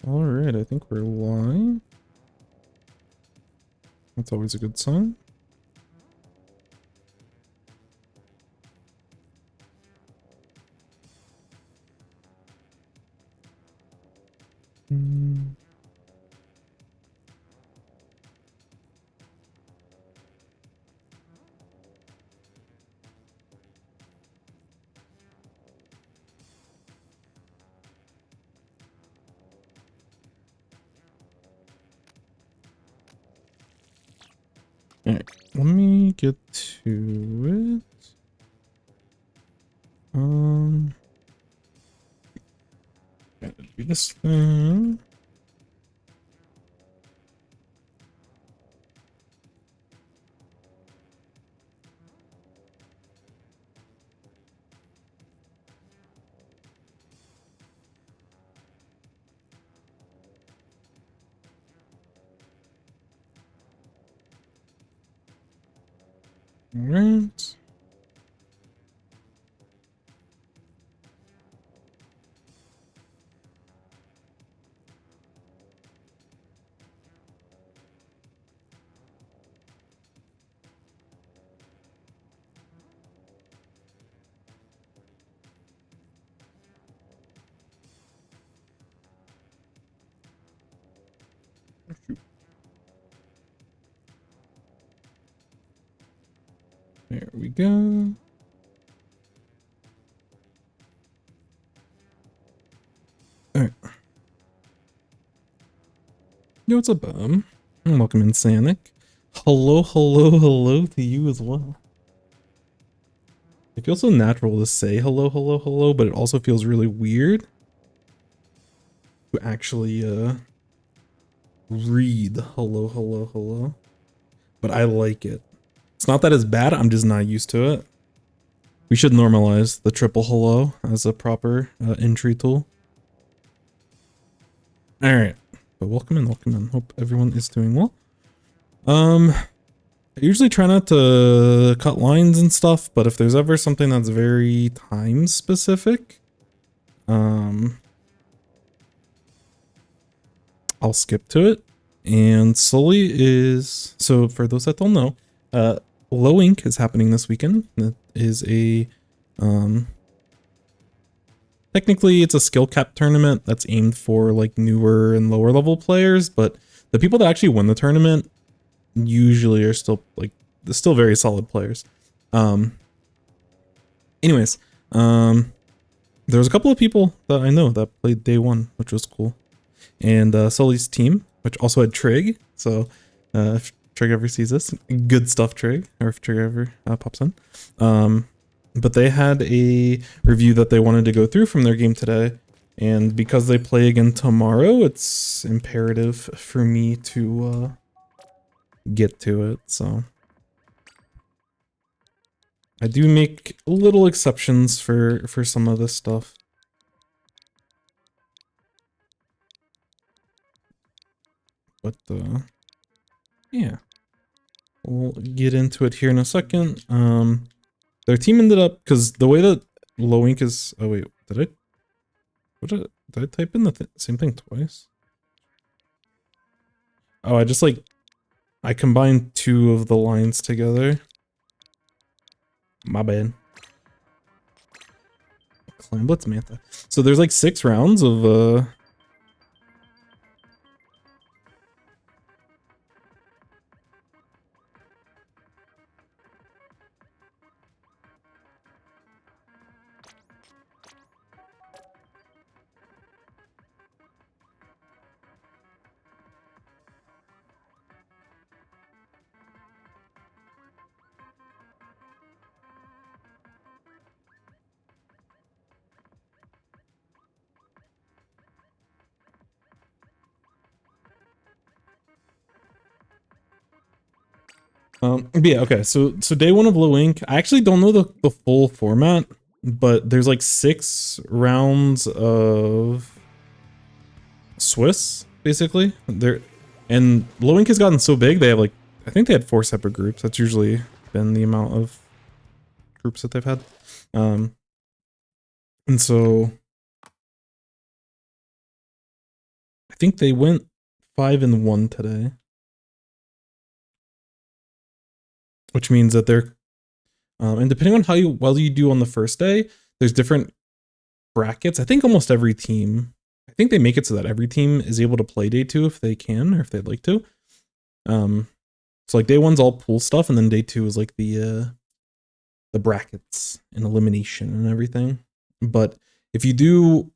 Alright, I think we're live. That's always a good sign. Alright, let me get to it. Gotta do this thing. Alright. There we go. Alright. Yo, what's up, and welcome in, Sanic. Hello, hello, hello to you as well. It feels so natural to say hello, hello, hello, but it also feels really weird to actually read hello, hello, hello. But I like it. It's not that it's bad, I'm just not used to it. We should normalize the triple hello as a proper entry tool. Alright, but welcome in, welcome in. Hope everyone is doing well. I usually try not to cut lines and stuff, but if there's ever something that's very time specific, I'll skip to it. And Sully is, so for those that don't know, Low Ink is happening this weekend. It is a, technically it's a skill cap tournament that's aimed for like newer and lower level players, but the people that actually win the tournament usually are still like, they're still very solid players. Anyways, there was a couple of people that I know that played day one, which was cool. And Sully's team, which also had Trig, so if Trig ever sees this, good stuff, Trig, or if Trig ever pops in. But they had a review that they wanted to go through from their game today, and because they play again tomorrow, it's imperative for me to get to it, so I do make little exceptions for some of this stuff. But yeah, we'll get into it here in a second. Their team ended up, because the way that Low Ink is, oh wait, did I type in the same thing twice? Oh, I just like, I combined two of the lines together. My bad. Clan Blitz Manta. So there's like 6 rounds of but yeah, okay, so day one of Low Ink, I actually don't know the full format, but there's like 6 rounds of Swiss, basically. And Low Ink has gotten so big, they have like, I think they had 4 separate groups. That's usually been the amount of groups that they've had. And so I think they went 5-1 today, which means that they're and depending on how well you do on the first day, there's different brackets. I think almost every team, I think they make it so that every team is able to play day 2 if they can or if they'd like to. So like day 1's all pool stuff, and then day 2 is like the brackets and elimination and everything. But if you do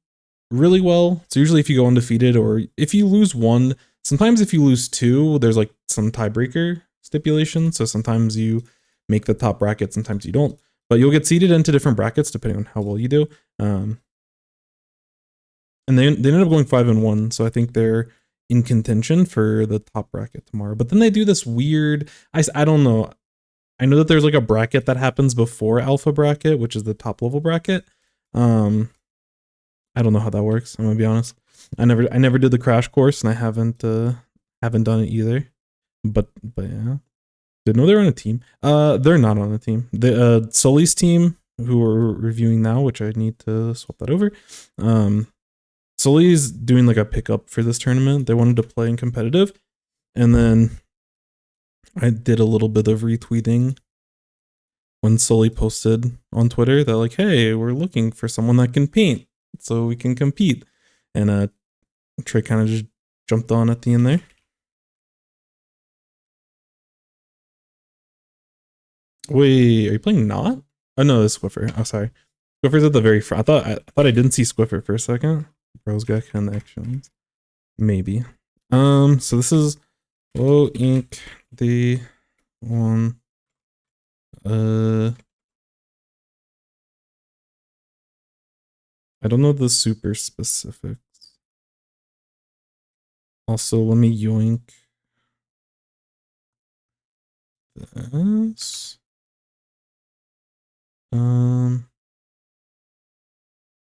really well, so usually if you go undefeated, or if you lose 1, sometimes if you lose 2, there's like some tiebreaker stipulation. So sometimes you make the top bracket, sometimes you don't. But you'll get seeded into different brackets depending on how well you do. And they ended up going 5-1, so I think they're in contention for the top bracket tomorrow. But then they do this weird, I don't know. I know that there's like a bracket that happens before alpha bracket, which is the top level bracket. I don't know how that works. I'm gonna be honest. I never did the crash course, and I haven't done it either. But yeah, didn't know they're on a team. They're not on a team. The Sully's team, who we're reviewing now, which I need to swap that over. Sully's doing like a pickup for this tournament. They wanted to play in competitive, and then I did a little bit of retweeting when Sully posted on Twitter that like, hey, we're looking for someone that can paint so we can compete. And Trey kind of just jumped on at the end there. Wait, are you playing not? Oh no, it's Squiffer. Oh sorry. Squiffer's at the very front. I thought I didn't see Squiffer for a second. Bro's got connections. Maybe. So this is Low Ink the one. I don't know the super specifics. Also, let me yoink this.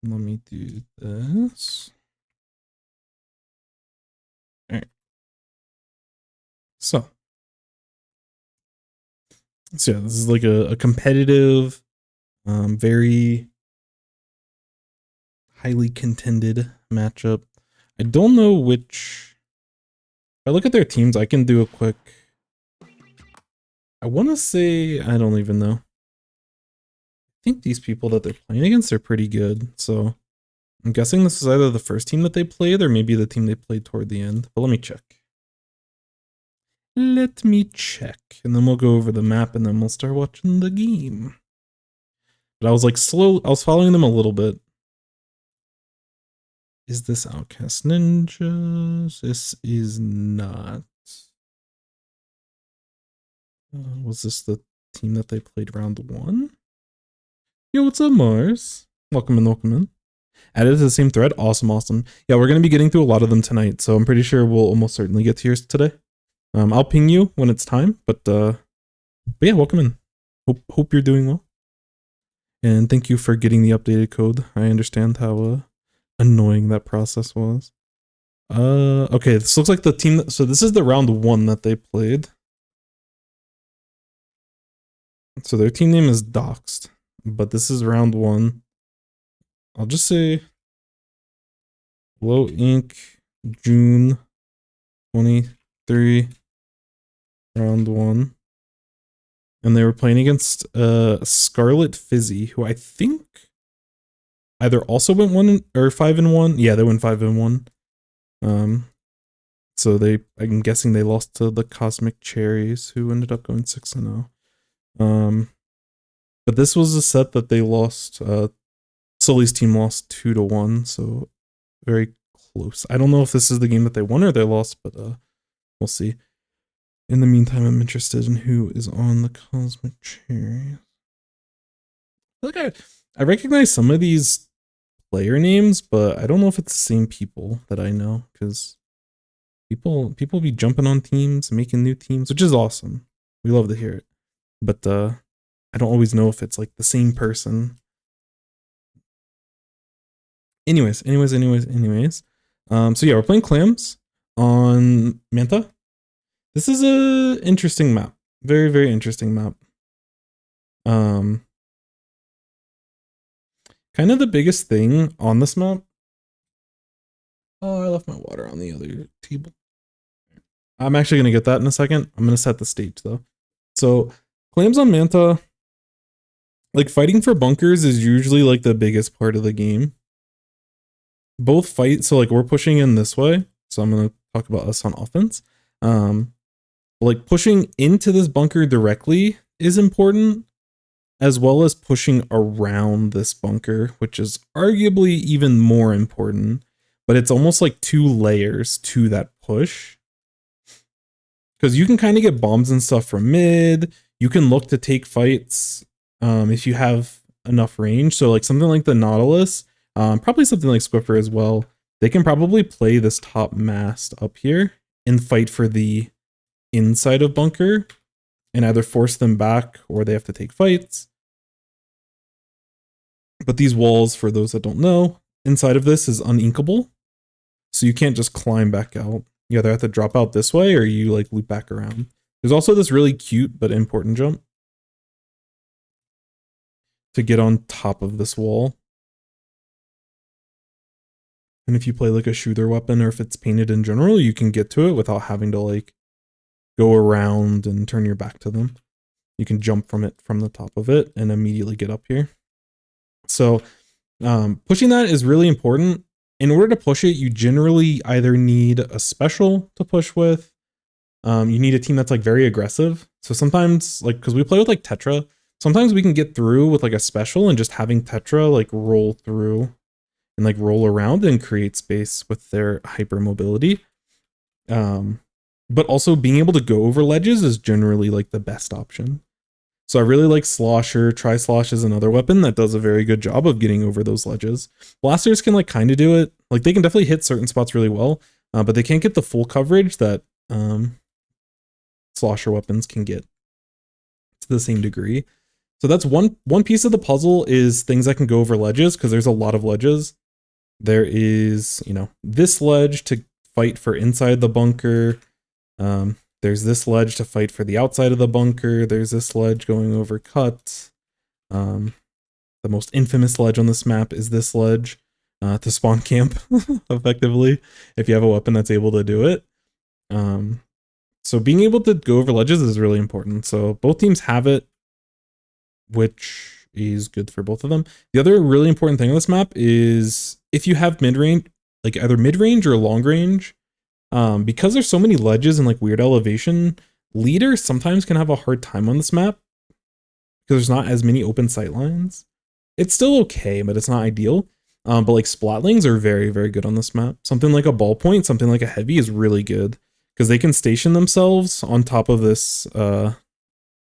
Let me do this. All right. So yeah, this is like a competitive, very highly contended matchup. I don't know which. If I look at their teams, I can do a quick. I want to say, I don't even know. I think these people that they're playing against are pretty good. So I'm guessing this is either the first team that they played or maybe the team they played toward the end. But let me check. Let me check. And then we'll go over the map and then we'll start watching the game. But I was like slow. I was following them a little bit. Is this Outcast Ninjas? This is not. Was this the team that they played round 1? Yo, what's up, Mars? Welcome in, welcome in. Added to the same thread. Awesome, awesome. Yeah, we're going to be getting through a lot of them tonight, so I'm pretty sure we'll almost certainly get to yours today. I'll ping you when it's time, but yeah, welcome in. Hope you're doing well. And thank you for getting the updated code. I understand how annoying that process was. Okay, this looks like the team. So this is the round 1 that they played. So their team name is Doxed, but this is round 1. I'll just say Low Ink June 23 round 1. And they were playing against Scarlet Fizzy, who I think either also went 5-1. Yeah, they went 5-1. So I'm guessing they lost to the Cosmic Cherries, who ended up going 6-0. But this was a set that they lost. Sully's team lost 2-1, so very close. I don't know if this is the game that they won or they lost, but we'll see. In the meantime, I'm interested in who is on the Cosmic Cherries. I recognize some of these player names, but I don't know if it's the same people that I know, because people be jumping on teams, making new teams, which is awesome. We love to hear it. But I don't always know if it's like the same person. Anyways. So yeah, we're playing Clams on Manta. This is a interesting map. Very, very interesting map. Kind of the biggest thing on this map Oh, I left my water on the other table. I'm actually going to get that in a second. I'm going to set the stage though. So claims on Manta, like fighting for bunkers is usually like the biggest part of the game. Both fight, so like we're pushing in this way. So I'm going to talk about us on offense. Like pushing into this bunker directly is important, as well as pushing around this bunker, which is arguably even more important. But it's almost like 2 layers to that push. Because you can kind of get bombs and stuff from mid. You can look to take fights if you have enough range. So like something like the Nautilus, probably something like Squiffer as well. They can probably play this top mast up here and fight for the inside of bunker and either force them back or they have to take fights. But these walls, for those that don't know, inside of this is uninkable. So you can't just climb back out. You either have to drop out this way or you like loop back around. There's also this really cute but important jump to get on top of this wall. And if you play like a shooter weapon or if it's painted in general, you can get to it without having to like go around and turn your back to them. You can jump from it from the top of it and immediately get up here. So pushing that is really important. In order to push it, you generally either need a special to push with. You need a team that's like very aggressive. So sometimes, like, because we play with like Tetra, sometimes we can get through with like a special and just having Tetra like roll through and like roll around and create space with their hyper mobility. But also being able to go over ledges is generally like the best option. So I really like Slosher. Tri-Slosh is another weapon that does a very good job of getting over those ledges. Blasters can like kind of do it. Like they can definitely hit certain spots really well, but they can't get the full coverage that Slosher weapons can get to the same degree. So that's one piece of the puzzle is things that can go over ledges, because there's a lot of ledges. There is, you know, this ledge to fight for inside the bunker. There's this ledge to fight for the outside of the bunker. There's this ledge going over cut. The most infamous ledge on this map is this ledge to spawn camp, effectively, if you have a weapon that's able to do it. So being able to go over ledges is really important. So both teams have it, which is good for both of them. The other really important thing on this map is if you have mid-range, like either mid-range or long range, because there's so many ledges and like weird elevation, leaders sometimes can have a hard time on this map because there's not as many open sight lines. It's still okay, but it's not ideal. But like splatlings are very, very good on this map. Something like a ballpoint, something like a heavy is really good because they can station themselves on top of this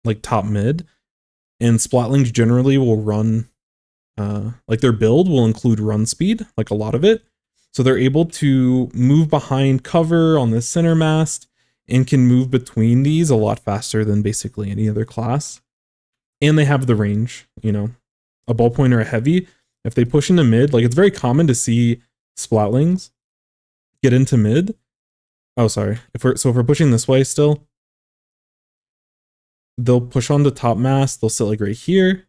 like top mid, and splatlings generally will run like their build will include run speed, like a lot of it. So they're able to move behind cover on this center mast and can move between these a lot faster than basically any other class. And they have the range, you know, a ballpoint or a heavy. If they push into mid, like it's very common to see splatlings get into mid. Oh, sorry. If we're pushing this way still, they'll push on the top mast. They'll sit like right here.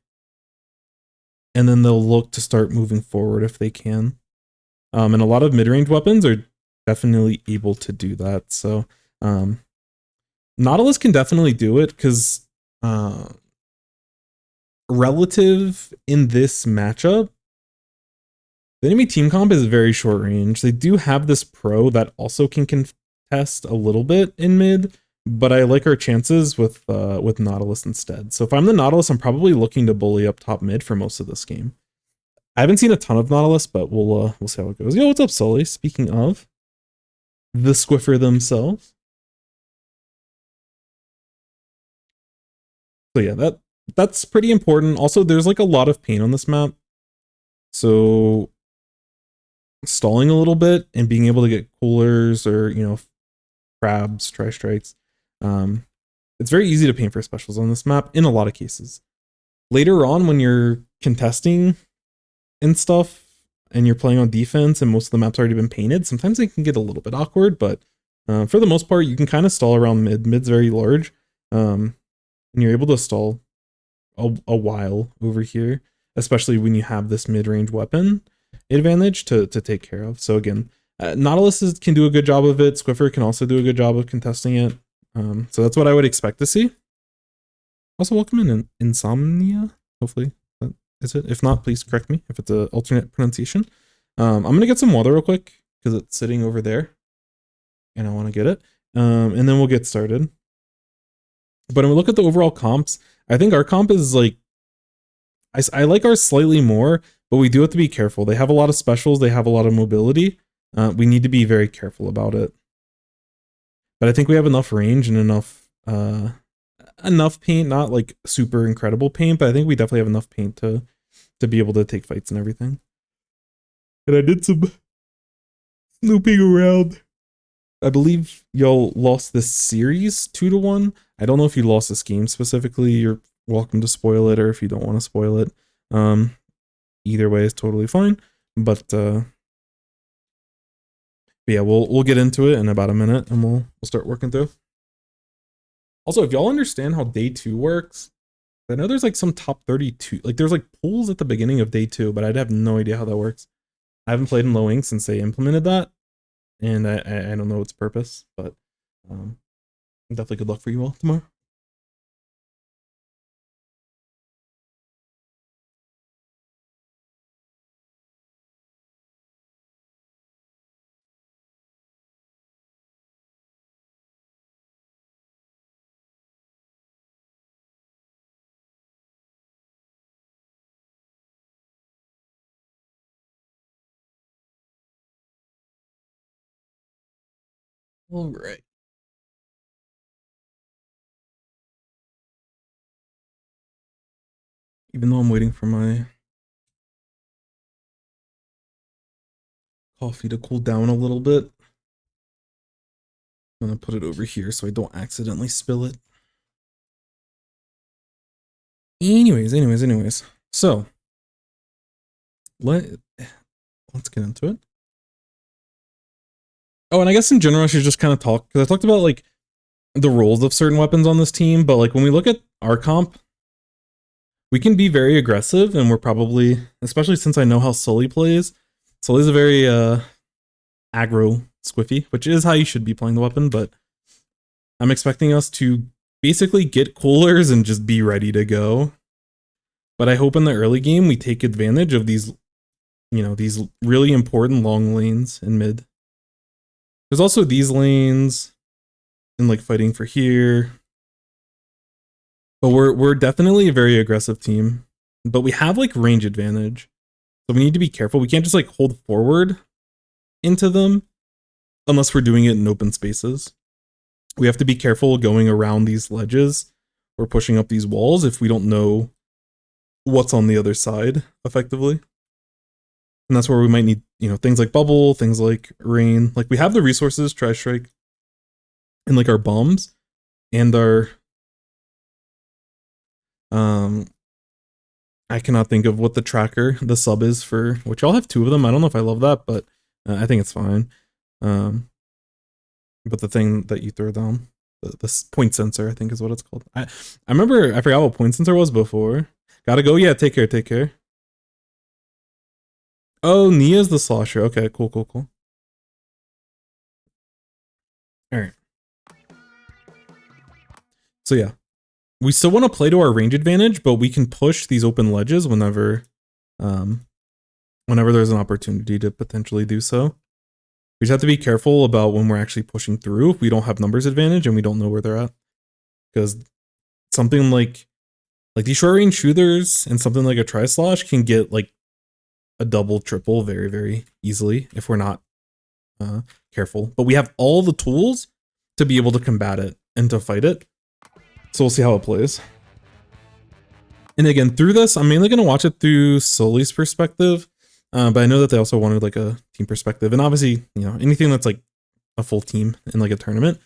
And then they'll look to start moving forward if they can. And a lot of mid-range weapons are definitely able to do that. So Nautilus can definitely do it because relative in this matchup, the enemy team comp is very short range. They do have this pro that also can contest a little bit in mid, but I like our chances with Nautilus instead. So if I'm the Nautilus, I'm probably looking to bully up top mid for most of this game. I haven't seen a ton of Nautilus, but we'll see how it goes. Yo, what's up, Sully? Speaking of the Squiffer themselves. So yeah, that's pretty important. Also, there's like a lot of paint on this map. So stalling a little bit and being able to get coolers or, you know, crabs, tri-strikes. It's very easy to paint for specials on this map in a lot of cases. Later on, when you're contesting and stuff, and you're playing on defense and most of the map's already been painted, sometimes it can get a little bit awkward, but for the most part, you can kind of stall around mid. Mid's very large, and you're able to stall a while over here, especially when you have this mid-range weapon advantage to take care of. So again, Nautilus can do a good job of it. Squiffer can also do a good job of contesting it. So that's what I would expect to see. Also, welcome in Insomnia. Hopefully that is it. If not, please correct me if it's an alternate pronunciation. I'm gonna get some water real quick because it's sitting over there, and I want to get it. And then we'll get started. But when we look at the overall comps, I think our comp is like, I like ours slightly more, but we do have to be careful. They have a lot of specials. They have a lot of mobility. We need to be very careful about it. But I think we have enough range and enough paint, not like super incredible paint, but I think we definitely have enough paint to be able to take fights and everything. And I did some snooping around. I believe y'all lost this series 2-1. I don't know if you lost this game specifically. You're welcome to spoil it, or if you don't want to spoil it. Either way is totally fine. But yeah, we'll get into it in about a minute, and we'll start working through. Also, if y'all understand how day 2 works, I know there's like some top 32, like there's like pools at the beginning of day 2, but I'd have no idea how that works. I haven't played in low ink since they implemented that, and I don't know its purpose, but definitely good luck for you all tomorrow. All right. Even though I'm waiting for my coffee to cool down a little bit, I'm gonna put it over here so I don't accidentally spill it. Anyways. So let's get into it. Oh, and I guess in general I should just kind of talk, because I talked about like the roles of certain weapons on this team, but like when we look at our comp, we can be very aggressive, and we're probably, especially since I know how Sully plays. Sully's a very aggro Squiffy, which is how you should be playing the weapon, but I'm expecting us to basically get coolers and just be ready to go. But I hope in the early game we take advantage of these, you know, these really important long lanes in mid. There's also these lanes and like fighting for here. But we're definitely a very aggressive team. But we have like range advantage. So we need to be careful. We can't just like hold forward into them unless we're doing it in open spaces. We have to be careful going around these ledges or pushing up these walls if we don't know what's on the other side effectively. And that's where we might need, you know, things like bubble, things like rain. Like we have the resources, tri-strike, and like our bombs and our I cannot think of what the tracker, the sub is for, which y'all have 2 of them. I don't know if I love that, but I think it's fine. But the thing that you throw down, the point sensor, I think is what it's called. I remember, I forgot what point sensor was before. Gotta go. Yeah, take care. Oh, Nia's the slosher. Okay, cool. All right. So yeah, we still want to play to our range advantage, but we can push these open ledges whenever there's an opportunity to potentially do so. We just have to be careful about when we're actually pushing through if we don't have numbers advantage and we don't know where they're at. Because something like these short range shooters and something like a tri-slosh can get like a double, triple very, very easily if we're not careful. But we have all the tools to be able to combat it and to fight it. So we'll see how it plays. And again, through this, I'm mainly going to watch it through Sully's perspective. But I know that they also wanted like a team perspective. And obviously, you know, anything that's like a full team in like a tournament,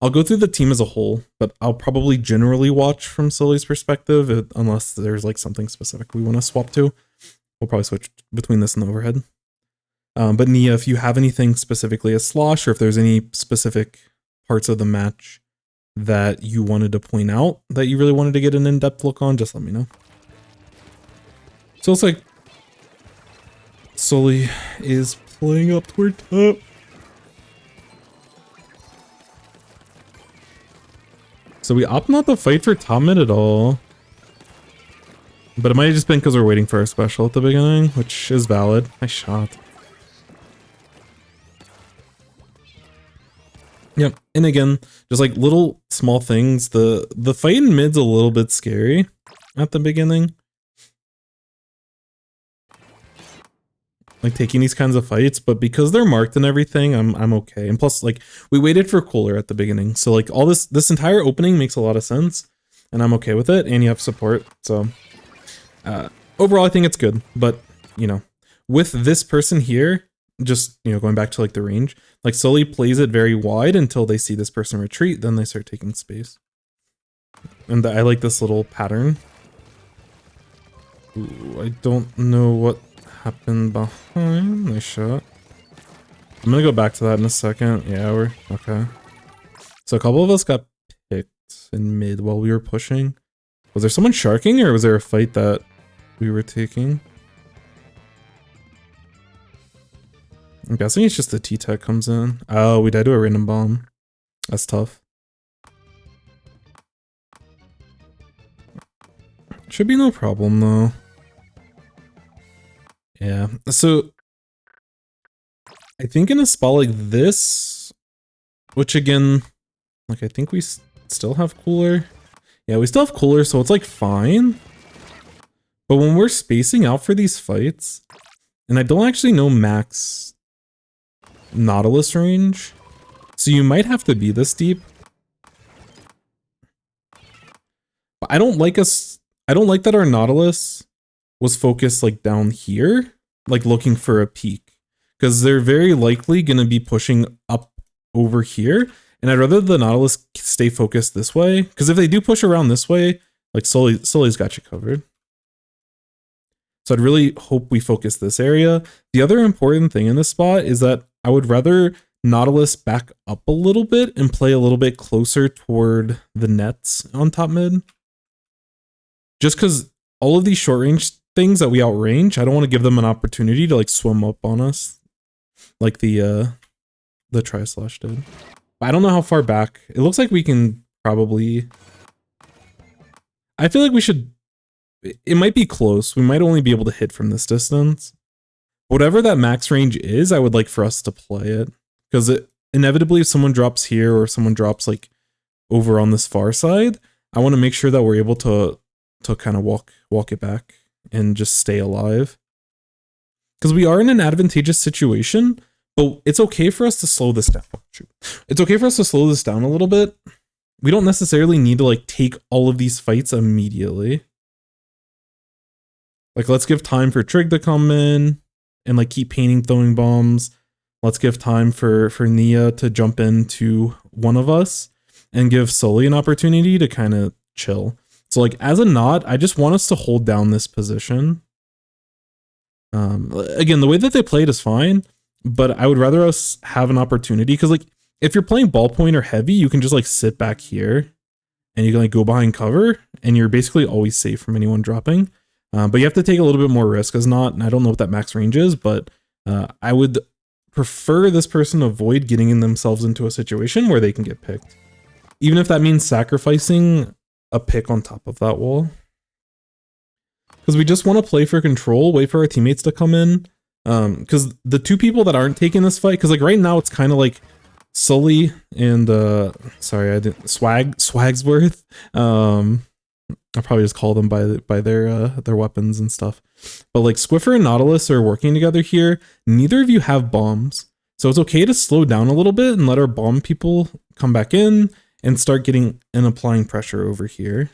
I'll go through the team as a whole, but I'll probably generally watch from Sully's perspective unless there's like something specific we want to swap to. We'll probably switch between this and the overhead. But Nia, if you have anything specifically as Slosh, or if there's any specific parts of the match that you wanted to point out that you really wanted to get an in-depth look on, just let me know. So it's like Sully is playing up toward top. So we opt not to fight for top mid at all. But it might have just been because we're waiting for our special at the beginning, which is valid. Nice shot. Yep, and again, just like little small things. The fight in mid's a little bit scary at the beginning. Like taking these kinds of fights, but because they're marked and everything, I'm okay. And plus, like, we waited for cooler at the beginning, so like all this entire opening makes a lot of sense, and I'm okay with it. And you have support, so overall I think it's good. But you know, with this person here, just going back to like the range, like Sully plays it very wide until they see this person retreat, then they start taking space. And I like this little pattern. Ooh, I don't know what happened behind. Nice shot. I'm gonna go back to that in a second. Yeah, we're okay. So a couple of us got picked in mid while we were pushing. Was there someone sharking, or was there a fight that we were taking? I'm guessing it's just the Ttek comes in. Oh, we died to a random bomb. That's tough. Should be no problem though. Yeah, so I think in a spot like this, which again, like I think we still have cooler. Yeah, we still have cooler, so it's like fine. But when we're spacing out for these fights, and I don't actually know max Nautilus range, so you might have to be this deep. But I don't like that our Nautilus was focused like down here, like looking for a peak, because they're very likely going to be pushing up over here, and I'd rather the Nautilus stay focused this way, because if they do push around this way, like Sully's got you covered. So I'd really hope we focus this area. The other important thing in this spot is that I would rather Nautilus back up a little bit and play a little bit closer toward the nets on top mid. Just because all of these short range things that we outrange, I don't want to give them an opportunity to like swim up on us like the Tri-Slash did. But I don't know how far back. It looks like we can probably... I feel like we should... It might be close. We might only be able to hit from this distance. Whatever that max range is, I would like for us to play it. Because inevitably if someone drops here or if someone drops like over on this far side, I want to make sure that we're able to kind of walk it back and just stay alive. Because we are in an advantageous situation, but it's okay for us to slow this down. It's okay for us to slow this down a little bit. We don't necessarily need to like take all of these fights immediately. Like, let's give time for Trig to come in and like keep painting, throwing bombs. Let's give time for Nia to jump into one of us and give Sully an opportunity to kind of chill. So like as a knot, I just want us to hold down this position. Again, the way that they played is fine, but I would rather us have an opportunity, because like if you're playing ballpoint or heavy, you can just like sit back here and you can like go behind cover and you're basically always safe from anyone dropping. But you have to take a little bit more risk as not, and I don't know what that max range is, but I would prefer this person avoid getting in themselves into a situation where they can get picked. Even if that means sacrificing a pick on top of that wall. Because we just want to play for control, wait for our teammates to come in. Because the two people that aren't taking this fight, because like right now it's kind of like Sully and sorry, I didn't Swagsworth. I'll probably just call them by their weapons and stuff. But like Squiffer and Nautilus are working together here. Neither of you have bombs. So it's okay to slow down a little bit and let our bomb people come back in and start getting and applying pressure over here.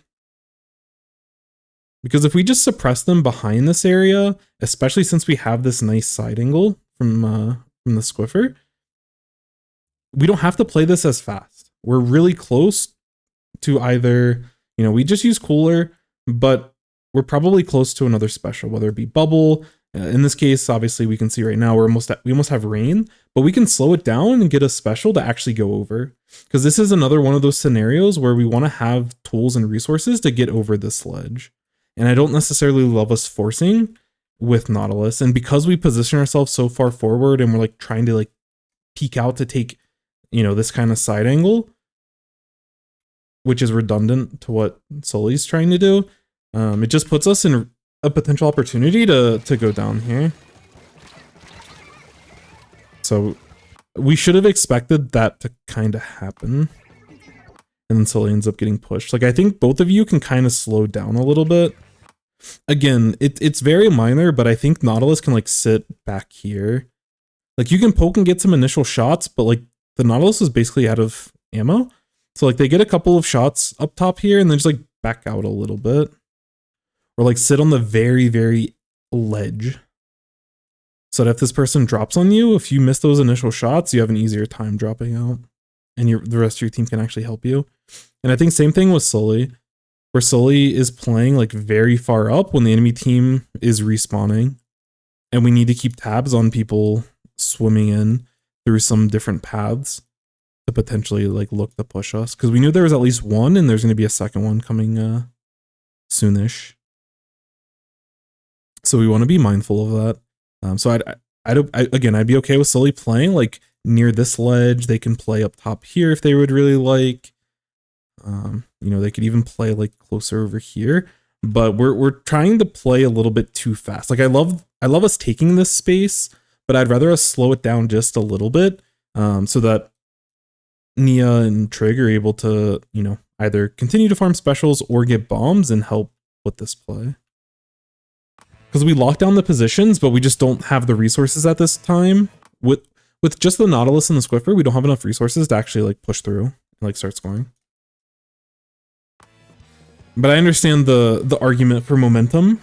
Because if we just suppress them behind this area, especially since we have this nice side angle from the Squiffer, we don't have to play this as fast. We're really close to either, we just use cooler, but we're probably close to another special, whether it be bubble. In this case, obviously we can see right now we almost have rain, but we can slow it down and get a special to actually go over. Because this is another one of those scenarios where we want to have tools and resources to get over this ledge. And I don't necessarily love us forcing with Nautilus. And because we position ourselves so far forward and we're like trying to like peek out to take, this kind of side angle, which is redundant to what Sully's trying to do. It just puts us in a potential opportunity to go down here. So we should have expected that to kind of happen. And then Sully ends up getting pushed. Like, I think both of you can kind of slow down a little bit. Again, it's very minor, but I think Nautilus can like sit back here. Like, you can poke and get some initial shots, but like the Nautilus is basically out of ammo. So like they get a couple of shots up top here and then just like back out a little bit. Or like sit on the very, very ledge. So that if this person drops on you, if you miss those initial shots, you have an easier time dropping out. And the rest of your team can actually help you. And I think same thing with Sully. Where Sully is playing like very far up when the enemy team is respawning. And we need to keep tabs on people swimming in through some different paths to potentially like look to push us. Because we knew there was at least one and there's going to be a second one coming soonish. So we want to be mindful of that. So I'd be okay with Sully playing like near this ledge. They can play up top here if they would really like. You know, they could even play like closer over here, but we're trying to play a little bit too fast. Like I love us taking this space, but I'd rather us slow it down just a little bit, so that Nia and Trig are able to, you know, either continue to farm specials or get bombs and help with this play. Because we lock down the positions, but we just don't have the resources at this time. With just the Nautilus and the Squiffer, we don't have enough resources to actually like push through and like start scoring. But I understand the argument for momentum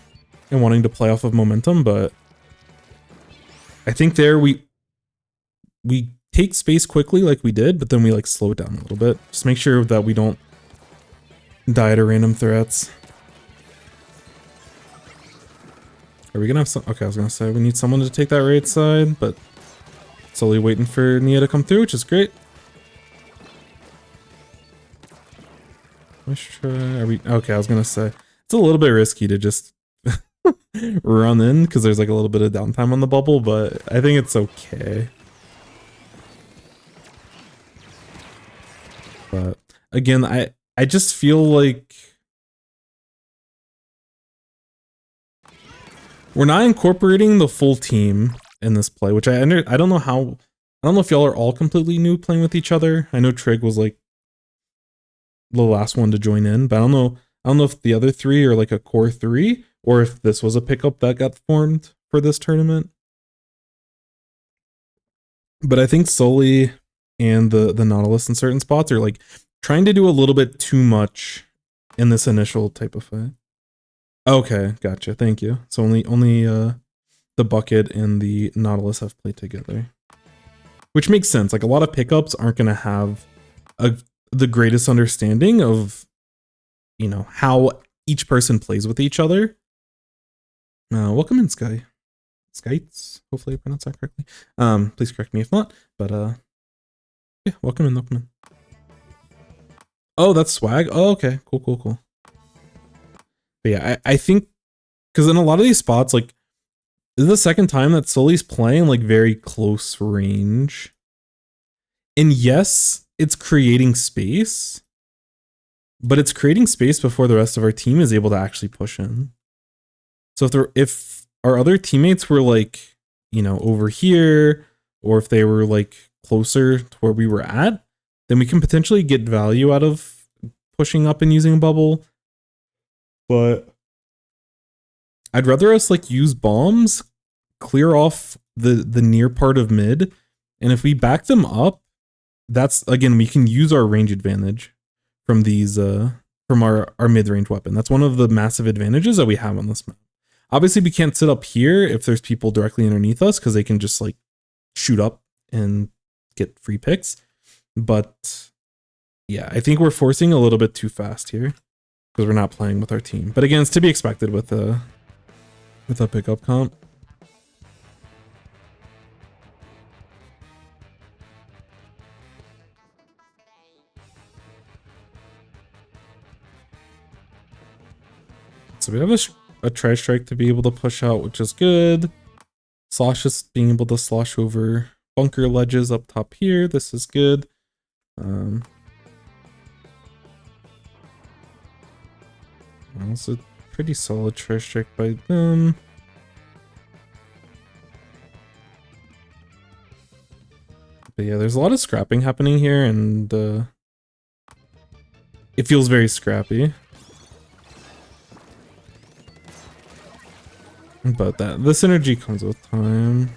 and wanting to play off of momentum, but I think there we take space quickly like we did, but then we like slow it down a little bit. Just make sure that we don't die to random threats. Are we gonna have some? Okay, I was gonna say we need someone to take that right side, but slowly waiting for Nia to come through, which is great. Are we okay? I was gonna say it's a little bit risky to just run in because there's like a little bit of downtime on the bubble, but I think it's okay. But again, I just feel like we're not incorporating the full team in this play, which I don't know how. I don't know if y'all are all completely new playing with each other. I know Trig was like the last one to join in, but I don't know if the other three are like a core three or if this was a pickup that got formed for this tournament. But I think Sully and the Nautilus in certain spots are like trying to do a little bit too much in this initial type of fight. Okay, gotcha. Thank you. So only the Bucket and the Nautilus have played together, which makes sense. Like a lot of pickups aren't going to have the greatest understanding of, you know, how each person plays with each other. Welcome in, Skites. Hopefully I pronounced that correctly. Please correct me if not. But yeah, welcome in. Oh, that's swag. Oh, okay. Cool. But yeah, I think because in a lot of these spots, like this is the second time that Sully's playing like very close range. And yes, it's creating space, but it's creating space before the rest of our team is able to actually push in. So if our other teammates were like, you know, over here, or if they were like closer to where we were at, then we can potentially get value out of pushing up and using a bubble. But I'd rather us like use bombs, clear off the near part of mid, and if we back them up, that's again we can use our range advantage from these from our mid-range weapon. That's one of the massive advantages that we have on this map. Obviously we can't sit up here if there's people directly underneath us because they can just like shoot up and get free picks. But yeah, I think we're forcing a little bit too fast here because we're not playing with our team. But again, it's to be expected with a pickup comp. So we have a tri-strike to be able to push out, which is good. Slosh just being able to slosh over bunker ledges up top here. This is good. That's a pretty solid try strike by them. But yeah, there's a lot of scrapping happening here, and it feels very scrappy. But the synergy comes with time.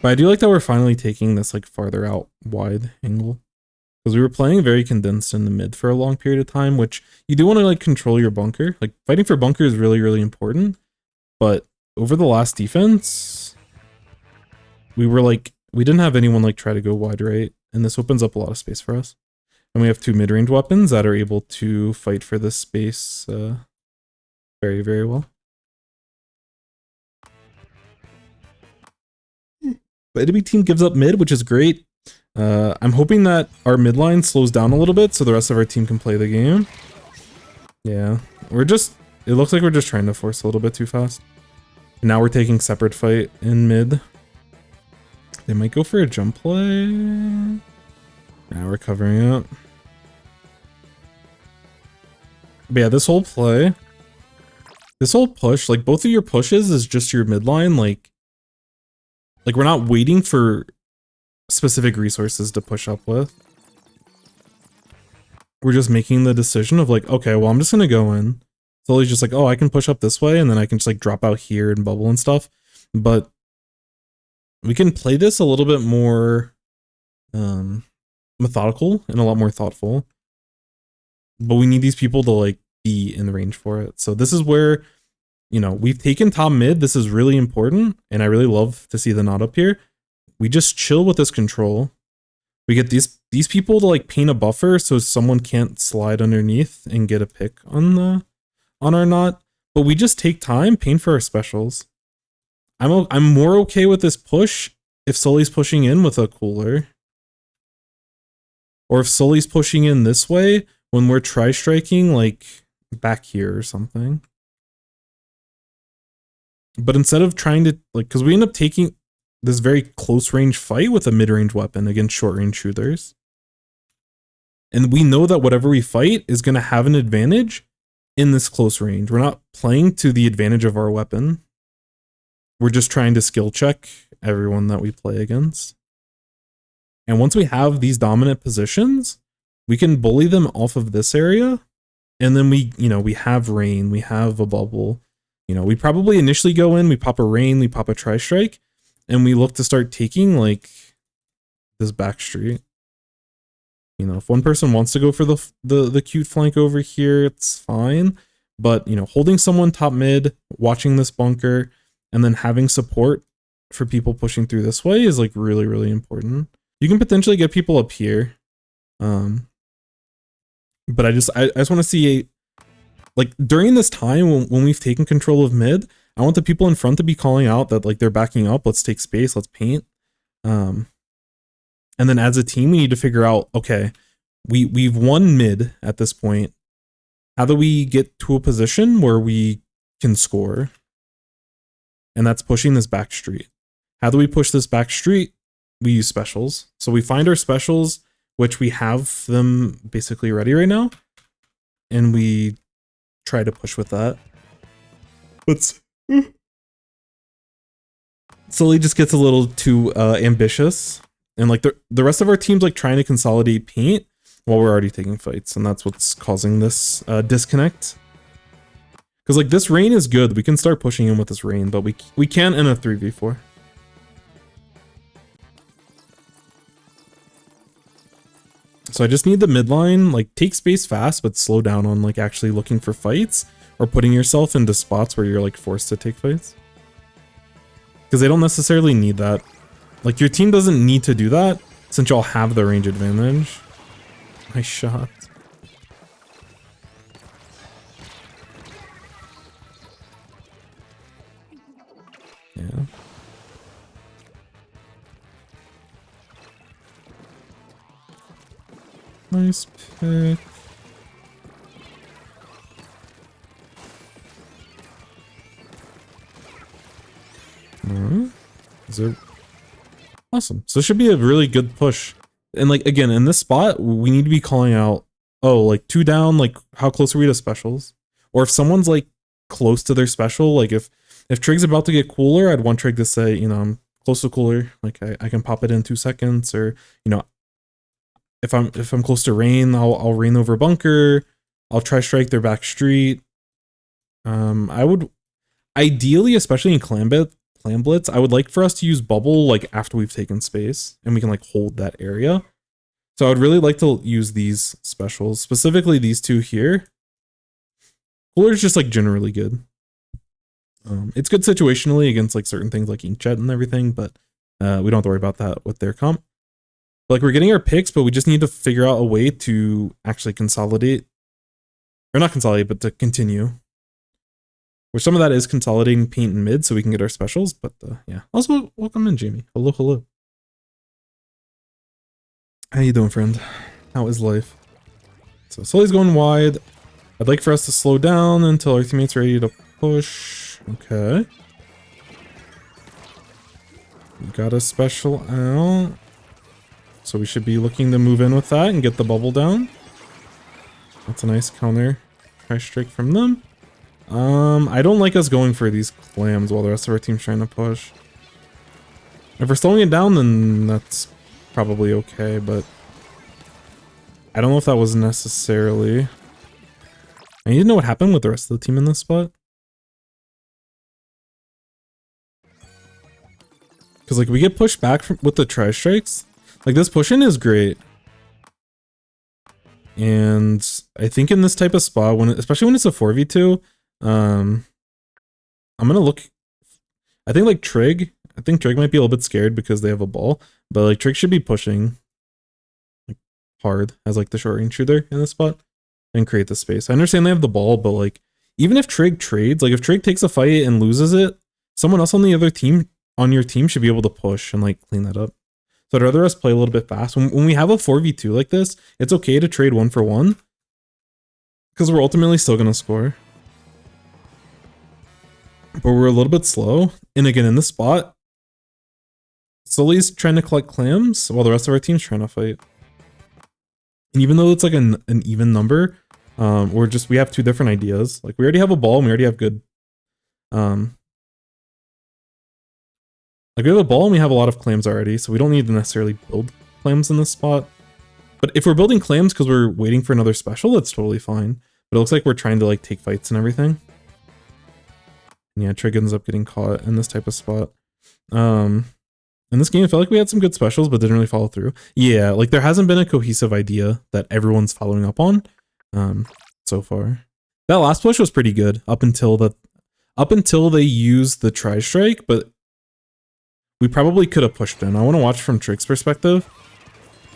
But I do like that we're finally taking this like farther out wide angle. Because we were playing very condensed in the mid for a long period of time, which you do want to like control your bunker. Like fighting for bunker is really, really important. But over the last defense, we didn't have anyone like try to go wide right. And this opens up a lot of space for us. And we have two mid-range weapons that are able to fight for this space very, very well. The enemy team gives up mid, which is great. I'm hoping that our mid line slows down a little bit so the rest of our team can play the game. Yeah, it looks like we're just trying to force a little bit too fast. Now we're taking separate fight in mid. They might go for a jump play. Now we're covering it. But yeah, this whole play, this whole push, like both of your pushes is just your mid line, like we're not waiting for specific resources to push up with. We're just making the decision of like, okay, well, I'm just gonna go in. Sully's just like, oh, I can push up this way and then I can just like drop out here and bubble and stuff. But we can play this a little bit more methodical and a lot more thoughtful. But we need these people to like be in range for it. So this is where, you know, we've taken top mid. This is really important. And I really love to see the knot up here. We just chill with this control. We get these people to like paint a buffer so someone can't slide underneath and get a pick on our knot. But we just take time, paint for our specials. I'm more okay with this push if Sully's pushing in with a cooler. Or if Sully's pushing in this way when we're tri-striking like back here or something. But instead of trying to like, because we end up taking this very close range fight with a mid-range weapon against short range shooters. And we know that whatever we fight is going to have an advantage in this close range. We're not playing to the advantage of our weapon. We're just trying to skill check everyone that we play against. And once we have these dominant positions, we can bully them off of this area. And then we have rain, we have a bubble. You know, we probably initially go in, we pop a rain, we pop a tri-strike. And we look to start taking like this back street. You know, if one person wants to go for the cute flank over here, it's fine. But, you know, holding someone top mid, watching this bunker, and then having support for people pushing through this way is like really, really important. You can potentially get people up here. But I just want to see like during this time when we've taken control of mid, I want the people in front to be calling out that like they're backing up. Let's take space. Let's paint. And then as a team, we need to figure out, okay, we've won mid at this point. How do we get to a position where we can score? And that's pushing this back street. How do we push this back street? We use specials. So we find our specials, which we have them basically ready right now. And we try to push with that. Sully just gets a little too ambitious, and like the rest of our team's like trying to consolidate paint while we're already taking fights, and that's what's causing this disconnect. Because like this rain is good, we can start pushing in with this rain, but we can't in a 3v4. So I just need the midline, like take space fast, but slow down on like actually looking for fights or putting yourself into spots where you're like forced to take fights. Because they don't necessarily need that. Like your team doesn't need to do that since y'all have the range advantage. Nice shot. Yeah. Nice pick. Alright. Is there... Awesome. So it should be a really good push. And like again, in this spot, we need to be calling out, oh, like 2 down, like how close are we to specials? Or if someone's like close to their special, like if Trig's about to get cooler, I'd want Trig to say, you know, I'm close to cooler, like I can pop it in 2 seconds, or you know, if I'm close to rain, I'll rain over bunker, I'll try strike their back street. I would ideally, especially in clam blitz, I would like for us to use bubble like after we've taken space and we can like hold that area. So I would really like to use these specials, specifically these 2 here. Cooler is just like generally good. It's good situationally against like certain things like inkjet and everything, but we don't have to worry about that with their comp. Like we're getting our picks, but we just need to figure out a way to actually consolidate, or not consolidate, but to continue. Which some of that is consolidating paint and mid so we can get our specials, but yeah. Also, welcome in, Jamie. Hello, hello. How you doing, friend? How is life? So Sully's going wide. I'd like for us to slow down until our teammates are ready to push. Okay. We got a special out. So we should be looking to move in with that and get the bubble down. That's a nice counter try strike from them. I don't like us going for these clams while the rest of our team's trying to push. If we're slowing it down, then that's probably okay, but I don't know if that was necessarily. I need to know what happened with the rest of the team in this spot. Because like we get pushed back with the try strikes. Like this push-in is great. And I think in this type of spot, especially when it's a 4v2, I'm gonna look. I think like Trig might be a little bit scared because they have a ball, but like Trig should be pushing like hard as like the short range shooter in this spot and create the space. I understand they have the ball, but like even if Trig trades, like if Trig takes a fight and loses it, someone else on the other team on your team should be able to push and like clean that up. So I'd rather us play a little bit fast. When we have a 4v2 like this, it's okay to trade 1 for 1 because we're ultimately still gonna score. But we're a little bit slow. And again, in this spot, Sully's trying to collect clams while the rest of our team's trying to fight. And even though it's like an even number, we have 2 different ideas. Like we already have a ball and we already have good, like we have a ball and we have a lot of clams already, so we don't need to necessarily build clams in this spot. But if we're building clams because we're waiting for another special, that's totally fine. But it looks like we're trying to like take fights and everything. And yeah, Trig ends up getting caught in this type of spot. In this game, I felt like we had some good specials, but didn't really follow through. Yeah, like there hasn't been a cohesive idea that everyone's following up on so far. That last push was pretty good up until they used the try strike, but we probably could have pushed in. I want to watch from Trig's perspective.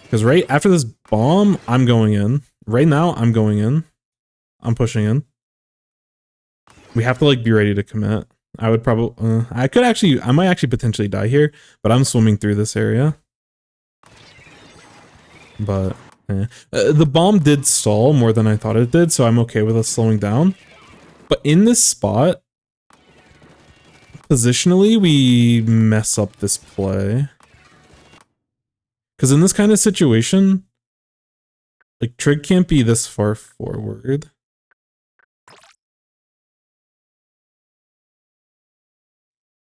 Because right after this bomb, I'm going in. Right now, I'm going in. I'm pushing in. We have to like be ready to commit. I would probably, I might actually potentially die here, but I'm swimming through this area. But the bomb did stall more than I thought it did, so I'm okay with us slowing down. But in this spot, positionally, we mess up this play. Because in this kind of situation, like Trig can't be this far forward.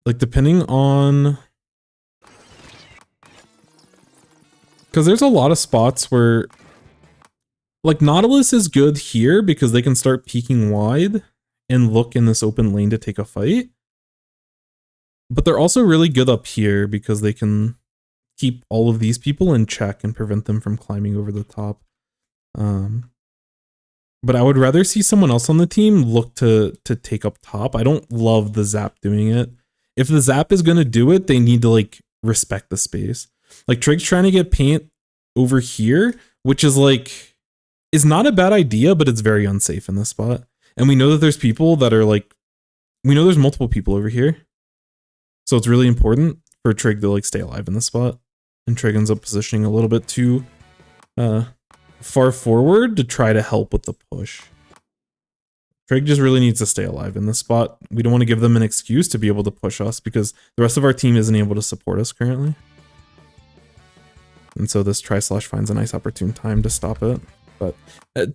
Like depending on, because there's a lot of spots where like Nautilus is good here because they can start peeking wide and look in this open lane to take a fight. But they're also really good up here because they can keep all of these people in check and prevent them from climbing over the top. But I would rather see someone else on the team look to take up top. I don't love the Zap doing it. If the Zap is going to do it, they need to like respect the space. Like Trig's trying to get paint over here, which is like, is not a bad idea, but it's very unsafe in this spot. And we know that there's people that are like, we know there's multiple people over here. So it's really important for Trig to like stay alive in this spot. And Trig ends up positioning a little bit too far forward to try to help with the push. Trig just really needs to stay alive in this spot. We don't want to give them an excuse to be able to push us because the rest of our team isn't able to support us currently. And so this try slash finds a nice opportune time to stop it. But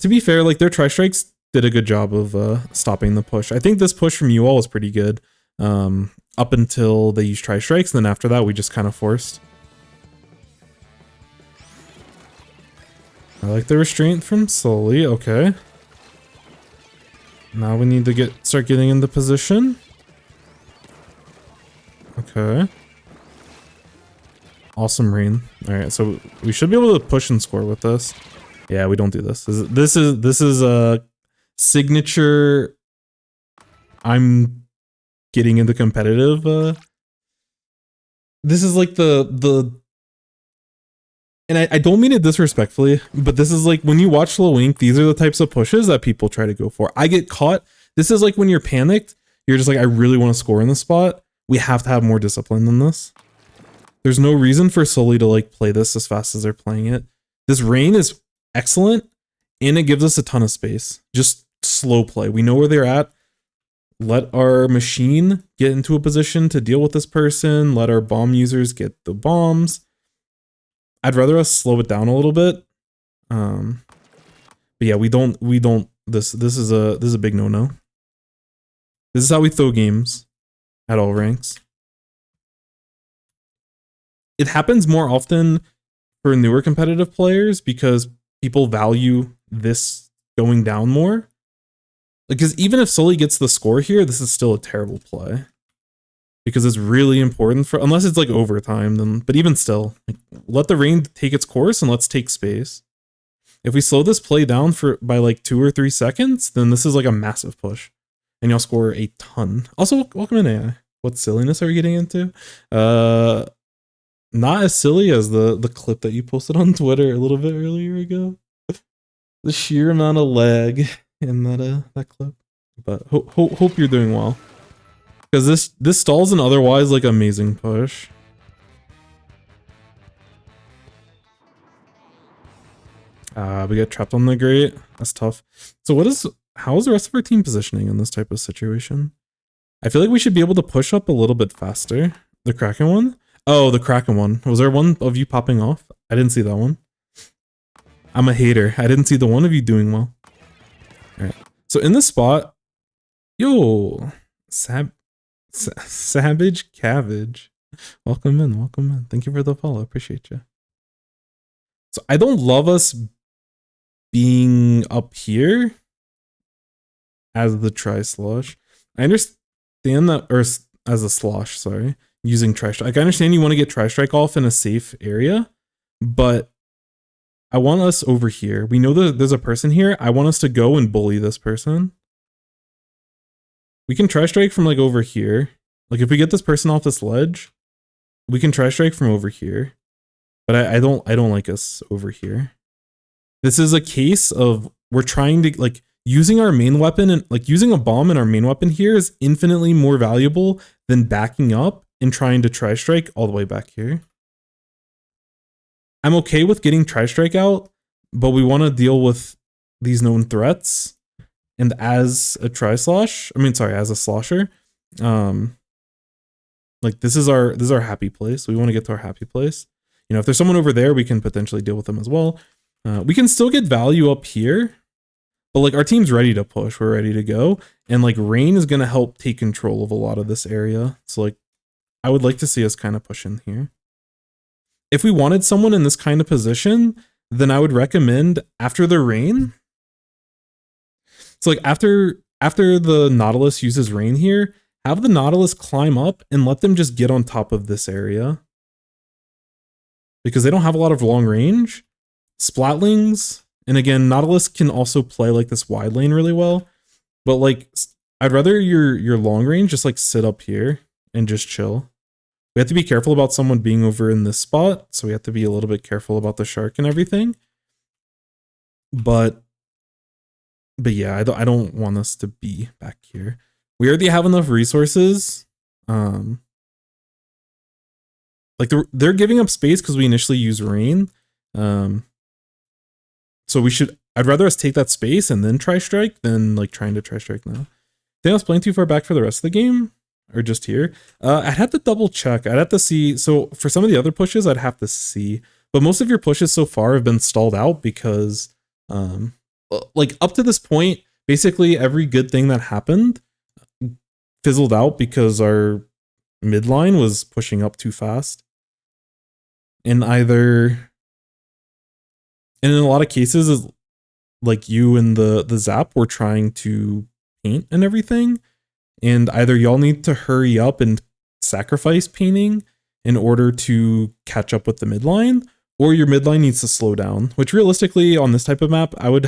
to be fair, like their tri-strikes did a good job of stopping the push. I think this push from you all was pretty good up until they used tri-strikes, and then after that we just kind of forced. I like the restraint from Sully. Okay. Now we need to start getting into position. Okay. Awesome rain. All right, so we should be able to push and score with this. Yeah, we don't do this. This is a signature. I'm getting into competitive. This is like the. And I don't mean it disrespectfully, but this is like when you watch Slow Wink, these are the types of pushes that people try to go for. I get caught. This is like when you're panicked, you're just like, I really want to score in this spot. We have to have more discipline than this. There's no reason for Sully to like play this as fast as they're playing it. This rain is excellent and it gives us a ton of space. Just slow play. We know where they're at. Let our machine get into a position to deal with this person. Let our bomb users get the bombs. I'd rather us slow it down a little bit. But yeah, we don't this is a big no-no. This is how we throw games at all ranks. It happens more often for newer competitive players because people value this going down more. Because even if Sully gets the score here, this is still a terrible play. Because it's really important for, unless it's like overtime, then, but even still, like, let the rain take its course and let's take space. If we slow this play down by like 2 or 3 seconds, then this is like a massive push. And you'll score a ton. Also, welcome in AI. What silliness are we getting into? Not as silly as the clip that you posted on Twitter a little bit earlier ago. The sheer amount of lag in that clip. But hope you're doing well. Because this stalls an otherwise like amazing push. We get trapped on the grate. That's tough. So how is the rest of our team positioning in this type of situation? I feel like we should be able to push up a little bit faster. The Kraken one? Oh, the Kraken one. Was there one of you popping off? I didn't see that one. I'm a hater. I didn't see the one of you doing well. Alright. So in this spot, yo, Savage Cabbage. Welcome in, welcome in. Thank you for the follow. Appreciate you. So I don't love us being up here as the tri-slosh. I understand that, or as a slosh, sorry, using tri-strike. Like, I understand you want to get tri-strike off in a safe area, but I want us over here. We know that there's a person here. I want us to go and bully this person. We can tri-strike from like over here. Like if we get this person off this ledge, we can tri-strike from over here. But I don't like us over here. This is a case of we're trying to like using our main weapon and like using a bomb in our main weapon here is infinitely more valuable than backing up and trying to tri-strike all the way back here. I'm okay with getting tri-strike out, but we want to deal with these known threats. And as a tri-slosh, as a slosher, like this is our happy place. We want to get to our happy place. You know, if there's someone over there, we can potentially deal with them as well. We can still get value up here, but like our team's ready to push. We're ready to go. And like rain is going to help take control of a lot of this area. So like, I would like to see us kind of push in here. If we wanted someone in this kind of position, then I would recommend after the rain. So like after the Nautilus uses rain here, have the Nautilus climb up and let them just get on top of this area. Because they don't have a lot of long range. Splatlings, and again, Nautilus can also play like this wide lane really well. But like, I'd rather your long range just like sit up here and just chill. We have to be careful about someone being over in this spot. So we have to be a little bit careful about the shark and everything. But yeah, I don't want us to be back here. We already have enough resources. Like they're giving up space because we initially use rain. So I'd rather us take that space and then tri-strike than like trying to tri-strike now. Think I was playing too far back for the rest of the game? Or just here? I'd have to double check. I'd have to see. So for some of the other pushes, I'd have to see. But most of your pushes so far have been stalled out because Like up to this point, basically every good thing that happened fizzled out because our midline was pushing up too fast. And in a lot of cases, like you and the Zap were trying to paint and everything, and either y'all need to hurry up and sacrifice painting in order to catch up with the midline, or your midline needs to slow down, which realistically on this type of map, I'd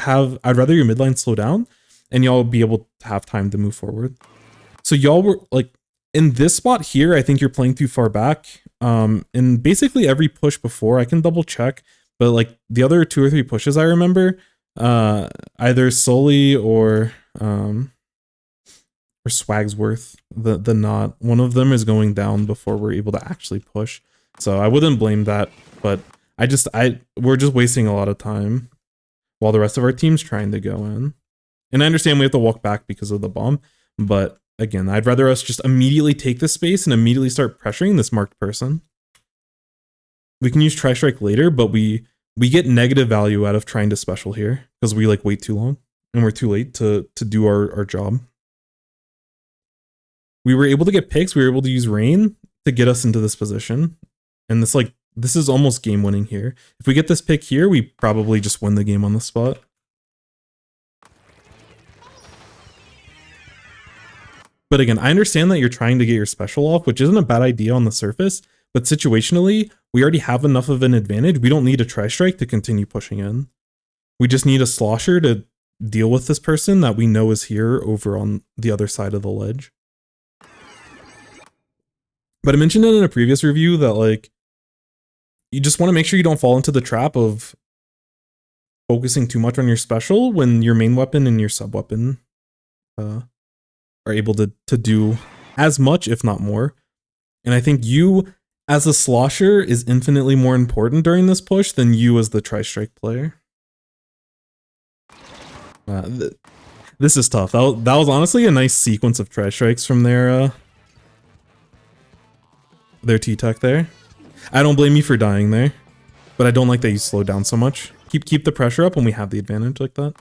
rather your midline slow down and y'all be able to have time to move forward. So y'all were like in this spot here, I think you're playing too far back. And basically every push before, I can double check, but like the other 2 or 3 pushes I remember, either Sully or Swagsworth, the knot, one of them is going down before we're able to actually push. So I wouldn't blame that, but we're just wasting a lot of time while the rest of our team's trying to go in. And I understand we have to walk back because of the bomb, but again, I'd rather us just immediately take this space and immediately start pressuring this marked person. We can use Tri-Strike later, but we get negative value out of trying to special here because we like wait too long and we're too late to do our job. We were able to get picks. We were able to use rain to get us into this position. And this is almost game winning here. If we get this pick here, we probably just win the game on the spot. But again, I understand that you're trying to get your special off, which isn't a bad idea on the surface, but situationally, we already have enough of an advantage. We don't need a Tri-Strike to continue pushing in. We just need a slosher to deal with this person that we know is here over on the other side of the ledge. But I mentioned it in a previous review that like, you just want to make sure you don't fall into the trap of focusing too much on your special when your main weapon and your sub weapon are able to do as much, if not more. And I think you as a slosher is infinitely more important during this push than you as the Tri-Strike player. This is tough. That was honestly a nice sequence of Tri-Strikes from their Ttek there. I don't blame you for dying there, but I don't like that you slowed down so much. Keep the pressure up when we have the advantage like that.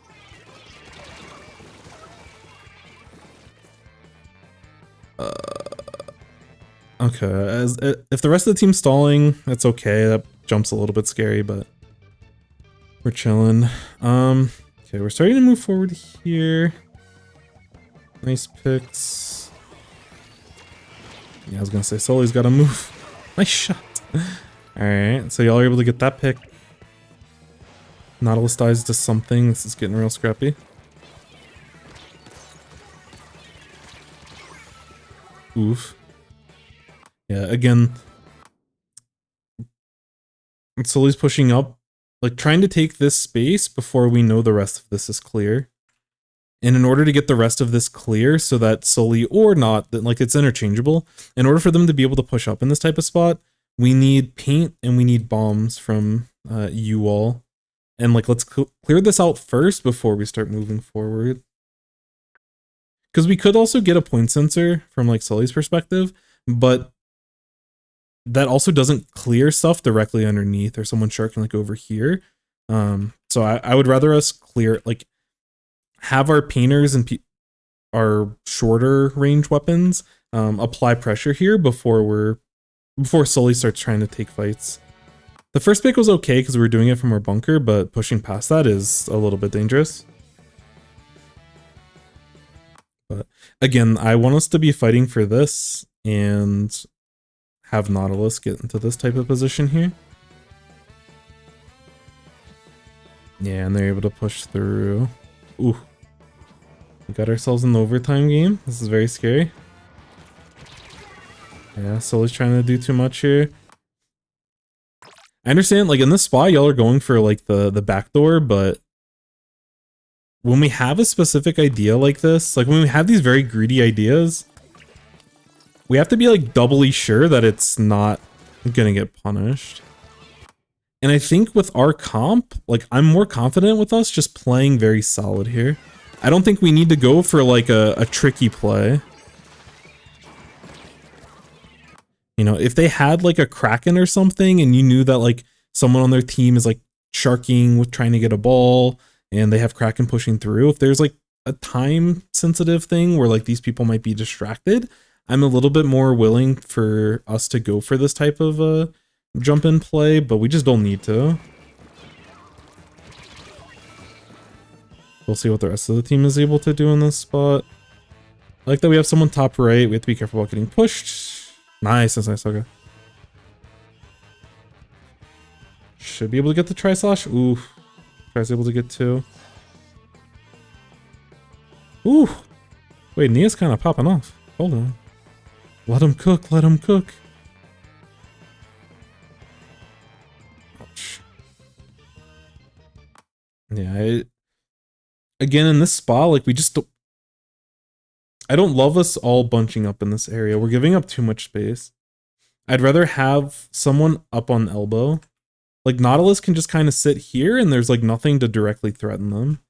Okay, if the rest of the team's stalling, that's okay. That jump's a little bit scary, but we're chilling. Okay, we're starting to move forward here. Nice picks. Yeah, I was gonna say Sully's gotta move. Nice shot. Alright, so y'all are able to get that pick. Nautilus dies to something. This is getting real scrappy. Oof. Yeah, again, Sully's pushing up, like trying to take this space before we know the rest of this is clear. And in order to get the rest of this clear so that Sully or not, that like it's interchangeable, in order for them to be able to push up in this type of spot, we need paint and we need bombs from you all. And like, let's clear this out first before we start moving forward. Because we could also get a point sensor from like Sully's perspective, but that also doesn't clear stuff directly underneath or someone sharking like over here. So I would rather us clear, like have our painters and our shorter range weapons apply pressure here before Sully starts trying to take fights. The first pick was okay because we were doing it from our bunker, but pushing past that is a little bit dangerous. But again, I want us to be fighting for this and have Nautilus get into this type of position here. Yeah, and they're able to push through. Ooh. We got ourselves in the overtime game. This is very scary. Yeah, Sully's trying to do too much here. I understand, like in this spot, y'all are going for like the back door, but when we have a specific idea like this, like when we have these very greedy ideas, we have to be like doubly sure that it's not gonna get punished. And I think with our comp, like I'm more confident with us just playing very solid here. I don't think we need to go for like a tricky play. You know, if they had like a Kraken or something and you knew that like someone on their team is like sharking with trying to get a ball and they have Kraken pushing through, if there's like a time sensitive thing where like these people might be distracted, I'm a little bit more willing for us to go for this type of jump in play, but we just don't need to. We'll see what the rest of the team is able to do in this spot. I like that we have someone top right. We have to be careful about getting pushed. Nice, that's nice, okay. Should be able to get the tri-slash. Ooh. Try's able to get 2. Ooh. Wait, Nia's kind of popping off. Hold on. Let him cook, let him cook. Ouch. Yeah, again, in this spot, like we just don't... I don't love us all bunching up in this area. We're giving up too much space. I'd rather have someone up on elbow. Like Nautilus can just kind of sit here and there's like nothing to directly threaten them.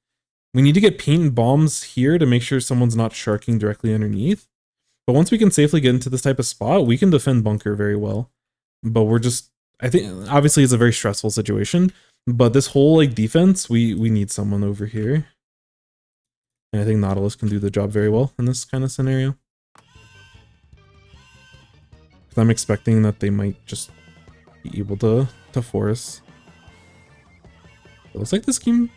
We need to get paint and bombs here to make sure someone's not sharking directly underneath. But once we can safely get into this type of spot, we can defend bunker very well. But we're just, I think, obviously it's a very stressful situation, but this whole like defense, we need someone over here. And I think Nautilus can do the job very well in this kind of scenario. I'm expecting that they might just be able to force. It looks like this game...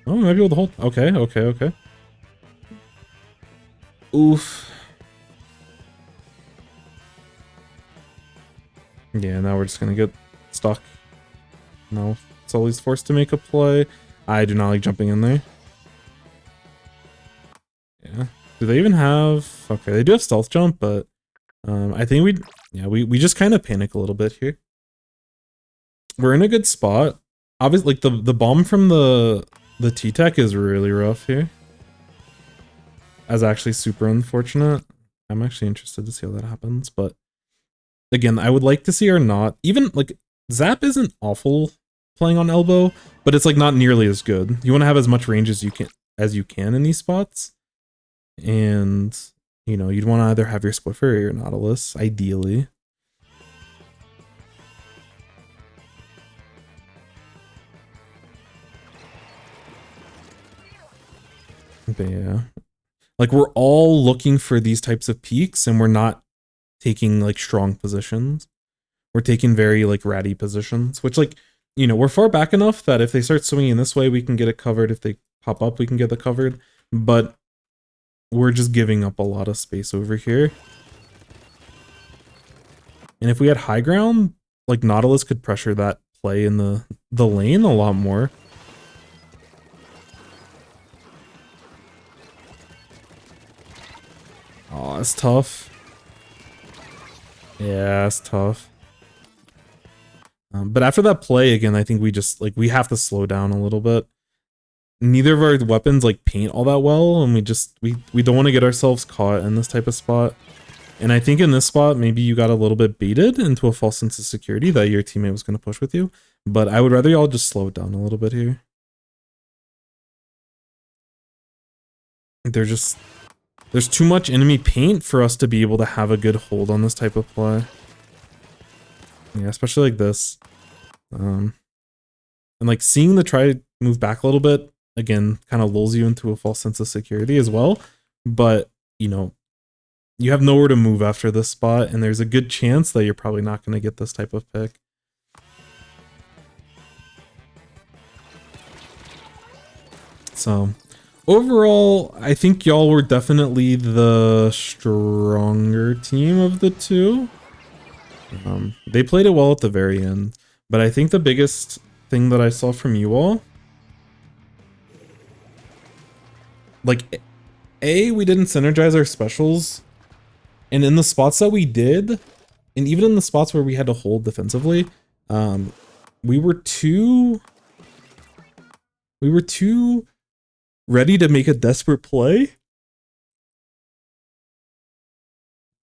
Oh, we might be able to hold... Okay, okay, okay. Oof. Yeah, now we're just gonna get stuck. No, Sully's forced to make a play. I do not like jumping in there. Yeah. Do they even have... Okay, they do have stealth jump, but I think we just kind of panic a little bit here. We're in a good spot. Obviously, like the bomb from the Ttek is really rough here. That's actually super unfortunate. I'm actually interested to see how that happens, but again, I would like to see our not even like Zap isn't awful playing on elbow, but it's like not nearly as good. You want to have as much range as you can in these spots, and you know you'd want to either have your Squiffer or your Nautilus, ideally. But yeah, like we're all looking for these types of peaks, and we're not taking like strong positions. We're taking very like ratty positions, which like, you know, we're far back enough that if they start swinging this way, we can get it covered. If they pop up, we can get it covered. But we're just giving up a lot of space over here. And if we had high ground, like Nautilus could pressure that play in the lane a lot more. Oh, it's tough. Yeah, it's tough. But after that play, again, I think we just, like, we have to slow down a little bit. Neither of our weapons, like, paint all that well, and we don't want to get ourselves caught in this type of spot. And I think in this spot, maybe you got a little bit baited into a false sense of security that your teammate was going to push with you. But I would rather y'all just slow it down a little bit here. There's too much enemy paint for us to be able to have a good hold on this type of play. Yeah, especially like this. And like seeing the try move back a little bit, again, kind of lulls you into a false sense of security as well. But, you know, you have nowhere to move after this spot, and there's a good chance that you're probably not going to get this type of pick. So, overall, I think y'all were definitely the stronger team of the two. They played it well at the very end, but I think the biggest thing that I saw from you all, like, we didn't synergize our specials, and in the spots that we did, and even in the spots where we had to hold defensively, we were too ready to make a desperate play,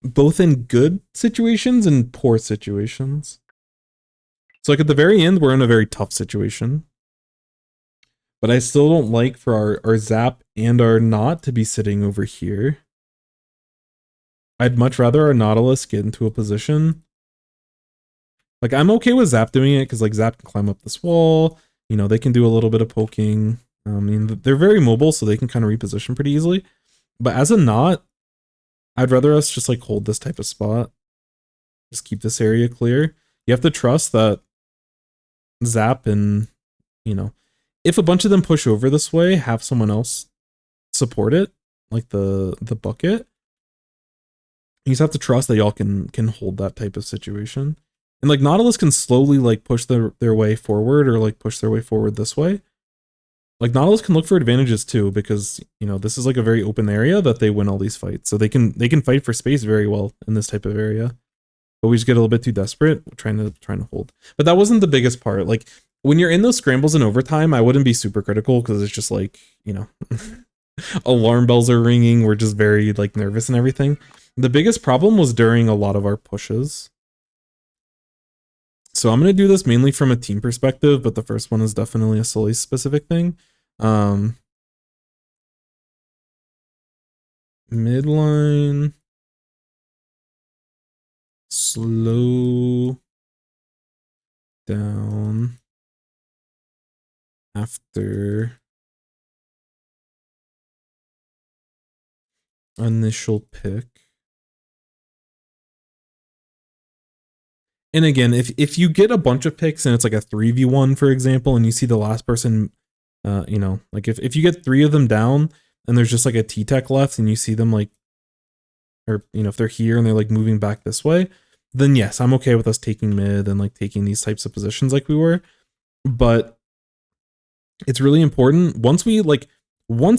both in good situations and poor situations. So like at the very end, we're in a very tough situation, but I still don't like for our Zap and our Not to be sitting over here. I'd much rather our Nautilus get into a position. Like I'm okay with Zap doing it because like Zap can climb up this wall, you know, they can do a little bit of poking. I mean, they're very mobile, so they can kind of reposition pretty easily. But as a knot, I'd rather us just like hold this type of spot. Just keep this area clear. You have to trust that Zap and, you know, if a bunch of them push over this way, have someone else support it, like the bucket. You just have to trust that y'all can hold that type of situation. And like Nautilus can slowly like push their way forward or like push their way forward this way. Like Nautilus can look for advantages too, because you know this is like a very open area that they win all these fights. So they can fight for space very well in this type of area. But we just get a little bit too desperate trying to hold. But that wasn't the biggest part. Like when you're in those scrambles in overtime, I wouldn't be super critical because it's just like, you know, alarm bells are ringing. We're just very like nervous and everything. The biggest problem was during a lot of our pushes. So I'm going to do this mainly from a team perspective, but the first one is definitely a Sully specific thing. Midline. Slow down after initial pick. And again, if you get a bunch of picks and it's like a 3v1, for example, and you see the last person, you know, like if you get 3 of them down and there's just like a Ttek left and you see them like, or, you know, if they're here and they're like moving back this way, then yes, I'm okay with us taking mid and like taking these types of positions like we were. But it's really important once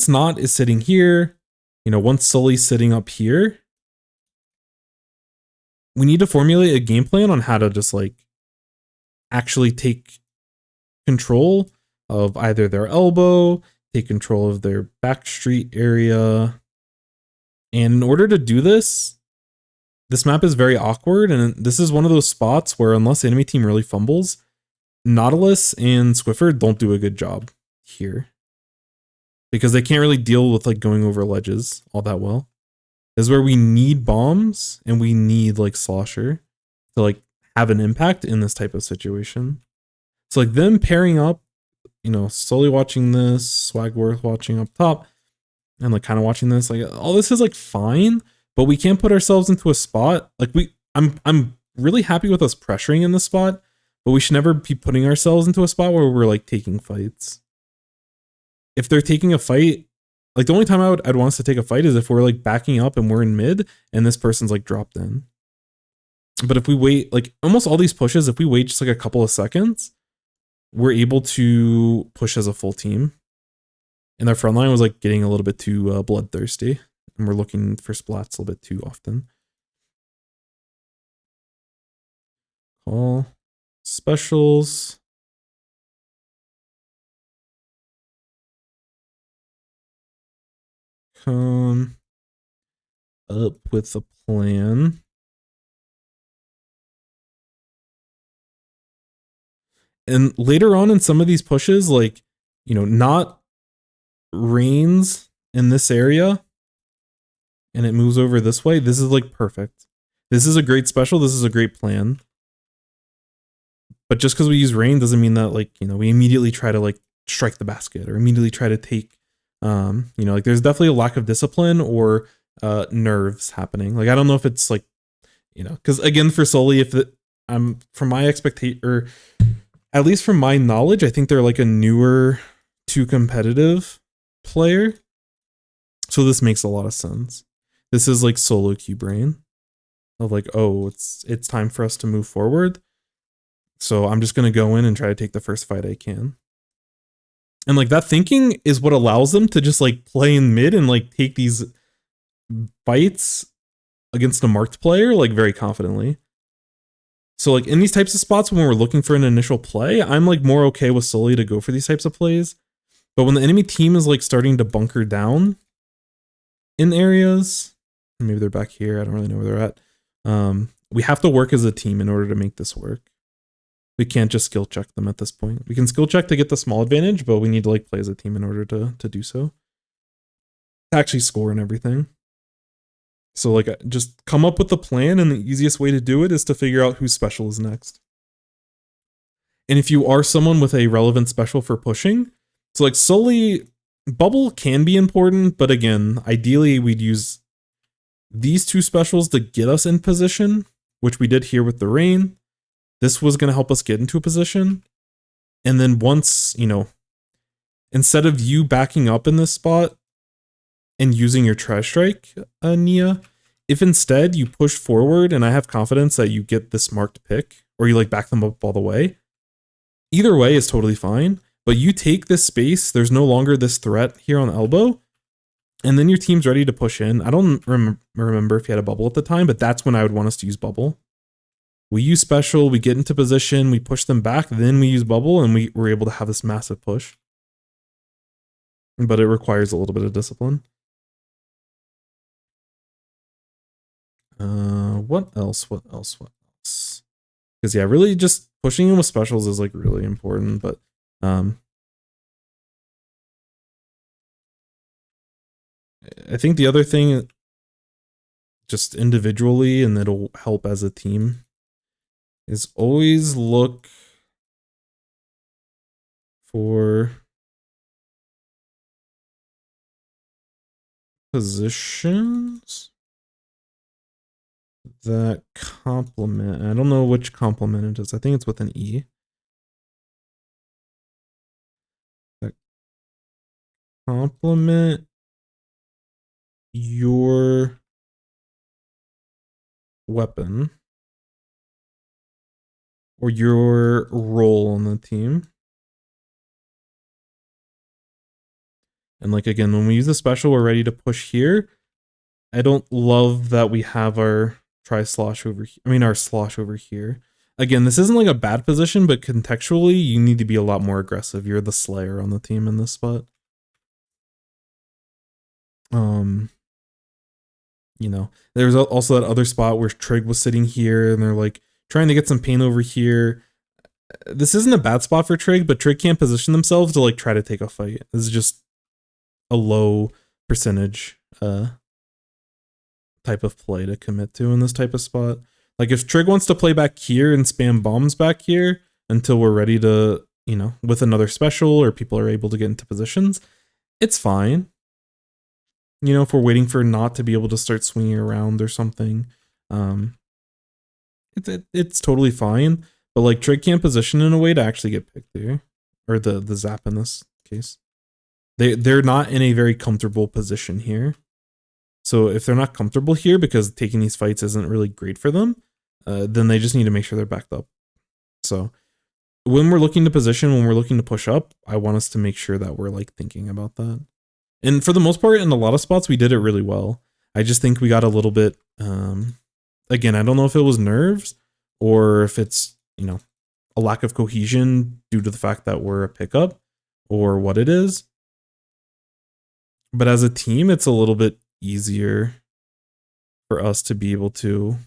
Not is sitting here, you know, once Sully's sitting up here, we need to formulate a game plan on how to just like actually take control of either their elbow, take control of their back street area. And in order to do this, this map is very awkward. And this is one of those spots where unless the enemy team really fumbles, Nautilus and Squiffer don't do a good job here. Because they can't really deal with like going over ledges all that well. This is where we need bombs and we need like Slosher to like have an impact in this type of situation. So like them pairing up, you know, Sully watching this, Swagworth watching up top, and like kind of watching this, like all this is like fine, but we can't put ourselves into a spot. Like I'm really happy with us pressuring in this spot, but we should never be putting ourselves into a spot where we're like taking fights. If they're taking a fight, like the only time I'd want us to take a fight is if we're like backing up and we're in mid and this person's like dropped in. But if we wait, like almost all these pushes, if we wait just like a couple of seconds, we're able to push as a full team. And their front line was like getting a little bit too bloodthirsty, and we're looking for splats a little bit too often. Call specials. Come up with a plan. And later on in some of these pushes, like, you know, not rains in this area and it moves over this way. This is like perfect. This is a great special. This is a great plan. But just because we use rain doesn't mean that, like, you know, we immediately try to like strike the basket or immediately try to take, you know, like there's definitely a lack of discipline or nerves happening. Like, I don't know if it's like, you know, because again, for Sully, if I'm from my expectation, or at least from my knowledge, I think they're like a newer to competitive player. So this makes a lot of sense. This is like solo queue brain of like, oh, it's time for us to move forward. So I'm just going to go in and try to take the first fight I can. And like that thinking is what allows them to just like play in mid and like take these fights against a marked player like very confidently. So like in these types of spots when we're looking for an initial play, I'm like more okay with Sully to go for these types of plays. But when the enemy team is like starting to bunker down in areas, maybe they're back here, I don't really know where they're at. We have to work as a team in order to make this work. We can't just skill check them at this point. We can skill check to get the small advantage, but we need to like play as a team in order to do so. To actually score and everything. So like just come up with the plan, and the easiest way to do it is to figure out whose special is next. And if you are someone with a relevant special for pushing, So like Sully, bubble can be important, but again, ideally we'd use these two specials to get us in position, which we did here with the rain. This was going to help us get into a position. And then once, you know, instead of you backing up in this spot and using your trash strike, Nia, if instead you push forward and I have confidence that you get this marked pick, or you like back them up all the way, either way is totally fine. But you take this space, there's no longer this threat here on elbow, and then your team's ready to push in. I don't remember if you had a bubble at the time, but that's when I would want us to use bubble. We use special, we get into position, we push them back, then we use bubble, and we're able to have this massive push. But it requires a little bit of discipline. What else? Because yeah, really just pushing in with specials is like really important, but I think the other thing, just individually, and it'll help as a team, is always look for positions that complement. I don't know which complement it is. I think it's with an E. That complement your weapon or your role on the team. And like, again, when we use the special, we're ready to push here. I don't love that we have our slosh over here. I mean, our slosh over here. Again, this isn't like a bad position, but contextually, you need to be a lot more aggressive. You're the Slayer on the team in this spot. You know, there's also that other spot where Trig was sitting here and they're like trying to get some pain over here. This isn't a bad spot for Trig, but Trig can't position themselves to like try to take a fight. This is just a low percentage type of play to commit to in this type of spot. Like if Trig wants to play back here and spam bombs back here until we're ready to, you know, with another special or people are able to get into positions, it's fine. You know, if we're waiting for not to be able to start swinging around or something, it's totally fine. But like Trig can't position in a way to actually get picked there, or the zap in this case. They're not in a very comfortable position here. So if they're not comfortable here because taking these fights isn't really great for them, then they just need to make sure they're backed up. So when we're looking to position, when we're looking to push up, I want us to make sure that we're like thinking about that. And for the most part, in a lot of spots, we did it really well. I just think we got a little bit, again, I don't know if it was nerves or if it's, you know, a lack of cohesion due to the fact that we're a pickup or what it is. But as a team, it's a little bit easier for us to be able to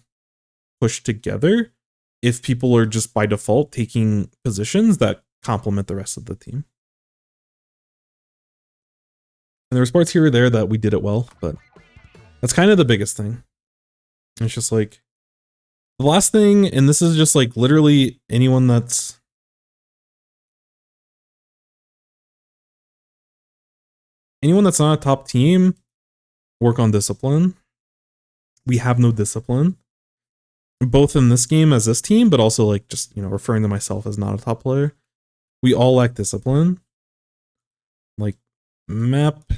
push together if people are just by default taking positions that complement the rest of the team. And there was parts here or there that we did it well, but that's kind of the biggest thing. It's just like the last thing, and this is just like literally anyone that's not a top team, work on discipline. We have no discipline, both in this game as this team, but also like just, you know, referring to myself as not a top player. We all lack discipline. Like map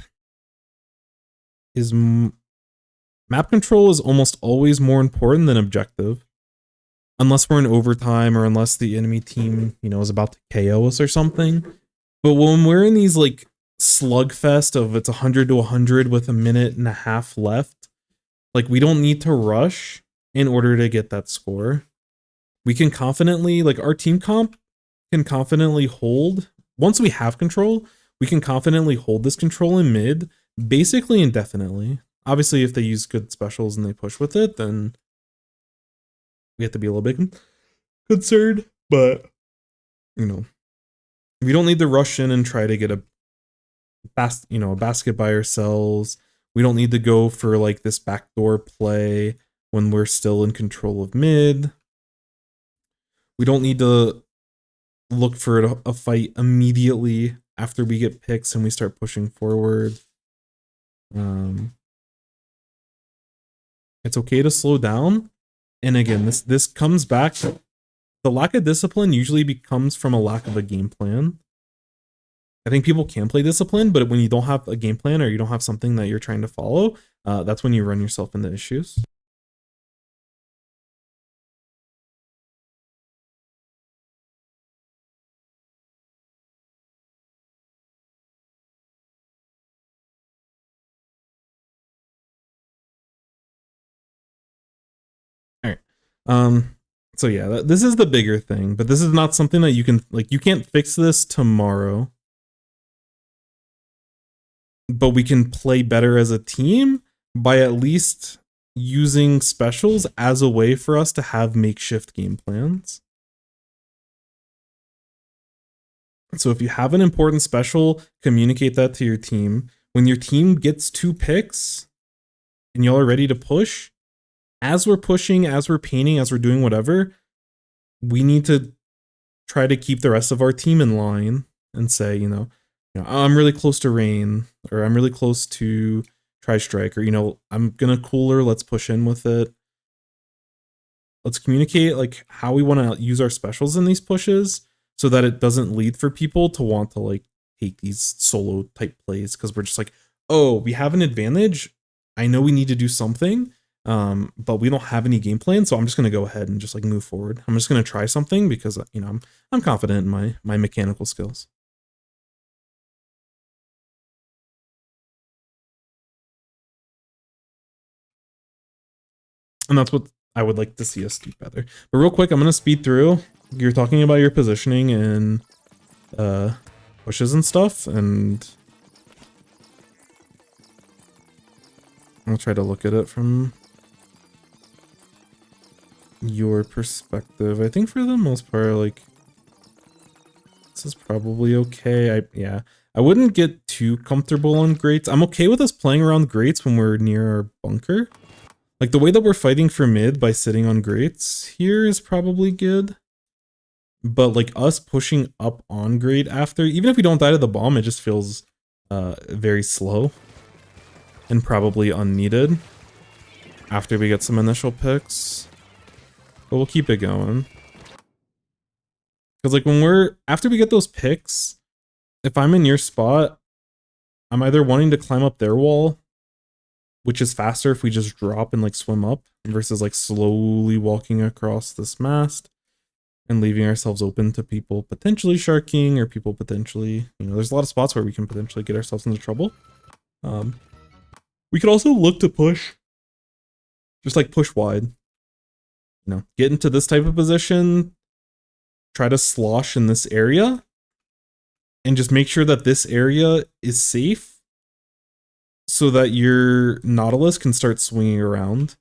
control is almost always more important than objective, unless we're in overtime or unless the enemy team, you know, is about to KO us or something. But when we're in these like slugfest of it's 100 to 100 with a minute and a half left, like we don't need to rush in order to get that score. We can confidently, like our team comp can confidently hold, once we have control, we can confidently hold this control in mid basically indefinitely. Obviously, if they use good specials and they push with it, then we have to be a little bit concerned. But, you know, we don't need to rush in and try to get a basket by ourselves. We don't need to go for like this backdoor play when we're still in control of mid. We don't need to look for a fight immediately after we get picks and we start pushing forward. It's okay to slow down. And again, this comes back. The lack of discipline usually becomes from a lack of a game plan. I think people can play discipline, but when you don't have a game plan or you don't have something that you're trying to follow, that's when you run yourself into issues. All right. So yeah, this is the bigger thing, but this is not something that you can, like, you can't fix this tomorrow. But we can play better as a team by at least using specials as a way for us to have makeshift game plans. So if you have an important special, communicate that to your team. When your team gets 2 picks and y'all are ready to push, as we're pushing, as we're painting, as we're doing whatever, we need to try to keep the rest of our team in line and say, you know, I'm really close to rain, or I'm really close to tri-strike, or, you know, I'm gonna cooler, let's push in with it. Let's communicate like how we want to use our specials in these pushes so that it doesn't lead for people to want to like take these solo type plays, because we're just like, oh, we have an advantage. I know we need to do something, but we don't have any game plan, so I'm just gonna go ahead and just like move forward. I'm just gonna try something because, you know, I'm confident in my mechanical skills. And that's what I would like to see us do better. But real quick, I'm going to speed through. You're talking about your positioning and pushes and stuff, and I'll try to look at it from your perspective. I think for the most part, like, this is probably okay. Yeah, I wouldn't get too comfortable on grates. I'm okay with us playing around grates when we're near our bunker. Like, the way that we're fighting for mid by sitting on grates here is probably good. But, like, us pushing up on grate after, even if we don't die to the bomb, it just feels very slow. And probably unneeded after we get some initial picks. But we'll keep it going. Because, like, after we get those picks, if I'm in your spot, I'm either wanting to climb up their wall, which is faster if we just drop and like swim up versus like slowly walking across this mast and leaving ourselves open to people potentially sharking or people potentially, you know, there's a lot of spots where we can potentially get ourselves into trouble. We could also look to push, just like push wide, you know, get into this type of position, try to slosh in this area and just make sure that this area is safe, so that your Nautilus can start swinging around.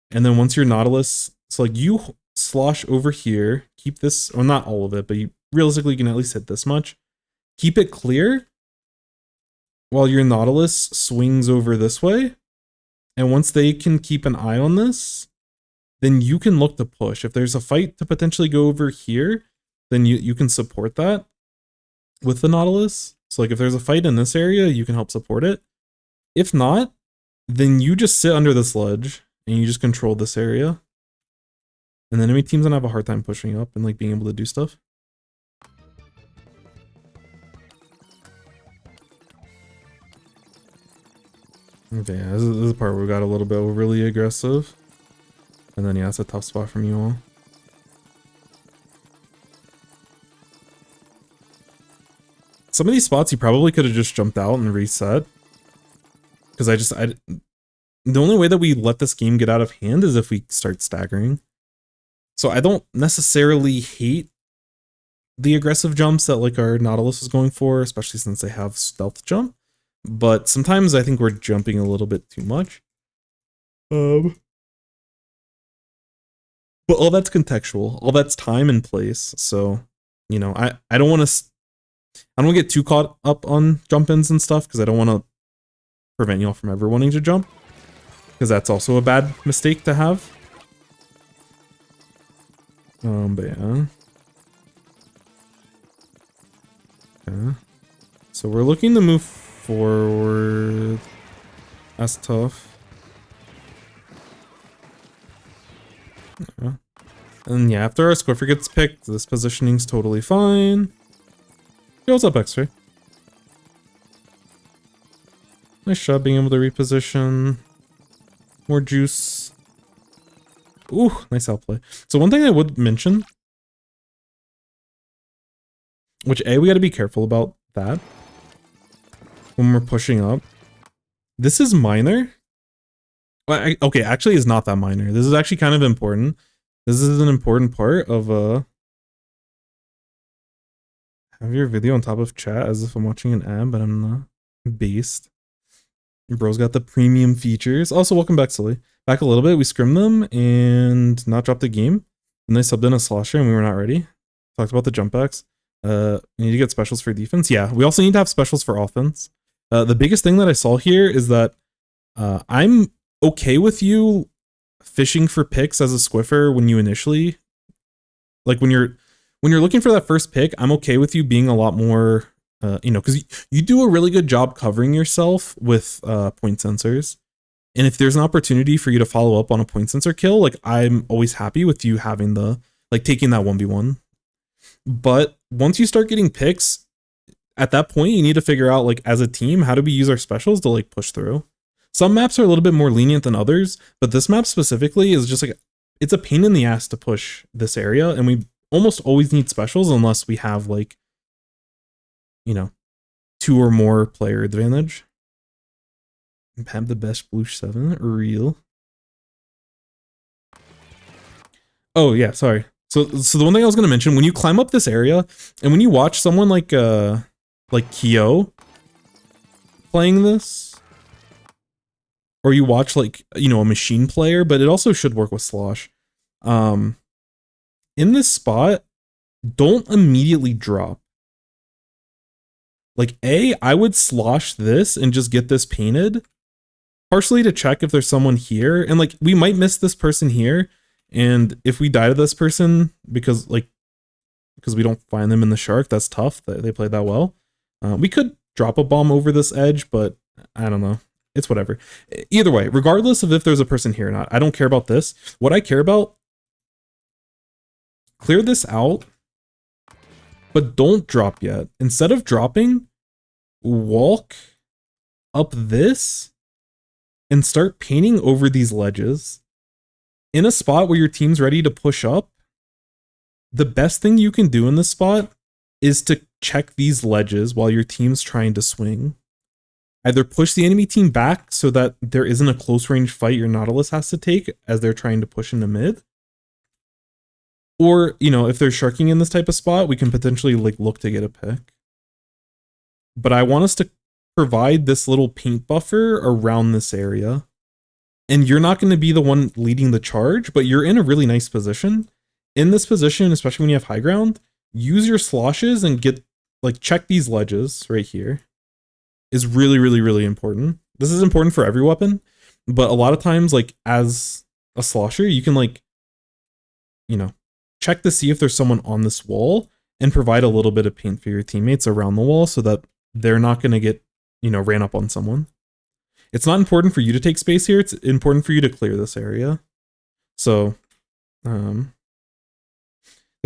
And then once your Nautilus, so like you slosh over here, keep this, well, not all of it, but you realistically can at least hit this much. Keep it clear while your Nautilus swings over this way. And once they can keep an eye on this, then you can look to push. If there's a fight to potentially go over here, then you can support that with the Nautilus. So like if there's a fight in this area, you can help support it. If not, then you just sit under this ledge and you just control this area. And the enemy team's gonna have a hard time pushing up and like being able to do stuff. Okay, yeah, this is the part where we got a little bit overly aggressive. And then yeah, it's a tough spot from you all. Some of these spots you probably could have just jumped out and reset. Because the only way that we let this game get out of hand is if we start staggering. So I don't necessarily hate the aggressive jumps that like our Nautilus is going for, especially since they have stealth jump. But sometimes I think we're jumping a little bit too much. But all that's contextual. All that's time and place. So, you know, I don't want to get too caught up on jump-ins and stuff because I don't want to prevent y'all from ever wanting to jump, because that's also a bad mistake to have. But yeah. Okay. So we're looking to move forward. That's tough. Yeah. And yeah, after our Squiffer gets picked, this positioning's totally fine. Yo, what's up, X-Ray? Nice job being able to reposition. More juice. Ooh, nice outplay. So one thing I would mention, which we gotta be careful about that when we're pushing up. This is minor. Well, okay, actually it's not that minor. This is actually kind of important. This is an important part of have your video on top of chat as if I'm watching an ad, but I'm not. Based. Bro's got the premium features. Also, welcome back, Sully. Back a little bit, we scrimmed them and not dropped the game. And they subbed in a slasher and we were not ready. Talked about the jump backs. We need to get specials for defense. Yeah, we also need to have specials for offense. The biggest thing that I saw here is that I'm okay with you fishing for picks as a Squiffer when you initially, like when you're looking for that first pick, I'm okay with you being a lot more, you know, because you do a really good job covering yourself with point sensors. And if there's an opportunity for you to follow up on a point sensor kill, like I'm always happy with you having the, like taking that 1v1. But once you start getting picks, at that point, you need to figure out, like, as a team, how do we use our specials to, like, push through? Some maps are a little bit more lenient than others, but this map specifically is just, like, it's a pain in the ass to push this area, and we almost always need specials unless we have, like, you know, 2 or more player advantage. Have the best blue 7, real. Oh, yeah, sorry. So the one thing I was going to mention, when you climb up this area, and when you watch someone like Kyo playing this, or you watch like, you know, a machine player, but it also should work with Slosh. In this spot, don't immediately drop. Like I would slosh this and just get this painted, partially to check if there's someone here, and like we might miss this person here, and if we die to this person because we don't find them in the shark, that's tough. They played that well. We could drop a bomb over this edge, but I don't know. It's whatever. Either way, regardless of if there's a person here or not, I don't care about this. What I care about, clear this out, but don't drop yet. Instead of dropping, walk up this and start painting over these ledges. In a spot where your team's ready to push up, the best thing you can do in this spot is to check these ledges while your team's trying to swing. Either push the enemy team back so that there isn't a close range fight your Nautilus has to take as they're trying to push into mid. Or, you know, if they're sharking in this type of spot, we can potentially like look to get a pick. But I want us to provide this little paint buffer around this area. And you're not going to be the one leading the charge, but you're in a really nice position. In this position, especially when you have high ground, use your sloshes and get, like, check these ledges right here. Is really, really, really important. This is important for every weapon, but a lot of times, like, as a slosher, you can, like, you know, check to see if there's someone on this wall and provide a little bit of paint for your teammates around the wall so that they're not going to get, you know, ran up on someone. It's not important for you to take space here. It's important for you to clear this area. So, there's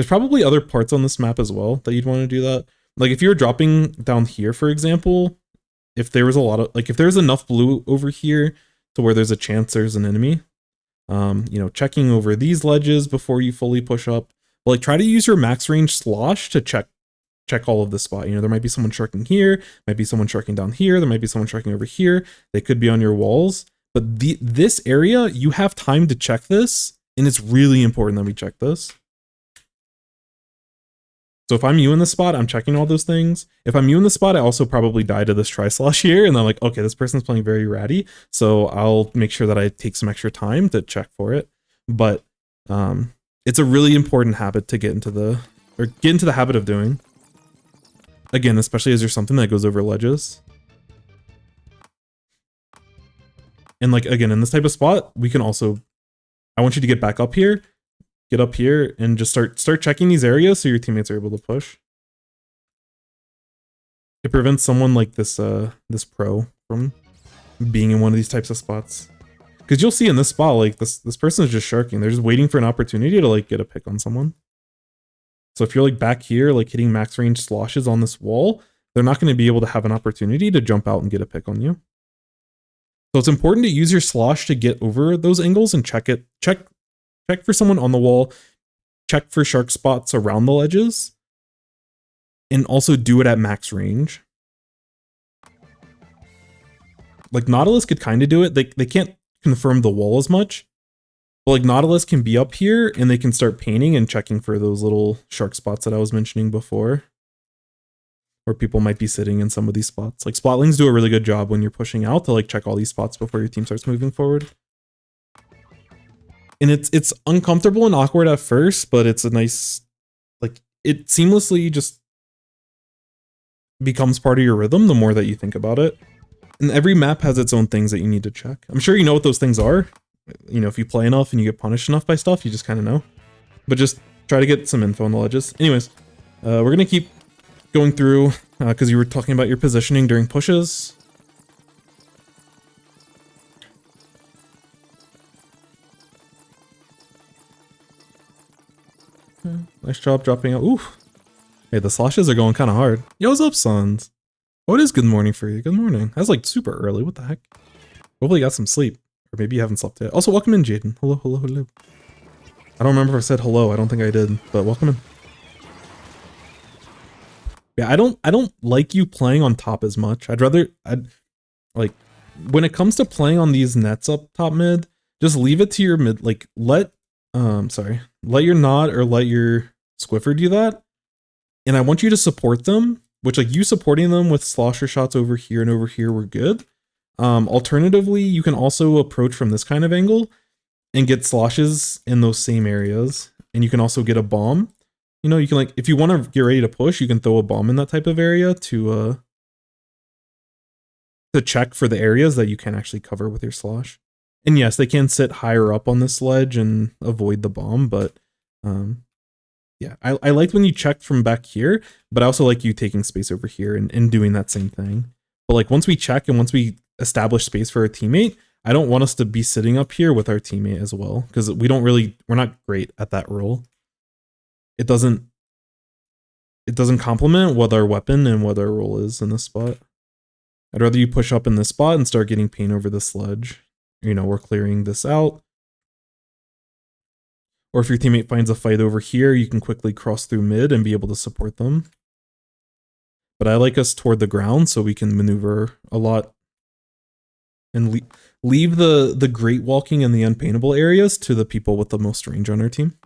probably other parts on this map as well that you'd want to do that. Like if you're dropping down here, for example, if there was a lot of, like if there's enough blue over here to where there's a chance there's an enemy, you know, checking over these ledges before you fully push up. But like try to use your max range slosh to check all of this spot. You know, there might be someone sharking here, might be someone sharking down here, there might be someone sharking over here. They could be on your walls. But this area, you have time to check this, and it's really important that we check this. So if I'm you in the spot, I'm checking all those things. If I'm you in the spot, I also probably die to this tri-slosh here, and I'm like, okay, this person's playing very ratty, so I'll make sure that I take some extra time to check for it. But it's a really important habit to get into the habit of doing. Again, especially as there's something that goes over ledges. And like, again, in this type of spot, we can also, I want you to get back up here, get up here, and just start checking these areas so your teammates are able to push. It prevents someone like this this pro from being in one of these types of spots. Because you'll see in this spot, like this person is just sharking. They're just waiting for an opportunity to like get a pick on someone. So if you're like back here, like hitting max range sloshes on this wall, they're not going to be able to have an opportunity to jump out and get a pick on you. So it's important to use your slosh to get over those angles and check it. Check for someone on the wall. Check for shark spots around the ledges. And also do it at max range. Like Nautilus could kind of do it. They can't confirm the wall as much. But like Nautilus can be up here and they can start painting and checking for those little shark spots that I was mentioning before. Where people might be sitting in some of these spots. Like Splatlings do a really good job when you're pushing out to like check all these spots before your team starts moving forward. And it's uncomfortable and awkward at first, but it's a nice, like it seamlessly just becomes part of your rhythm the more that you think about it. And every map has its own things that you need to check. I'm sure you know what those things are. You know, if you play enough and you get punished enough by stuff, you just kind of know. But just try to get some info on the ledges. Anyways, we're going to keep going through, because you were talking about your positioning during pushes. Nice job dropping out. Ooh. Hey, the sloshes are going kind of hard. Yo, what's up, sons? Oh, it is good morning for you. Good morning. That's like super early. What the heck? Hopefully you got some sleep. Or maybe you haven't slept yet. Also, welcome in, Jaden. Hello, hello, hello. I don't remember if I said hello. I don't think I did, but welcome in. Yeah, I don't like you playing on top as much. I'd like when it comes to playing on these nets up top mid, just leave it to your mid, like let your Nod or let your Squiffer do that. And I want you to support them, which like you supporting them with slosher shots over here and over here were good. Alternatively, you can also approach from this kind of angle and get sloshes in those same areas. And you can also get a bomb. You know, you can like, if you want to get ready to push, you can throw a bomb in that type of area to check for the areas that you can actually cover with your slosh. And yes, they can sit higher up on this ledge and avoid the bomb, but yeah, I like when you check from back here, but I also like you taking space over here and doing that same thing. But like once we check and once we establish space for our teammate, I don't want us to be sitting up here with our teammate as well, because we're not great at that role. It doesn't complement what our weapon and what our role is in this spot. I'd rather you push up in this spot and start getting pain over this ledge. You know, we're clearing this out. Or if your teammate finds a fight over here, you can quickly cross through mid and be able to support them. But I like us toward the ground so we can maneuver a lot and leave the great walking and the unpaintable areas to the people with the most range on our team.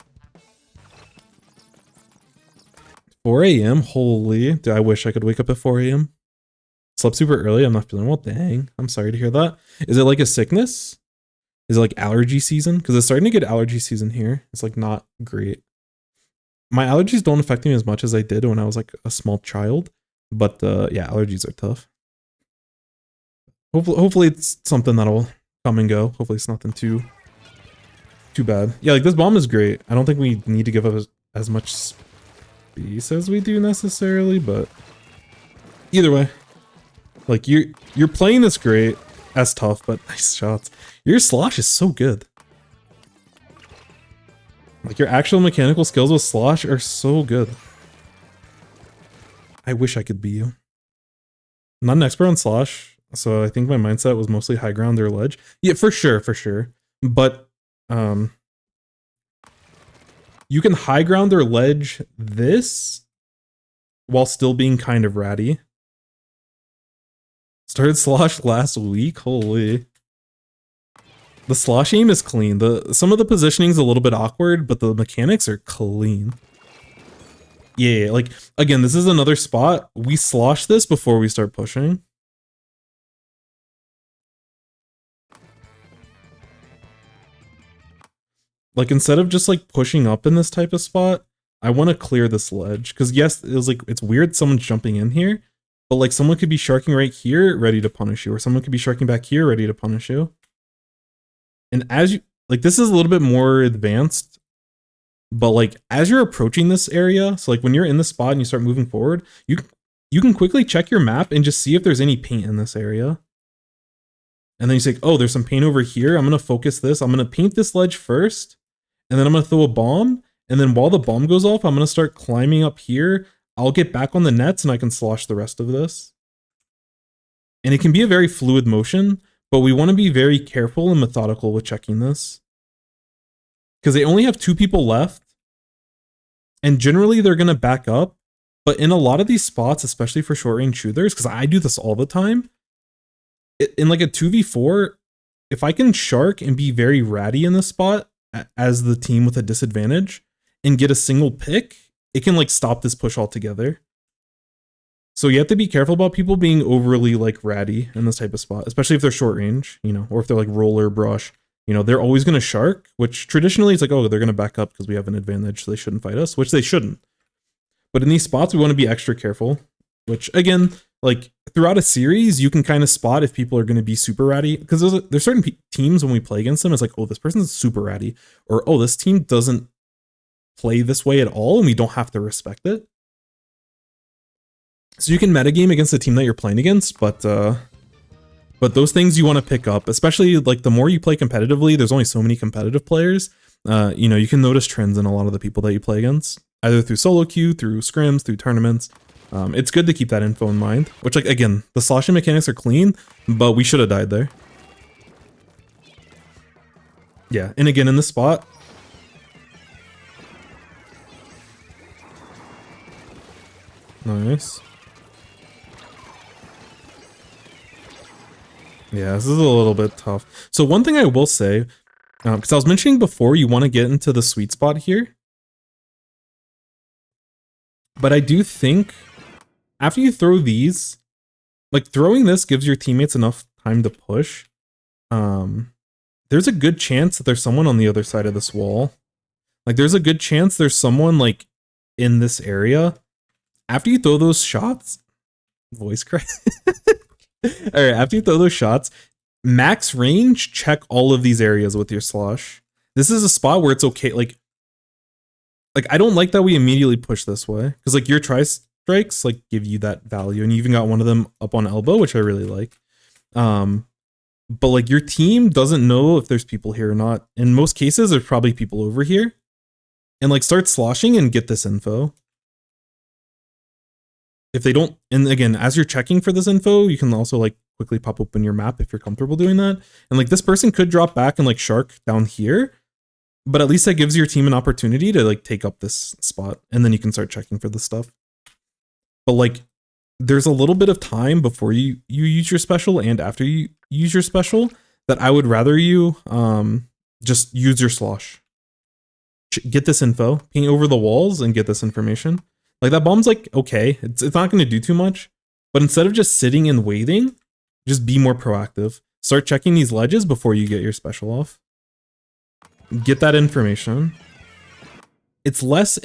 4 a.m. Holy, dude, I wish I could wake up at 4 a.m. Slept super early. I'm not feeling well. Dang. I'm sorry to hear that. Is it like a sickness? Is it like allergy season? Because it's starting to get allergy season here. It's like not great. My allergies don't affect me as much as I did when I was like a small child. But yeah, allergies are tough. Hopefully it's something that'll come and go. Hopefully it's nothing too bad. Yeah, like this bomb is great. I don't think we need to give up as much space as we do necessarily, but either way, like you're playing this great. That's tough, but nice shots. Your slosh is so good. Like your actual mechanical skills with slosh are so good. I wish I could be you. I'm not an expert on slosh, so I think my mindset was mostly high ground or ledge. Yeah, for sure. But you can high ground or ledge this while still being kind of ratty. Started slosh last week. Holy. The slosh aim is clean. Some of the positioning is a little bit awkward, but the mechanics are clean. Yeah, like again, this is another spot. We slosh this before we start pushing. Like instead of just like pushing up in this type of spot, I want to clear this ledge. Because yes, it was like it's weird someone's jumping in here. But like someone could be sharking right here, ready to punish you, or someone could be sharking back here, ready to punish you. And as you like, this is a little bit more advanced, but like as you're approaching this area, so like when you're in the spot and you start moving forward, you you can quickly check your map and just see if there's any paint in this area. And then you say, oh, there's some paint over here. I'm going to focus this. I'm going to paint this ledge first. And then I'm going to throw a bomb. And then while the bomb goes off, I'm going to start climbing up here. I'll get back on the nets and I can slosh the rest of this. And it can be a very fluid motion, but we want to be very careful and methodical with checking this. Because they only have 2 people left. And generally they're going to back up. But in a lot of these spots, especially for short range shooters, because I do this all the time, in like a 2v4, if I can shark and be very ratty in this spot as the team with a disadvantage and get a single pick, it can like stop this push altogether. So you have to be careful about people being overly like ratty in this type of spot, especially if they're short range, you know, or if they're like roller brush, you know, they're always going to shark, which traditionally it's like, oh, they're going to back up because we have an advantage, so they shouldn't fight us, which they shouldn't. But in these spots, we want to be extra careful, which again, like throughout a series, you can kind of spot if people are going to be super ratty, because there's certain teams when we play against them, it's like, oh, this person's super ratty, or oh, this team doesn't play this way at all, and we don't have to respect it. So you can metagame against the team that you're playing against, but those things you want to pick up, especially like the more you play competitively, there's only so many competitive players. You know, you can notice trends in a lot of the people that you play against, either through solo queue, through scrims, through tournaments. It's good to keep that info in mind, which like, again, the sloshing mechanics are clean, but we should have died there. Yeah, and again, in this spot, nice. Yeah, this is a little bit tough. So one thing I will say, because I was mentioning before, you want to get into the sweet spot here. But I do think after you throw these, like throwing this gives your teammates enough time to push. There's a good chance that there's someone on the other side of this wall. Like there's a good chance there's someone like in this area. After you throw those shots, voice crack. All right, after you throw those shots, max range, check all of these areas with your slosh. This is a spot where it's okay. Like I don't like that we immediately push this way, because like your tri-strikes like give you that value, and you even got one of them up on elbow, which I really like. But like your team doesn't know if there's people here or not. In most cases, there's probably people over here, and like start sloshing and get this info. If they don't, and again, as you're checking for this info, you can also like quickly pop open your map if you're comfortable doing that. And like this person could drop back and like shark down here, but at least that gives your team an opportunity to like take up this spot, and then you can start checking for this stuff. But like there's a little bit of time before you use your special and after you use your special that I would rather you just use your slosh. Get this info, paint over the walls and get this information. Like that bomb's like, okay, it's not going to do too much, but instead of just sitting and waiting, just be more proactive. Start checking these ledges before you get your special off. Get that information. It's less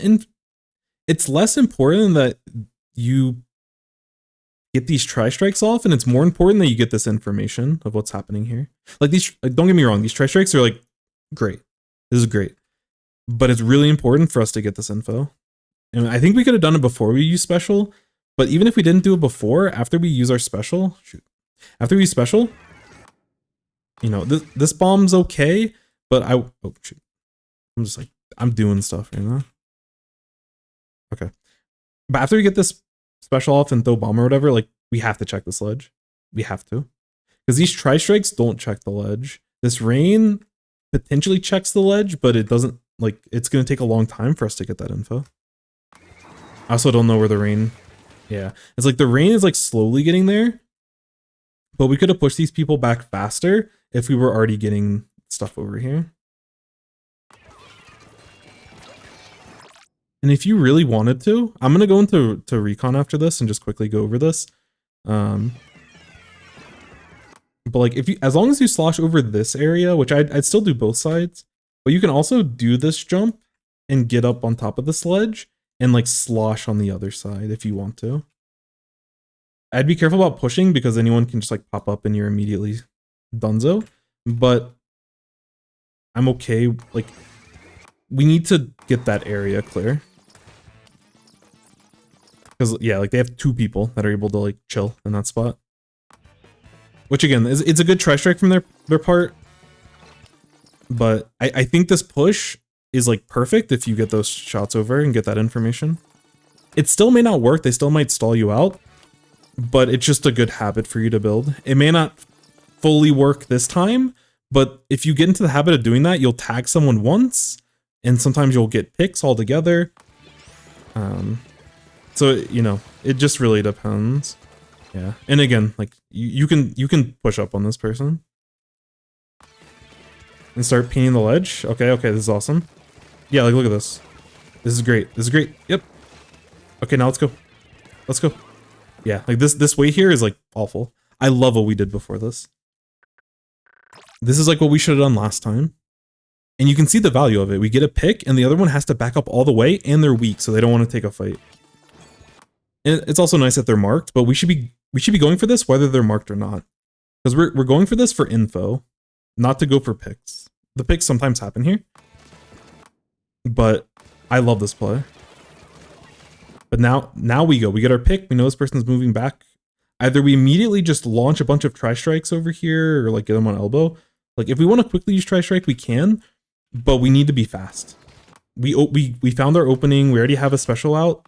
important that you get these tri-strikes off, and it's more important that you get this information of what's happening here. Like these, like, don't get me wrong, these tri-strikes are like great. This is great, but it's really important for us to get this info. And I think we could have done it before we use special, but even if we didn't do it before, after we use our special, after we use special, you know, this bomb's okay, but I'm just like, I'm doing stuff right now. Okay. But after we get this special off and throw bomb or whatever, like we have to check this ledge. We have to. Because these tri-strikes don't check the ledge. This rain potentially checks the ledge, but it doesn't, like, it's going to take a long time for us to get that info. I also don't know where the rain... Yeah. It's like the rain is like slowly getting there, but we could have pushed these people back faster if we were already getting stuff over here. And if you really wanted to, I'm going to go into recon after this and just quickly go over this. But like if you, as long as you slosh over this area, which I'd still do both sides, but you can also do this jump and get up on top of this ledge and like slosh on the other side if you want to. I'd be careful about pushing because anyone can just like pop up and you're immediately donezo. But I'm okay. Like we need to get that area clear. Because, yeah, like they have 2 people that are able to like chill in that spot. Which again, it's a good try strike from their part. But I think this push is like perfect if you get those shots over and get that information. It still may not work, they still might stall you out, but it's just a good habit for you to build. It may not fully work this time, but if you get into the habit of doing that, you'll tag someone once, and sometimes you'll get picks altogether. So, you know, it just really depends. Yeah, and again, like, you can push up on this person. And start painting the ledge. Okay, this is awesome. Yeah, like, look at this. This is great. Yep. Okay, now let's go. Yeah, like this way here is like awful. I love what we did before this. This is like what we should have done last time. And you can see the value of it. We get a pick and the other one has to back up all the way and they're weak, so they don't want to take a fight. And it's also nice that they're marked, but we should be going for this whether they're marked or not. Because we're going for this for info, not to go for picks. The picks sometimes happen here. But I love this play. But now we go. We get our pick. We know this person's moving back. Either we immediately just launch a bunch of tri-strikes over here or like get them on elbow. Like if we want to quickly use tri-strike, we can, but we need to be fast. We found our opening. We already have a special out.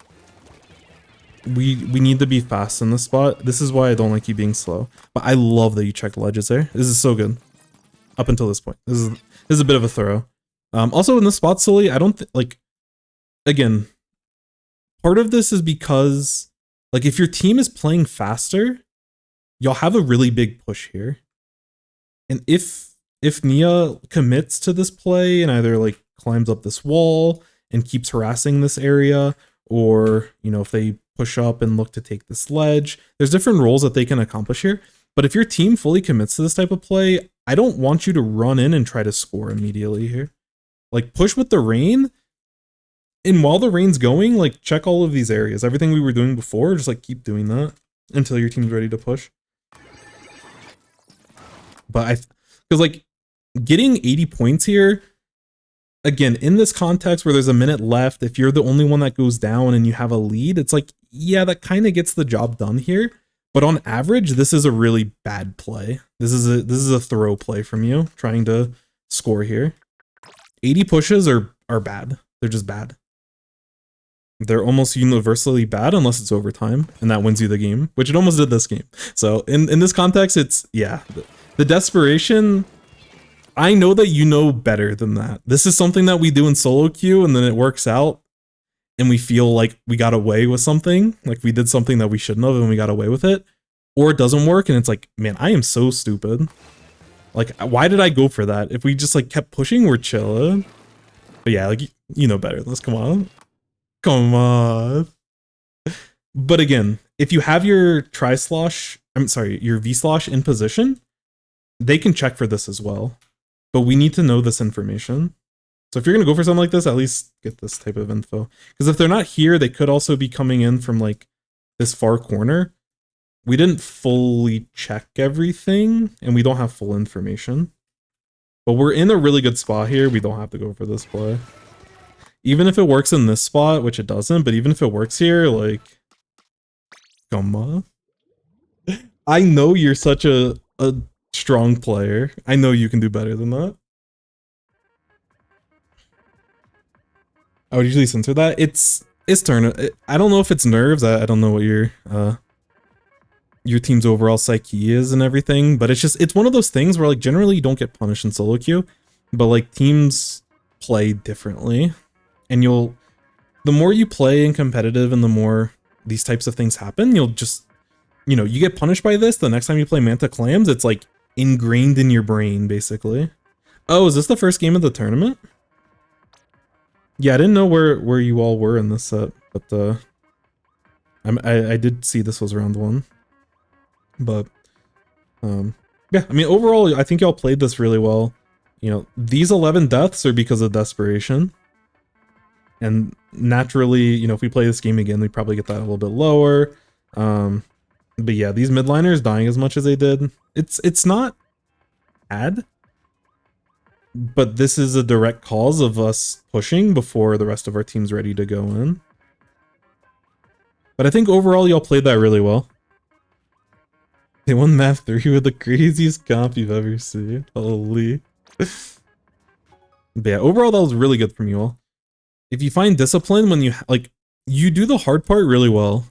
We need to be fast in this spot. This is why I don't like you being slow. But I love that you checked ledges there. This is so good. Up until this point. This is a bit of a throw. Also in this spot, Sully, I don't like, again, part of this is because, like, if your team is playing faster, you'll have a really big push here. And if Nia commits to this play and either like climbs up this wall and keeps harassing this area, or, you know, if they push up and look to take this ledge, there's different roles that they can accomplish here. But if your team fully commits to this type of play, I don't want you to run in and try to score immediately here. Like, push with the rain. And while the rain's going, like, check all of these areas. Everything we were doing before, just like keep doing that until your team's ready to push. But because like getting 80 points here, again, in this context where there's a minute left, if you're the only one that goes down and you have a lead, it's like, yeah, that kind of gets the job done here. But on average, this is a really bad play. This is a throw play from you trying to score here. 80 pushes are bad. They're just bad. They're almost universally bad unless it's overtime, and that wins you the game, which it almost did this game. So in this context, it's, yeah, the desperation, I know that you know better than that. This is something that we do in solo queue, and then it works out, and we feel like we got away with something, like we did something that we shouldn't have, and we got away with it. Or it doesn't work, and it's like, man, I am so stupid. Like, why did I go for that? If we just like kept pushing, we're chilling. But yeah, like, you know better. Let's come on. Come on. But again, if you have your your V-slosh in position, they can check for this as well. But we need to know this information. So if you're going to go for something like this, at least get this type of info. Because if they're not here, they could also be coming in from like this far corner. We didn't fully check everything, and we don't have full information. But we're in a really good spot here. We don't have to go for this play. Even if it works in this spot, which it doesn't, but even if it works here, like, come on. I know you're such a strong player. I know you can do better than that. I would usually censor that. It's turn. I don't know if it's nerves. I don't know what your team's overall psyche is and everything, but it's one of those things where like generally you don't get punished in solo queue, but like teams play differently, and the more you play in competitive and the more these types of things happen, you'll just, you know, you get punished by this. The next time you play Manta Clams, it's like ingrained in your brain basically. Oh, is this the first game of the tournament? Yeah, I didn't know where you all were in this set, but I did see this was round 1. But yeah, I mean, overall, I think y'all played this really well. You know, these 11 deaths are because of desperation. And naturally, you know, if we play this game again, we probably get that a little bit lower. But yeah, these midliners dying as much as they did, it's not bad. But this is a direct cause of us pushing before the rest of our team's ready to go in. But I think overall y'all played that really well. They won map 3 with the craziest comp you've ever seen. Holy. But yeah, overall that was really good from you all. If you find discipline when you, like, you do the hard part really well.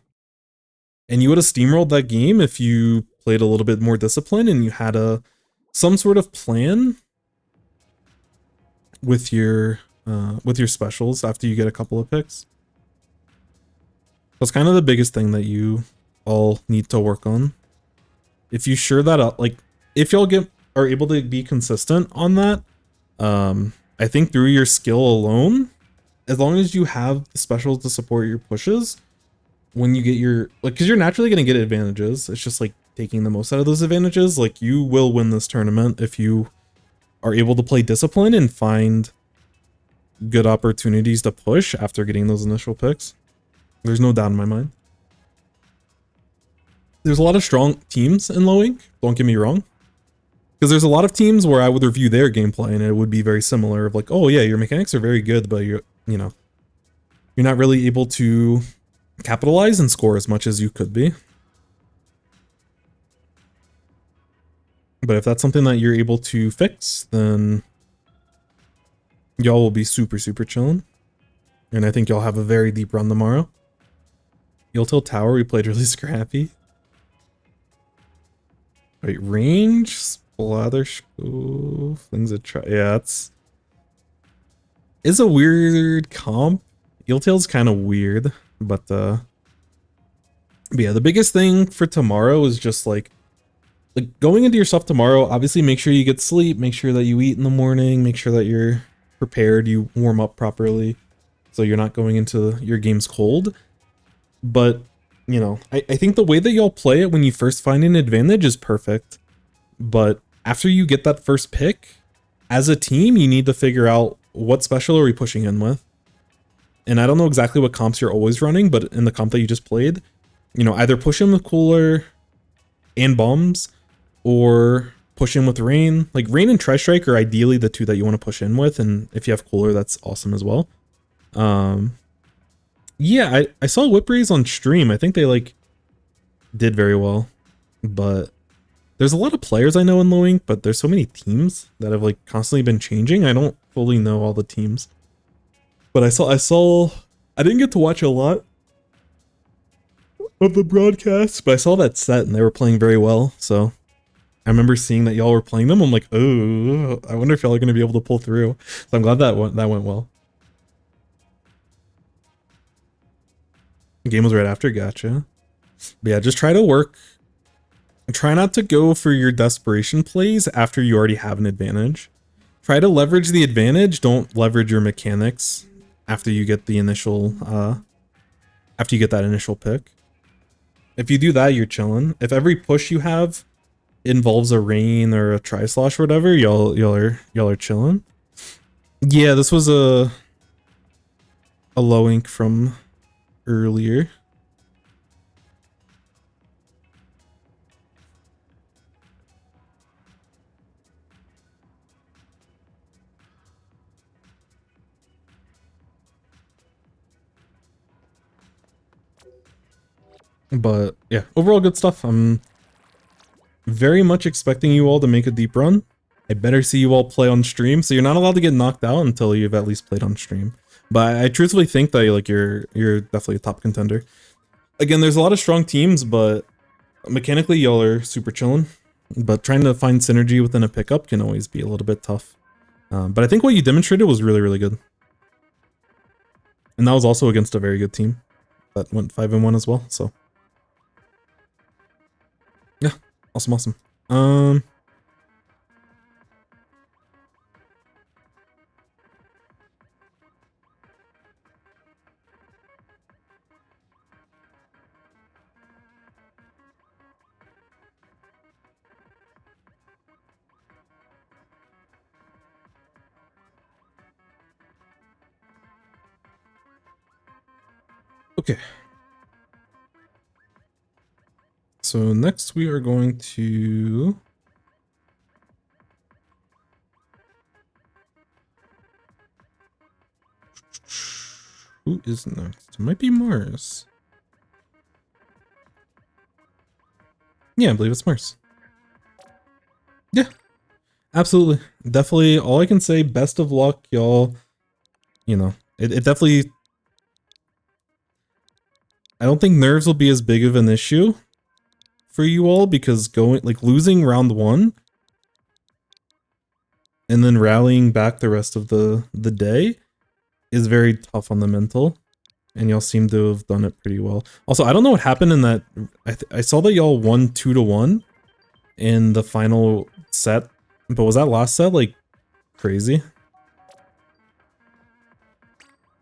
And you would have steamrolled that game if you played a little bit more discipline and you had some sort of plan with your specials after you get a couple of picks. That's kind of the biggest thing that you all need to work on. If you sure that up, like if y'all are able to be consistent on that, I think through your skill alone, as long as you have the specials to support your pushes, when you get your, like, because you're naturally going to get advantages, it's just like taking the most out of those advantages. Like, you will win this tournament if you are able to play discipline and find good opportunities to push after getting those initial picks. There's no doubt in my mind. There's a lot of strong teams in low ink, don't get me wrong. Because there's a lot of teams where I would review their gameplay and it would be very similar of like, oh yeah, your mechanics are very good, but you're not really able to capitalize and score as much as you could be. But if that's something that you're able to fix, then y'all will be super, super chilling. And I think y'all have a very deep run tomorrow. Undertow Tower, we played really scrappy. Wait, range, splatter, things to try. Yeah, it's a weird comp. Undertow's kind of weird, but yeah, the biggest thing for tomorrow is just like going into your stuff tomorrow. Obviously, make sure you get sleep. Make sure that you eat in the morning. Make sure that you're prepared. You warm up properly, so you're not going into your games cold. But you know, I think the way that y'all play it when you first find an advantage is perfect. But after you get that first pick, as a team, you need to figure out what special are we pushing in with. And I don't know exactly what comps you're always running, but in the comp that you just played, you know, either push in with cooler and bombs, or push in with rain. Like rain and tri-strike are ideally the two that you want to push in with, and if you have cooler, that's awesome as well. Yeah, I saw Whip Rays on stream. I think they like did very well, but there's a lot of players I know in low ink, but there's so many teams that have like constantly been changing. I don't fully know all the teams, but I didn't get to watch a lot of the broadcasts, but I saw that set and they were playing very well. So I remember seeing that y'all were playing them. I'm like, oh, I wonder if y'all are going to be able to pull through. So I'm glad that went well. Game was right after, gotcha. But yeah, just try to work. Try not to go for your desperation plays after you already have an advantage. Try to leverage the advantage. Don't leverage your mechanics after you get the initial, after you get that initial pick. If you do that, you're chilling. If every push you have involves a rain or a tri-slosh or whatever, y'all are chilling. Yeah, this was a low ink from earlier. But yeah, overall good stuff. I'm very much expecting you all to make a deep run. I better see you all play on stream, so you're not allowed to get knocked out until you've at least played on stream. But I truthfully think that like you're definitely a top contender. Again, there's a lot of strong teams, but mechanically y'all are super chilling. But trying to find synergy within a pickup can always be a little bit tough. But I think what you demonstrated was really, really good. And that was also against a very good team that went 5-1 as well, so. Yeah, awesome. Okay. So next we are going to... Who is next? It might be Mars. Yeah, I believe it's Mars. Yeah, absolutely. Definitely. All I can say, best of luck, y'all. You know, it definitely, I don't think nerves will be as big of an issue for you all because losing round 1 and then rallying back the rest of the day is very tough on the mental. And y'all seem to have done it pretty well. Also, I don't know what happened in that. I saw that y'all won 2-1 in the final set, but was that last set like crazy?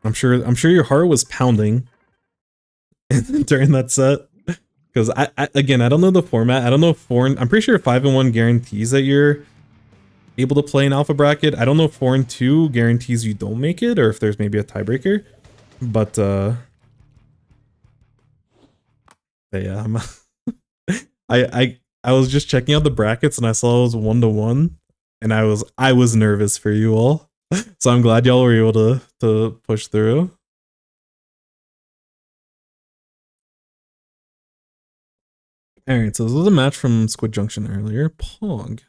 I'm sure your heart was pounding during that set. Because again, I don't know the format. I don't know if I'm pretty sure 5-1 guarantees that you're able to play an alpha bracket. I don't know if 4-2 guarantees you don't make it, or if there's maybe a tiebreaker. But yeah, I was just checking out the brackets and I saw it was 1-1, and I was nervous for you all. So I'm glad y'all were able to push through. Alright, so this was a match from Squid Junction earlier. Pog.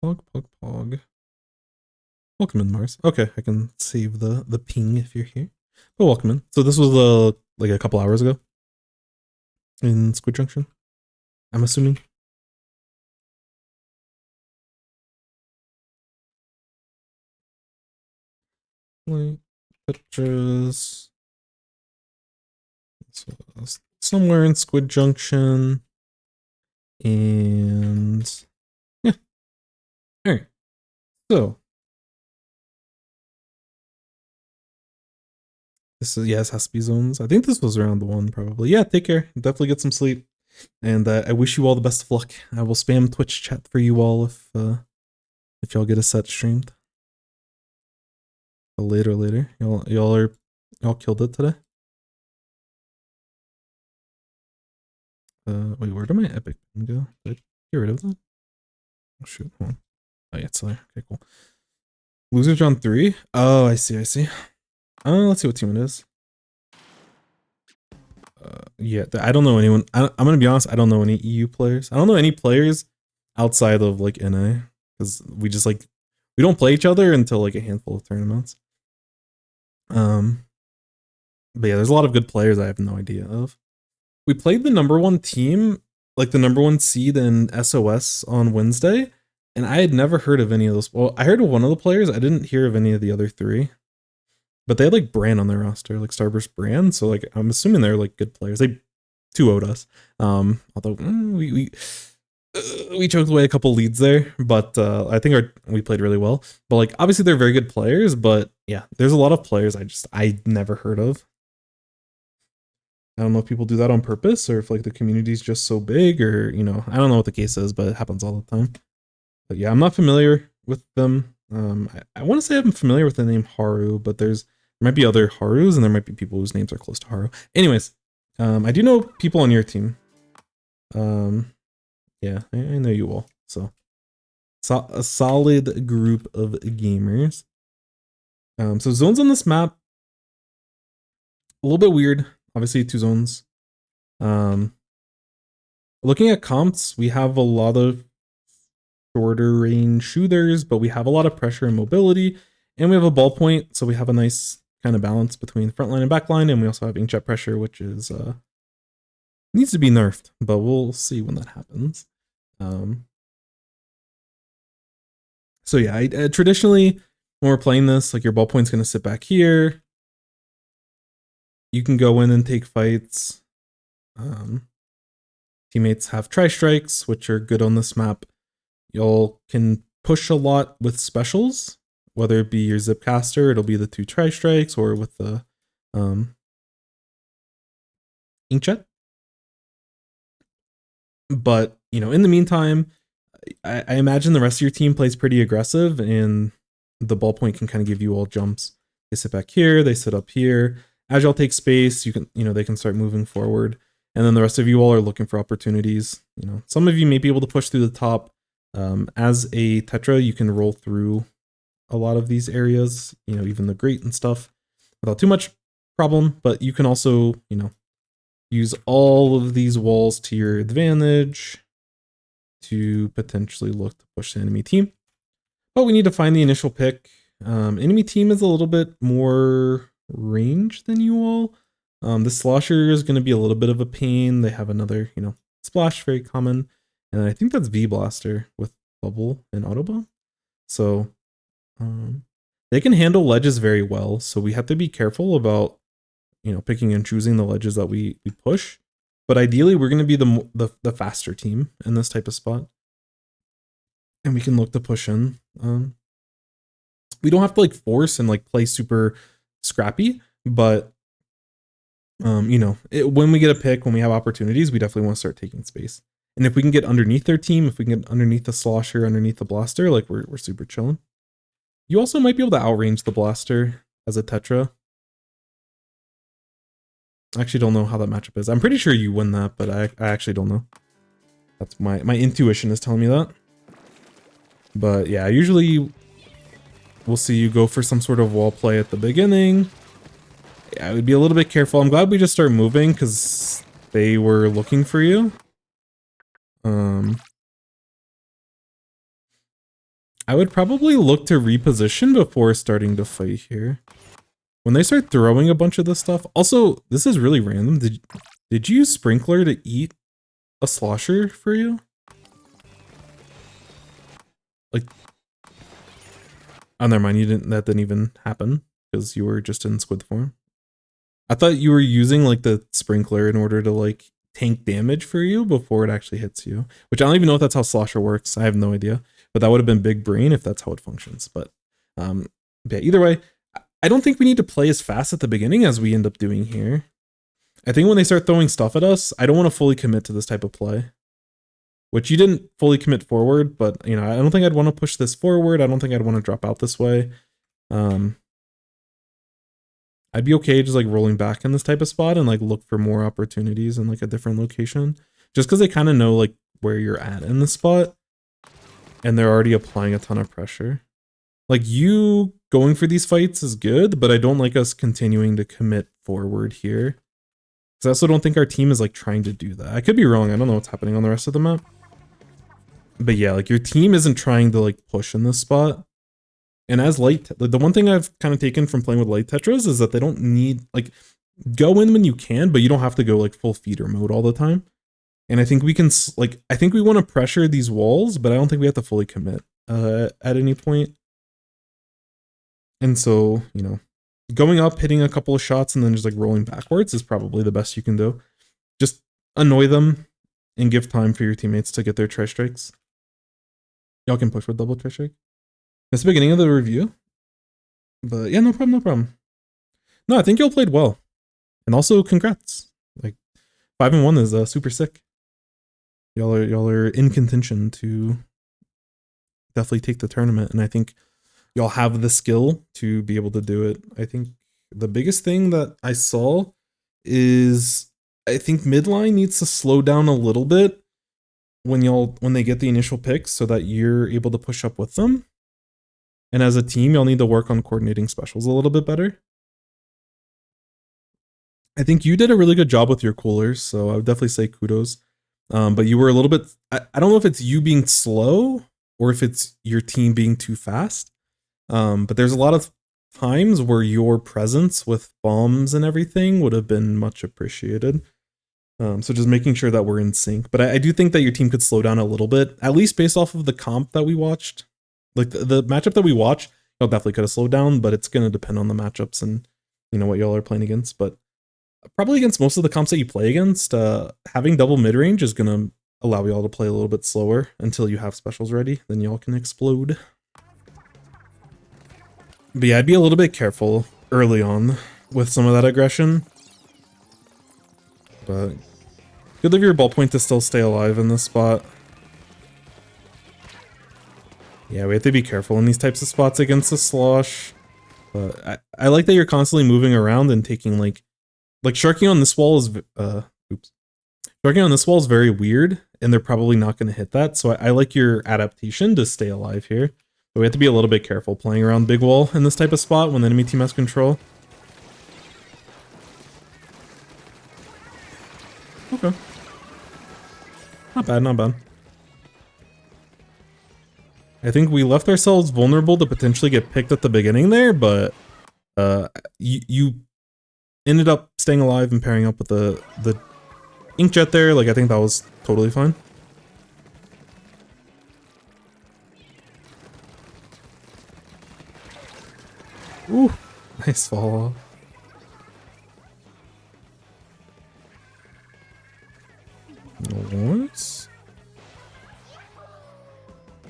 Pog. Welcome in, Mars. Okay, I can save the ping if you're here. But welcome in. So this was like a couple hours ago in Squid Junction, I'm assuming. Like Tetras. So somewhere in Squid Junction. And yeah. Alright. So this is, yes, has to be zones. I think this was round 1 probably. Yeah, take care. Definitely get some sleep. And I wish you all the best of luck. I will spam Twitch chat for you all if y'all get a set streamed. Later. Y'all killed it today. Wait, where did my epic go? Did I get rid of that? Oh shoot, hold on. Oh yeah, it's there. Okay, cool. Losers on 3? Oh, I see. Let's see what team it is. Yeah, I don't know anyone. I'm gonna be honest, I don't know any EU players. I don't know any players outside of like NA, because we just like, we don't play each other until like a handful of tournaments. But yeah, there's a lot of good players I have no idea of. We played the #1 team, like the #1 seed in SOS on Wednesday, and I had never heard of any of those. Well, I heard of one of the players. I didn't hear of any of the other 3. But they had like Brand on their roster, like Starburst Brand. So like I'm assuming they're like good players. They 2-0'd us. Although we choked away a couple leads there, but I think we played really well. But like obviously they're very good players, but yeah, there's a lot of players I never heard of. I don't know if people do that on purpose or if like the community's just so big, or I don't know what the case is, but it happens all the time. But yeah, I'm not familiar with them. I want to say I'm familiar with the name Haru, but there might be other Harus and there might be people whose names are close to Haru. Anyways, I do know people on your team. Yeah, I know you all. So a solid group of gamers. So zones on this map, a little bit weird. Obviously 2 zones. Looking at comps, we have a lot of shorter range shooters, but we have a lot of pressure and mobility, and we have a ballpoint, so we have a nice kind of balance between frontline and backline, and we also have inkjet pressure, which is needs to be nerfed, but we'll see when that happens. So yeah, traditionally when we're playing this, like your ballpoint's going to sit back here. You can go in and take fights. Teammates have tri-strikes, which are good on this map. Y'all can push a lot with specials, whether it be your Zipcaster, it'll be the 2 tri-strikes, or with the inkjet. But, in the meantime, I imagine the rest of your team plays pretty aggressive, and the ballpoint can kind of give you all jumps. They sit back here, they sit up here. As y'all take space, you can, they can start moving forward. And then the rest of you all are looking for opportunities. Some of you may be able to push through the top. As a Tetra, you can roll through a lot of these areas, even the grate and stuff, without too much problem. But you can also, use all of these walls to your advantage to potentially look to push the enemy team. But we need to find the initial pick. Enemy team is a little bit more range than you all. The Slosher is going to be a little bit of a pain. They have another, splash, very common. And I think that's V-Blaster with bubble and auto bomb. So they can handle ledges very well. So we have to be careful about, picking and choosing the ledges that we push. But ideally, we're going to be the faster team in this type of spot. And we can look to push in. We don't have to force and play super scrappy, but when we get a pick, when we have opportunities, we definitely want to start taking space. And if we can get underneath their team, if we can get underneath the Slosher, underneath the Blaster, we're super chilling. You also might be able to outrange the Blaster as a Tetra. I actually don't know how that matchup is. I'm pretty sure you win that, but I actually don't know. That's my intuition is telling me that. But yeah, usually we'll see you go for some sort of wall play at the beginning. Yeah, I would be a little bit careful. I'm glad we just started moving because they were looking for you. I would probably look to reposition before starting to fight here. When they start throwing a bunch of this stuff. Also, this is really random. Did you use Sprinkler to eat a Slosher for you? Oh, never mind. That didn't even happen because you were just in squid form. I thought you were using the Sprinkler in order to tank damage for you before it actually hits you. Which I don't even know if that's how Slosher works. I have no idea. But that would have been big brain if that's how it functions. But yeah, either way, I don't think we need to play as fast at the beginning as we end up doing here. I think when they start throwing stuff at us, I don't want to fully commit to this type of play. Which you didn't fully commit forward, but I don't think I'd want to push this forward. I don't think I'd want to drop out this way. I'd be okay just rolling back in this type of spot and look for more opportunities in a different location. Just because they kind of know where you're at in the spot. And they're already applying a ton of pressure. You going for these fights is good, but I don't like us continuing to commit forward here. Because I also don't think our team is trying to do that. I could be wrong. I don't know what's happening on the rest of the map. But yeah, your team isn't trying to push in this spot. And as the one thing I've kind of taken from playing with light Tetras is that they don't need, go in when you can, but you don't have to go full feeder mode all the time. And I think we can, I think we want to pressure these walls, but I don't think we have to fully commit at any point. And so, going up, hitting a couple of shots, and then just rolling backwards is probably the best you can do. Just annoy them and give time for your teammates to get their tri-strikes. Y'all can push with double tri-strike. That's the beginning of the review. But yeah, no problem, no problem. No, I think y'all played well. And also, congrats. 5-1 is super sick. Y'all are in contention to definitely take the tournament, and I think y'all have the skill to be able to do it. I think the biggest thing that I saw is I think midline needs to slow down a little bit when they get the initial picks so that you're able to push up with them. And as a team, y'all need to work on coordinating specials a little bit better. I think you did a really good job with your coolers, so I would definitely say kudos. But you were a little bit, I don't know if it's you being slow or if it's your team being too fast. But there's a lot of times where your presence with bombs and everything would have been much appreciated. So just making sure that we're in sync. But I do think that your team could slow down a little bit, at least based off of the comp that we watched. The matchup that we watched, y'all definitely could have slowed down, but it's going to depend on the matchups and what y'all are playing against. But probably against most of the comps that you play against, having double mid-range is going to allow y'all to play a little bit slower until you have specials ready. Then y'all can explode. But yeah, I'd be a little bit careful early on with some of that aggression. But good of your ballpoint to still stay alive in this spot. Yeah, we have to be careful in these types of spots against the slosh. But I like that you're constantly moving around and taking like sharking on this wall is sharking on this wall is very weird, and they're probably not going to hit that. So I like your adaptation to stay alive here. But we have to be a little bit careful playing around big wall in this type of spot when the enemy team has control. Okay. Not bad, not bad. I think we left ourselves vulnerable to potentially get picked at the beginning there, but you ended up staying alive and pairing up with the inkjet there. Like, I think that was totally fine. Ooh, nice fall off. Nice.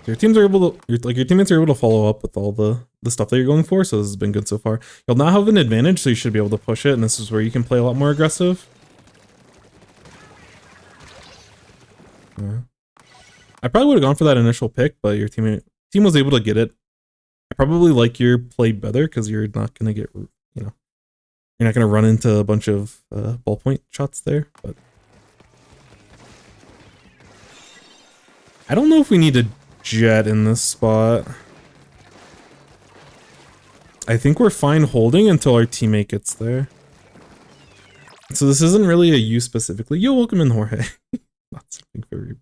Your teams are able to, your teammates are able to follow up with all the stuff that you're going for, so this has been good so far. You'll now have an advantage, so you should be able to push it, and this is where you can play a lot more aggressive. Yeah. I probably would have gone for that initial pick, but your team was able to get it. I probably like your play better because you're not gonna get, you know, you're not gonna run into a bunch of ballpoint shots there. But I don't know if we need to jet in this spot. I think we're fine holding until our teammate gets there. So this isn't really a you specifically. Yo, welcome in, Jorge. Not something for you.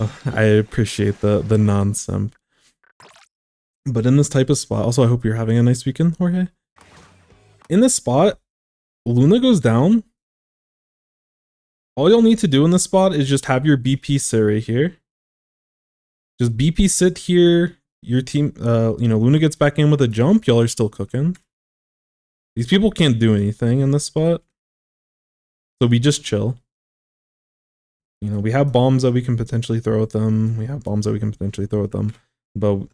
Oh, I appreciate the non-simp. But in this type of spot, also I hope you're having a nice weekend, Jorge. In this spot, Luna goes down. All you'll need to do in this spot is just have your BP sit right here. Just BP sit here. Your team, you know, Luna gets back in with a jump. Y'all are still cooking. These people can't do anything in this spot. So we just chill. You know, we have bombs that we can potentially throw at them. We have bombs that we can potentially throw at them. But,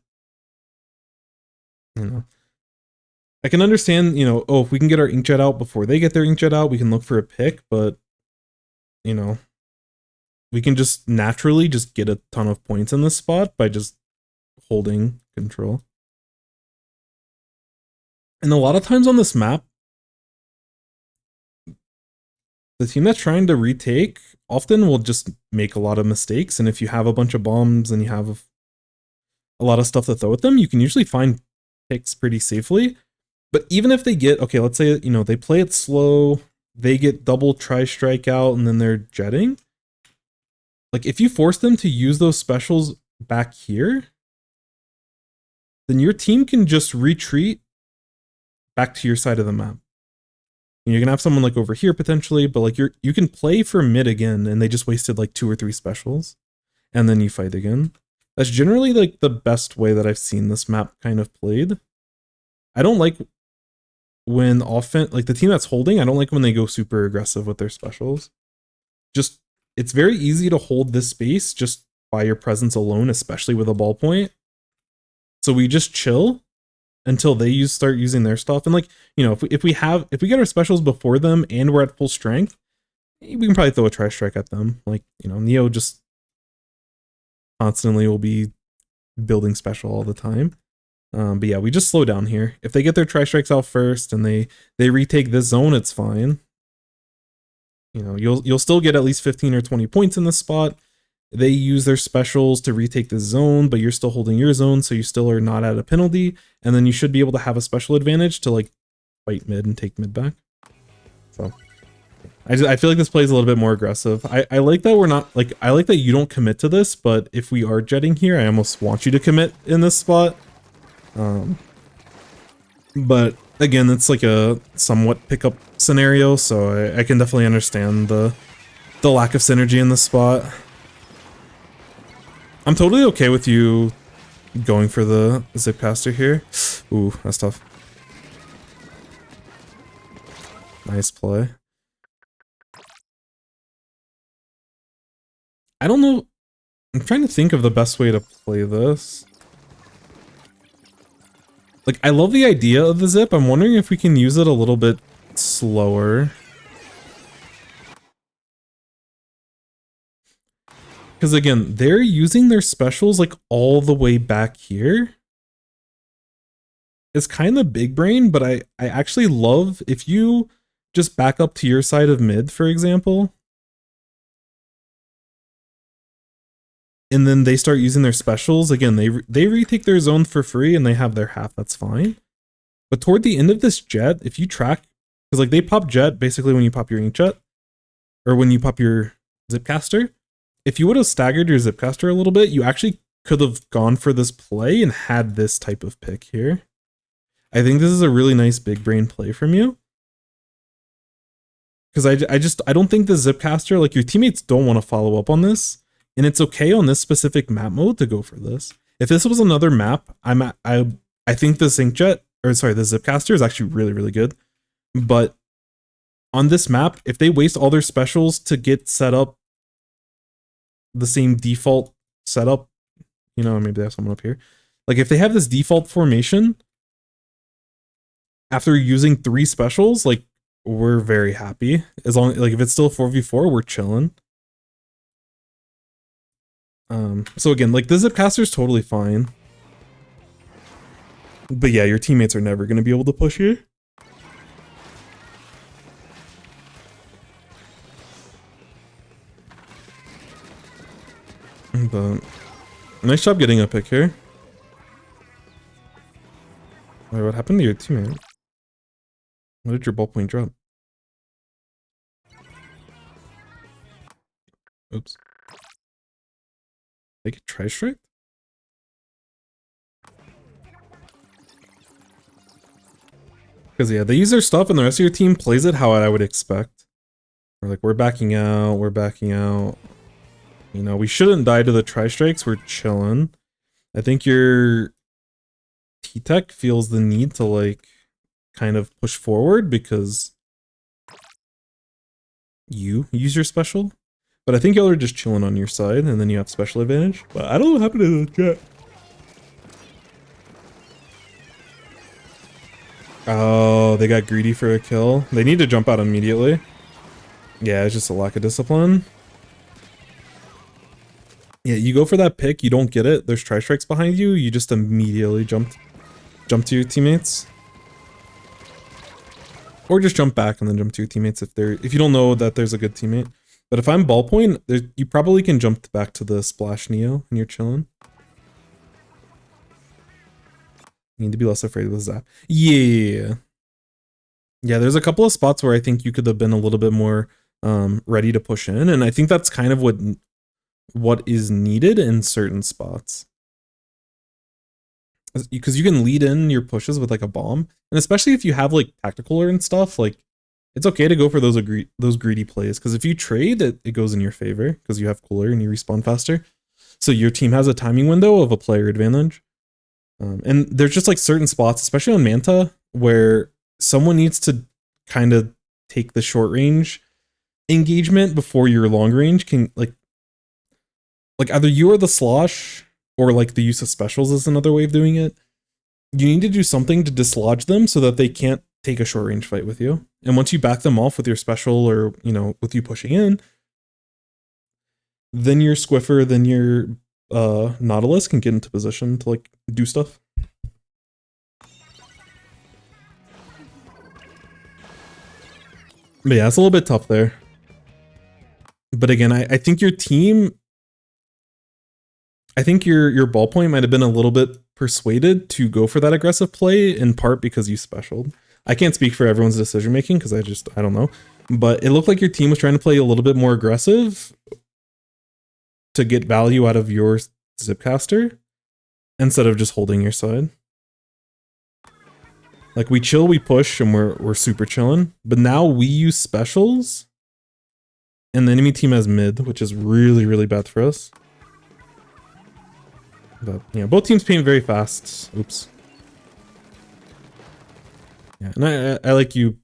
you know, I can understand, you know, oh, if we can get our inkjet out before they get their inkjet out, we can look for a pick. But, you know, we can just naturally just get a ton of points in this spot by just holding control. And a lot of times on this map, the team that's trying to retake often will just make a lot of mistakes. And if you have a bunch of bombs and you have a lot of stuff to throw at them, you can usually find picks pretty safely. But even if they get, okay, let's say, you know, they play it slow, they get double tri-strike out, and then they're jetting. Like, if you force them to use those specials back here, then your team can just retreat back to your side of the map. You're gonna have someone like over here potentially, but like you can play for mid again, and they just wasted like 2 or 3 specials, and then you fight again. That's generally like the best way that I've seen this map kind of played. I don't like when like the team that's holding, I don't like when they go super aggressive with their specials. Just, it's very easy to hold this space just by your presence alone, especially with a ballpoint. So we just chill until they start using their stuff. And like, you know, if we get our specials before them and we're at full strength, we can probably throw a tri-strike at them. Like, you know, Neo just constantly will be building special all the time. But yeah, we just slow down here. If they get their tri-strikes out first and they retake this zone, it's fine. You know, you'll still get at least 15 or 20 points in this spot. They use their specials to retake the zone, but you're still holding your zone, so you still are not at a penalty. And then you should be able to have a special advantage to like fight mid and take mid back. So I feel like this plays a little bit more aggressive. I like that we're not like, I like that you don't commit to this, but if we are jetting here, I almost want you to commit in this spot. But again, it's like a somewhat pickup scenario, so I can definitely understand the lack of synergy in this spot. I'm totally okay with you going for the zipcaster here. Ooh, that's tough. Nice play. I don't know. I'm trying to think of the best way to play this. Like, I love the idea of the zip. I'm wondering if we can use it a little bit slower. Because again, they're using their specials like all the way back here. It's kind of big brain, but I actually love if you just back up to your side of mid, for example. And then they start using their specials. Again, they retake their zone for free and they have their half, that's fine. But toward the end of this jet, if you track, because like they pop jet basically when you pop your inkjet. or when you pop your Zipcaster, if you would have staggered your Zipcaster a little bit, you actually could have gone for this play and had this type of pick here. I think this is a really nice big brain play from you. Because I don't think the Zipcaster, like your teammates don't want to follow up on this. And it's okay on this specific map mode to go for this. If this was another map, I think the the Zipcaster is actually really, really good. But on this map, if they waste all their specials to get set up the same default setup, you know, maybe they have someone up here. Like if they have this default formation after using 3 specials, like we're very happy. As long like if it's still 4v4, we're chilling. So again, like the Zipcaster is totally fine. But yeah, your teammates are never going to be able to push you. But nice job getting a pick here. Wait, what happened to your teammate? What did your ballpoint drop? Oops. They get tri-strike? Because yeah, they use their stuff and the rest of your team plays it how I would expect. We're like, we're backing out, we're backing out. You know, we shouldn't die to the tri-strikes, we're chilling. I think your Ttek feels the need to like kind of push forward because you use your special. But I think y'all are just chilling on your side and then you have special advantage. But I don't know what happened to the jet. Oh, they got greedy for a kill. They need to jump out immediately. Yeah, it's just a lack of discipline. Yeah, you go for that pick, you don't get it. There's tri-strikes behind you. You just immediately jump to your teammates. Or just jump back and then jump to your teammates if you don't know that there's a good teammate. But if I'm ballpoint, you probably can jump back to the splash Neo and you're chilling. You need to be less afraid with Zap. Yeah. Yeah, there's a couple of spots where I think you could have been a little bit more ready to push in. And I think that's kind of what is needed in certain spots. Because you can lead in your pushes with like a bomb. And especially if you have like tactical and stuff, like it's okay to go for those greedy plays. Because if you trade, it goes in your favor because you have cooler and you respawn faster. So your team has a timing window of a player advantage. And there's just like certain spots, especially on Manta, where someone needs to kind of take the short range engagement before your long range can like either you or the slosh or like the use of specials is another way of doing it. You need to do something to dislodge them so that they can't take a short range fight with you. And once you back them off with your special or, you know, with you pushing in, then your Squiffer, then your Nautilus can get into position to like do stuff. But yeah, it's a little bit tough there. But again, I think your team, I think your ballpoint might have been a little bit persuaded to go for that aggressive play in part because you specialed. I can't speak for everyone's decision making because I don't know. But it looked like your team was trying to play a little bit more aggressive to get value out of your Zipcaster instead of just holding your side. Like we chill, we push, and we're super chilling. But now we use specials, and the enemy team has mid, which is really, really bad for us. But yeah, both teams paint very fast. Oops. Yeah, and I like you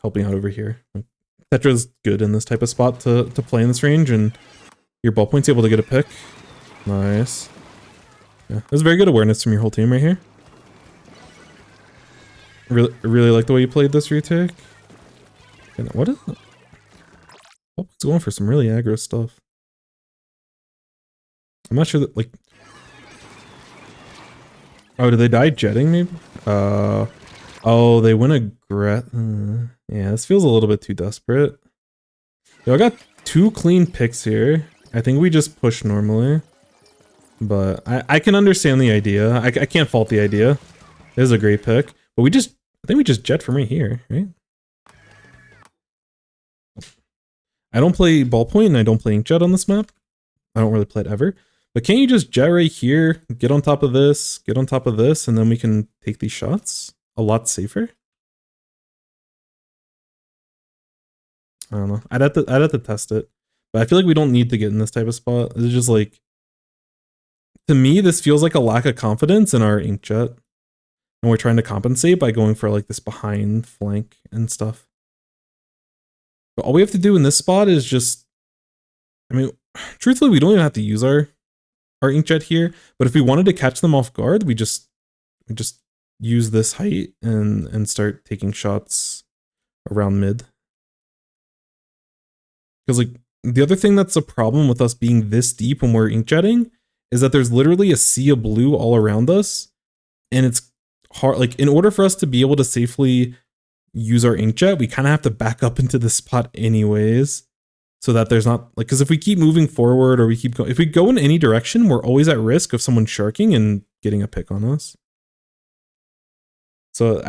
helping out over here. Like, Tetras good in this type of spot to play in this range, and your ballpoint's able to get a pick. Nice. Yeah, there's very good awareness from your whole team right here. Really like the way you played this retake. And what is it? Ballpoint's going for some really aggro stuff. I'm not sure that like. Oh, did they die jetting maybe? Oh, they went yeah, this feels a little bit too desperate. Yo, I got 2 clean picks here. I think we just push normally. But I can understand the idea. I can't fault the idea. It is a great pick. But I think we just jet from right here, right? I don't play ballpoint and I don't play inkjet on this map. I don't really play it ever. But can't you just jet right here, get on top of this, get on top of this, and then we can take these shots a lot safer? I don't know. I'd have to test it. But I feel like we don't need to get in this type of spot. It's just like, to me, this feels like a lack of confidence in our inkjet. And we're trying to compensate by going for like this behind flank and stuff. But all we have to do in this spot is just, I mean, truthfully, we don't even have to use our inkjet here. But if we wanted to catch them off guard, we just use this height and start taking shots around mid. Because like the other thing that's a problem with us being this deep when we're inkjetting is that there's literally a sea of blue all around us, and it's hard. Like in order for us to be able to safely use our inkjet, we kind of have to back up into the spot anyways, so that there's not like, because if we keep moving forward or we keep going, if we go in any direction, we're always at risk of someone sharking and getting a pick on us. So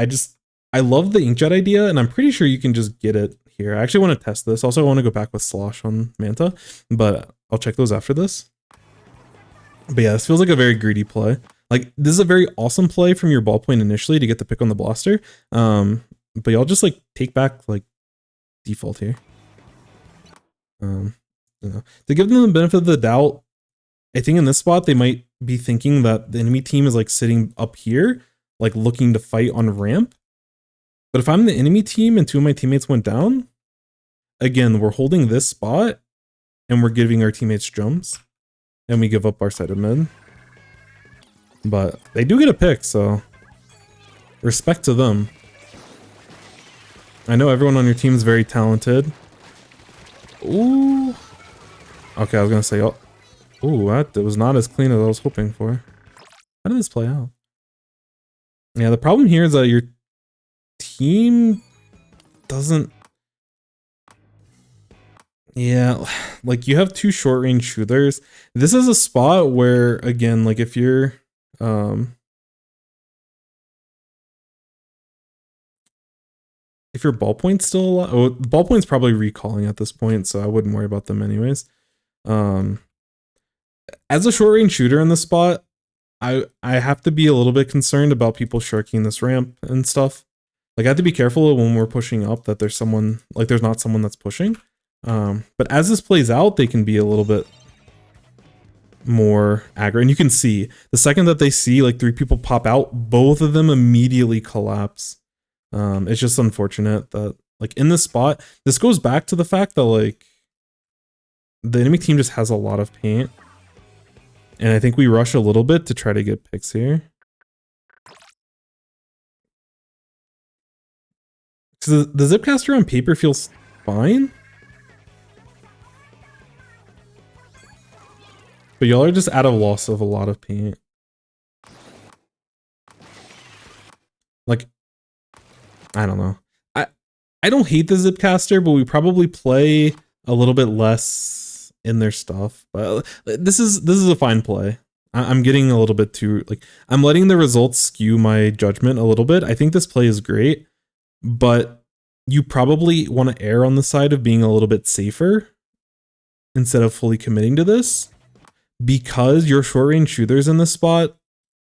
I love the inkjet idea, and I'm pretty sure you can just get it here. I actually want to test this. Also, I want to go back with Slosh on Manta, but I'll check those after this. But yeah, this feels like a very greedy play. Like, this is a very awesome play from your ballpoint initially to get the pick on the blaster. But y'all just like take back like default here. You know, to give them the benefit of the doubt, I think in this spot they might be thinking that the enemy team is like sitting up here, like looking to fight on ramp. But if I'm the enemy team and two of my teammates went down, again, we're holding this spot and we're giving our teammates jumps, and we give up our side of mid. But they do get a pick, so respect to them. I know everyone on your team is very talented. Ooh. Okay, I was gonna say, oh, ooh, that was not as clean as I was hoping for. How did this play out? Yeah, the problem here is that your team doesn't. Yeah, like you have two short range shooters. This is a spot where, again, like if you're ballpoint's still alive, oh, ballpoint's probably recalling at this point, so I wouldn't worry about them anyways. As a short range shooter in this spot, I have to be a little bit concerned about people sharking this ramp and stuff. Like I have to be careful when we're pushing up that there's someone, like there's not someone that's pushing. But as this plays out, they can be a little bit more aggro, and you can see the second that they see like three people pop out, both of them immediately collapse. It's just unfortunate that like in this spot, this goes back to the fact that like the enemy team just has a lot of paint, and I think we rush a little bit to try to get picks here. So the Zipcaster on paper feels fine, but y'all are just out of loss of a lot of paint. Like, I don't know. I don't hate the Zipcaster, but we probably play a little bit less in their stuff. But this is a fine play. I'm getting a little bit too, like, I'm letting the results skew my judgment a little bit. I think this play is great, but you probably want to err on the side of being a little bit safer instead of fully committing to this, because your short range shooters in this spot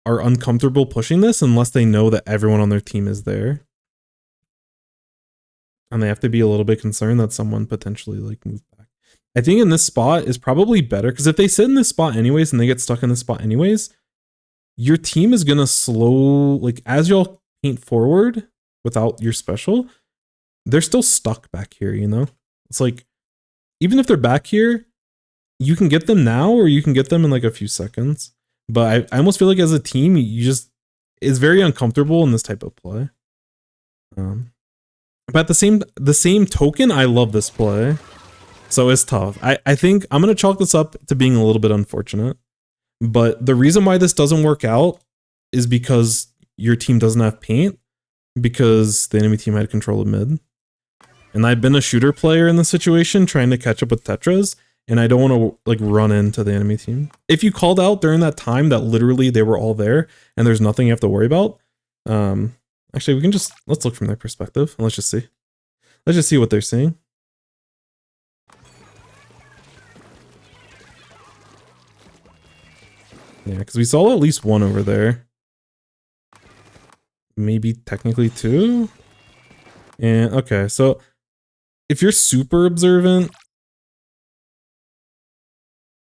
are uncomfortable pushing this unless they know that everyone on their team is there. And they have to be a little bit concerned that someone potentially like moved back. I think in this spot is probably better, because if they sit in this spot anyways and they get stuck in this spot anyways, your team is gonna slow, like as y'all paint forward without your special, they're still stuck back here, you know? It's like, even if they're back here, you can get them now or you can get them in like a few seconds. But I almost feel like as a team, you just, it's very uncomfortable in this type of play. But at the same token, I love this play. So it's tough. I think I'm going to chalk this up to being a little bit unfortunate. But the reason why this doesn't work out is because your team doesn't have paint, because the enemy team had control of mid. And I've been a shooter player in this situation trying to catch up with Tetras, and I don't want to like run into the enemy team. If you called out during that time that literally they were all there and there's nothing you have to worry about, actually, we can just, let's look from their perspective and let's just see. Let's just see what they're seeing. Yeah, because we saw at least one over there. Maybe technically two. And okay, so if you're super observant,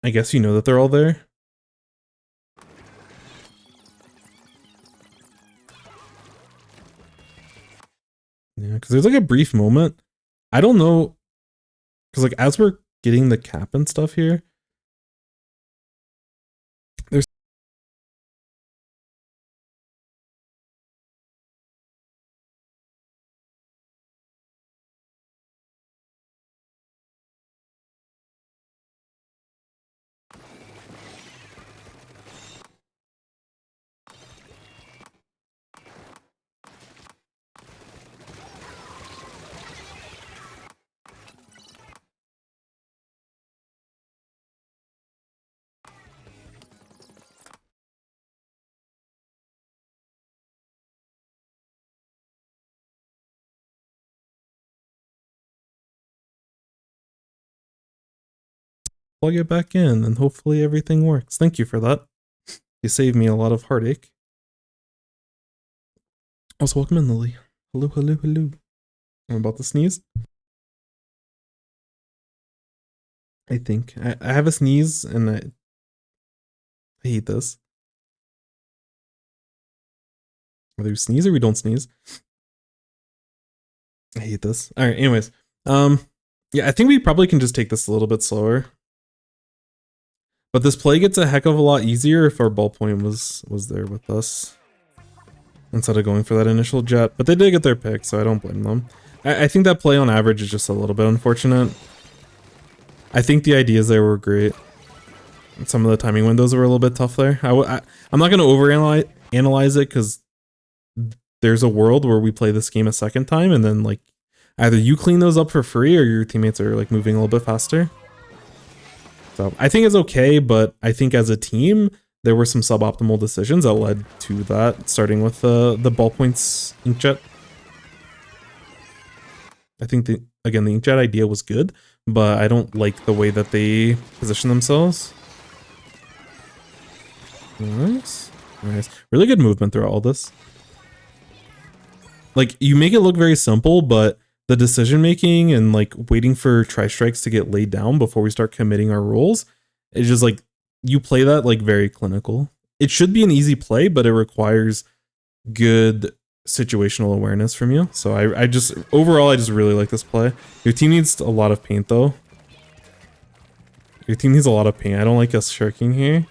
I guess you know that they're all there. Yeah, because there's like a brief moment. I don't know, because like as we're getting the cap and stuff here, there's plug it back in and hopefully everything works. Thank you for that. You saved me a lot of heartache. Also, welcome in, Lily. Hello, hello, hello. I'm about to sneeze. I think. I have a sneeze and I hate this. Whether we sneeze or we don't sneeze. I hate this. Alright, anyways. Yeah, I think we probably can just take this a little bit slower. But this play gets a heck of a lot easier if our ballpoint was there with us. Instead of going for that initial jet. But they did get their pick, so I don't blame them. I think that play on average is just a little bit unfortunate. I think the ideas there were great. Some of the timing windows were a little bit tough there. I'm not going to overanalyze it because there's a world where we play this game a second time and then like either you clean those up for free or your teammates are like moving a little bit faster. So I think it's okay, but I think as a team, there were some suboptimal decisions that led to that, starting with the ballpoints inkjet. I think the inkjet idea was good, but I don't like the way that they position themselves. Nice. Nice. Really good movement throughout all this. Like, you make it look very simple, but the decision making and like waiting for tri-strikes to get laid down before we start committing our rolls, it's just like, you play that like very clinical. It should be an easy play, but it requires good situational awareness from you. So overall, I just really like this play. Your team needs a lot of paint though. Your team needs a lot of paint. I don't like us shirking here.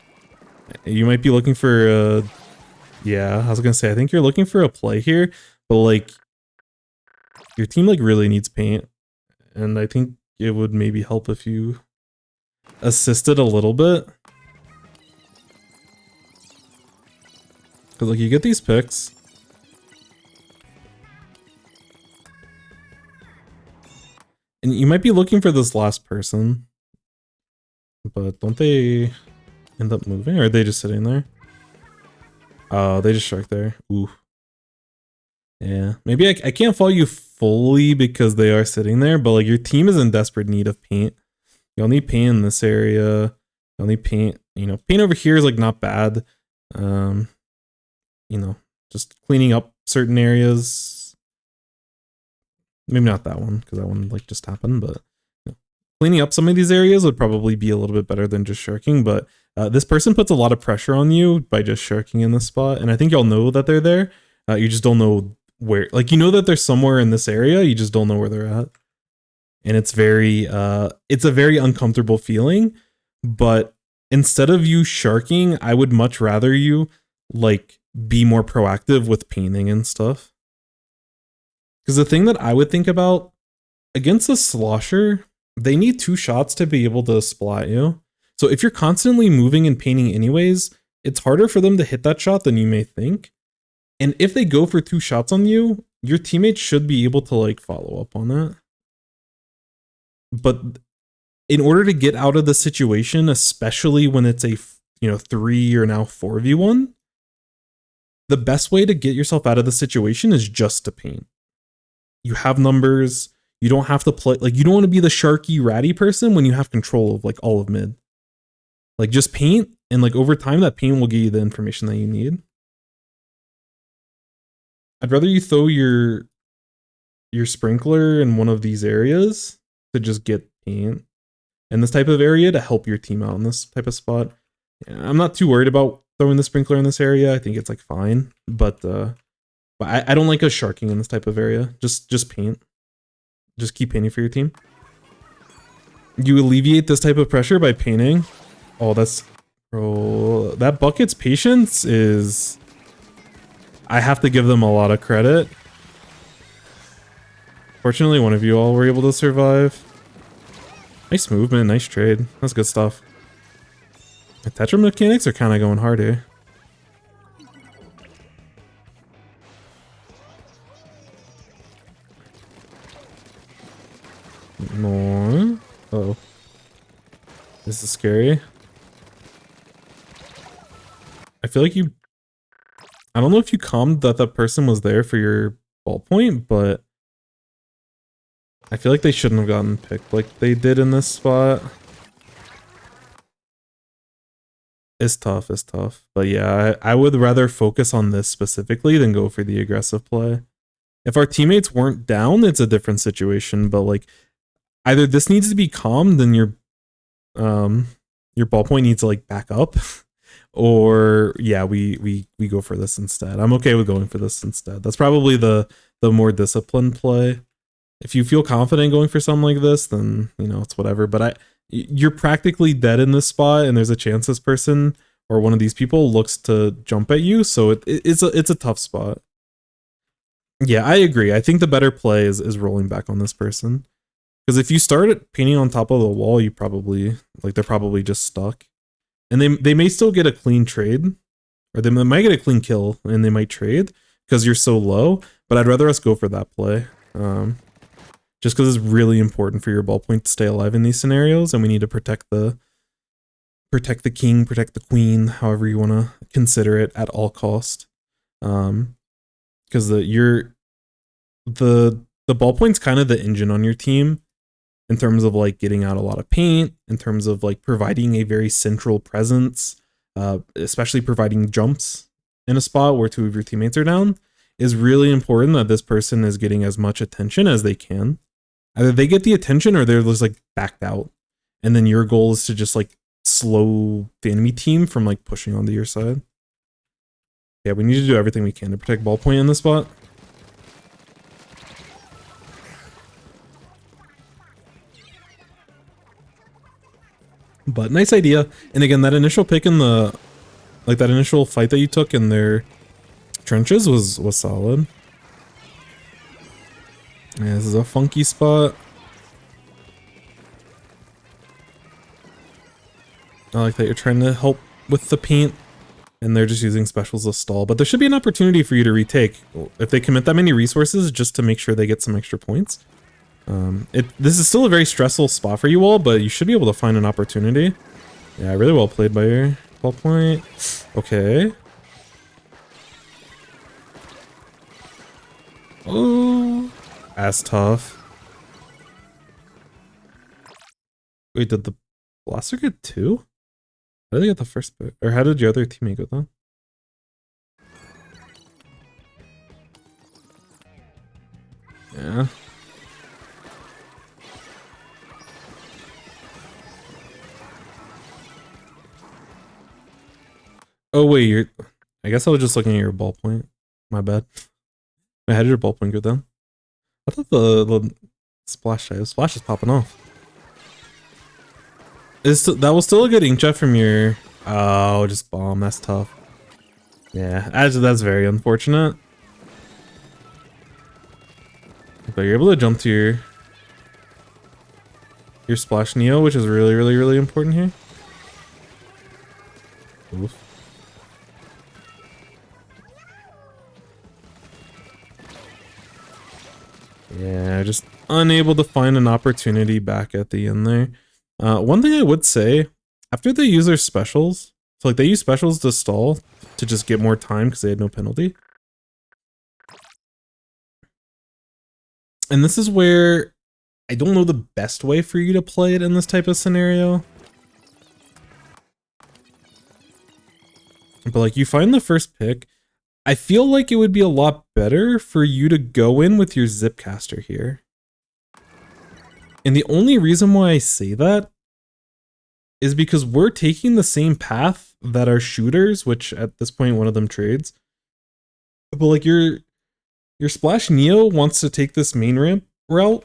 You might be looking for yeah, I was gonna say, I think you're looking for a play here, but like your team like really needs paint. And I think it would maybe help if you assisted a little bit. Cause like you get these picks. And you might be looking for this last person. But don't they end up moving? Or are they just sitting there? Oh, they just shark there. Ooh. Yeah. Maybe I can't follow you fully because they are sitting there, but like your team is in desperate need of paint. You'll need paint in this area. You'll need paint. You know, paint over here is like not bad. You know, just cleaning up certain areas. Maybe not that one, because that one like just happened, but you know, cleaning up some of these areas would probably be a little bit better than just sharking. But this person puts a lot of pressure on you by just sharking in this spot, and I think y'all know that they're there. You just don't know where. Like, you know that they're somewhere in this area, you just don't know where they're at. And it's a very uncomfortable feeling. But instead of you sharking, I would much rather you like be more proactive with painting and stuff. Because the thing that I would think about against a slosher, they need 2 shots to be able to splat you. So if you're constantly moving and painting anyways, it's harder for them to hit that shot than you may think. And if they go for 2 shots on you, your teammates should be able to like follow up on that. But in order to get out of the situation, especially when it's a 3 or now 4v1, the best way to get yourself out of the situation is just to paint. You have numbers. You don't have to play, like, you don't want to be the sharky ratty person when you have control of like all of mid. Like just paint, and like over time that paint will give you the information that you need. I'd rather you throw your sprinkler in one of these areas to just get paint in this type of area to help your team out in this type of spot. Yeah, I'm not too worried about throwing the sprinkler in this area. I think it's like fine, but I don't like us sharking in this type of area. Just paint. Just keep painting for your team. You alleviate this type of pressure by painting. Oh, that's... Bro, that bucket's patience is... I have to give them a lot of credit. Fortunately, one of you all were able to survive. Nice movement, nice trade. That's good stuff. The Tetra mechanics are kind of going hard here. No. Uh-oh. This is scary. I feel like you... I don't know if you calmed that that person was there for your ballpoint, but... I feel like they shouldn't have gotten picked like they did in this spot. It's tough, it's tough. But yeah, I would rather focus on this specifically than go for the aggressive play. If our teammates weren't down, it's a different situation, but like... Either this needs to be calmed, then your ballpoint needs to like back up, or yeah, we go for this instead. I'm okay with going for this instead. That's probably the more disciplined play. If you feel confident going for something like this, then you know it's whatever. But you're practically dead in this spot, and there's a chance this person or one of these people looks to jump at you, so it's a tough spot. Yeah, I agree. I think the better play is rolling back on this person. Because if you start painting on top of the wall, you probably, like, they're probably just stuck. And they may still get a clean trade, or they might get a clean kill, and they might trade, because you're so low, but I'd rather us go for that play. Just because it's really important for your ballpoint to stay alive in these scenarios, and we need to protect the king, protect the queen, however you want to consider it, at all cost. Because the ballpoint's kind of the engine on your team, in terms of like getting out a lot of paint, in terms of like providing a very central presence, especially providing jumps in a spot where two of your teammates are down, is really important that this person is getting as much attention as they can. Either they get the attention or they're just like backed out. And then your goal is to just like slow the enemy team from like pushing onto your side. Yeah, we need to do everything we can to protect ballpoint in this spot. But nice idea. And again, that initial pick in the, like that initial fight that you took in their trenches was solid. Yeah, this is a funky spot. I like that you're trying to help with the paint and they're just using specials to stall. But there should be an opportunity for you to retake if they commit that many resources just to make sure they get some extra points. This is still a very stressful spot for you all, but you should be able to find an opportunity. Yeah, really well played by your ballpoint. Okay. Oh, that's tough. Wait, did the blaster get two? How did they get the first bit? Or how did your other teammate go down? Yeah. Oh wait, I guess I was just looking at your ballpoint. My bad. How did your ballpoint go down? I thought the splash is popping off. That was still a good inkjet from your... Oh, just bomb. That's tough. Yeah, that's very unfortunate. But you're able to jump to your splash neo, which is really important here. Oof. Yeah, just unable to find an opportunity back at the end there. One thing I would say, after they use their specials, so like they use specials to stall to just get more time because they had no penalty. And this is where I don't know the best way for you to play it in this type of scenario. But like you find the first pick, I feel like it would be a lot better for you to go in with your Zipcaster here. And the only reason why I say that is because we're taking the same path that our shooters, which at this point one of them trades. But like your Splash Neo wants to take this main ramp route,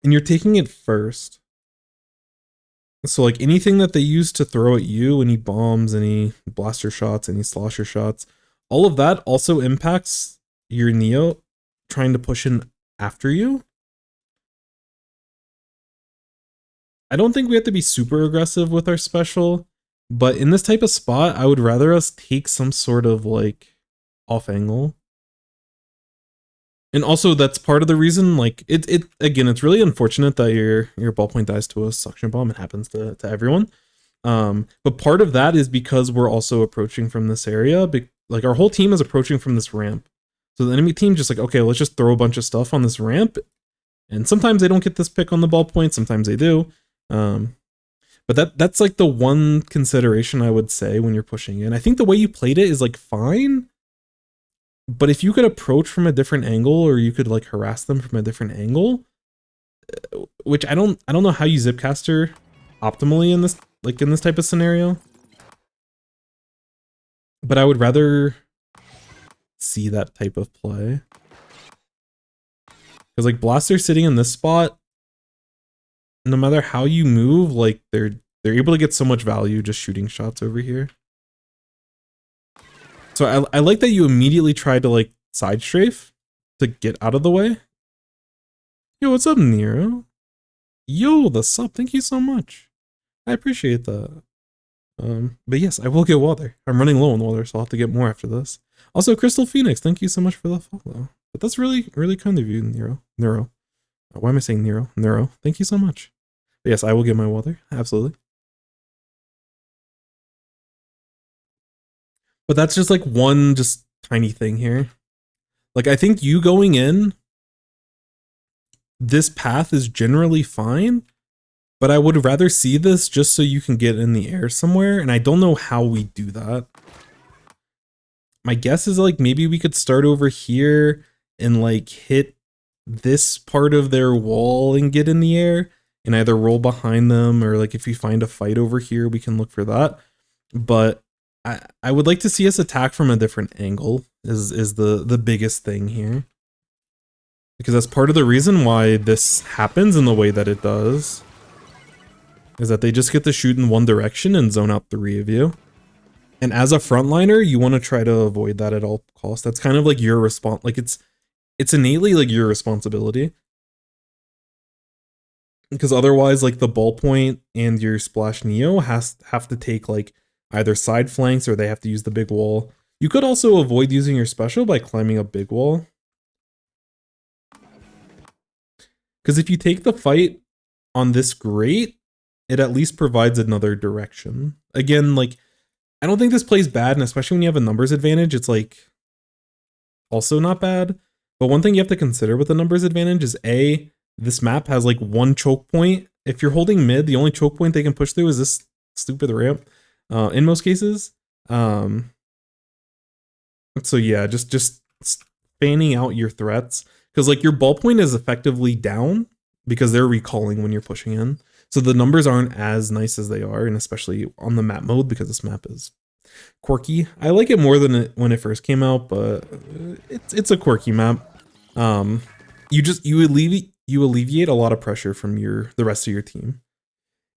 and you're taking it first. So like anything that they use to throw at you, any bombs, any blaster shots, any slosher shots, all of that also impacts your Neo trying to push in after you. I don't think we have to be super aggressive with our special, but in this type of spot, I would rather us take some sort of like off angle. And also that's part of the reason, like it again, it's really unfortunate that your ballpoint dies to a suction bomb. It happens to everyone. But part of that is because we're also approaching from this area. Like our whole team is approaching from this ramp. So the enemy team just like, okay, let's just throw a bunch of stuff on this ramp. And sometimes they don't get this pick on the ballpoint, sometimes they do. But that's like the one consideration I would say when you're pushing in. I think the way you played it is like fine. But if you could approach from a different angle, or you could like harass them from a different angle, which I don't know how you Zipcaster optimally in this type of scenario. But I would rather see that type of play. Because like Blaster sitting in this spot, no matter how you move, like they're able to get so much value just shooting shots over here. So I like that you immediately tried to like side strafe to get out of the way. Yo, what's up, Nero? Yo, the sub, thank you so much. I appreciate that. But yes, I will get water. I'm running low on water, so I'll have to get more after this. Also, Crystal Phoenix, thank you so much for the follow. But that's really, really kind of you, Nero. Why am I saying Nero? Nero, thank you so much. But yes, I will get my water, absolutely. But that's just like one just tiny thing here. Like I think you going in, this path is generally fine, but I would rather see this just so you can get in the air somewhere, and I don't know how we do that. My guess is like maybe we could start over here and like hit this part of their wall and get in the air and either roll behind them, or like if we find a fight over here, we can look for that. But I would like to see us attack from a different angle is the biggest thing here. Because that's part of the reason why this happens in the way that it does. Is that they just get to shoot in one direction and zone out 3 of you. And as a frontliner, you want to try to avoid that at all costs. That's kind of like your response. Like it's innately like your responsibility. Because otherwise, like the ballpoint and your Splash Neo have to take like either side flanks, or they have to use the big wall. You could also avoid using your special by climbing a big wall. Because if you take the fight on this grate, it at least provides another direction. Again, like, I don't think this plays bad, and especially when you have a numbers advantage, it's like also not bad. But one thing you have to consider with the numbers advantage is A, this map has like one choke point. If you're holding mid, the only choke point they can push through is this stupid ramp. In most cases. So yeah, just fanning out your threats. Because like your ballpoint is effectively down because they're recalling when you're pushing in. So the numbers aren't as nice as they are, and especially on the map mode, because this map is quirky. I like it more than when it first came out, but it's a quirky map. You alleviate a lot of pressure from the rest of your team.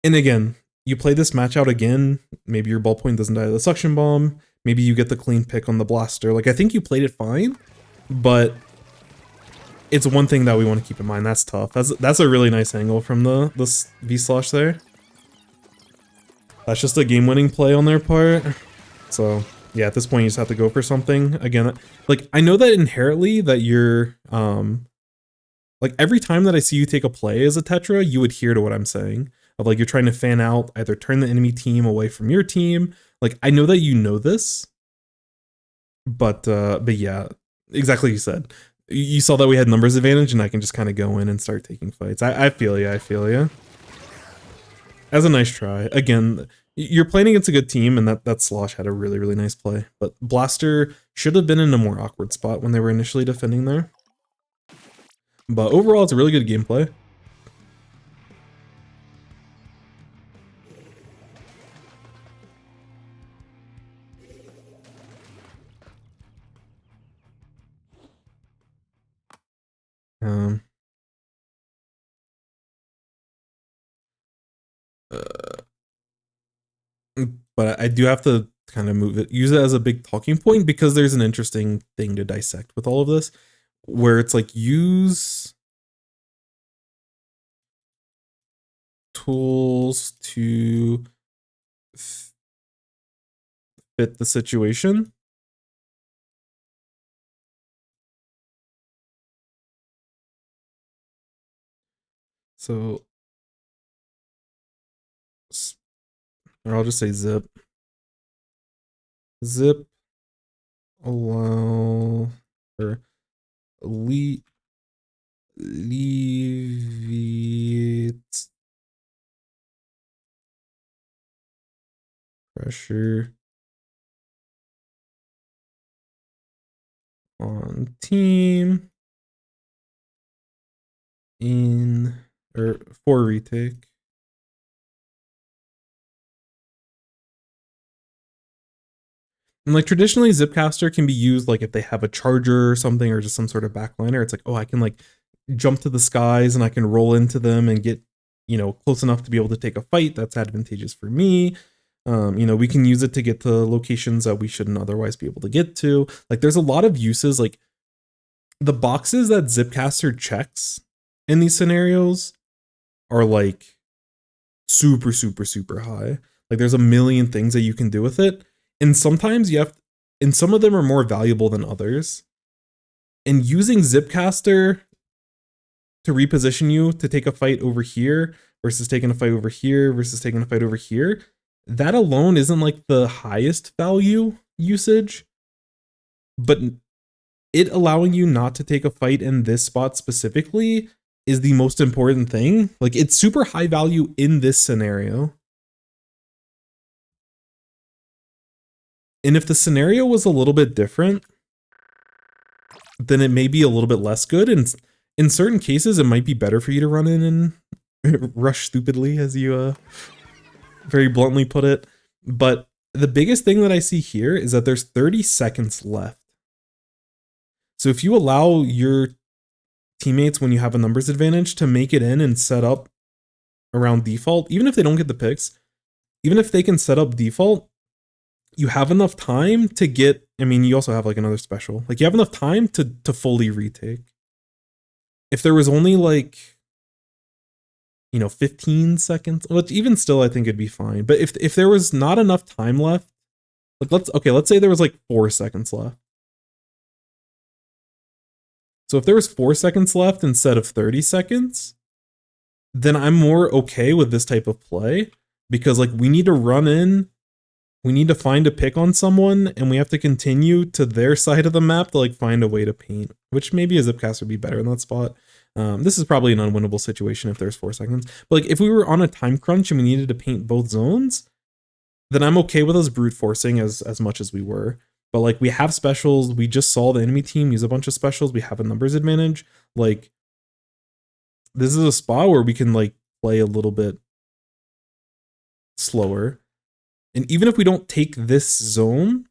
And again, you play this match out again, maybe your ballpoint doesn't die to the suction bomb, maybe you get the clean pick on the blaster. Like I think you played it fine, but it's one thing that we want to keep in mind. That's tough. That's a really nice angle from the V-Slosh there. That's just a game-winning play on their part. So yeah, at this point you just have to go for something. Again, like I know that inherently that you're like every time that I see you take a play as a Tetra, you adhere to what I'm saying. Of like you're trying to fan out, either turn the enemy team away from your team. Like I know that you know this. But yeah, exactly like you said. You saw that we had numbers advantage, and I can just kind of go in and start taking fights. I feel you. As a nice try. Again, You're playing against a good team, and that Slosh had a really, really nice play. But Blaster should have been in a more awkward spot when they were initially defending there. But overall, it's a really good gameplay. But I do have to kind of use it as a big talking point, because there's an interesting thing to dissect with all of this, where it's like, use tools to fit the situation. So, or I'll just say zip. Zip allow or leave it pressure on team in or for retake. And like traditionally, Zipcaster can be used like if they have a charger or something, or just some sort of backliner. It's like, oh, I can like jump to the skies and I can roll into them and get, you know, close enough to be able to take a fight. That's advantageous for me. You know, we can use it to get to locations that we shouldn't otherwise be able to get to. Like, there's a lot of uses. Like, the boxes that Zipcaster checks in these scenarios are like super, super, super high. Like, there's a million things that you can do with it. And sometimes you have, and some of them are more valuable than others. And using Zipcaster to reposition you to take a fight over here versus taking a fight over here versus taking a fight over here, that alone isn't like the highest value usage, but it allowing you not to take a fight in this spot specifically is the most important thing. Like, it's super high value in this scenario. And if the scenario was a little bit different, then it may be a little bit less good. And in certain cases, it might be better for you to run in and rush stupidly, as you very bluntly put it. But the biggest thing that I see here is that there's 30 seconds left. So if you allow your teammates, when you have a numbers advantage, to make it in and set up around default, even if they don't get the picks, even if they can set up default, you have enough time to get, I mean, you also have like another special. Like, you have enough time to fully retake. If there was only like, you know, 15 seconds, which even still I think it'd be fine. But if there was not enough time left, like let's say there was like 4 seconds left. So if there was 4 seconds left instead of 30 seconds, then I'm more okay with this type of play, because like, we need to run in, we need to find a pick on someone, and we have to continue to their side of the map to like find a way to paint, which maybe a Zipcaster would be better in that spot. This is probably an unwinnable situation if there's 4 seconds. But like, if we were on a time crunch and we needed to paint both zones, then I'm okay with us brute forcing as much as we were. But like, we have specials. We just saw the enemy team use a bunch of specials. We have a numbers advantage. Like, this is a spot where we can like play a little bit slower. And even if we don't take this zone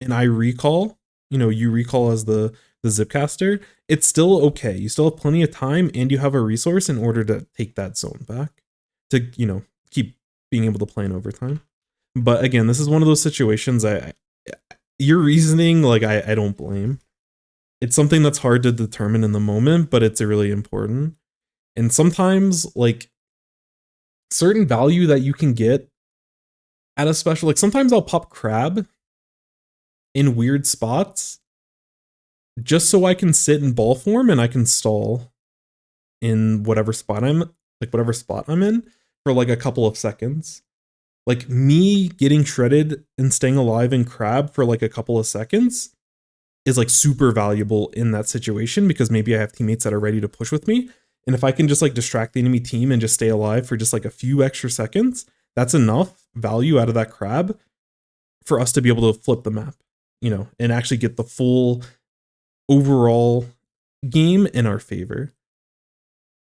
and I recall, you know, you recall as the Zipcaster, it's still okay. You still have plenty of time, and you have a resource in order to take that zone back to, you know, keep being able to play in overtime. But again, this is one of those situations your reasoning, like, I don't blame. It's something that's hard to determine in the moment, but it's really important. And sometimes, like, certain value that you can get at a special, like, sometimes I'll pop crab in weird spots just so I can sit in ball form and I can stall in whatever spot I'm in for like a couple of seconds. Like, me getting shredded and staying alive in crab for like a couple of seconds is like super valuable in that situation, because maybe I have teammates that are ready to push with me. And if I can just like distract the enemy team and just stay alive for just like a few extra seconds, that's enough value out of that crab for us to be able to flip the map, you know, and actually get the full overall game in our favor.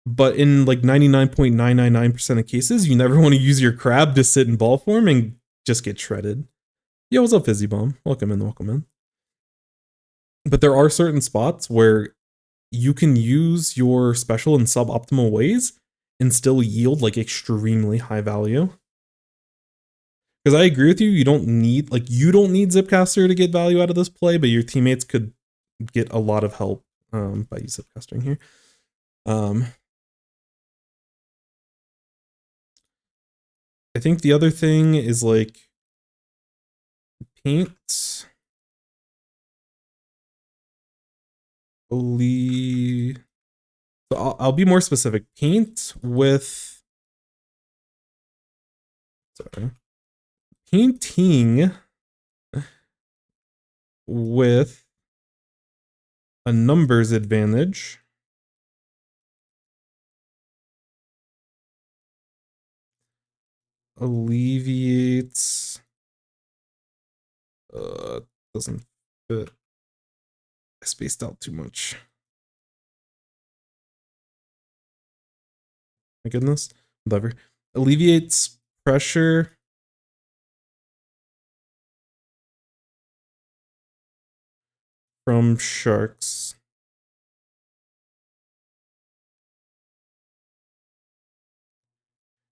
But in like 99.999% of cases, you never want to use your crab to sit in ball form and just get shredded. Yo, what's up, Fizzy Bomb? Welcome in, welcome in. But there are certain spots where you can use your special in suboptimal ways and still yield like extremely high value. Because I agree with you, you don't need Zipcaster to get value out of this play, but your teammates could get a lot of help by you Zipcastering here. I think the other thing is like paint. So I'll be more specific. Paint with, painting with a numbers advantage alleviates, doesn't fit. I spaced out too much. My goodness, whatever. Alleviates pressure from sharks.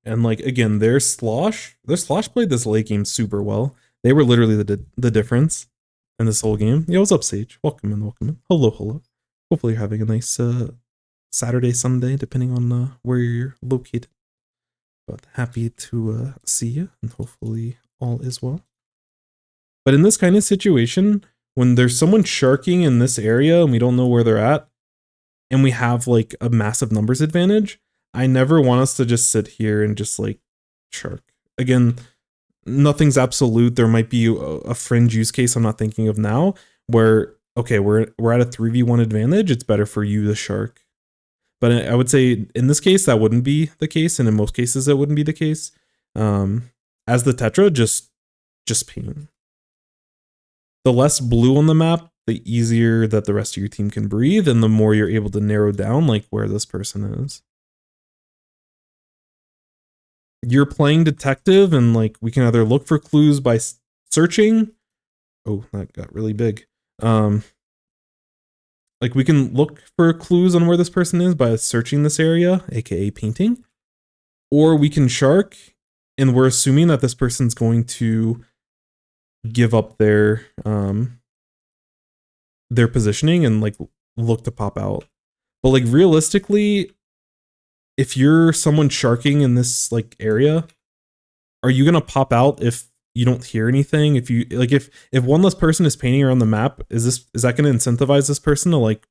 And like, again, their slosh played this late game super well. They were literally the difference in this whole game. Yo, what's up, Sage? Welcome in, welcome in. Hello, hello. Hopefully you're having a nice Saturday, Sunday, depending on where you're located. But happy to see you, and hopefully all is well. But in this kind of situation, when there's someone sharking in this area and we don't know where they're at, and we have like a massive numbers advantage, I never want us to just sit here and just like shark. Again, nothing's absolute. There might be a fringe use case I'm not thinking of now where, okay, we're at a 3v1 advantage. It's better for you to shark. But I would say in this case, that wouldn't be the case. And in most cases, that wouldn't be the case. As the Tetra, just paint. The less blue on the map, the easier that the rest of your team can breathe, and the more you're able to narrow down like where this person is. You're playing detective, and like we can either look for clues by searching. Oh, that got really big. Like we can look for clues on where this person is by searching this area, aka painting, or we can shark, and we're assuming that this person's going to give up their positioning and like look to pop out. But like realistically, if you're someone sharking in this like area, are you gonna pop out if you don't hear anything? If you like, if one less person is painting around the map, is that gonna incentivize this person to like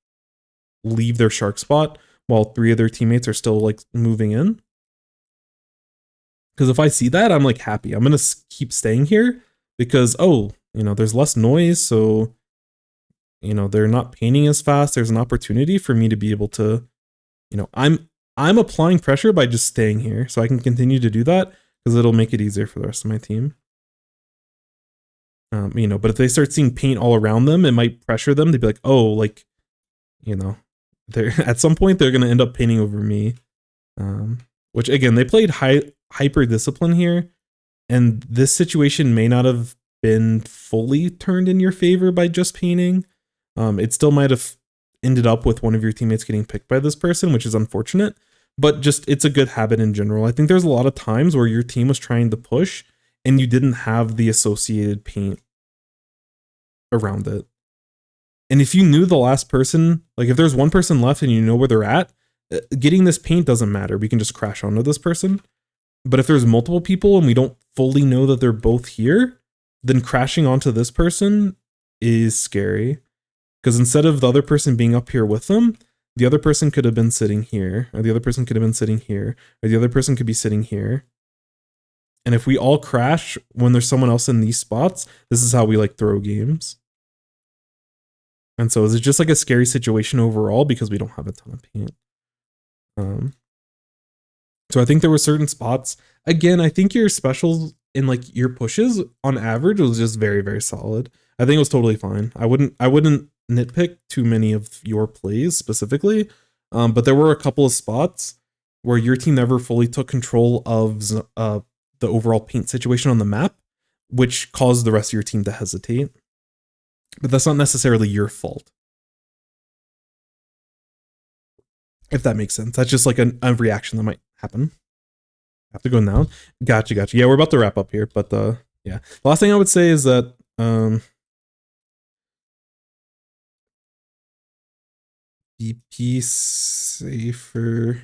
leave their shark spot while 3 of their teammates are still like moving in? Because if I see that, I'm like happy. I'm gonna keep staying here because, oh, you know, there's less noise, so you know they're not painting as fast. There's an opportunity for me to be able to, you know, I'm applying pressure by just staying here, so I can continue to do that because it'll make it easier for the rest of my team. You know, but if they start seeing paint all around them, it might pressure them to be like, oh, like, you know, they're at some point they're gonna end up painting over me. Which again, they played hyper discipline here, and this situation may not have been fully turned in your favor by just painting. It still might have ended up with one of your teammates getting picked by this person, which is unfortunate, but just it's a good habit in general. I think there's a lot of times where your team was trying to push and you didn't have the associated paint around it. And if you knew the last person, like if there's one person left and you know where they're at, getting this paint doesn't matter. We can just crash onto this person. But if there's multiple people and we don't fully know that they're both here, then crashing onto this person is scary. Because instead of the other person being up here with them, the other person could have been sitting here, or the other person could have been sitting here, or the other person could be sitting here. And if we all crash when there's someone else in these spots, this is how we like throw games. And so is it just like a scary situation overall because we don't have a ton of paint? So I think there were certain spots. Again, I think your specials and like your pushes on average was just very, very solid. I think it was totally fine. I wouldn't nitpick too many of your plays specifically, but there were a couple of spots where your team never fully took control of the overall paint situation on the map, which caused the rest of your team to hesitate. But that's not necessarily your fault, if that makes sense. That's just like a reaction that might happen. I have to go now. Gotcha. Yeah, we're about to wrap up here, but yeah. The last thing I would say is that BP safer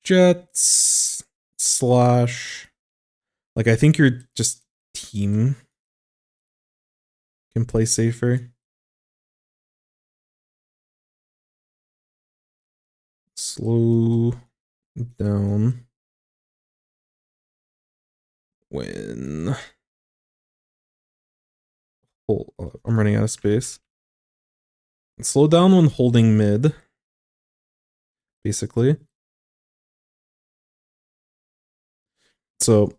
jets / like I think your just team can play safer. Slow down when I'm running out of space. Slow down when holding mid, basically. So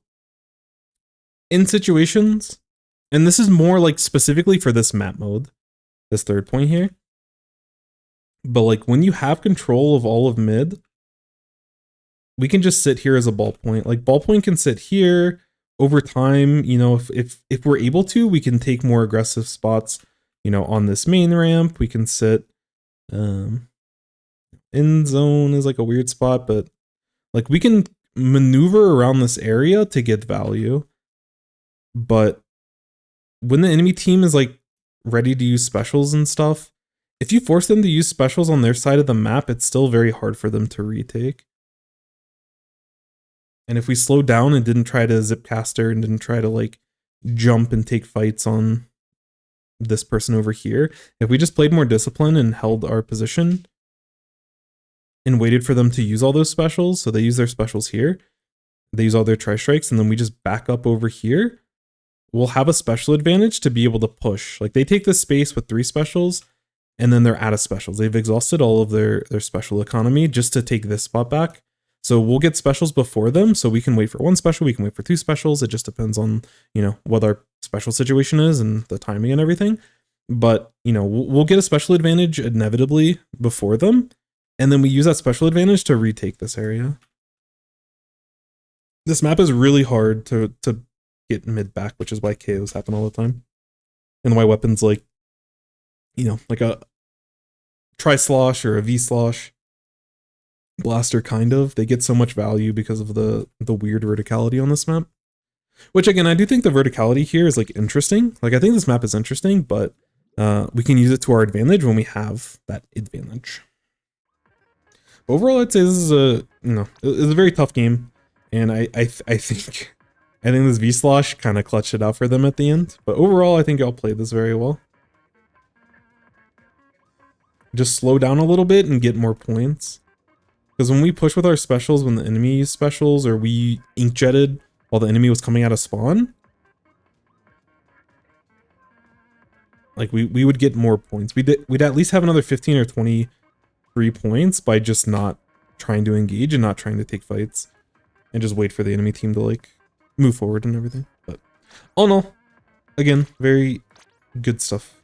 in situations, and this is more like specifically for this map mode, this third point here, but like when you have control of all of mid, we can just sit here as a ball point. Like ball point can sit here over time. You know, if we're able to, we can take more aggressive spots, you know, on this main ramp. We can sit end zone is like a weird spot, but like we can maneuver around this area to get value. But when the enemy team is like ready to use specials and stuff, if you force them to use specials on their side of the map, it's still very hard for them to retake. And if we slowed down and didn't try to zipcaster and didn't try to like jump and take fights on this person over here, if we just played more discipline and held our position and waited for them to use all those specials, so they use their specials here, they use all their tri-strikes, and then we just back up over here, we'll have a special advantage to be able to push. Like they take this space with 3 specials, and then they're out of specials. They've exhausted all of their special economy just to take this spot back. So we'll get specials before them, so we can wait for 1 special, we can wait for 2 specials. It just depends on, you know, what our special situation is and the timing and everything. But, you know, we'll get a special advantage inevitably before them, and then we use that special advantage to retake this area. This map is really hard to get mid back, which is why KOs happen all the time. And why weapons like, you know, like a tri-slosh or a V-slosh blaster kind of, they get so much value because of the weird verticality on this map. Which again, I do think the verticality here is like interesting. Like I think this map is interesting, but we can use it to our advantage when we have that advantage. Overall, I'd say this is a, you know, it's a very tough game, and I think this V-slosh kind of clutched it out for them at the end. But overall, I think y'all played this very well. Just slow down a little bit and get more points. Because when we push with our specials, when the enemy used specials, or we ink-jetted while the enemy was coming out of spawn, like we would get more points. We'd at least have another 15 or 23 points by just not trying to engage and not trying to take fights, and just wait for the enemy team to like move forward and everything. But all in all, again, very good stuff.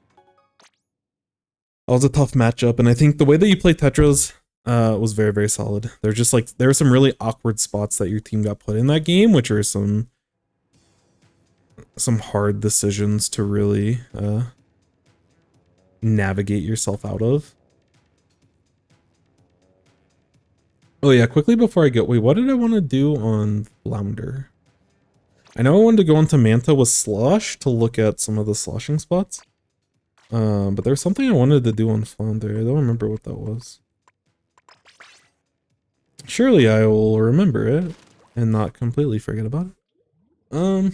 That was a tough matchup, and I think the way that you play Tetras was very, very solid. There's just like, there were some really awkward spots that your team got put in that game, which are some hard decisions to really navigate yourself out of. Oh yeah, quickly before I go, wait, what did I want to do on Flounder? I know I wanted to go into Manta with Slosh to look at some of the sloshing spots. But there's something I wanted to do on Flounder. I don't remember what that was. Surely I will remember it and not completely forget about it.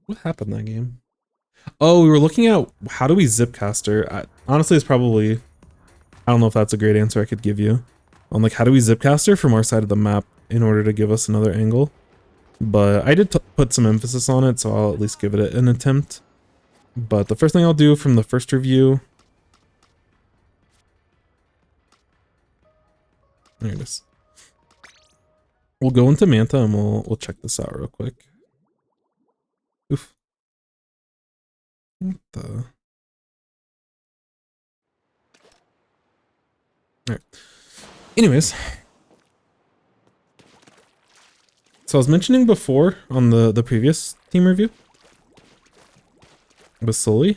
What happened that game? Oh, we were looking at how do we zipcaster. Honestly, it's probably, I don't know if that's a great answer I could give you on like how do we zipcaster from our side of the map in order to give us another angle. But I did put some emphasis on it, so I'll at least give it an attempt. But the first thing I'll do from the first review, there it is. we'll go into Manta and we'll check this out real quick. Oof. What the? Alright. Anyways. So I was mentioning before on the previous team review with Sully.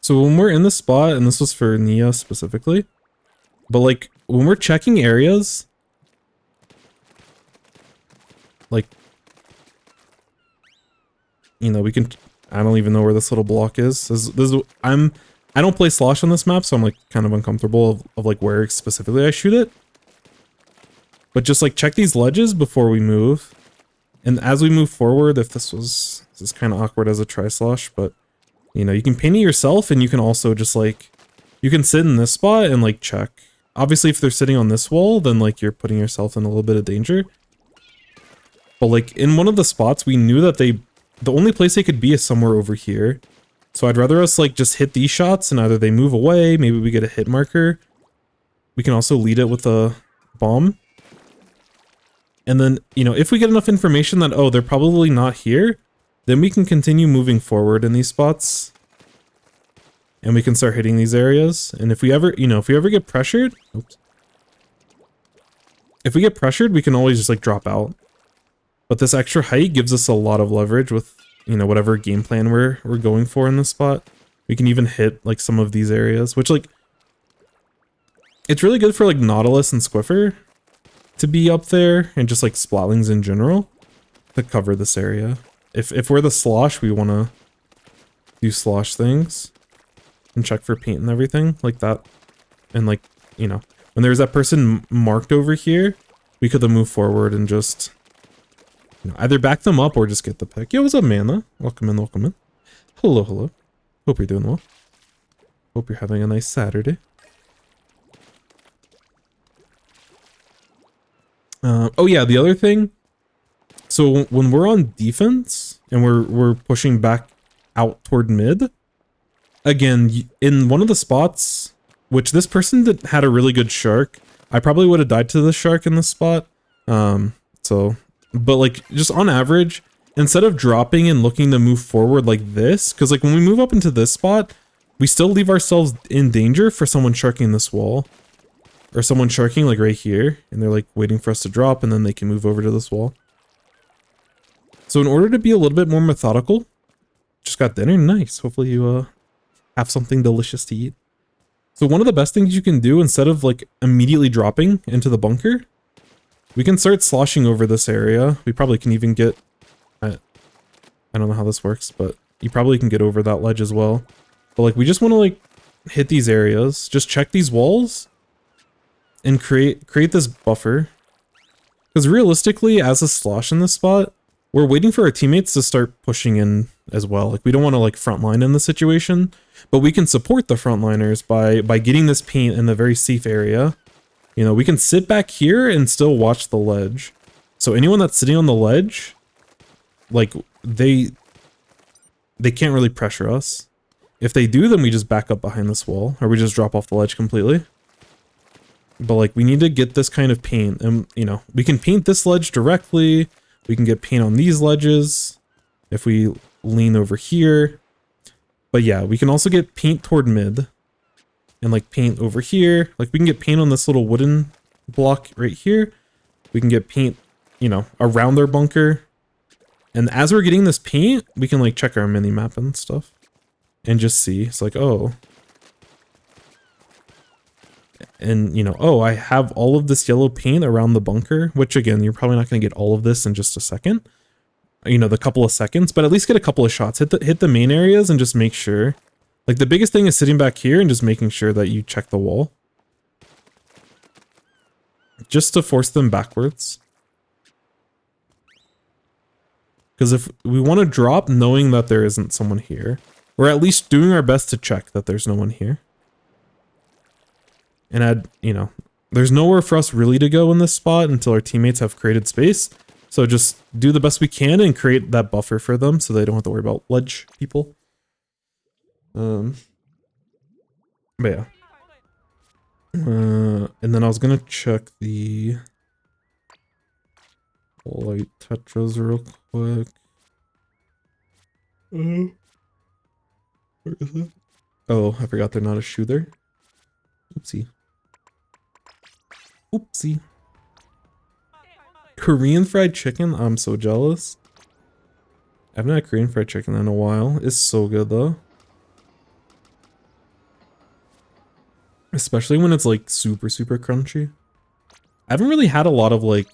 So when we're in the spot, and this was for Nia specifically, but like when we're checking areas, like, you know, we can, I don't even know where this little block is. I don't play Slosh on this map, so I'm like kind of uncomfortable of like where specifically I shoot it. But just like check these ledges before we move. And as we move forward, if this is kind of awkward as a tri-slosh, but you know, you can paint it yourself and you can also just like, you can sit in this spot and like check. Obviously, if they're sitting on this wall, then like you're putting yourself in a little bit of danger. But like in one of the spots, we knew that the only place they could be is somewhere over here. So I'd rather us like just hit these shots and either they move away, maybe we get a hit marker. We can also lead it with a bomb. And then, you know, if we get enough information that, oh, they're probably not here, then we can continue moving forward in these spots. And we can start hitting these areas. And if we ever, you know, if we ever get pressured, oops. If we get pressured, we can always just like drop out. But this extra height gives us a lot of leverage with, you know, whatever game plan we're going for in this spot. We can even hit like some of these areas, which like, it's really good for like Nautilus and Squiffer to be up there, and just like Splatlings in general to cover this area. If we're the slosh, we want to do slosh things and check for paint and everything like that. And like, you know, when there's that person marked over here, we could then move forward and just, you know, either back them up or just get the pick. Yo, what's up, Manta? Welcome in, welcome in. Hello, hello. Hope you're doing well. Hope you're having a nice Saturday. Oh yeah, the other thing. So when we're on defense and we're pushing back out toward mid, again, in one of the spots, which this person had a really good shark. I probably would have died to the shark in this spot. But like just on average, instead of dropping and looking to move forward like this, because like when we move up into this spot, we still leave ourselves in danger for someone sharking this wall. Or someone sharking like right here, and they're like waiting for us to drop, and then they can move over to this wall. So in order to be a little bit more methodical, just got dinner, nice. Hopefully you have something delicious to eat. So one of the best things you can do, instead of like immediately dropping into the bunker, we can start sloshing over this area. We probably can even get, I don't know how this works, but you probably can get over that ledge as well. But like we just want to like hit these areas, just check these walls, and create this buffer. Because realistically, as a slosh in this spot, we're waiting for our teammates to start pushing in as well. Like we don't want to like frontline in the situation, but we can support the frontliners by getting this paint in a very safe area. You know, we can sit back here and still watch the ledge. So anyone that's sitting on the ledge, like they can't really pressure us. If they do, then we just back up behind this wall, or we just drop off the ledge completely. But like we need to get this kind of paint, and you know, we can paint this ledge directly. We can get paint on these ledges if we lean over here. But yeah, we can also get paint toward mid and like paint over here. Like we can get paint on this little wooden block right here. We can get paint, you know, around their bunker. And as we're getting this paint, we can like check our mini map and stuff and just see. It's like, oh, and you know, oh, I have all of this yellow paint around the bunker, which again, you're probably not going to get all of this in just a second, you know, the couple of seconds, but at least get a couple of shots, hit the main areas and just make sure. Like the biggest thing is sitting back here and just making sure that you check the wall, just to force them backwards. Because if we want to drop knowing that there isn't someone here, or at least doing our best to check that there's no one here. And you know, there's nowhere for us really to go in this spot until our teammates have created space. So just do the best we can and create that buffer for them so they don't have to worry about ledge people. But yeah. And then I was gonna check the light Tetras real quick. Where is it? Oh, I forgot they're not a shooter. Oopsie. Oopsie. Korean fried chicken? I'm so jealous. I haven't had Korean fried chicken in a while. It's so good though. Especially when it's like super, super crunchy. I haven't really had a lot of like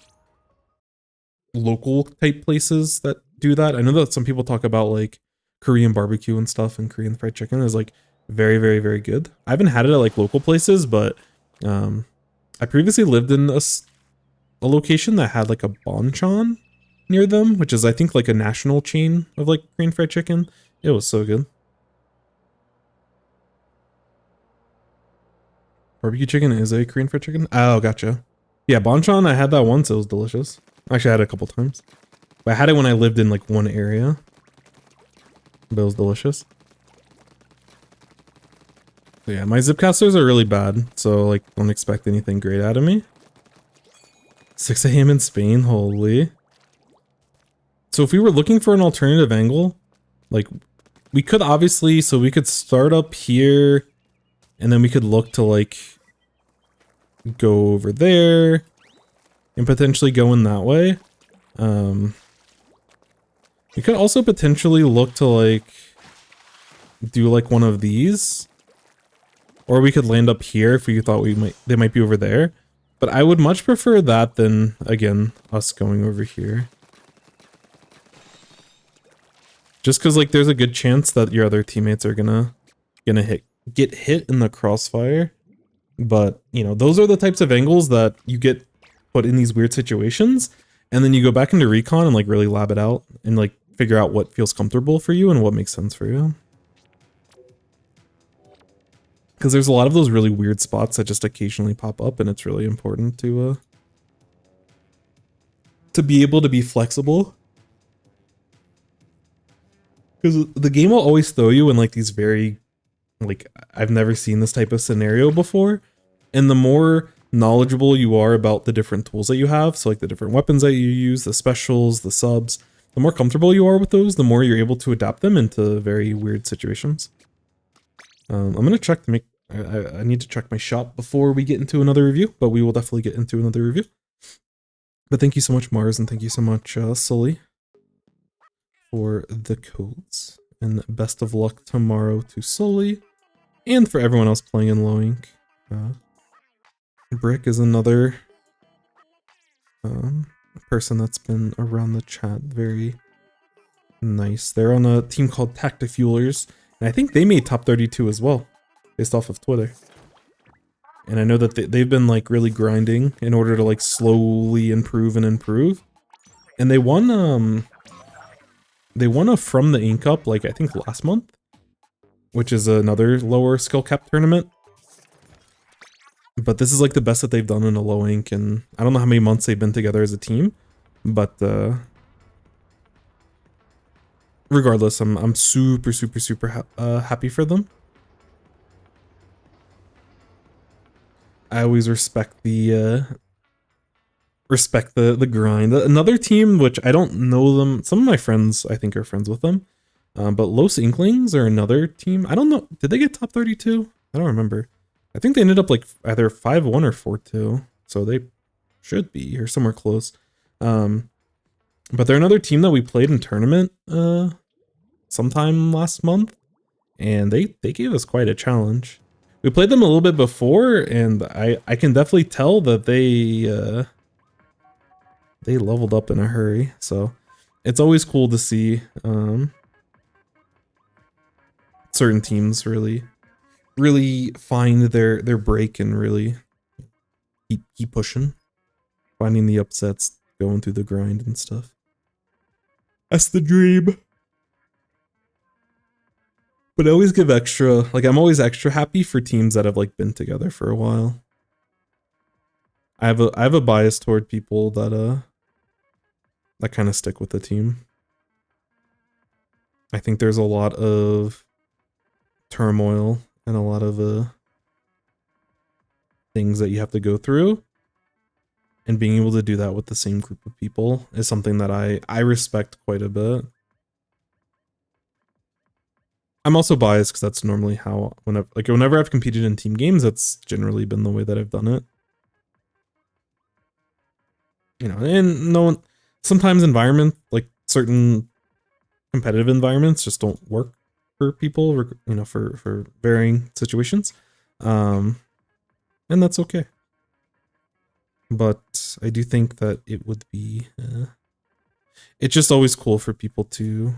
local type places that do that. I know that some people talk about like Korean barbecue and stuff, and Korean fried chicken is like very, very, very good. I haven't had it at like local places, but I previously lived in a location that had like a banchan near them, which is I think like a national chain of like Korean fried chicken. It was so good. Barbecue chicken is a Korean fried chicken? Oh, gotcha. Yeah, banchan, I had that once. It was delicious. Actually, I had it a couple times. But I had it when I lived in like one area. But it was delicious. So yeah, my zipcasters are really bad. So like, don't expect anything great out of me. 6 a.m. in Spain, holy. So if we were looking for an alternative angle, like we could obviously, so we could start up here and then we could look to like go over there and potentially go in that way. We could also potentially look to like do like one of these, or we could land up here if we thought they might be over there. But I would much prefer that than again us going over here. Just because like there's a good chance that your other teammates are gonna get hit in the crossfire. But you know, those are the types of angles that you get put in these weird situations, and then you go back into recon and like really lab it out and like figure out what feels comfortable for you and what makes sense for you. Because there's a lot of those really weird spots that just occasionally pop up, and it's really important to be able to be flexible. Because the game will always throw you in like these very, like, I've never seen this type of scenario before. And the more knowledgeable you are about the different tools that you have, so like the different weapons that you use, the specials, the subs, the more comfortable you are with those, the more you're able to adapt them into very weird situations. I'm gonna check to make, I need to check my shop before we get into another review, but we will definitely get into another review. But thank you so much, Mars, and thank you so much, Sully, for the codes. And best of luck tomorrow to Sully, and for everyone else playing in low ink. Brick is another person that's been around the chat. Very nice. They're on a team called Tactifuelers, and I think they made top 32 as well, based off of Twitter. And I know that they've been like really grinding in order to like slowly improve and improve. And they won a From the Ink Up like I think last month, which is another lower skill cap tournament. But this is like the best that they've done in a low ink, and I don't know how many months they've been together as a team, but regardless, I'm super happy for them. I always respect the grind. Another team which I don't know them. Some of my friends I think are friends with them, but Los Inklings are another team. I don't know. Did they get top 32? I don't remember. I think they ended up like either 5-1 or 4-2, so they should be or somewhere close. But they're another team that we played in tournament sometime last month, and they gave us quite a challenge. We played them a little bit before, and I can definitely tell that they leveled up in a hurry. So it's always cool to see certain teams really find their break and really keep pushing, finding the upsets, going through the grind and stuff. That's the dream. But I always give extra, like I'm always extra happy for teams that have like been together for a while. I have a bias toward people that kind of stick with the team. I think there's a lot of turmoil and a lot of things that you have to go through. And being able to do that with the same group of people is something that I respect quite a bit. I'm also biased because that's normally how, whenever I've competed in team games, that's generally been the way that I've done it. You know, and no one, sometimes like certain competitive environments just don't work for people, you know, for varying situations. And that's okay. But I do think that it would be, it's just always cool for people to,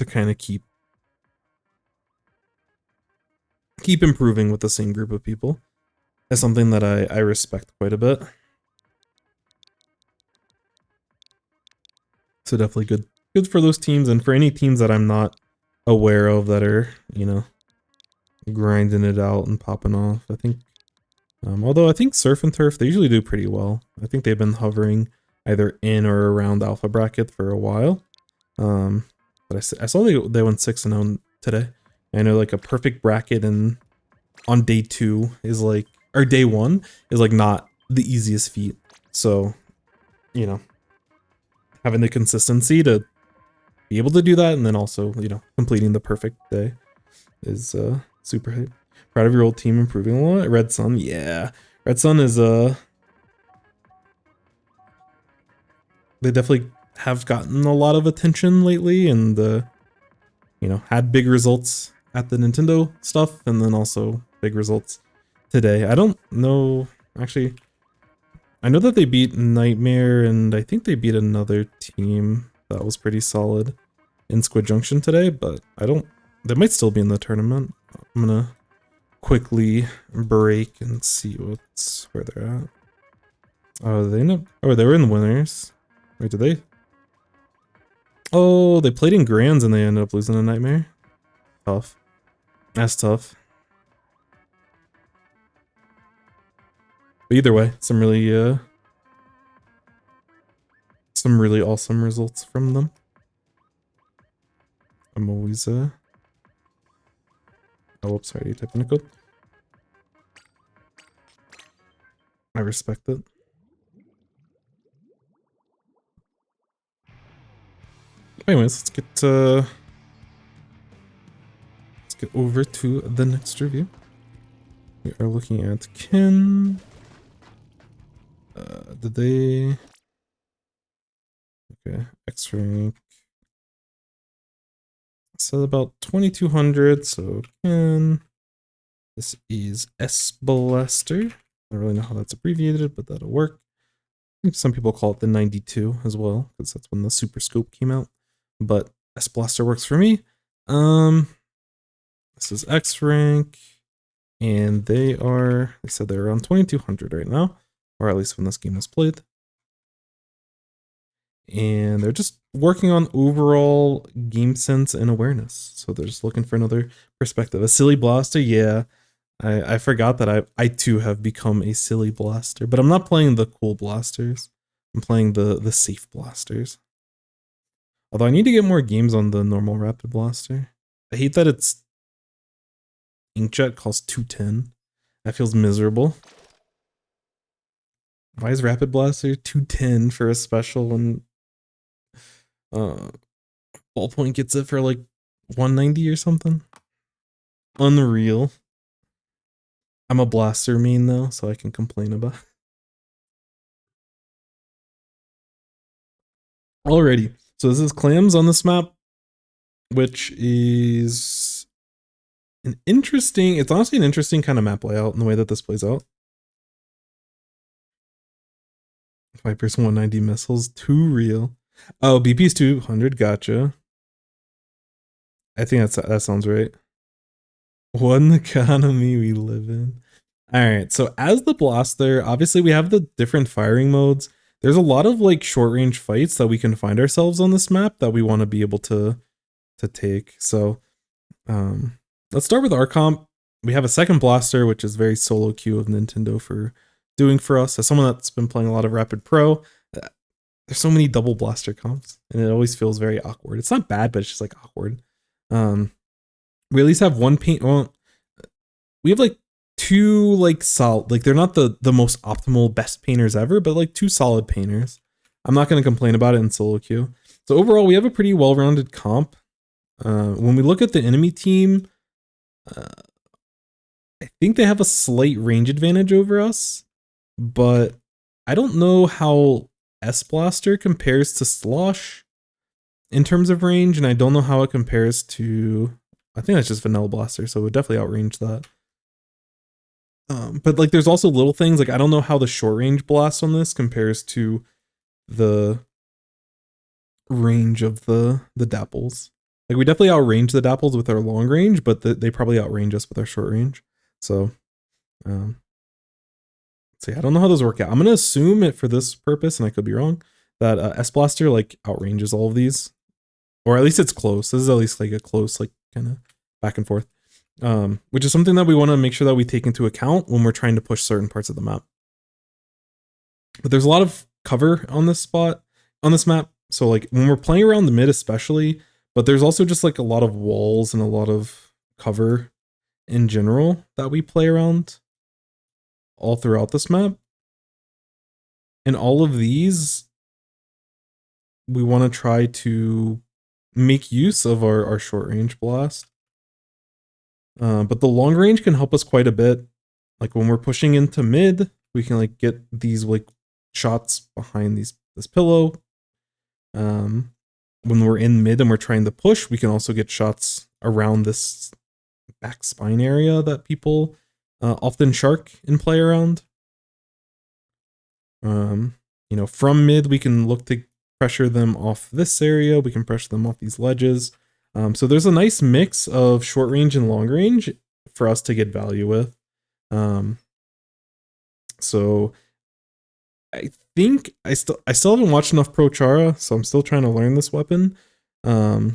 kind of keep improving with the same group of people. Is something that I respect quite a bit. So definitely good for those teams, and for any teams that I'm not aware of that are, you know, grinding it out and popping off. I think, although I think Surf and Turf, they usually do pretty well. I think they've been hovering either in or around alpha bracket for a while. But I saw they went 6-0 today. I know like a perfect bracket and on day 2 is like, or day 1 is like not the easiest feat. So, you know, having the consistency to be able to do that, and then also, you know, completing the perfect day is super hype. Proud of your old team improving a lot. Red Sun, yeah. Red Sun is they definitely have gotten a lot of attention lately, and you know, had big results at the Nintendo stuff, and then also big results today. I don't know, actually, I know that they beat Nightmare, and I think they beat another team that was pretty solid in Squid Junction today, but they might still be in the tournament. I'm gonna quickly break and see where they're at. Oh, they were in the winners. Wait, did they? Oh, they played in Grands and they ended up losing a Nightmare. Tough. That's tough. But either way, some really awesome results from them. I'm always oh, whoops, sorry, you typed in a code. I respect it. Anyways, let's get over to the next review. We are looking at Kenn. Did they? Okay, X rank. So about 2200. So Kenn. This is sBlaster. I don't really know how that's abbreviated, but that'll work. I think some people call it the 92 as well, because that's when the Super Scope came out. But sBlaster works for me. This is X rank, and they said they're around 2200 right now, or at least when this game was played. And they're just working on overall game sense and awareness. So they're just looking for another perspective. A silly blaster, yeah. I forgot that I too have become a silly blaster, but I'm not playing the cool blasters. I'm playing the safe blasters. Although I need to get more games on the normal rapid blaster. I hate that it's inkjet costs 210. That feels miserable. Why is rapid blaster 210 for a special when ballpoint gets it for like 190 or something? Unreal. I'm a blaster main though, so I can complain about it. Alrighty, so this is Clams on this map, which is it's honestly an interesting kind of map layout in the way that this plays out. Viper's 190 missiles, too real. Oh, BP's 200, gotcha. I think that sounds right. What an economy we live in. Alright, so as the blaster, obviously we have the different firing modes. There's a lot of like short range fights that we can find ourselves on this map that we want to be able to take. So let's start with our comp. We have a second blaster, which is very solo queue of Nintendo for doing for us. As someone that's been playing a lot of Rapid Pro, there's so many double blaster comps, and it always feels very awkward. It's not bad, but it's just like awkward. We at least have one paint. Well, we have like two like solid, like they're not the most optimal best painters ever, but like two solid painters. I'm not going to complain about it in solo queue. So overall, we have a pretty well-rounded comp. When we look at the enemy team, I think they have a slight range advantage over us, but I don't know how sBlaster compares to Slosh in terms of range, and I don't know how it compares to, I think that's just Vanilla Blaster, so it would definitely outrange that. But like there's also little things, like I don't know how the short range blast on this compares to the range of the dapples. Like we definitely outrange the dapples with our long range, but they probably outrange us with our short range. So let's see, I don't know how those work out. I'm gonna assume it for this purpose, and I could be wrong, that sBlaster like outranges all of these, or at least it's close. This is at least like a close, like kind of back and forth, which is something that we want to make sure that we take into account when we're trying to push certain parts of the map. But there's a lot of cover on this map. So like when we're playing around the mid especially, but there's also just like a lot of walls and a lot of cover in general that we play around all throughout this map. And all of these, we want to try to make use of our short range blast. But the long range can help us quite a bit. Like when we're pushing into mid, we can like get these like shots behind this pillow. When we're in mid and we're trying to push, we can also get shots around this back spine area that people often shark and play around. You know, from mid, we can look to pressure them off this area. We can pressure them off these ledges. So there's a nice mix of short range and long range for us to get value with. So I think I still haven't watched enough Pro Chara, so I'm still trying to learn this weapon. But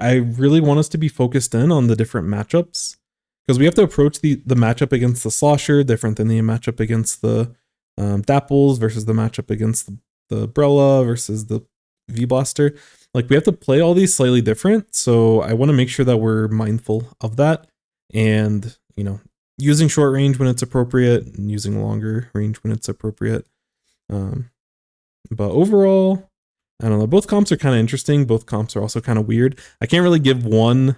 I really want us to be focused in on the different matchups, because we have to approach the matchup against the Slosher different than the matchup against the Dapples versus the matchup against the Brella versus the V-Blaster. Like we have to play all these slightly different, so I want to make sure that we're mindful of that, and you know, using short range when it's appropriate and using longer range when it's appropriate. But overall, I don't know, both comps are kind of interesting. Both comps are also kind of weird. I can't really give one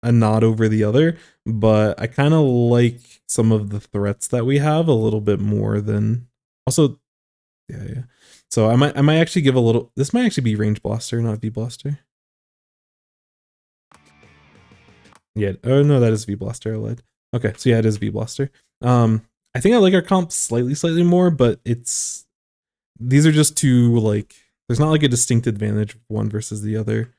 a nod over the other, but I kind of like some of the threats that we have a little bit more than also. Yeah. So I might actually give a little, this might actually be range blaster, not V-Blaster. Yeah, oh no, that is V-Blaster, I lied. Okay, so yeah, it is V-Blaster. I think I like our comp slightly more, but these are just two, like, there's not like a distinct advantage of one versus the other.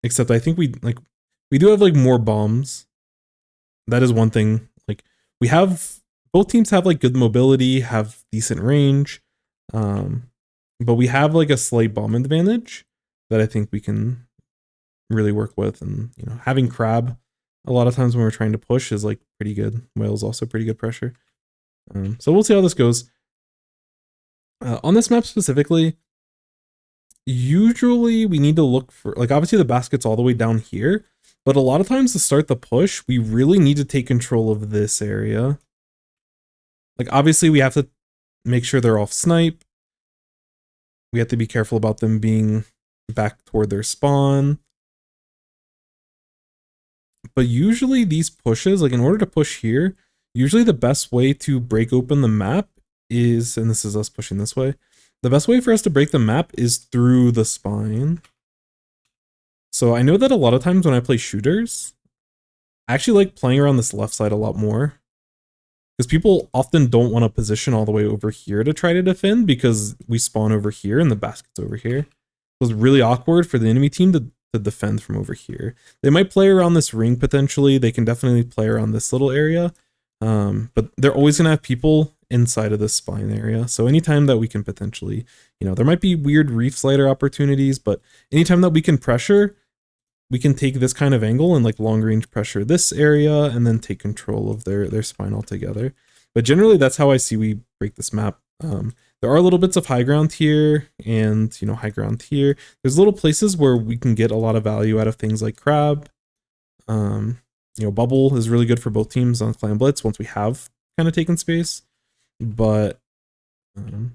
Except I think we do have like more bombs. That is one thing. Like both teams have like good mobility, have decent range. But we have like a slight bomb advantage that I think we can really work with. And you know, having Crab a lot of times when we're trying to push is like pretty good. Whale's also pretty good pressure. So we'll see how this goes. On this map specifically, usually we need to look for, like, obviously the basket's all the way down here, but a lot of times to start the push, we really need to take control of this area. Like, obviously we have to make sure they're off snipe. We have to be careful about them being back toward their spawn. But usually these pushes, like in order to push here, usually the best way to break open the map is, and this is us pushing this way, the best way for us to break the map is through the spine. So I know that a lot of times when I play shooters, I actually like playing around this left side a lot more, because people often don't want to position all the way over here to try to defend because we spawn over here and the basket's over here. So it's really awkward for the enemy team to defend from over here. They might play around this ring potentially. They can definitely play around this little area. But they're always going to have people inside of this spine area. So anytime that we can potentially, you know, there might be weird reef slider opportunities, but anytime that we can pressure, we can take this kind of angle and like long range pressure this area and then take control of their spine altogether. But generally that's how I see we break this map. There There are little bits of high ground here and, you know, high ground here. There's little places where we can get a lot of value out of things like crab. You know, bubble is really good for both teams on Clan Blitz once we have kind of taken space. But, you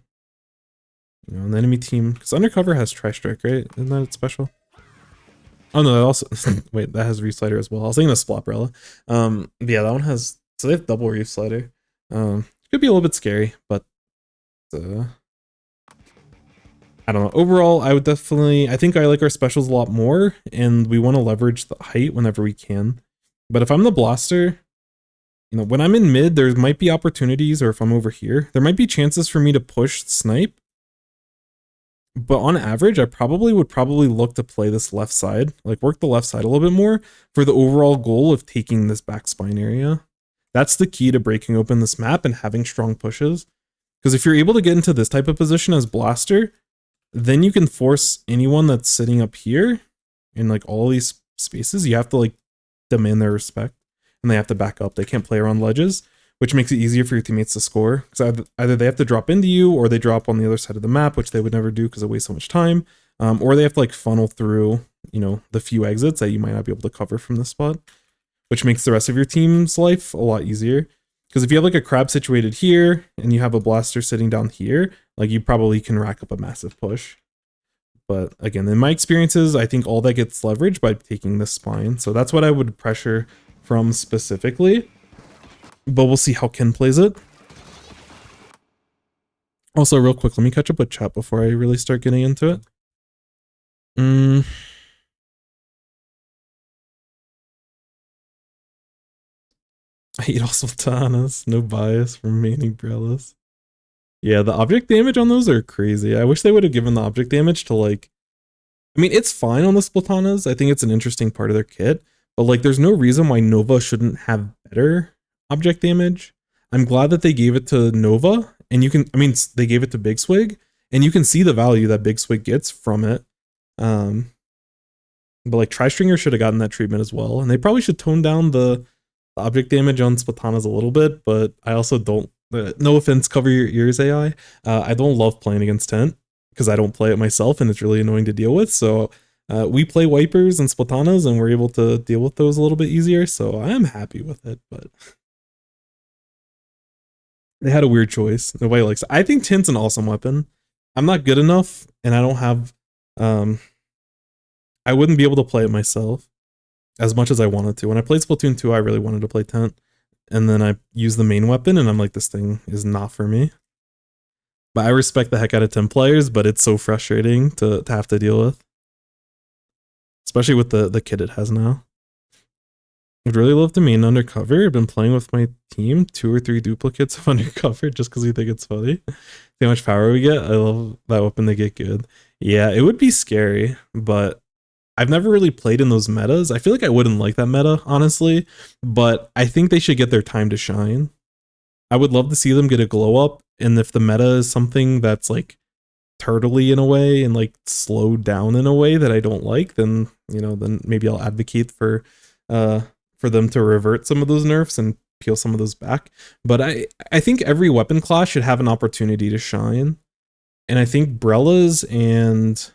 know, an enemy team, because Undercover has Tri-Strike, right? Isn't that its special? Oh no, that also, wait, that has Reef Slider as well. I was thinking of Splotbrella. Yeah, that one has, so they have double Reef Slider. Could be a little bit scary, but I don't know. Overall, I would definitely, I think I like our specials a lot more, and we want to leverage the height whenever we can. But if I'm the Blaster, you know, when I'm in mid, there might be opportunities, or if I'm over here, there might be chances for me to push snipe. But on average, I would probably look to play this left side, like work the left side a little bit more for the overall goal of taking this back spine area. That's the key to breaking open this map and having strong pushes. Because if you're able to get into this type of position as Blaster, then you can force anyone that's sitting up here in like all these spaces. You have to like demand their respect, and they have to back up. They can't play around ledges, which makes it easier for your teammates to score. Because either they have to drop into you, or they drop on the other side of the map, which they would never do because it wastes so much time. Or they have to like funnel through, you know, the few exits that you might not be able to cover from this spot, which makes the rest of your team's life a lot easier. Because if you have like a crab situated here, and you have a Blaster sitting down here, like you probably can rack up a massive push. But again, in my experiences, I think all that gets leveraged by taking this spine. So that's what I would pressure from specifically. But we'll see how Kenn plays it. Also, real quick, let me catch up with chat before I really start getting into it. I hate all sultanas. No bias from maining Brellas. Yeah, the object damage on those are crazy. I wish they would have given the object damage to like... I mean, it's fine on the Splatanas. I think it's an interesting part of their kit. But like, there's no reason why Nova shouldn't have better object damage. I'm glad that they gave it to Nova. And you can... I mean, they gave it to Big Swig. And you can see the value that Big Swig gets from it. But like, Tri-Stringer should have gotten that treatment as well. And they probably should tone down the object damage on Splatanas a little bit. But I also don't... no offense, cover your ears, AI. I don't love playing against Tent because I don't play it myself and it's really annoying to deal with. So we play Wipers and Splatanas and we're able to deal with those a little bit easier. So I am happy with it, but they had a weird choice. Nobody likes it. I think Tent's an awesome weapon. I'm not good enough and I don't have, I wouldn't be able to play it myself as much as I wanted to. When I played Splatoon 2, I really wanted to play Tent. And then I use the main weapon and I'm like, this thing is not for me. But I respect the heck out of 10 players, but it's so frustrating to have to deal with. Especially with the kit it has now. I'd really love to main Undercover. I've been playing with my team 2 or 3 duplicates of Undercover just because we think it's funny. See how much power we get? I love that weapon, they get good. Yeah, it would be scary, but I've never really played in those metas. I feel like I wouldn't like that meta, honestly, but I think they should get their time to shine. I would love to see them get a glow up, and if the meta is something that's like turtley in a way and like slowed down in a way that I don't like, then, you know, then maybe I'll advocate for them to revert some of those nerfs and peel some of those back. But I think every weapon class should have an opportunity to shine. And I think Brellas and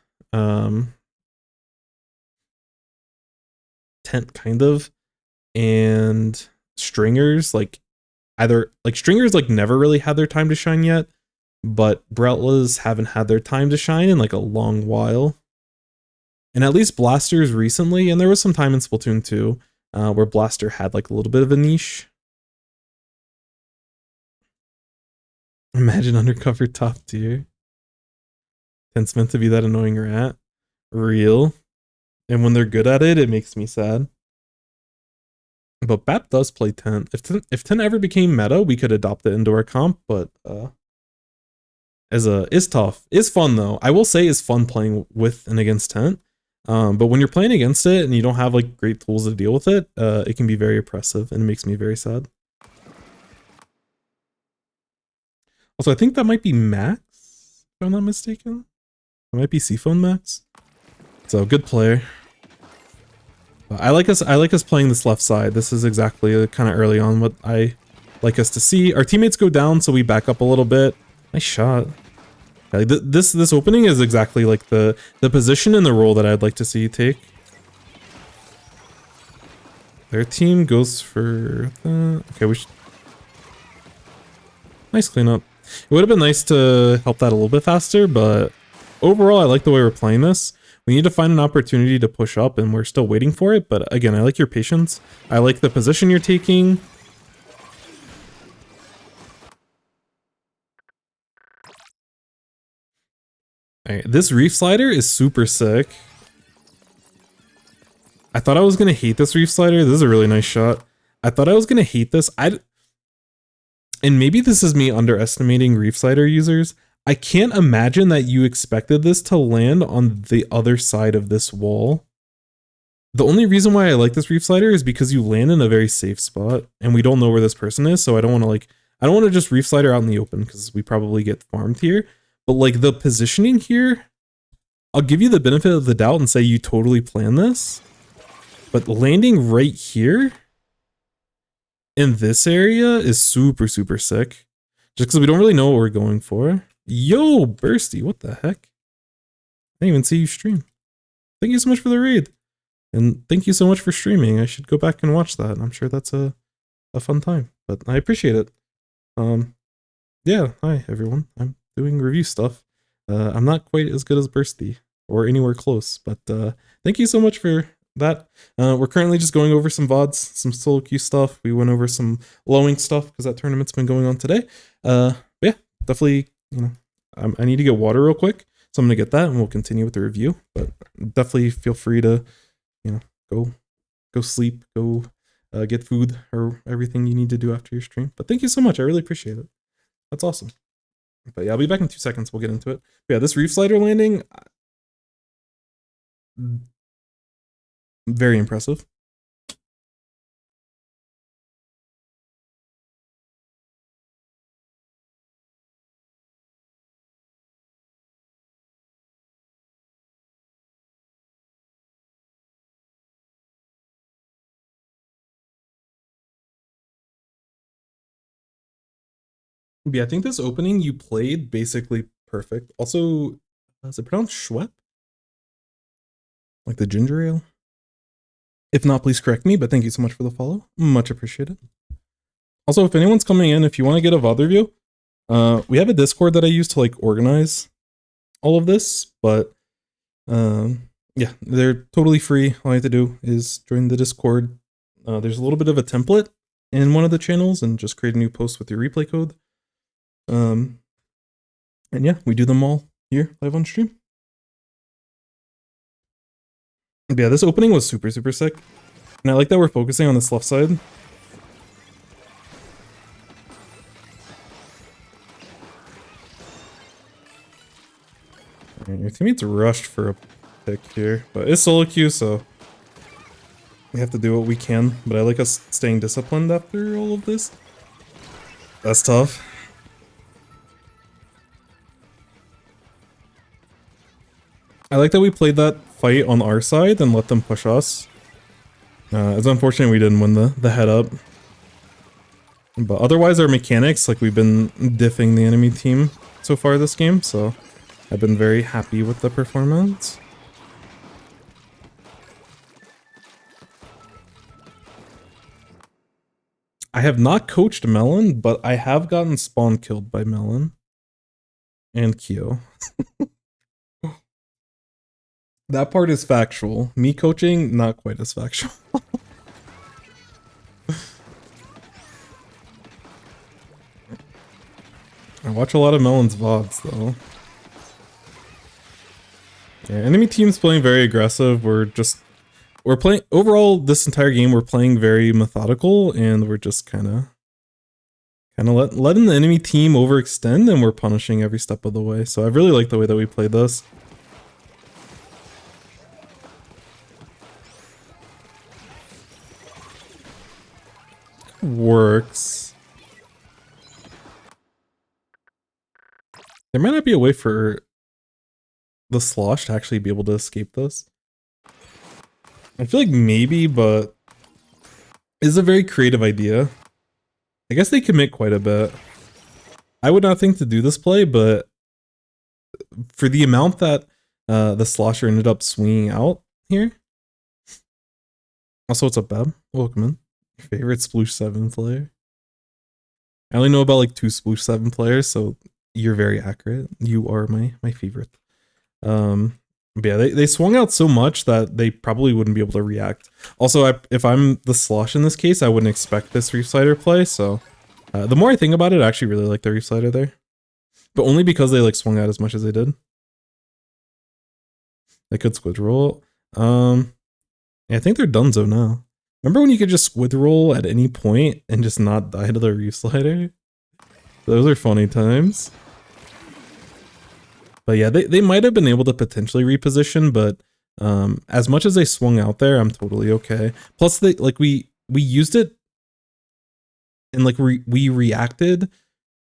Tent kind of, and Stringers, like either like Stringers like never really had their time to shine yet, but Brellas haven't had their time to shine in like a long while. And at least Blasters recently, and there was some time in Splatoon 2 where Blaster had like a little bit of a niche. Imagine Undercover top tier. Tent's meant to be that annoying rat. Real. And when they're good at it, it makes me sad. But BAP does play Tent. If Tent ever became meta, we could adopt it into our comp, but is tough. Is fun though. I will say it's fun playing with and against Tent. But when you're playing against it and you don't have like great tools to deal with it, it can be very oppressive and it makes me very sad. Also, I think that might be Max, if I'm not mistaken. It might be Seaphone Max. So good player. I like us playing this left side. This is exactly kind of early on what I like us to see. Our teammates go down, so we back up a little bit. Nice shot. Like this opening is exactly like the position and the role that I'd like to see you take. Their team goes for that. Okay, we should. Nice cleanup. It would have been nice to help that a little bit faster, but overall, I like the way we're playing this. We need to find an opportunity to push up, and we're still waiting for it. But again, I like your patience. I like the position you're taking. All right, this reef slider is super sick. I thought I was going to hate this reef slider. This is a really nice shot. I thought I was going to hate this. And maybe this is me underestimating reef slider users. I can't imagine that you expected this to land on the other side of this wall. The only reason why I like this reef slider is because you land in a very safe spot, and we don't know where this person is, so I don't want to just reef slider out in the open because we probably get farmed here. But like the positioning here, I'll give you the benefit of the doubt and say you totally planned this. But landing right here in this area is super, super sick. Just because we don't really know what we're going for. Yo, Bursty, what the heck? I didn't even see you stream. Thank you so much for the raid. And thank you so much for streaming. I should go back and watch that. I'm sure that's a fun time. But I appreciate it. Yeah, hi everyone. I'm doing review stuff. I'm not quite as good as Bursty or anywhere close, but thank you so much for that. We're currently just going over some VODs, some solo queue stuff. We went over some lowing stuff because that tournament's been going on today. Yeah, definitely, you know, I need to get water real quick, so I'm gonna get that and we'll continue with the review. But definitely feel free to, you know, go sleep, go get food or everything you need to do after your stream. But thank you so much. I really appreciate it. That's awesome. But yeah, I'll be back in 2 seconds. We'll get into it. But yeah, this reef slider landing, very impressive. Yeah, I think this opening you played basically perfect. Also, is it pronounced Schwepp? Like the ginger ale? If not, please correct me, but thank you so much for the follow. Much appreciated. Also, if anyone's coming in, if you want to get a VOD review, we have a Discord that I use to like organize all of this, but yeah, they're totally free. All you have to do is join the Discord. There's a little bit of a template in one of the channels and just create a new post with your replay code. And yeah, we do them all here live on stream. But yeah, this opening was super, super sick. And I like that we're focusing on this left side. Right, your teammates rushed for a pick here, but it's solo queue, so we have to do what we can. But I like us staying disciplined after all of this. That's tough. I like that we played that fight on our side and let them push us. It's unfortunate we didn't win the head up. But otherwise our mechanics, like we've been diffing the enemy team so far this game, so I've been very happy with the performance. I have not coached Melon, but I have gotten spawn killed by Melon. And Kyo. That part is factual. Me coaching, not quite as factual. I watch a lot of Melon's VODs though. Yeah, enemy team's playing very aggressive. We're playing overall this entire game. We're playing very methodical, and we're just kind of letting the enemy team overextend, and we're punishing every step of the way. So I really like the way that we played this. Works. There might not be a way for the slosh to actually be able to escape this. I feel like maybe, but it's a very creative idea. I guess they commit quite a bit. I would not think to do this play, but for the amount that the slosher ended up swinging out here. Also, what's up, Bab? Welcome in. Your favorite Sploosh 7 player? I only know about like 2 Sploosh 7 players, so you're very accurate. You are my favorite. But yeah, they swung out so much that they probably wouldn't be able to react. Also, if I'm the slosh in this case, I wouldn't expect this Reef Slider play, so the more I think about it, I actually really like the Reef Slider there. But only because they like swung out as much as they did. They could squid roll. Yeah, I think they're donezo now. Remember when you could just squid roll at any point and just not die to the Reef Slider? Those are funny times. But yeah, they might have been able to potentially reposition, but as much as they swung out there, I'm totally okay. Plus, they like we used it, and like we reacted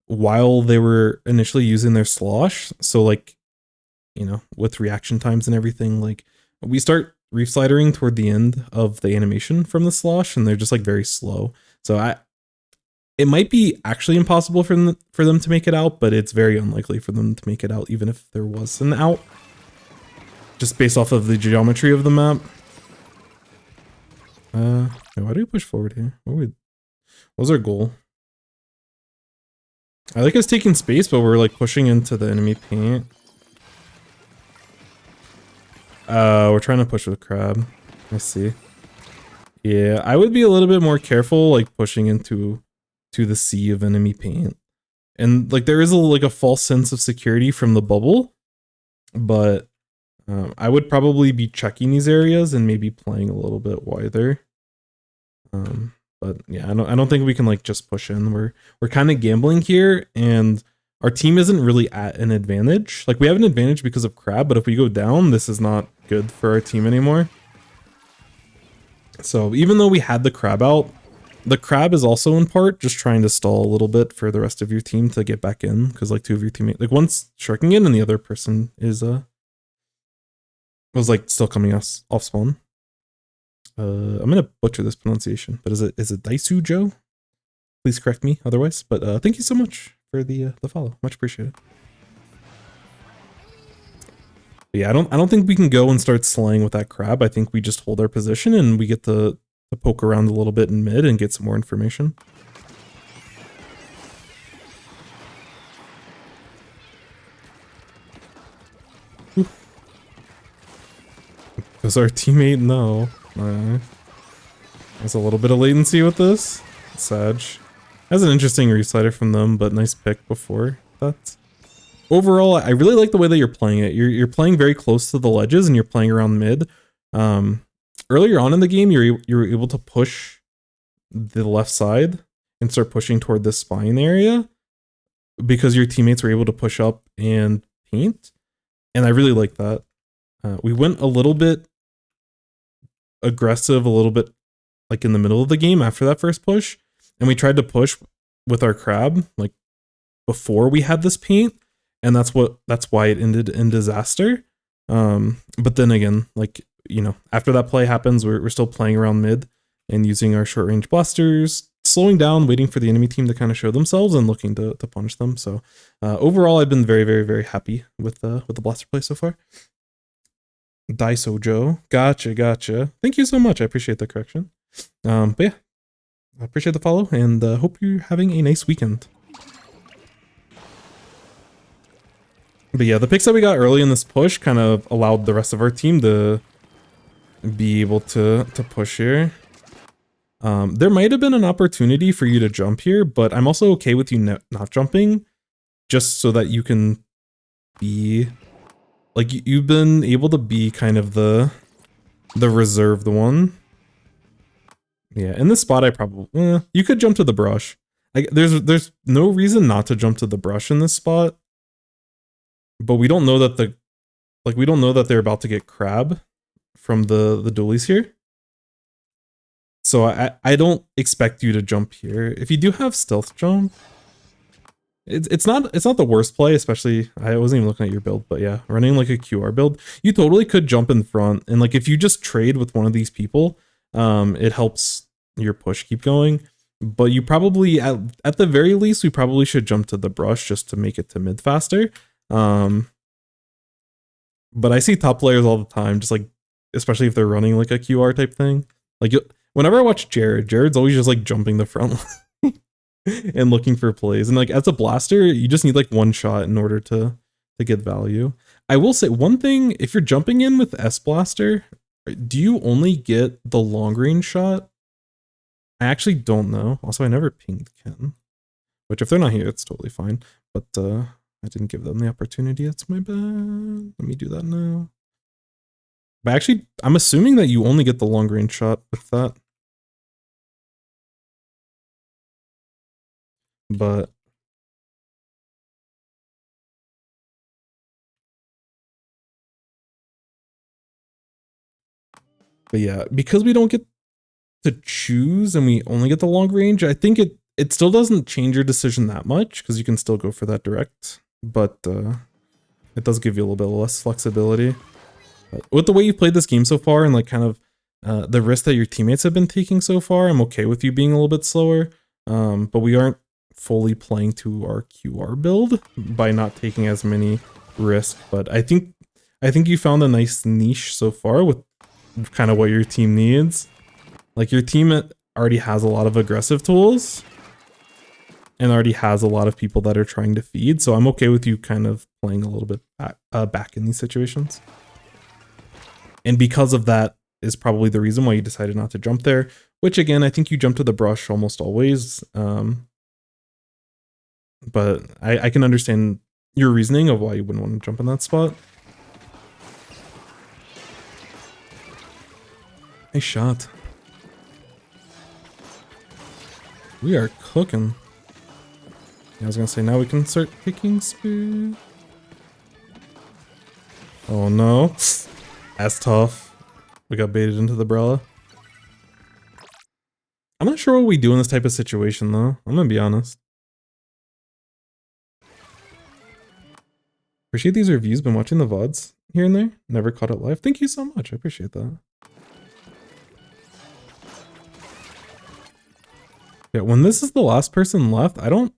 while they were initially using their slosh. So like, you know, with reaction times and everything, like we start Reef Slidering toward the end of the animation from the slosh, and they're just like very slow. So it might be actually impossible for them to make it out, but it's very unlikely for them to make it out, even if there was an out. Just based off of the geometry of the map. Why do we push forward here? What was our goal? I like us taking space, but we're like pushing into the enemy paint. We're trying to push with crab. I see. Yeah, I would be a little bit more careful, like pushing into the sea of enemy paint. And like there is like a false sense of security from the bubble, but I would probably be checking these areas and maybe playing a little bit wider. But yeah, I don't think we can like just push in. We're kind of gambling here, and our team isn't really at an advantage. Like we have an advantage because of crab, but if we go down, this is not good for our team anymore. So even though we had the crab out, the crab is also in part just trying to stall a little bit for the rest of your team to get back in, because like 2 of your teammates, like one's sharking in and the other person is was like still coming off spawn. I'm gonna butcher this pronunciation, but is it Daisu Joe? Please correct me otherwise. But thank you so much for the follow, much appreciated. But yeah, I don't think we can go and start slaying with that crab. I think we just hold our position and we get to poke around a little bit in mid and get some more information. Does our teammate know? There's a little bit of latency with this. Sag. Has an interesting reslider from them, but nice pick before that. Overall, I really like the way that you're playing it. You're playing very close to the ledges and you're playing around mid. Earlier on in the game, you were able to push the left side and start pushing toward this spine area because your teammates were able to push up and paint. And I really like that. We went a little bit aggressive, a little bit like in the middle of the game after that first push. And we tried to push with our crab like before we had this paint. And that's why it ended in disaster. But then again, like, you know, after that play happens, we're still playing around mid and using our short range blasters, slowing down, waiting for the enemy team to kind of show themselves and looking to punish them. So overall, I've been very, very, very happy with the blaster play so far. Daiso Joe, gotcha. Thank you so much. I appreciate the correction. But yeah, I appreciate the follow and hope you're having a nice weekend. But yeah, the picks that we got early in this push kind of allowed the rest of our team to be able to push here. There might have been an opportunity for you to jump here, but I'm also okay with you not jumping, just so that you can be like you've been able to be kind of the reserved one. Yeah, in this spot I probably you could jump to the brush. There's no reason not to jump to the brush in this spot. But we don't know that they're about to get crab from the dualies here. So I don't expect you to jump here. If you do have stealth jump, it's not the worst play, especially I wasn't even looking at your build, but yeah, running like a QR build, you totally could jump in front and like if you just trade with one of these people, it helps your push keep going. But you probably at the very least we probably should jump to the brush just to make it to mid faster. But I see top players all the time, just like, especially if they're running like a QR type thing. Like whenever I watch Jared's always just like jumping the front line and looking for plays. And like as a blaster, you just need like one shot in order to get value. I will say one thing, if you're jumping in with sBlaster, do you only get the long range shot? I actually don't know. Also, I never pinged Kenn, which if they're not here, it's totally fine. But I didn't give them the opportunity. That's my bad. Let me do that now. But actually, I'm assuming that you only get the long range shot with that. But yeah, because we don't get to choose and we only get the long range, I think it still doesn't change your decision that much because you can still go for that direct. But it does give you a little bit less flexibility. With the way you played this game so far and like kind of the risk that your teammates have been taking so far, I'm okay with you being a little bit slower. But we aren't fully playing to our QR build by not taking as many risks. But I think you found a nice niche so far with kind of what your team needs. Like your team already has a lot of aggressive tools and already has a lot of people that are trying to feed. So I'm okay with you kind of playing a little bit back in these situations. And because of that is probably the reason why you decided not to jump there, which again, I think you jump to the brush almost always. But I can understand your reasoning of why you wouldn't want to jump in that spot. Nice shot. We are cooking. I was gonna say, now we can start picking speed. Oh no. That's tough. We got baited into the Brella. I'm not sure what we do in this type of situation though. I'm gonna be honest. Appreciate these reviews. Been watching the VODs here and there. Never caught it live. Thank you so much. I appreciate that. Yeah, when this is the last person left, I don't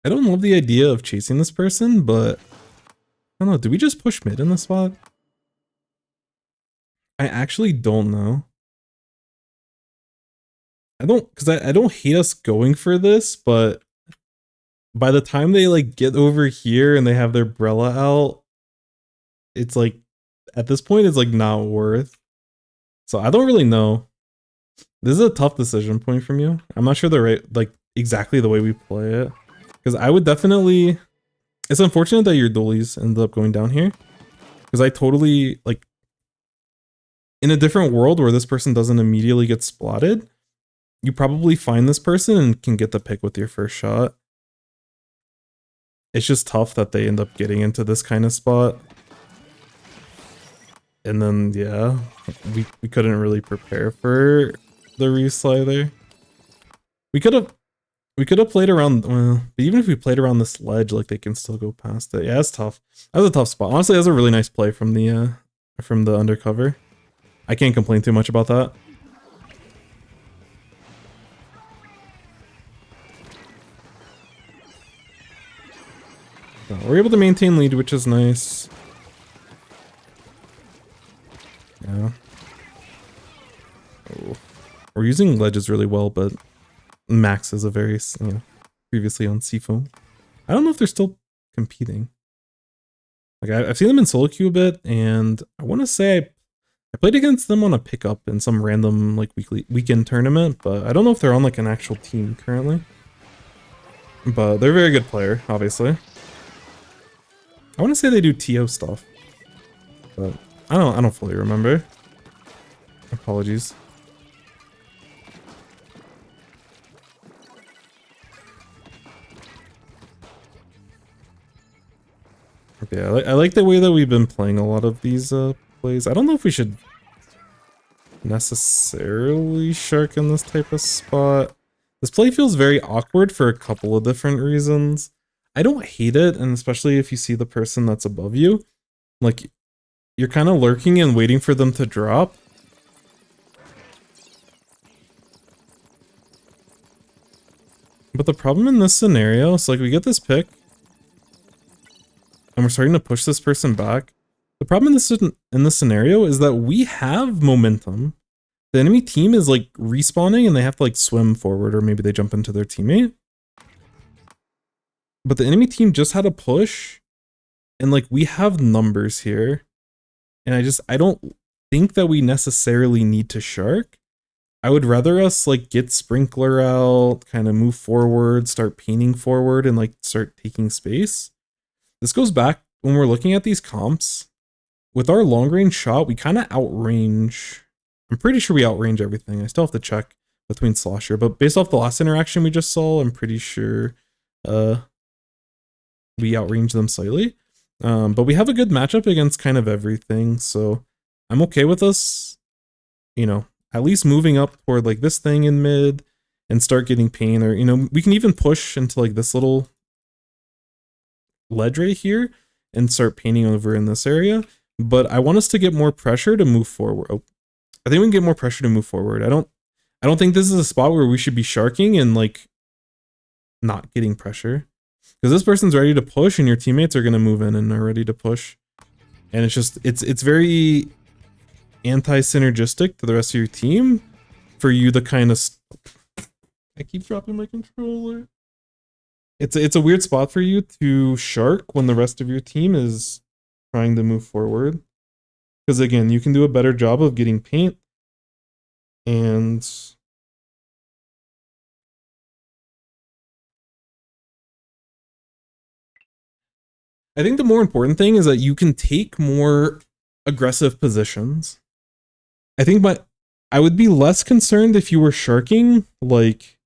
love the idea of chasing this person, but I don't know. Do we just push mid in this spot? I actually don't know. I don't hate us going for this, but by the time they like get over here and they have their Brella out, it's like at this point it's like not worth. So I don't really know. This is a tough decision point from you. I'm not sure exactly the way we play it. Because I would definitely... It's unfortunate that your dualies ended up going down here. Because I totally, like... In a different world where this person doesn't immediately get spotted, you probably find this person and can get the pick with your first shot. It's just tough that they end up getting into this kind of spot. And then, yeah, we couldn't really prepare for the reslide there. We could have played around, well, but even if we played around this ledge, like they can still go past it. Yeah, it's tough. That was a tough spot. Honestly, that was a really nice play from the undercover. I can't complain too much about that. So we're able to maintain lead, which is nice. Yeah. Oh. We're using ledges really well, but Max is a very, previously on Seafoam. I don't know if they're still competing. Like I've seen them in solo queue a bit, and I want to say I played against them on a pickup in some random like weekend tournament, but I don't know if they're on like an actual team currently. But they're a very good player, obviously. I want to say they do TO stuff, but I don't fully remember. Apologies. Yeah, I like the way that we've been playing a lot of these plays. I don't know if we should necessarily shark in this type of spot. This play feels very awkward for a couple of different reasons. I don't hate it, and especially if you see the person that's above you, like you're kind of lurking and waiting for them to drop. But the problem in this scenario is like we get this pick. and we're starting to push this person back. The problem in this scenario is that we have momentum. The enemy team is like respawning and they have to like swim forward, or maybe they jump into their teammate. But the enemy team just had a push, and like we have numbers here. And I don't think that we necessarily need to shark. I would rather us like get sprinkler out, kind of move forward, start painting forward, and like start taking space. This goes back when we're looking at these comps. With our long range shot, we kind of outrange. I'm pretty sure we outrange everything. I still have to check between Slosher, but based off the last interaction we just saw, I'm pretty sure we outrange them slightly. But we have a good matchup against kind of everything, so I'm okay with us, you know, at least moving up toward like this thing in mid and start getting pain, or, you know, we can even push into like this little ledge right here and start painting over in this area. But I want us to get more pressure to move forward. Oh, I think we can get more pressure to move forward. I don't think this is a spot where we should be sharking and like not getting pressure. Because this person's ready to push and your teammates are going to move in and are ready to push. And it's just, it's very anti-synergistic to the rest of your team for you to kind of... I keep dropping my controller. It's a weird spot for you to shark when the rest of your team is trying to move forward. Because again, you can do a better job of getting paint. And... I think the more important thing is that you can take more aggressive positions. I think I would be less concerned if you were sharking like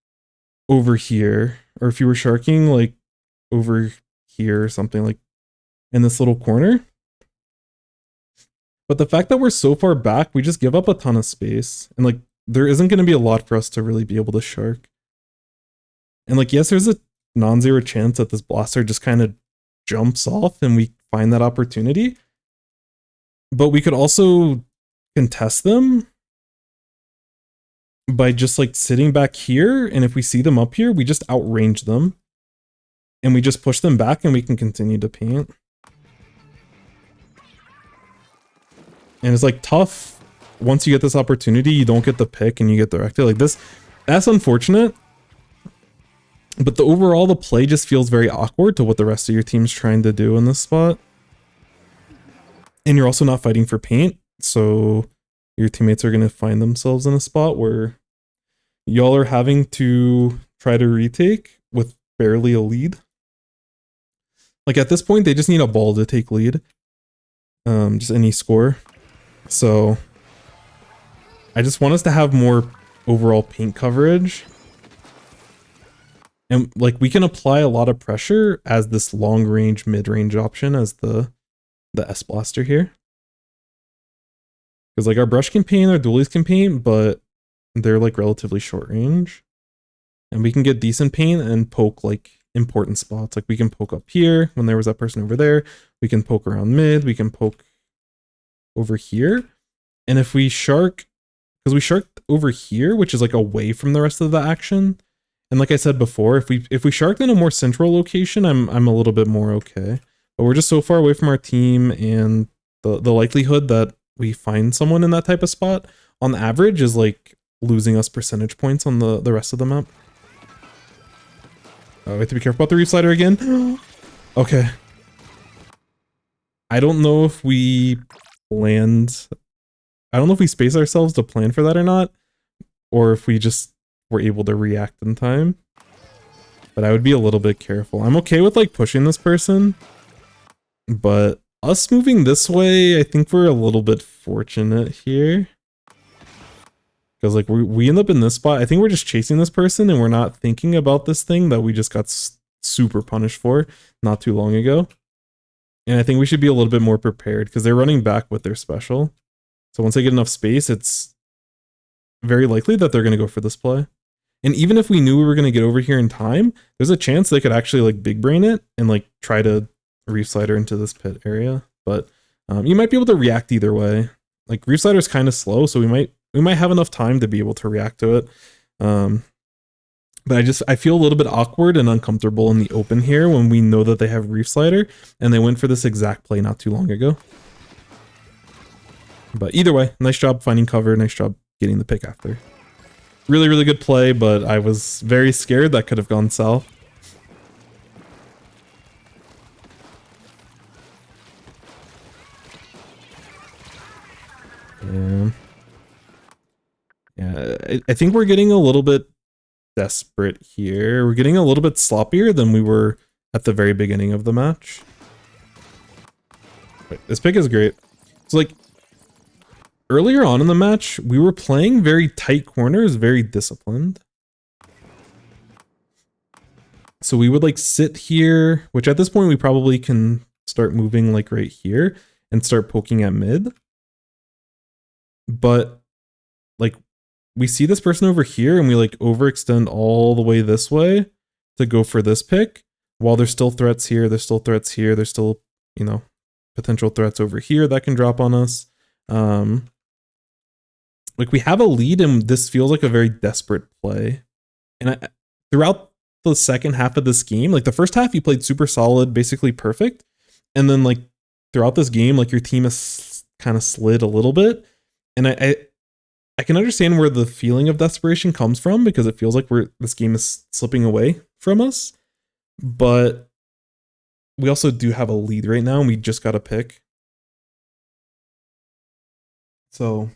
over here, or if you were sharking like over here or something, like in this little corner. But the fact that we're so far back, we just give up a ton of space, and like there isn't going to be a lot for us to really be able to shark. And like, yes, there's a non-zero chance that this blaster just kind of jumps off and we find that opportunity, but we could also contest them by just like sitting back here, and if we see them up here, we just outrange them and we just push them back and we can continue to paint. And it's like tough once you get this opportunity, you don't get the pick and you get directed like this. That's unfortunate. But the play just feels very awkward to what the rest of your team's trying to do in this spot. And you're also not fighting for paint, so your teammates are going to find themselves in a spot where y'all are having to try to retake with barely a lead. Like at this point, they just need a ball to take lead. Just any score. So I just want us to have more overall paint coverage. And like we can apply a lot of pressure as this long range, mid range option as the sBlaster here. Because like our brush can paint, our dualies can paint, but they're like relatively short range. And we can get decent paint and poke like important spots. Like we can poke up here when there was that person over there. We can poke around mid, we can poke over here. And if we shark, because we sharked over here, which is like away from the rest of the action. And like I said before, if we sharked in a more central location, I'm a little bit more okay. But we're just so far away from our team, and the likelihood that we find someone in that type of spot on the average is like losing us percentage points on the rest of the map. Oh, we have to be careful about the reef slider again. Okay. I don't know if we planned. I don't know if we space ourselves to plan for that or not, or if we just were able to react in time. But I would be a little bit careful. I'm okay with like pushing this person, but us moving this way, I think we're a little bit fortunate here. Because like we end up in this spot. I think we're just chasing this person and we're not thinking about this thing that we just got super punished for not too long ago. And I think we should be a little bit more prepared because they're running back with their special. So once they get enough space, it's very likely that they're going to go for this play. And even if we knew we were going to get over here in time, there's a chance they could actually like big brain it and like try to reef slider into this pit area. But you might be able to react either way. Like reef slider is kind of slow, so we might have enough time to be able to react to it. But I feel a little bit awkward and uncomfortable in the open here when we know that they have Reef Slider, and they went for this exact play not too long ago. But either way, nice job finding cover, nice job getting the pick after. Really, really good play, but I was very scared that could have gone south. Yeah, I think we're getting a little bit desperate here. We're getting a little bit sloppier than we were at the very beginning of the match. Wait, this pick is great. So like earlier on in the match, we were playing very tight corners, very disciplined. So we would like sit here, which at this point we probably can start moving like right here and start poking at mid. But like we see this person over here and we like overextend all the way this way to go for this pick while there's still threats here, there's still threats here, there's still, you know, potential threats over here that can drop on us. Like we have a lead and this feels like a very desperate play. And throughout the second half of this game, like the first half you played super solid, basically perfect. And then like throughout this game, like your team has kind of slid a little bit. And I can understand where the feeling of desperation comes from because it feels like this game is slipping away from us. But we also do have a lead right now and we just got a pick. So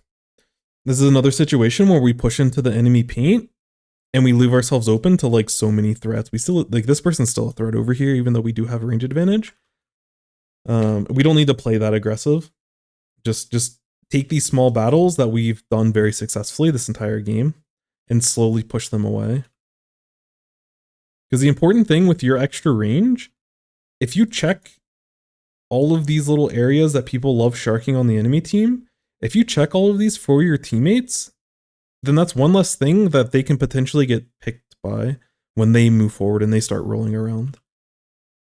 this is another situation where we push into the enemy paint and we leave ourselves open to like so many threats. We still, like this person's still a threat over here, even though we do have a range advantage. We don't need to play that aggressive. Just take these small battles that we've done very successfully this entire game and slowly push them away. Because the important thing with your extra range, if you check all of these little areas that people love sharking on the enemy team, if you check all of these for your teammates, then that's one less thing that they can potentially get picked by when they move forward and they start rolling around.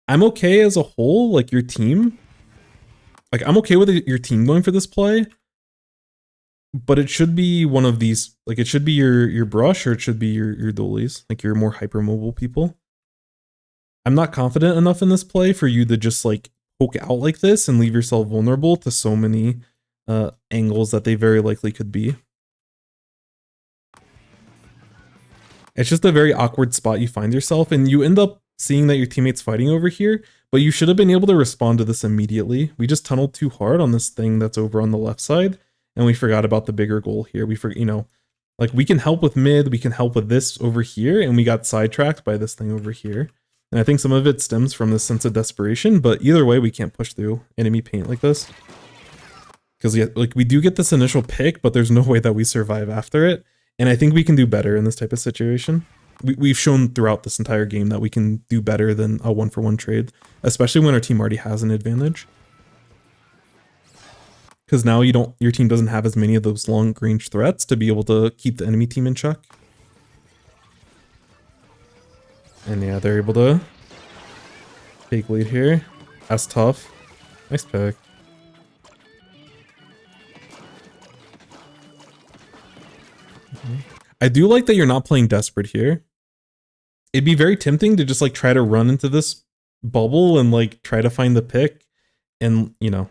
I'm okay as a whole, like your team. Like I'm okay with your team going for this play, but it should be one of these, like it should be your brush or it should be your dualies, like your more hypermobile people. I'm not confident enough in this play for you to just like poke out like this and leave yourself vulnerable to so many angles that they very likely could be. It's just a very awkward spot you find yourself, and you end up seeing that your teammate's fighting over here, but you should have been able to respond to this immediately. We just tunneled too hard on this thing that's over on the left side, and we forgot about the bigger goal here. You know, like we can help with mid, we can help with this over here, and we got sidetracked by this thing over here. And I think some of it stems from this sense of desperation, but either way, we can't push through enemy paint like this. Because like we do get this initial pick, but there's no way that we survive after it. And I think we can do better in this type of situation. We've shown throughout this entire game that we can do better than a 1-for-1 trade, especially when our team already has an advantage. Because now your team doesn't have as many of those long range threats to be able to keep the enemy team in check. And yeah, they're able to take lead here. That's tough. Nice pick. I do like that you're not playing desperate here. It'd be very tempting to just like try to run into this bubble and like try to find the pick. And you know,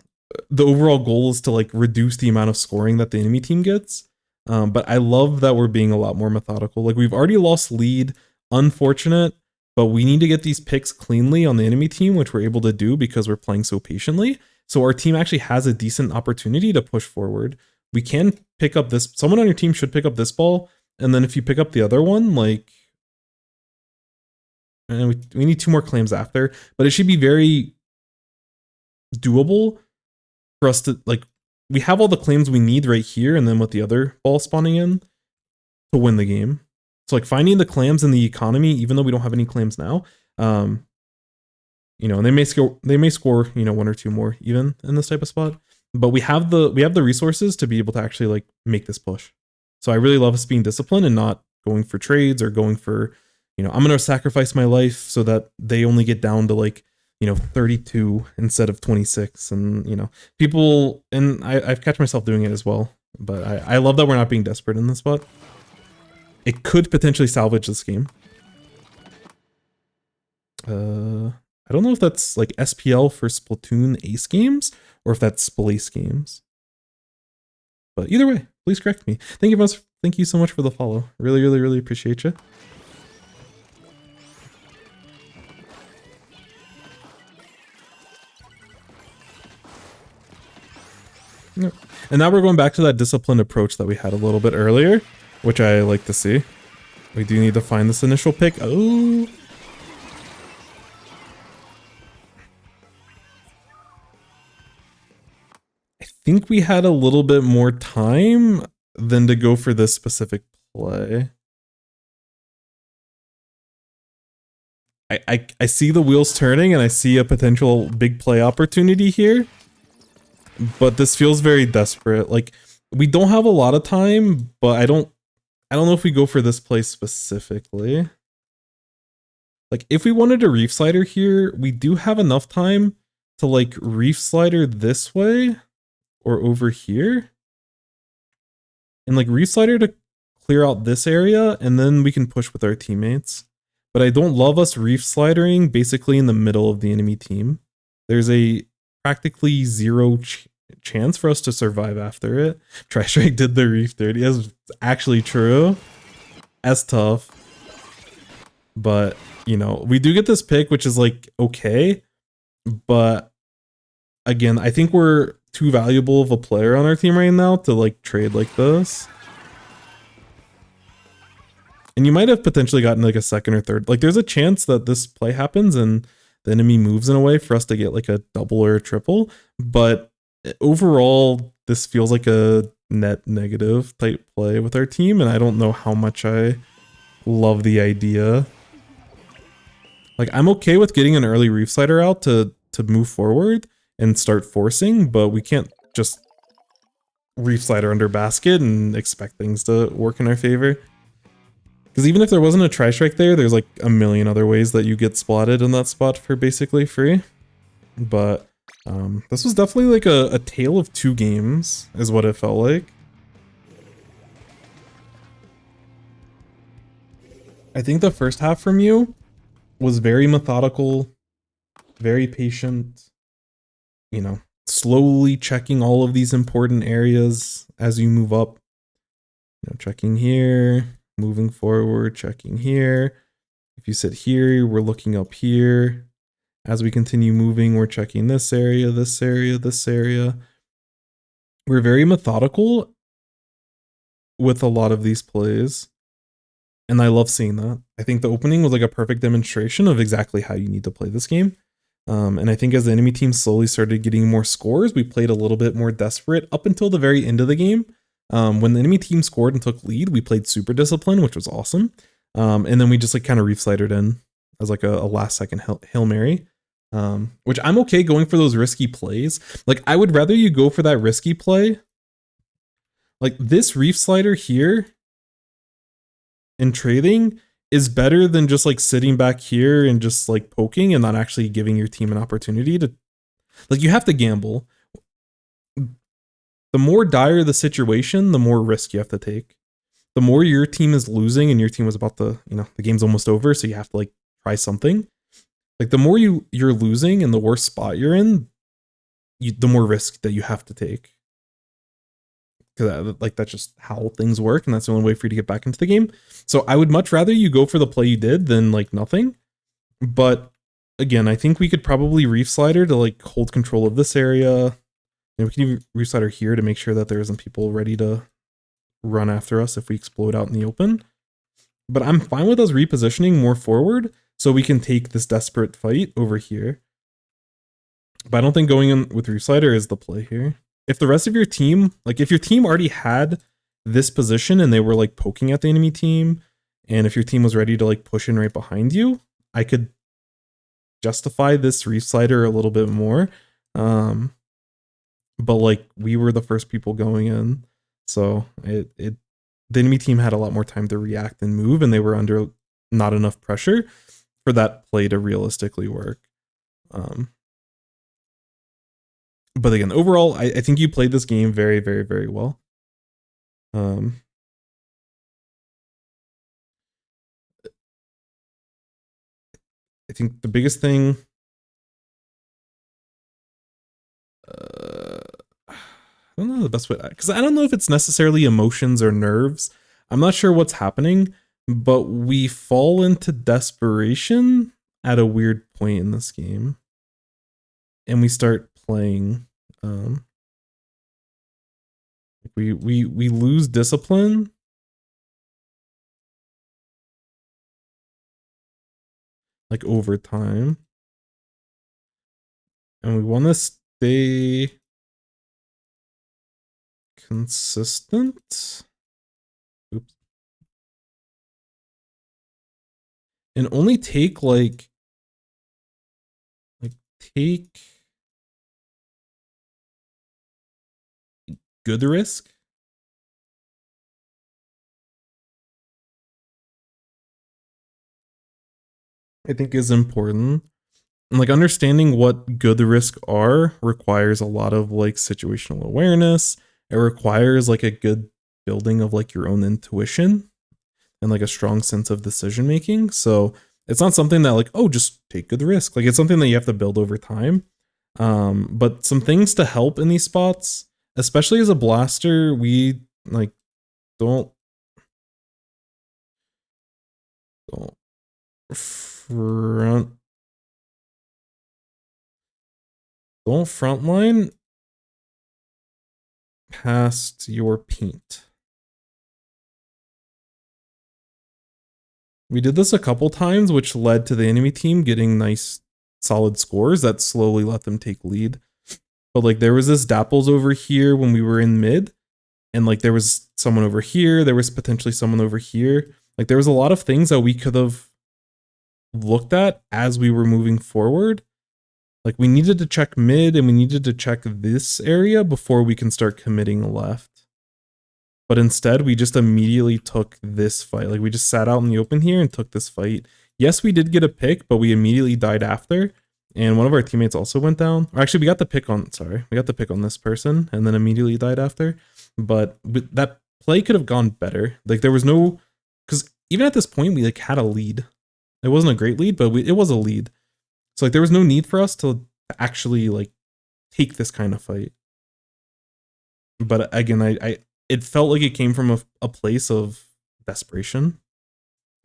the overall goal is to like reduce the amount of scoring that the enemy team gets. But I love that we're being a lot more methodical. Like we've already lost lead, unfortunate, but we need to get these picks cleanly on the enemy team, which we're able to do because we're playing so patiently. So our team actually has a decent opportunity to push forward. We can pick up this, someone on your team should pick up this ball. And then if you pick up the other one, like, and we need 2 more claims after, but it should be very doable for us to, like, we have all the claims we need right here, and then with the other ball spawning in to win the game. So like finding the clams in the economy, even though we don't have any claims now, you know, and they may score, you know, 1 or 2 more even in this type of spot, but we have the resources to be able to actually like make this push. So I really love us being disciplined and not going for trades or going for, you know, I'm going to sacrifice my life so that they only get down to like, you know, 32 instead of 26. And, you know, people, and I've catch myself doing it as well. But I love that we're not being desperate in this spot. It could potentially salvage this game. I don't know if that's like SPL for Splatoon Ace games or if that's Splace games. But either way, please correct me. Thank you so much for the follow. Really, really, really appreciate you. Yep. And now we're going back to that disciplined approach that we had a little bit earlier, which I like to see. We do need to find this initial pick. Oh. I think we had a little bit more time than to go for this specific play. I see the wheels turning and I see a potential big play opportunity here. But this feels very desperate. Like, we don't have a lot of time, but I don't know if we go for this play specifically. Like, if we wanted a reef slider here, we do have enough time to like reef slider this way or over here. And like reef slider to clear out this area, and then we can push with our teammates. But I don't love us reef slidering basically in the middle of the enemy team. There's a practically zero chance for us to survive after it. Tri-Strike did the reef dirty. That's actually true. That's tough. But, you know, we do get this pick, which is like, okay. But again, I think we're too valuable of a player on our team right now to like trade like this. And you might have potentially gotten like a second or third. Like there's a chance that this play happens and the enemy moves in a way for us to get like a double or a triple. But overall, this feels like a net negative type play with our team. And I don't know how much I love the idea. Like I'm okay with getting an early reef slider out to move forward and start forcing, but we can't just reef slider under basket and expect things to work in our favor. Because even if there wasn't a tri-strike there, there's like a million other ways that you get spotted in that spot for basically free. But this was definitely like a tale of two games is what it felt like. I think the first half from you was very methodical, very patient, you know, slowly checking all of these important areas as you move up. You know, checking here, moving forward, checking here. If you sit here, we're looking up here. As we continue moving, we're checking this area, this area, this area. We're very methodical with a lot of these plays. And I love seeing that. I think the opening was like a perfect demonstration of exactly how you need to play this game. And I think as the enemy team slowly started getting more scores, we played a little bit more desperate up until the very end of the game. When the enemy team scored and took lead, we played super disciplined, which was awesome. And then we just like kind of reef slidered in as like a last second Hail Mary, which I'm okay going for those risky plays. Like I would rather you go for that risky play. Like this reef slider here in trading is better than just like sitting back here and just like poking and not actually giving your team an opportunity to, like, you have to gamble. The more dire the situation, the more risk you have to take. The more your team is losing and your team was about to, you know, the game's almost over, so you have to like try something. Like the more you're losing and the worse spot you're in, the more risk that you have to take. Because like that's just how things work, and that's the only way for you to get back into the game. So I would much rather you go for the play you did than like nothing. But again, I think we could probably reef slider to like hold control of this area. And we can even reef slider here to make sure that there isn't people ready to run after us if we explode out in the open. But I'm fine with us repositioning more forward so we can take this desperate fight over here. But I don't think going in with reef slider is the play here. If the rest of your team, like if your team already had this position and they were like poking at the enemy team, and if your team was ready to like push in right behind you, I could justify this reef slider a little bit more. But like we were the first people going in, so the enemy team had a lot more time to react and move, and they were under not enough pressure for that play to realistically work. But again, overall, I think you played this game very, very, very well. I think the biggest thing, I don't know the best way, because I don't know if it's necessarily emotions or nerves. I'm not sure what's happening, but we fall into desperation at a weird point in this game, and we start playing. We lose discipline. Like over time. And we want to stay consistent. Oops. And only take take good risk. I think is important. And like understanding what good risk are requires a lot of like situational awareness. It requires like a good building of like your own intuition and like a strong sense of decision making. So it's not something that like, oh, just take good risk. Like it's something that you have to build over time. But some things to help in these spots, especially as a blaster, we like don't front don't frontline past your paint. We did this a couple times, which led to the enemy team getting nice solid scores that slowly let them take lead. But like there was this Dapples over here when we were in mid, and like there was someone over here, there was potentially someone over here. Like there was a lot of things that we could have looked at as we were moving forward. Like we needed to check mid and we needed to check this area before we can start committing left. But instead, we just immediately took this fight. Like we just sat out in the open here and took this fight. Yes, we did get a pick, but we immediately died after. And one of our teammates also went down. Or actually, we got the pick on, sorry. We got the pick on this person and then immediately died after. But that play could have gone better. Like there was no, because even at this point, we like had a lead. It wasn't a great lead, but it was a lead. So like there was no need for us to actually like take this kind of fight. But again, it felt like it came from a place of desperation,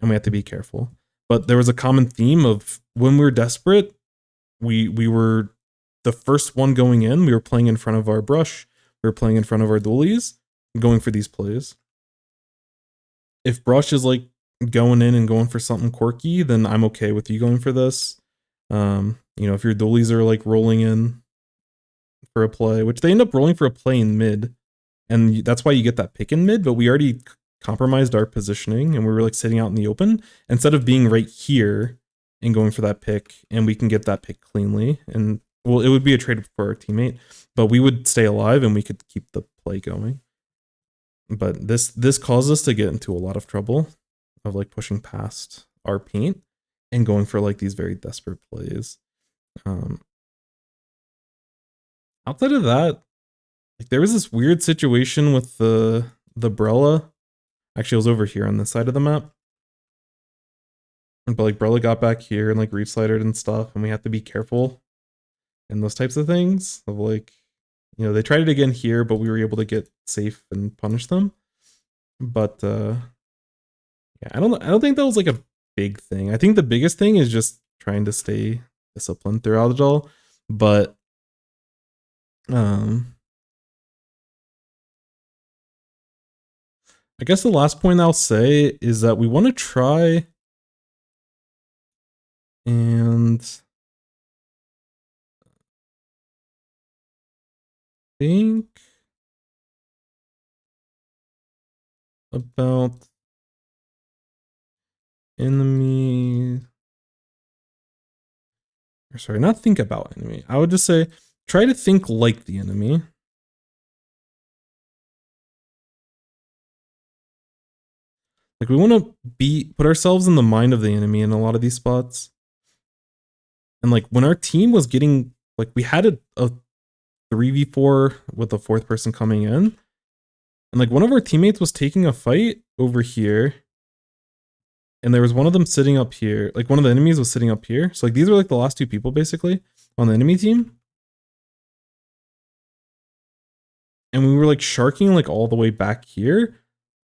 and we had to be careful. But there was a common theme of when we were desperate, we were the first one going in. We were playing in front of our brush. We were playing in front of our dualies, going for these plays. If brush is like going in and going for something quirky, then I'm okay with you going for this. You know, if your dualies are like rolling in for a play, which they end up rolling for a play in mid, and that's why you get that pick in mid, but we already compromised our positioning and we were like sitting out in the open instead of being right here and going for that pick, and we can get that pick cleanly. And well, it would be a trade for our teammate, but we would stay alive and we could keep the play going. But this caused us to get into a lot of trouble of like pushing past our paint and going for like these very desperate plays. Outside of that, like there was this weird situation with the Brella. Actually, it was over here on this side of the map. But like Brella got back here and like re-slidered and stuff, and we had to be careful and those types of things of like, you know, they tried it again here, but we were able to get safe and punish them. But yeah, I don't think that was like a big thing. I think the biggest thing is just trying to stay disciplined throughout it all. But I guess the last point I'll say is that we want to try and think about enemy. Or sorry, not think about enemy. I would just say try to think like the enemy. Like we want to put ourselves in the mind of the enemy in a lot of these spots. And like when our team was getting, like we had a 3v4 with the fourth person coming in. And like one of our teammates was taking a fight over here. and there was one of them sitting up here. Like one of the enemies was sitting up here. So like these are like the last two people basically on the enemy team. And we were like sharking like all the way back here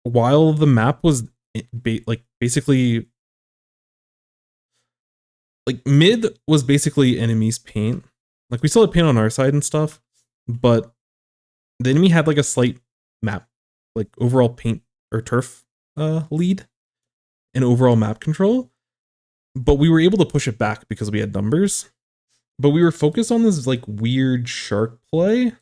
while the map was like basically like mid was basically enemies paint. Like we still had paint on our side and stuff, but the enemy had like a slight map, like overall paint or turf lead and overall map control. But we were able to push it back because we had numbers. But we were focused on this like weird shark play.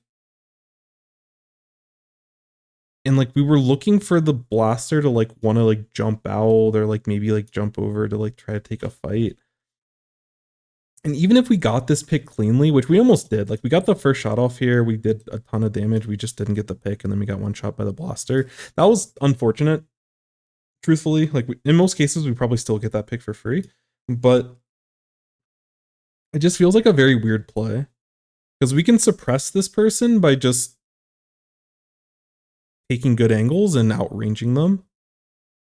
And like we were looking for the blaster to like want to like jump out or like maybe like jump over to like try to take a fight. And even if we got this pick cleanly, which we almost did, like we got the first shot off here, we did a ton of damage, we just didn't get the pick, and then we got one shot by the blaster. That was unfortunate, truthfully. Like in most cases, we probably still get that pick for free, but it just feels like a very weird play. Because we can suppress this person by just taking good angles and outranging them.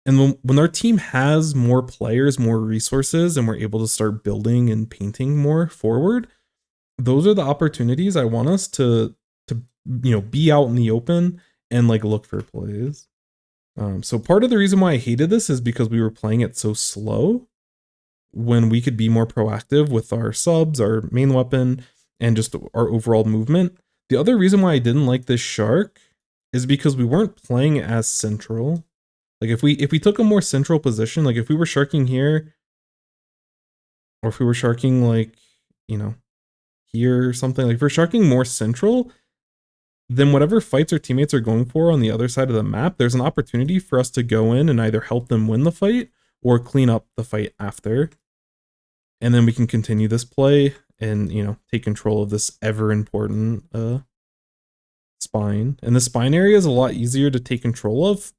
And when our team has more players, more resources, and we're able to start building and painting more forward, those are the opportunities I want us to you know, be out in the open and like look for plays. So part of the reason why I hated this is because we were playing it so slow when we could be more proactive with our subs, our main weapon, and just our overall movement. The other reason why I didn't like this shark is because we weren't playing as central. Like if we took a more central position, like if we were sharking here, or if we were sharking like, you know, here or something, like if we're sharking more central, then whatever fights our teammates are going for on the other side of the map, there's an opportunity for us to go in and either help them win the fight or clean up the fight after. And then we can continue this play and, you know, take control of this ever important spine. And the spine area is a lot easier to take control of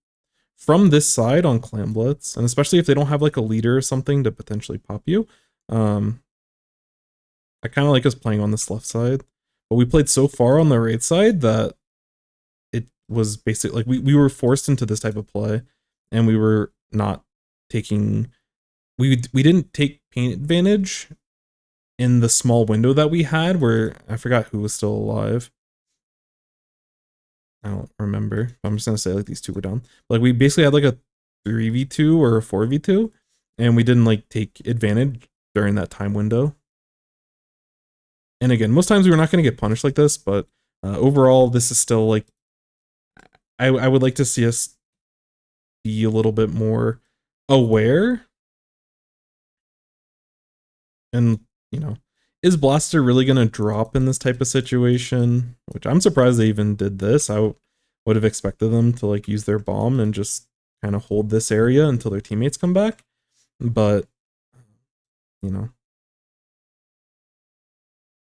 from this side on Clam Blitz, and especially if they don't have like a leader or something to potentially pop you. I kind of like us playing on this left side, but we played so far on the right side that it was basically like we were forced into this type of play, and we were not taking, we didn't take paint advantage in the small window that we had where I forgot who was still alive. I don't remember. I'm just gonna say like these two were down. Like we basically had like a 3v2 or a 4v2, and we didn't like take advantage during that time window. And again, most times we were not gonna get punished like this, but overall, this is still like I would like to see us be a little bit more aware. And you know, is Blaster really gonna drop in this type of situation? Which I'm surprised they even did this. I would have expected them to like use their bomb and just kind of hold this area until their teammates come back. But you know,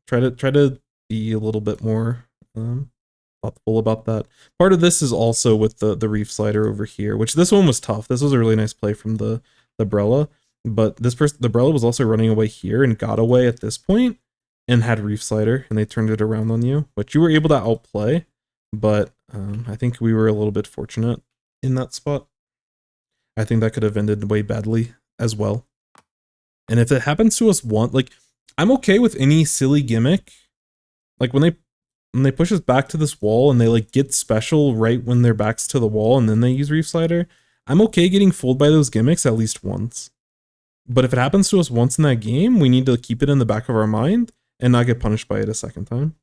try to be a little bit more thoughtful about that. Part of this is also with the reef slider over here, which this one was tough. This was a really nice play from the Brella. But this person, the Brella, was also running away here and got away at this point and had Reef Slider, and they turned it around on you, which you were able to outplay. But I think we were a little bit fortunate in that spot. I think that could have ended way badly as well. And if it happens to us once, like I'm okay with any silly gimmick. Like when they push us back to this wall and they like get special right when their back's to the wall and then they use Reef Slider, I'm okay getting fooled by those gimmicks at least once. But if it happens to us once in that game, we need to keep it in the back of our mind and not get punished by it a second time.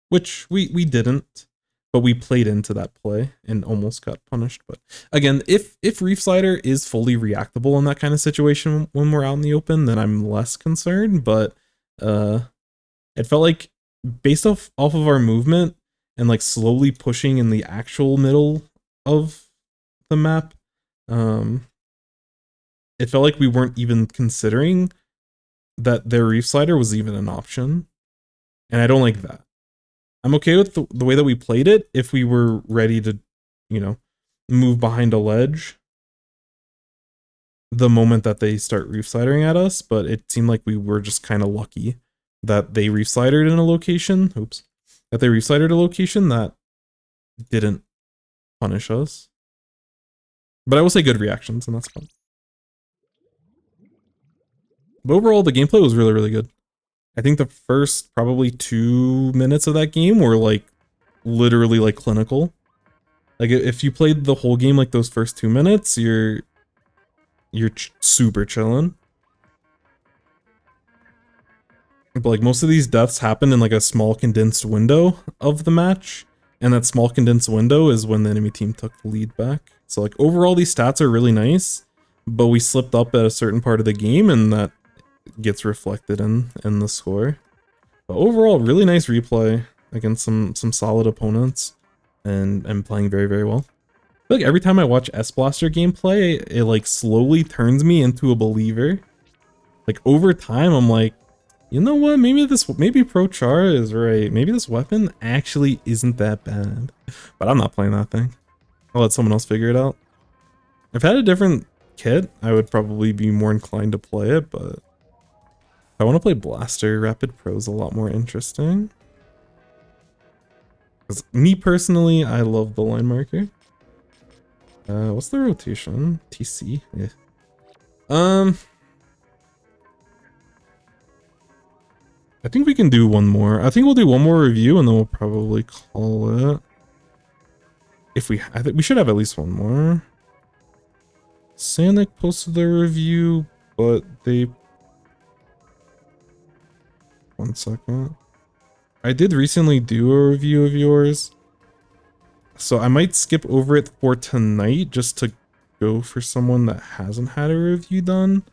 Which we didn't, but we played into that play and almost got punished. But again, if Reef Slider is fully reactable in that kind of situation when we're out in the open, then I'm less concerned. But it felt like based off of our movement and like slowly pushing in the actual middle of the map, it felt like we weren't even considering that their Reef Slider was even an option. And I don't like that. I'm okay with the way that we played it if we were ready to, you know, move behind a ledge the moment that they start Reef Slidering at us, but it seemed like we were just kind of lucky that they Reef Slidered in a location, that they Reef Slidered a location that didn't punish us. But I will say good reactions, and that's fun. But overall, the gameplay was really, really good. I think the first probably 2 minutes of that game were like literally like clinical. Like if you played the whole game like those first 2 minutes, you're super chilling. But like most of these deaths happen in like a small condensed window of the match, and that small condensed window is when the enemy team took the lead back. So like overall these stats are really nice, but we slipped up at a certain part of the game and that gets reflected in the score. But overall, really nice replay against some solid opponents, and playing very, very well. I feel like every time I watch sBlaster gameplay, it like slowly turns me into a believer. Like over time, I'm like, you know what? Maybe Pro Char is right. Maybe this weapon actually isn't that bad. But I'm not playing that thing. I'll let someone else figure it out. If I had a different kit, I would probably be more inclined to play it, but if I want to play Blaster, Rapid Pro is a lot more interesting. Because me personally, I love the line marker. What's the rotation? TC? Yeah. I think we can do one more. I think we'll do one more review and then we'll probably call it. I think we should have at least one more. Sanic posted their review, but they... One second. I did recently do a review of yours, so I might skip over it for tonight just to go for someone that hasn't had a review done.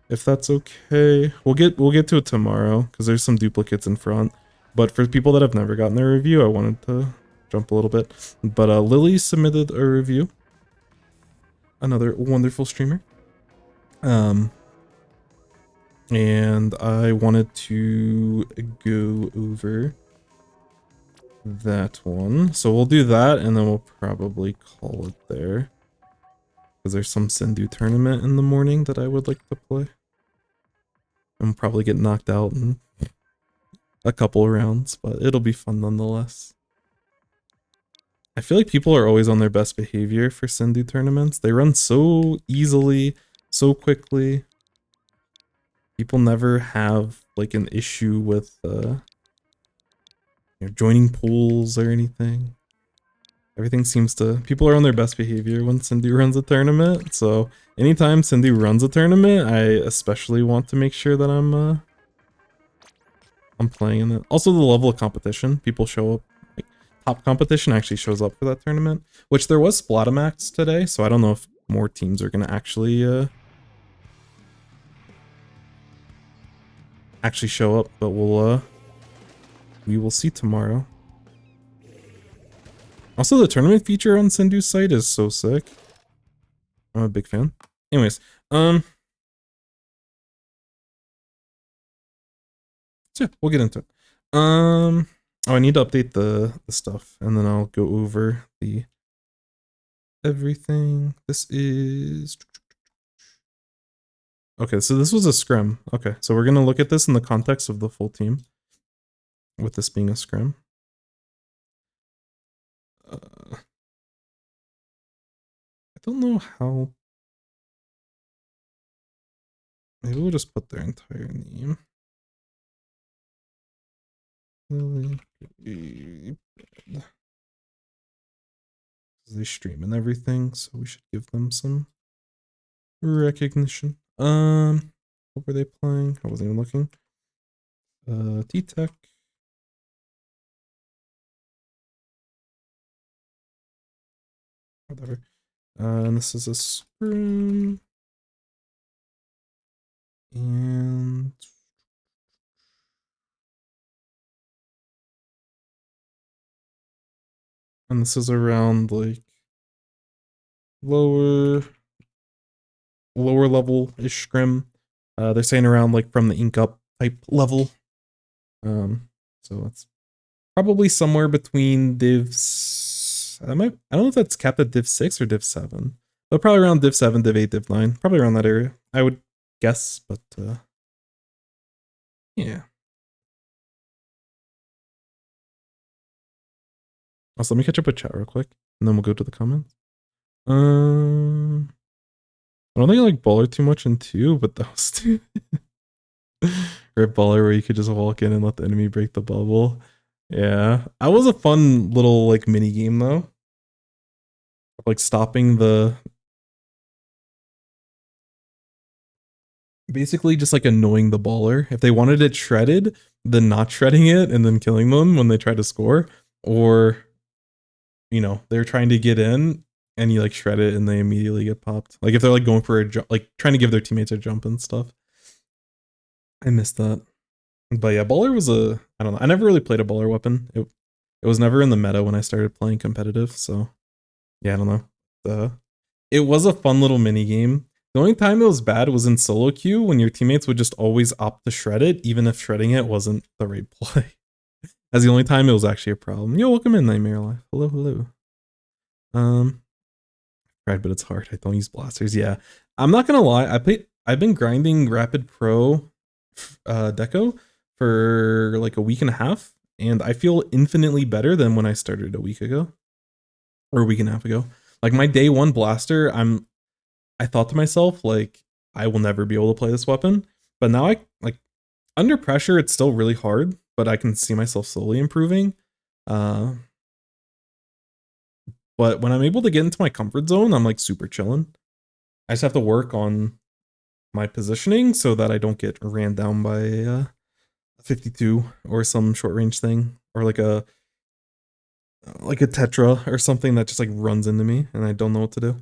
If that's okay. We'll get to it tomorrow because there's some duplicates in front. But for people that have never gotten their review, I wanted to jump a little bit. But Lily submitted a review. Another wonderful streamer. And I wanted to go over that one. So we'll do that and then we'll probably call it there. Because there's some Sindhu tournament in the morning that I would like to play. And probably get knocked out in a couple rounds, but it'll be fun nonetheless. I feel like people are always on their best behavior for Sindhu tournaments. They run so easily, so quickly. People never have like an issue with joining pools or anything. Everything seems to... People are on their best behavior when Sindhu runs a tournament, so anytime Sindhu runs a tournament, I especially want to make sure that I'm playing in it. Also, the level of competition. People show up. Like, top competition actually shows up for that tournament, which there was Splatomax today, so I don't know if more teams are going to actually show up, but we will see tomorrow. Also, the tournament feature on Sindhu's site is so sick. I'm a big fan. Anyways, so yeah, we'll get into it. Oh, I need to update the stuff, and then I'll go over the everything. This is... Okay, so this was a scrim. Okay, so we're gonna look at this in the context of the full team, with this being a scrim. I don't know how... Maybe we'll just put their entire name. They stream and everything, so we should give them some recognition. What were they playing? I wasn't even looking. Ttek. Whatever. And this is a scrim. And this is around like lower level-ish scrim. They're saying around like from the ink up type level. So it's probably somewhere between divs. I don't know if that's capped at div 6 or div 7. But probably around div 7, div 8, div 9. Probably around that area, I would guess, but yeah. Also, let me catch up with chat real quick, and then we'll go to the comments. I don't think I like Baller too much in 2, but those two. Rip baller where you could just walk in and let the enemy break the bubble. Yeah, that was a fun little like mini game though. Like stopping the, basically just like annoying the baller. If they wanted it shredded, then not shredding it and then killing them when they try to score, or you know they're trying to get in and you like shred it and they immediately get popped. Like if they're like going for a jump, like trying to give their teammates a jump and stuff. I missed that. But yeah, baller was a, I don't know. I never really played a baller weapon. It was never in the meta when I started playing competitive. So yeah, I don't know. It was a fun little mini game. The only time it was bad was in solo queue when your teammates would just always opt to shred it, even if shredding it wasn't the right play. That's the only time it was actually a problem. Yo, welcome in, Nightmare Life. Hello, hello. Right, but it's hard. I don't use blasters. Yeah, I'm not gonna lie. I've been grinding Rapid Pro Deco for like a week and a half, and I feel infinitely better than when I started a week ago or a week and a half ago. Like my day one blaster, I thought to myself like I will never be able to play this weapon, but now I like under pressure. It's still really hard, but I can see myself slowly improving. But when I'm able to get into my comfort zone, I'm like super chilling. I just have to work on my positioning so that I don't get ran down by a 52 or some short range thing, or like a Tetra or something that just like runs into me and I don't know what to do.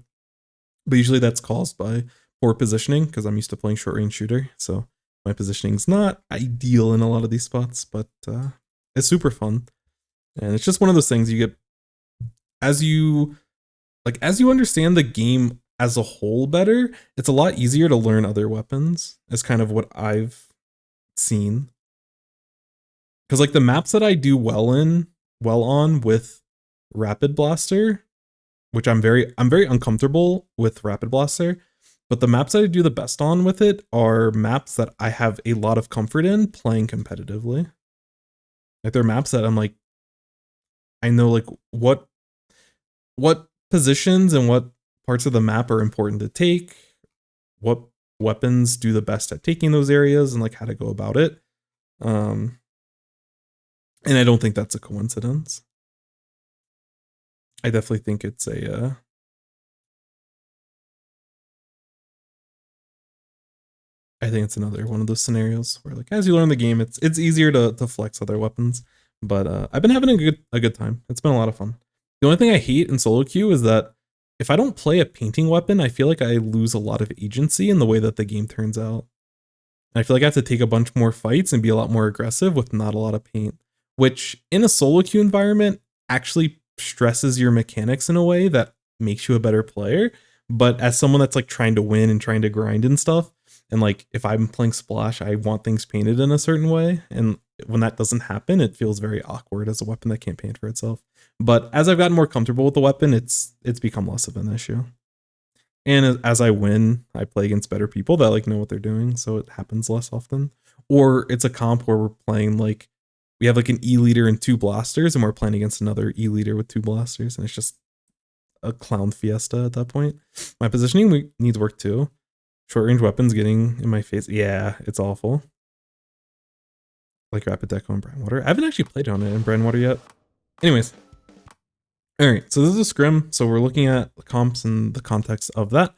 But usually that's caused by poor positioning because I'm used to playing short range shooter. So my positioning's not ideal in a lot of these spots, but it's super fun. And it's just one of those things you get as you understand the game as a whole better, it's a lot easier to learn other weapons. Is kind of what I've seen. Because like the maps that I do well on with Rapid Blaster, which I'm very uncomfortable with Rapid Blaster, but the maps that I do the best on with it are maps that I have a lot of comfort in playing competitively. Like they're maps that I'm like, I know like what positions and what parts of the map are important to take, what weapons do the best at taking those areas, and like how to go about it. And I don't think that's a coincidence. I definitely think it's a I think it's another one of those scenarios where like as you learn the game, it's easier to flex other weapons. But I've been having a good time. It's been a lot of fun. The only thing I hate in solo queue is that if I don't play a painting weapon, I feel like I lose a lot of agency in the way that the game turns out. And I feel like I have to take a bunch more fights and be a lot more aggressive with not a lot of paint, which in a solo queue environment actually stresses your mechanics in a way that makes you a better player. But as someone that's like trying to win and trying to grind and stuff, and like if I'm playing Splash, I want things painted in a certain way. And when that doesn't happen, it feels very awkward as a weapon that can't paint for itself. But as I've gotten more comfortable with the weapon, it's become less of an issue. And as I win, I play against better people that like know what they're doing, so it happens less often. Or it's a comp where we're playing like we have like an E leader and 2 blasters, and we're playing against another E leader with 2 blasters, and it's just a clown fiesta at that point. My positioning needs work too. Short range weapons getting in my face. Yeah, it's awful. Like Rapid Deco and Brine Water. I haven't actually played on it in Brine Water yet. Anyways. Alright, so this is a scrim. So we're looking at the comps in the context of that.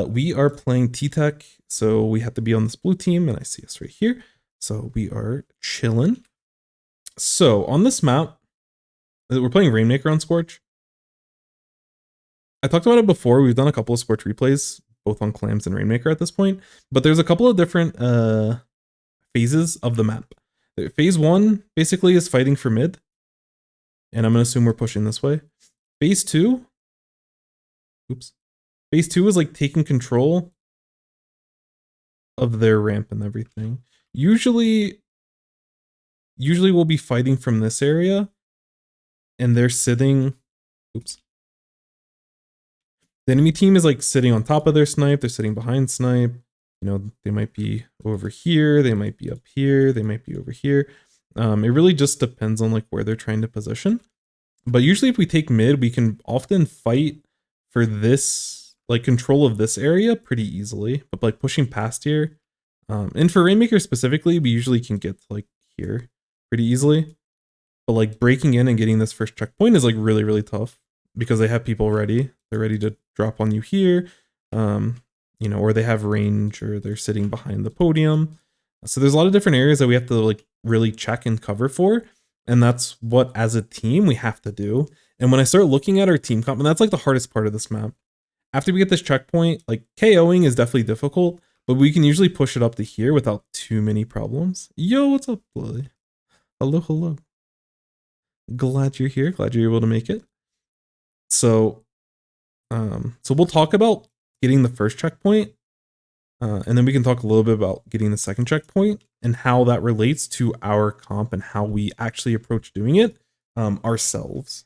We are playing Ttek, so we have to be on this blue team, and I see us right here. So we are chilling. So on this map, we're playing Rainmaker on Scorch. I talked about it before. We've done a couple of Scorch replays, both on Clams and Rainmaker at this point, but there's a couple of different phases of the map. Phase 1 basically is fighting for mid, and I'm gonna assume we're pushing this way. Phase 2, Phase 2 is like taking control of their ramp and everything. Usually we'll be fighting from this area, and they're sitting. The enemy team is like sitting on top of their snipe. They're sitting behind snipe. You know, they might be over here. They might be up here. They might be over here. It really just depends on like where they're trying to position. But usually if we take mid, we can often fight for this, like control of this area pretty easily. But like pushing past here, And for Rainmaker specifically, we usually can get to like here pretty easily. But like breaking in and getting this first checkpoint is like really, really tough because they have people ready. They're ready to drop on you here. You know, or they have range or they're sitting behind the podium. So there's a lot of different areas that we have to like really check and cover for. And that's what as a team we have to do. And when I start looking at our team comp, and that's like the hardest part of this map. After we get this checkpoint, like KOing is definitely difficult, but we can usually push it up to here without too many problems. Yo, what's up, Lily? Hello, hello. Glad you're here. Glad you're able to make it. So we'll talk about getting the first checkpoint, and then we can talk a little bit about getting the second checkpoint and how that relates to our comp and how we actually approach doing it ourselves.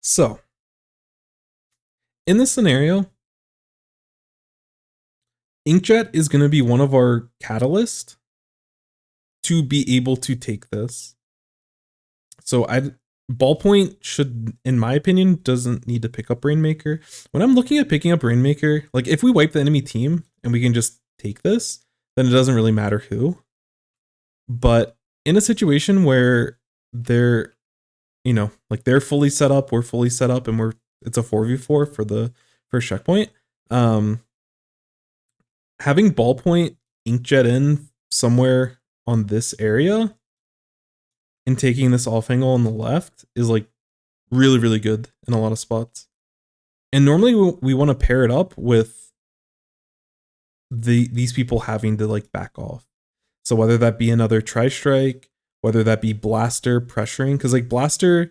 So in this scenario, Inkjet is going to be one of our catalysts to be able to take this. So Ballpoint should, in my opinion, doesn't need to pick up Rainmaker. When I'm looking at picking up Rainmaker, like if we wipe the enemy team and we can just take this, then it doesn't really matter who. But in a situation where they're, you know, like they're fully set up, we're fully set up, and it's a 4v4 for the first checkpoint. Having Ballpoint Inkjet in somewhere on this area and taking this off angle on the left is like really, really good in a lot of spots. And normally we want to pair it up with these people having to like back off. So whether that be another tri-strike, whether that be Blaster pressuring, because like Blaster's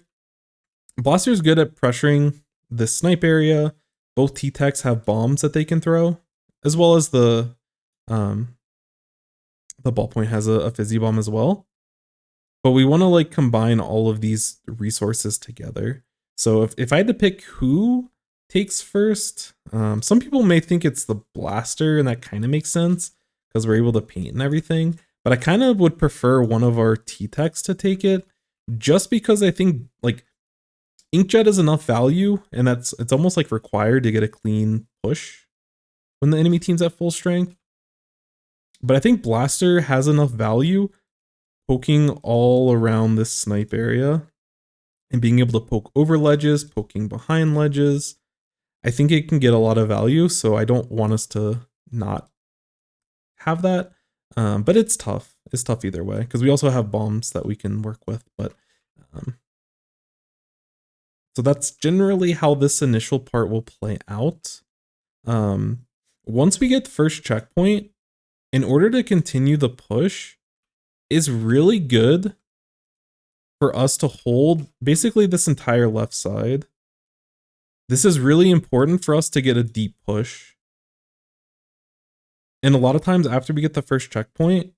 good at pressuring this snipe area. Both Tteks have bombs that they can throw, as well as the Ballpoint has a fizzy bomb as well. But we want to like combine all of these resources together. So if I had to pick who takes first, some people may think it's the Blaster, and that kind of makes sense because we're able to paint and everything. But I kind of would prefer one of our Tteks to take it, just because I think like Inkjet is enough value, and it's almost like required to get a clean push when the enemy team's at full strength. But I think Blaster has enough value poking all around this snipe area and being able to poke over ledges, poking behind ledges. I think it can get a lot of value, so I don't want us to not have that. But it's tough. It's tough either way, because we also have bombs that we can work with. But so that's generally how this initial part will play out. Once we get the first checkpoint, in order to continue the push, is really good for us to hold basically this entire left side. This is really important for us to get a deep push. And a lot of times after we get the first checkpoint,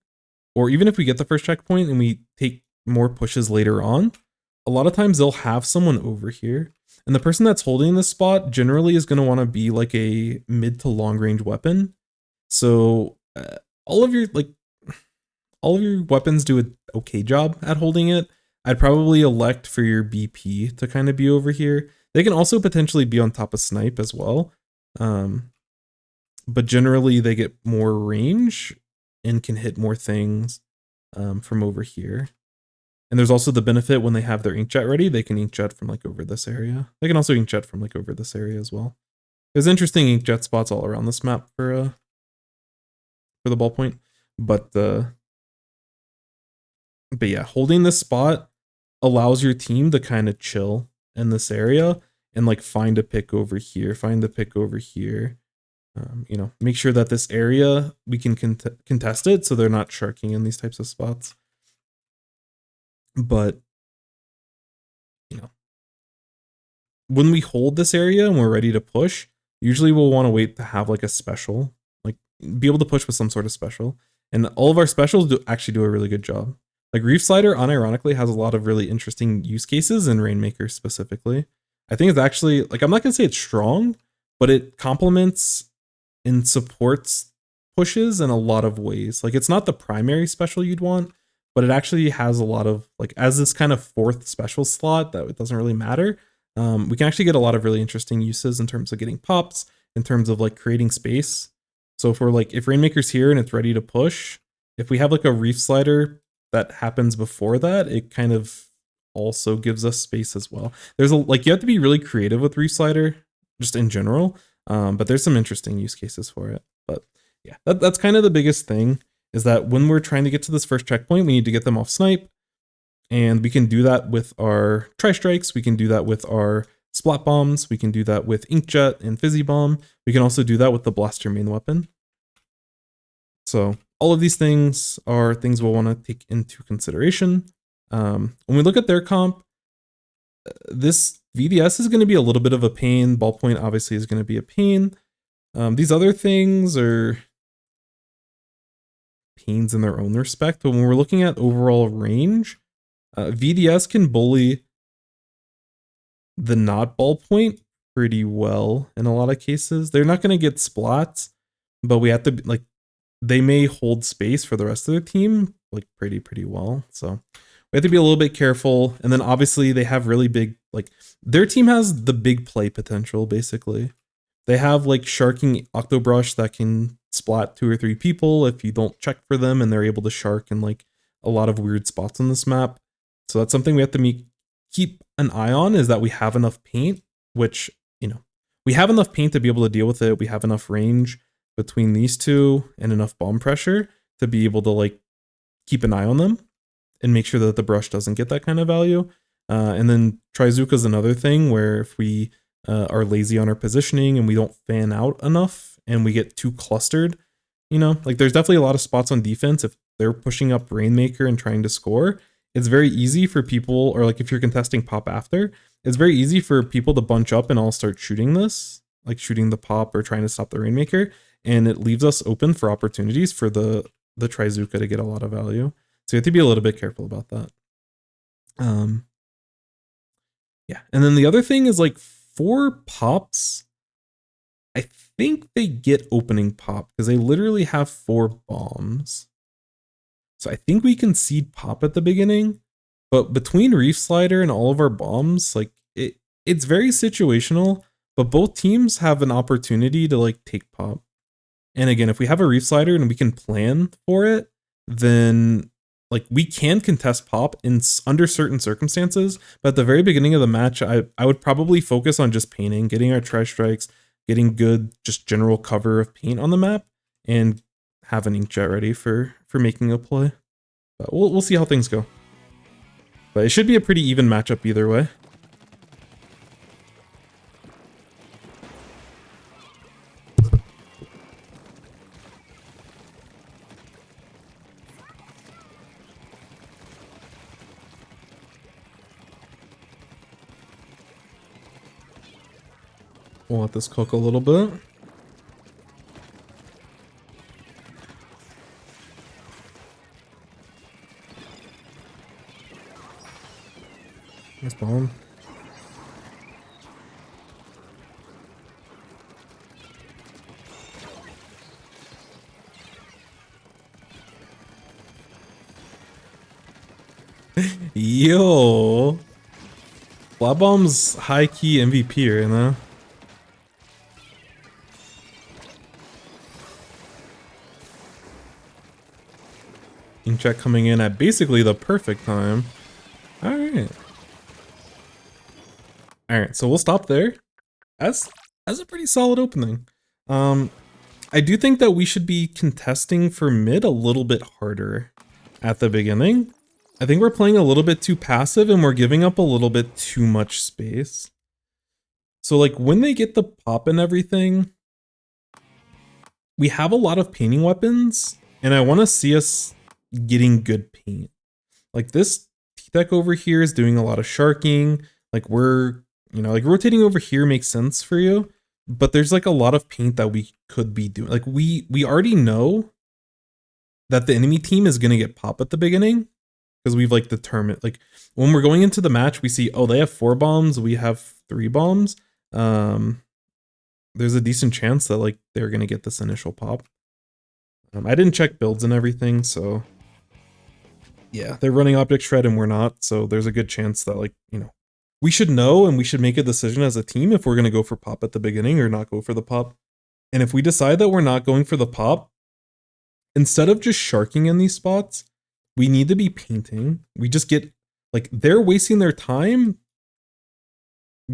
or even if we get the first checkpoint and we take more pushes later on, a lot of times they'll have someone over here. And the person that's holding this spot generally is going to want to be like a mid to long range weapon. So all of your weapons do an okay job at holding it. I'd probably elect for your BP to kind of be over here. They can also potentially be on top of snipe as well. But generally they get more range and can hit more things from over here. And there's also the benefit when they have their inkjet ready, they can inkjet from like over this area. They can also inkjet from like over this area as well. There's interesting inkjet spots all around this map for the Ballpoint. But yeah, holding this spot allows your team to kind of chill in this area and like find a pick over here, find a pick over here. You know, make sure that this area we can contest it so they're not sharking in these types of spots. But you know, when we hold this area and we're ready to push, usually we'll want to wait to have like a special, like be able to push with some sort of special. And all of our specials actually do a really good job. Like Reef Slider, unironically, has a lot of really interesting use cases in Rainmaker specifically. I think it's actually, like, I'm not going to say it's strong, but it complements and supports pushes in a lot of ways. Like, it's not the primary special you'd want, but it actually has a lot of, like, as this kind of fourth special slot that it doesn't really matter, we can actually get a lot of really interesting uses in terms of getting pops in terms of like creating space. So if we're like, if Rainmaker's here and it's ready to push, if we have like a Reef Slider that happens before that, it kind of also gives us space as well. There's like, you have to be really creative with Reef Slider just in general. But there's some interesting use cases for it. But yeah, that's kind of the biggest thing, is that when we're trying to get to this first checkpoint, we need to get them off snipe. And we can do that with our Tri-Strikes. We can do that with our Splat Bombs. We can do that with Inkjet and Fizzy Bomb. We can also do that with the Blaster main weapon. So all of these things are things we'll want to take into consideration. When we look at their comp, this VDS is going to be a little bit of a pain. Ballpoint obviously is going to be a pain. These other things are pains in their own respect, but when we're looking at overall range, VDS can bully the not ballpoint pretty well in a lot of cases. They're not going to get splats, but we have to be, like, they may hold space for the rest of their team like pretty well. So we have to be a little bit careful. And then obviously they have really big, like, their team has the big play potential basically. They have like Sharking Octobrush that can splat 2 or 3 people if you don't check for them, and they're able to shark in like a lot of weird spots on this map. So that's something we have to keep an eye on, is that we have enough paint, which, you know, we have enough paint to be able to deal with it. We have enough range between these two and enough bomb pressure to be able to like keep an eye on them and make sure that the brush doesn't get that kind of value. And then Trizuka is another thing where if we are lazy on our positioning and we don't fan out enough and we get too clustered, you know, like there's definitely a lot of spots on defense. If they're pushing up Rainmaker and trying to score, it's very easy for people, or like if you're contesting pop after, it's very easy for people to bunch up and all start shooting this, like shooting the pop or trying to stop the Rainmaker. And it leaves us open for opportunities for the Trizuka to get a lot of value. So you have to be a little bit careful about that. Yeah. And then the other thing is, like, for pops, I think they get opening pop because they literally have 4 bombs. So I think we can seed pop at the beginning, but between Reef Slider and all of our bombs, like it's very situational, but both teams have an opportunity to like take pop. And again, if we have a Reef Slider and we can plan for it, then like we can contest pop under certain circumstances. But at the very beginning of the match, I would probably focus on just painting, getting our Tri-Strikes, getting good just general cover of paint on the map, and have an Inkjet ready for making a play. But we'll see how things go. But it should be a pretty even matchup either way. We'll let this cook a little bit. Nice bomb. Yo! Flat Bomb's high-key MVP right now. Inkjet coming in at basically the perfect time. Alright. Alright, so we'll stop there. That's a pretty solid opening. I do think that we should be contesting for mid a little bit harder at the beginning. I think we're playing a little bit too passive and we're giving up a little bit too much space. So like when they get the pop and everything, we have a lot of painting weapons, and I want to see us getting good paint. Like this Ttek over here is doing a lot of sharking. Like we're, you know, like rotating over here makes sense for you, but there's like a lot of paint that we could be doing. Like we already know that the enemy team is going to get pop at the beginning because we've like determined, like when we're going into the match, we see, oh, they have 4 bombs. We have 3 bombs. There's a decent chance that like they're going to get this initial pop. I didn't check builds and everything, so yeah, they're running Object Shred and we're not, so there's a good chance that, like, you know, we should know and we should make a decision as a team if we're going to go for pop at the beginning or not go for the pop. And if we decide that we're not going for the pop, instead of just sharking in these spots, we need to be painting. We just get, like, they're wasting their time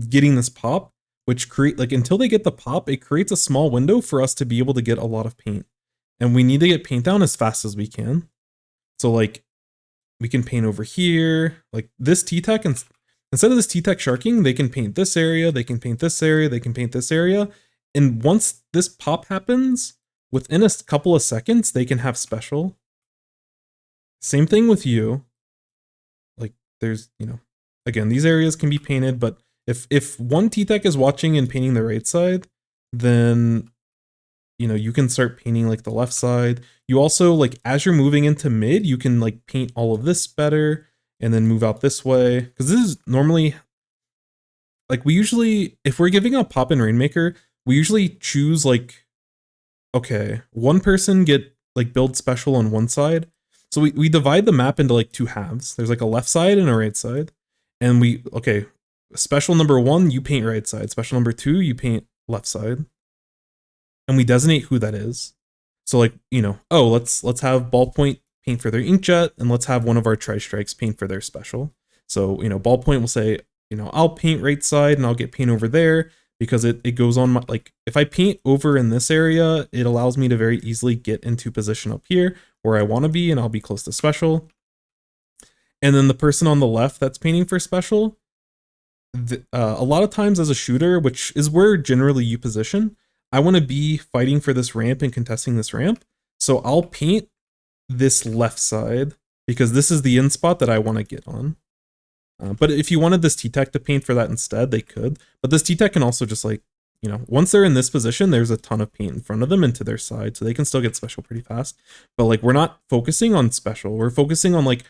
getting this pop, which create, like, until they get the pop, it creates a small window for us to be able to get a lot of paint. And we need to get paint down as fast as we can. So, like, we can paint over here, like this Ttek, and instead of this Ttek sharking, they can paint this area, they can paint this area, they can paint this area. And once this pop happens, within a couple of seconds, they can have special. Same thing with you. Like, there's, you know, again, these areas can be painted, but if one Ttek is watching and painting the right side, then, you know, you can start painting like the left side. You also, like, as you're moving into mid, you can like paint all of this better and then move out this way. Because this is normally, like, we usually, if we're giving out pop and Rainmaker, we usually choose like, okay, one person get like build special on one side. So we divide the map into like two halves. There's like a left side and a right side. And we, okay, special number 1, you paint right side. Special number 2, you paint left side. And we designate who that is. So, like, you know, oh, let's have Ballpoint paint for their inkjet, and let's have one of our Tri-Strikes paint for their special. So, you know, Ballpoint will say, you know, I'll paint right side and I'll get paint over there, because it goes on my, like, if I paint over in this area, it allows me to very easily get into position up here where I want to be, and I'll be close to special. And then the person on the left that's painting for special, a lot of times as a shooter, which is where generally you position, I want to be fighting for this ramp and contesting this ramp. So I'll paint this left side because this is the in spot that I want to get on. But if you wanted this Ttek to paint for that instead, they could. But this Ttek can also just, like, you know, once they're in this position, there's a ton of paint in front of them and to their side, so they can still get special pretty fast. But, like, we're not focusing on special. We're focusing on, like,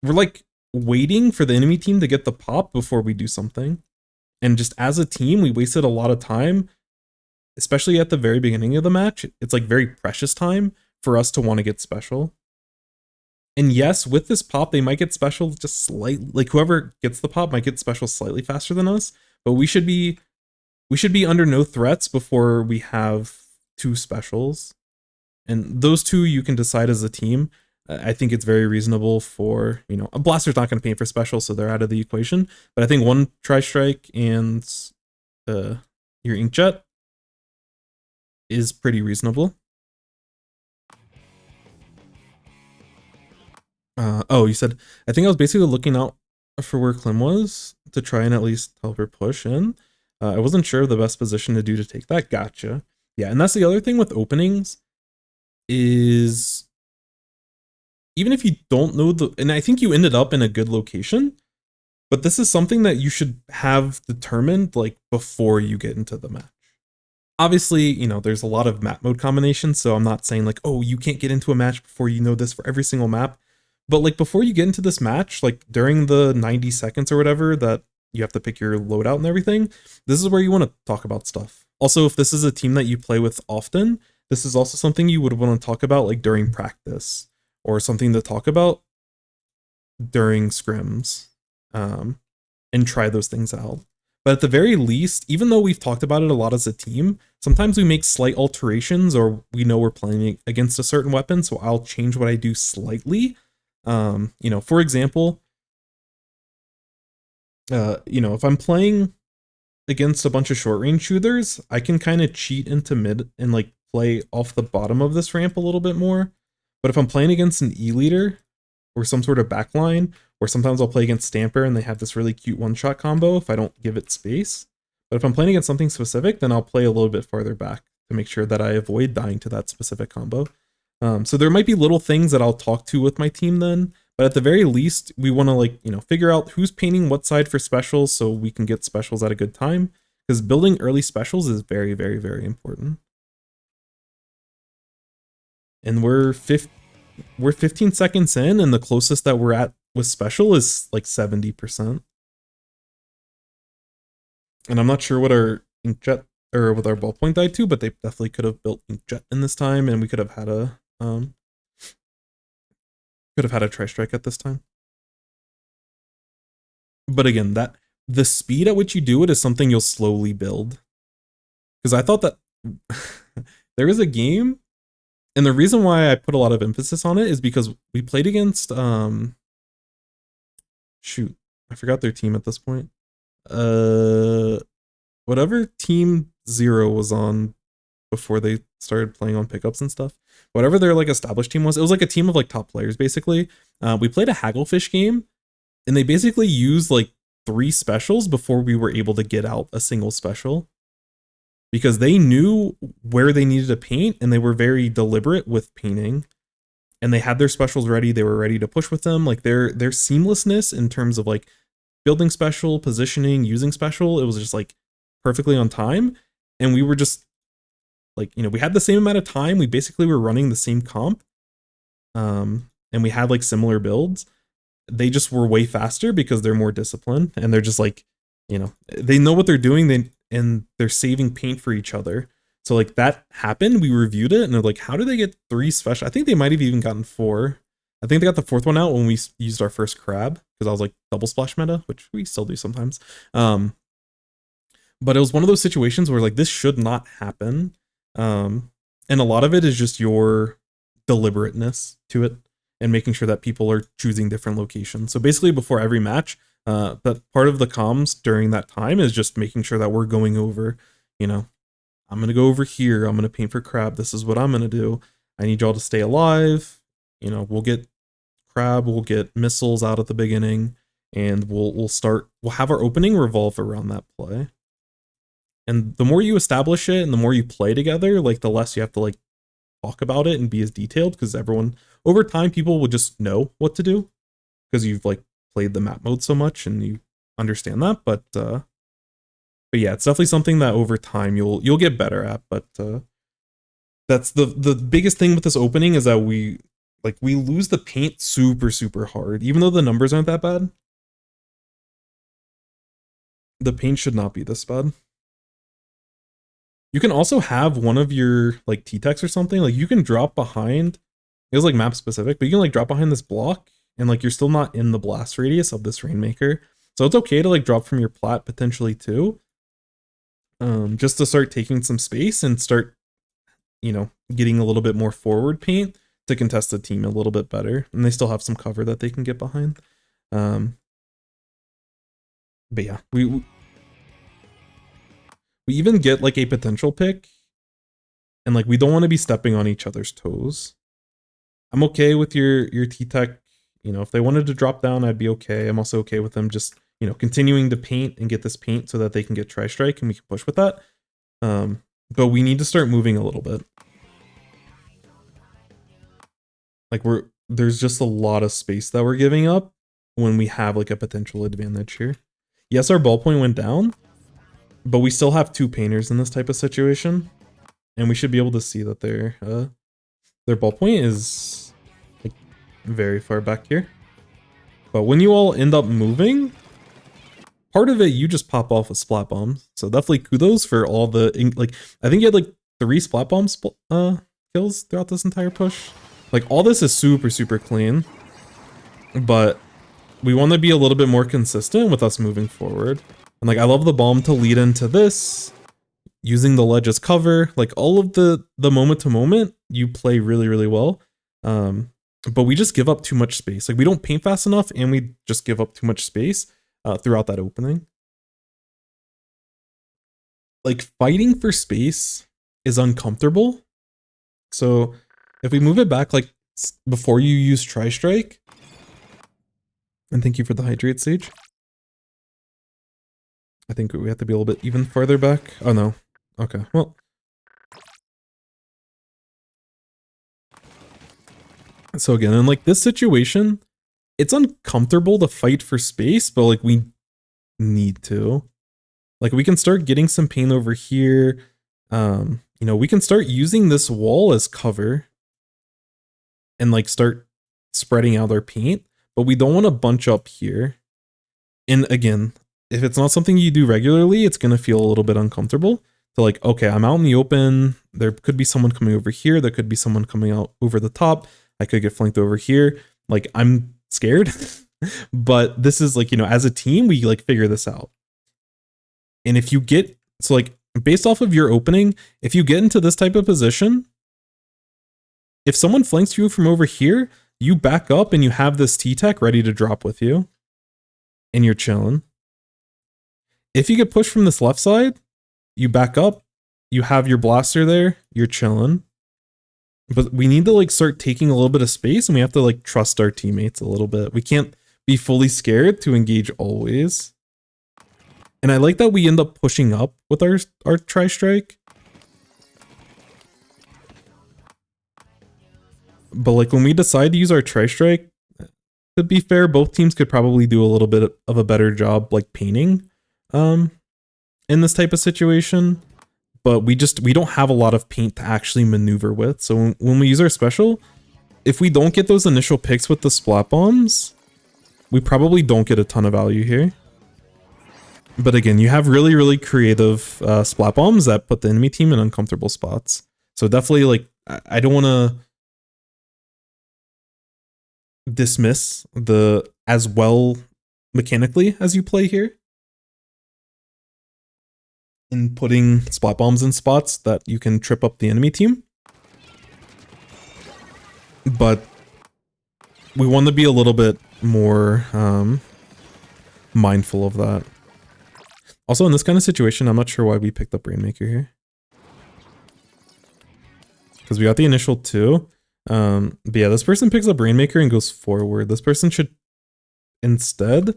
we're, like, waiting for the enemy team to get the pop before we do something. And just as a team, we wasted a lot of time, especially at the very beginning of the match. It's, like, very precious time for us to want to get special. And yes, with this pop, they might get special just slightly, like, whoever gets the pop might get special slightly faster than us, but we should be under no threats before we have 2 specials. And those 2 you can decide as a team. I think it's very reasonable for, you know, a Blaster's not going to paint for special, so they're out of the equation. But I think 1 Tri-Strike and your Inkjet is pretty reasonable. Oh, you said, I think I was basically looking out for where Clem was to try and at least help her push in. I wasn't sure of the best position to do to take that. Gotcha. Yeah, and that's the other thing with openings is, even if you don't know and I think you ended up in a good location, but this is something that you should have determined, like, before you get into the match. Obviously, you know, there's a lot of map mode combinations, so I'm not saying, like, oh, you can't get into a match before you know this for every single map. But, like, before you get into this match, like, during the 90 seconds or whatever that you have to pick your loadout and everything, this is where you want to talk about stuff. Also, if this is a team that you play with often, this is also something you would want to talk about, like, during practice, or something to talk about during scrims, and try those things out. But at the very least, even though we've talked about it a lot as a team, sometimes we make slight alterations, or we know we're playing against a certain weapon, so I'll change what I do slightly. You know, for example, you know, if I'm playing against a bunch of short range shooters, I can kind of cheat into mid and, like, play off the bottom of this ramp a little bit more. But if I'm playing against an E-leader or some sort of backline, or sometimes I'll play against Stamper and they have this really cute one-shot combo if I don't give it space. But if I'm playing against something specific, then I'll play a little bit farther back to make sure that I avoid dying to that specific combo. So there might be little things that I'll talk to with my team then, but at the very least, we want to, like, you know, figure out who's painting what side for specials so we can get specials at a good time, because building early specials is very, very, very important. And we're 15 seconds in, and the closest that we're at with special is like 70%. And I'm not sure what our inkjet or with our ballpoint died to, but they definitely could have built inkjet in this time, and we could have had a Tri-Strike at this time. But again, that the speed at which you do it is something you'll slowly build. Because I thought that there was a game, and the reason why I put a lot of emphasis on it is because we played against shoot, I forgot their team at this point. Whatever team 0 was on before they started playing on pickups and stuff. Whatever their like established team was, it was like a team of like top players basically. We played a Hagglefish game, and they basically used like 3 specials before we were able to get out a single special, because they knew where they needed to paint and they were very deliberate with painting, and they had their specials ready. They were ready to push with them. Like their seamlessness in terms of like building special, positioning, using special, it was just like perfectly on time. And we were just like, you know, we had the same amount of time. We basically were running the same comp. And we had like similar builds. They just were way faster because they're more disciplined, and they're just like, you know, they know what they're doing, and they're saving paint for each other. So like that happened, we reviewed it, and they're like, how do they get 3 special? I think they might have even gotten 4. I think they got the 4th one out when we used our first crab, because I was like double splash meta, which we still do sometimes. But it was one of those situations where like this should not happen. And a lot of it is just your deliberateness to it, and making sure that people are choosing different locations. So basically before every match, but part of the comms during that time is just making sure that we're going over, you know, I'm going to go over here. I'm going to paint for crab. This is what I'm going to do. I need y'all to stay alive. You know, we'll get crab, we'll get missiles out at the beginning, and we'll have our opening revolve around that play. And the more you establish it and the more you play together, like the less you have to like talk about it and be as detailed, because everyone over time, people will just know what to do because you've like played the map mode so much and you understand that. But yeah, it's definitely something that over time you'll get better at. But that's the biggest thing with this opening, is that we lose the paint super hard. Even though the numbers aren't that bad, the paint should not be this bad. You can also have one of your like Tteks or something, like you can drop behind. It was like map specific, but you can like drop behind this block, and like you're still not in the blast radius of this Rainmaker. So it's okay to like drop from your plat potentially too. Just to start taking some space and start, you know, getting a little bit more forward paint to contest the team a little bit better. And they still have some cover that they can get behind. But yeah, we even get like a potential pick, and like we don't want to be stepping on each other's toes. I'm okay with your Ttek, you know, if they wanted to drop down, I'd be okay. I'm also okay with them just, you know, continuing to paint and get this paint so that they can get tri-strike and we can push with that. But we need to start moving a little bit. Like there's just a lot of space that we're giving up when we have like a potential advantage here. Yes, our ballpoint went down, but we still have 2 painters in this type of situation, and we should be able to see that their ballpoint is like very far back here. But when you all end up moving, part of it you just pop off with splat bombs. So definitely kudos for all the like. I think you had like 3 splat bomb kills throughout this entire push. Like all this is super clean, but we want to be a little bit more consistent with us moving forward. And like I love the bomb to lead into this, using the ledge as cover, like all of the moment to moment you play really well. But we just give up too much space. Like we don't paint fast enough, and we just give up too much space throughout that opening. Like fighting for space is uncomfortable. So if we move it back, like before you use tri-strike, and thank you for the hydrate, Sage. I think we have to be a little bit even farther back. Oh no. Okay, well. So again, in like this situation, it's uncomfortable to fight for space, but like we need to. Like we can start getting some paint over here. You know, we can start using this wall as cover and like start spreading out our paint, but we don't want to bunch up here. And again, if it's not something you do regularly, it's going to feel a little bit uncomfortable. So like, okay, I'm out in the open. There could be someone coming over here. There could be someone coming out over the top. I could get flanked over here. Like I'm scared, but this is like, you know, as a team, we like figure this out. And if you get, so like based off of your opening, if you get into this type of position, if someone flanks you from over here, you back up and you have this Ttek ready to drop with you, and you're chilling. If you get pushed from this left side, you back up, you have your blaster there, you're chilling. But we need to like start taking a little bit of space, and we have to like trust our teammates a little bit. We can't be fully scared to engage always. And I like that we end up pushing up with our tri-strike. But like when we decide to use our tri-strike, to be fair, both teams could probably do a little bit of a better job like painting in this type of situation. But we don't have a lot of paint to actually maneuver with. So when we use our special, if we don't get those initial picks with the splat bombs, we probably don't get a ton of value here. But again, you have really, really creative splat bombs that put the enemy team in uncomfortable spots. So definitely, like, I don't want to dismiss the as well mechanically as you play here in putting splat bombs in spots that you can trip up the enemy team. But we want to be a little bit more mindful of that. Also, in this kind of situation, I'm not sure why we picked up Rainmaker here. Because we got the initial 2. But yeah, this person picks up Rainmaker and goes forward. This person should instead,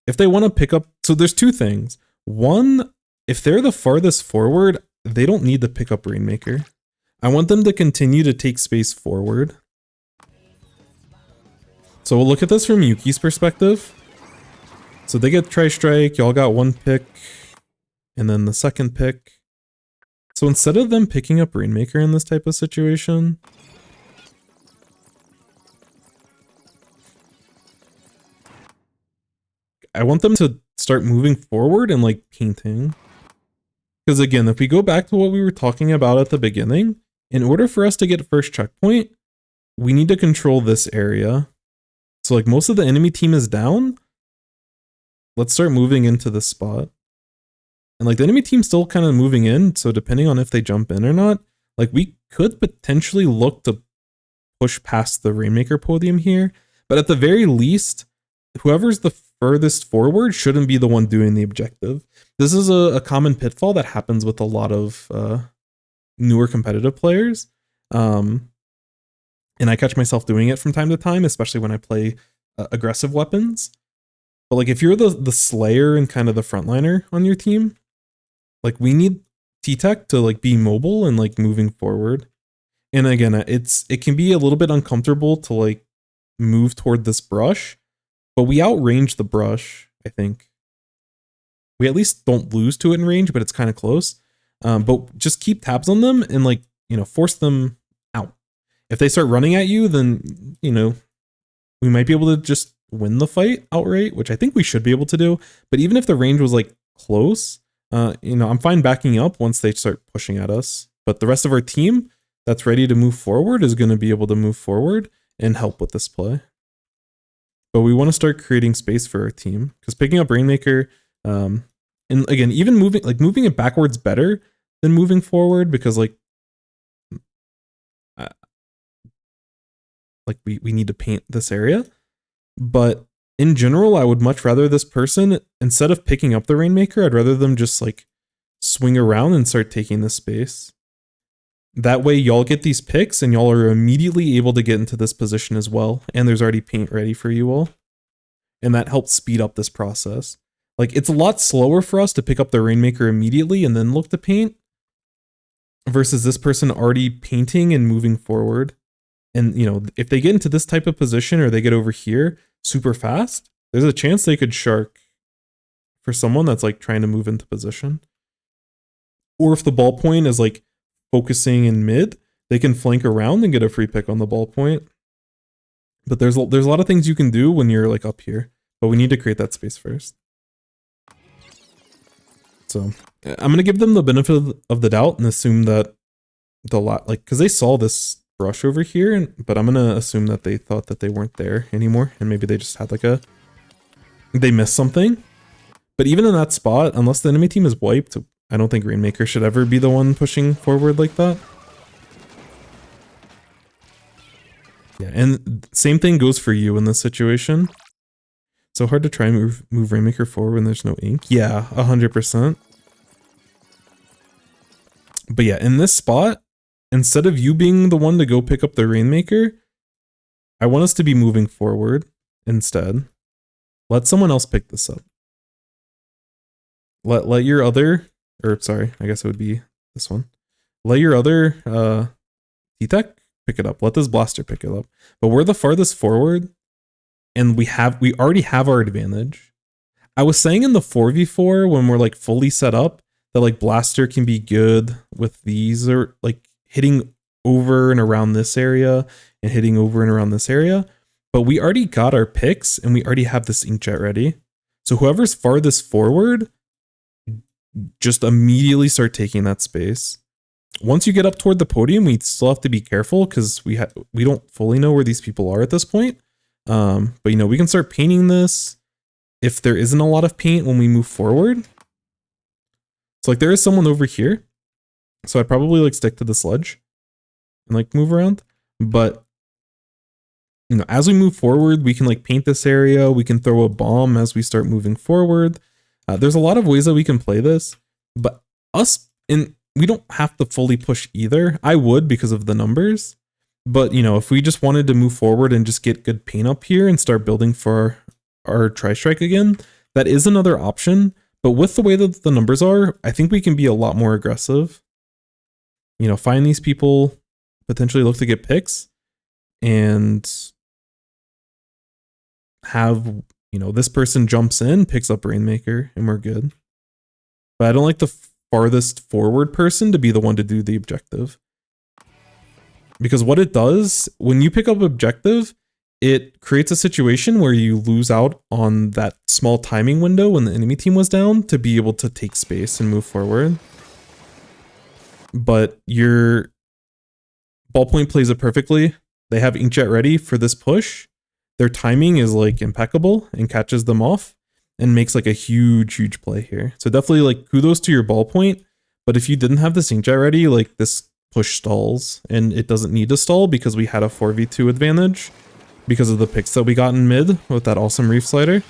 if they want to pick up... So there's 2 things. One, if they're the farthest forward, they don't need to pick up Rainmaker. I want them to continue to take space forward. So we'll look at this from Yuki's perspective. So they get tri-strike, y'all got 1 pick, and then the second pick. So instead of them picking up Rainmaker in this type of situation, I want them to start moving forward and like painting. Because again, if we go back to what we were talking about at the beginning, in order for us to get first checkpoint, we need to control this area. So like most of the enemy team is down. Let's start moving into this spot. And like the enemy team's still kind of moving in, so depending on if they jump in or not, like we could potentially look to push past the Rainmaker podium here. But at the very least, whoever's the furthest forward shouldn't be the one doing the objective. This is a common pitfall that happens with a lot of newer competitive players. And I catch myself doing it from time to time, especially when I play aggressive weapons. But like if you're the Slayer and kind of the frontliner on your team, like we need Ttek to like be mobile and like moving forward. And again, it can be a little bit uncomfortable to like move toward this brush, but we outrange the brush, I think. We at least don't lose to it in range, but it's kind of close. But just keep tabs on them and like, you know, force them out. If they start running at you, then, you know, we might be able to just win the fight outright, which I think we should be able to do. But even if the range was like close, you know, I'm fine backing up once they start pushing at us. But the rest of our team that's ready to move forward is going to be able to move forward and help with this play. But we want to start creating space for our team, because picking up Rainmaker, and again, even moving it backwards better than moving forward, because like we need to paint this area. But in general, I would much rather this person, instead of picking up the Rainmaker, I'd rather them just like swing around and start taking this space. That way y'all get these picks and y'all are immediately able to get into this position as well. And there's already paint ready for you all. And that helps speed up this process. Like it's a lot slower for us to pick up the Rainmaker immediately and then look to paint, versus this person already painting and moving forward. And, you know, if they get into this type of position or they get over here super fast, there's a chance they could shark for someone that's like trying to move into position. Or if the ball point is like focusing in mid, they can flank around and get a free pick on the ball point. But there's a lot of things you can do when you're like up here, but we need to create that space first. So I'm going to give them the benefit of the doubt and assume that because they saw this brush over here, but I'm gonna assume that they thought that they weren't there anymore, and maybe they just had like they missed something. But even in that spot, unless the enemy team is wiped, I don't think Rainmaker should ever be the one pushing forward like that. Yeah, and same thing goes for you in this situation. So hard to try and move Rainmaker forward when there's no ink. Yeah, 100%. But yeah, in this spot, instead of you being the one to go pick up the Rainmaker, I want us to be moving forward instead. Let someone else pick this up. Let your other, or sorry, I guess it would be this one. Let your other Ttek pick it up. Let this blaster pick it up. But we're the farthest forward, and we already have our advantage. I was saying in the 4v4 when we're like fully set up that like blaster can be good with these, or like hitting over and around this area and hitting over and around this area. But we already got our picks and we already have this inkjet ready. So whoever's farthest forward, just immediately start taking that space. Once you get up toward the podium, we still have to be careful because we don't fully know where these people are at this point. But you know, we can start painting this if there isn't a lot of paint when we move forward. So like there is someone over here. So I'd probably like stick to the sledge and like move around. But you know, as we move forward, we can like paint this area. We can throw a bomb as we start moving forward. There's a lot of ways that we can play this, but we don't have to fully push either. I would because of the numbers, but you know, if we just wanted to move forward and just get good paint up here and start building for our tri-strike again, that is another option. But with the way that the numbers are, I think we can be a lot more aggressive. You know, find these people, potentially look to get picks, and have, you know, this person jumps in, picks up Rainmaker, and we're good. But I don't like the farthest forward person to be the one to do the objective. Because what it does, when you pick up objective, it creates a situation where you lose out on that small timing window when the enemy team was down to be able to take space and move forward. But your ballpoint plays it perfectly. They have inkjet ready for this push. Their timing is like impeccable and catches them off and makes like a huge play here. So definitely like kudos to your ballpoint. But if you didn't have this inkjet ready, like this push stalls, and it doesn't need to stall because we had a 4v2 advantage because of the picks that we got in mid with that awesome reef slider.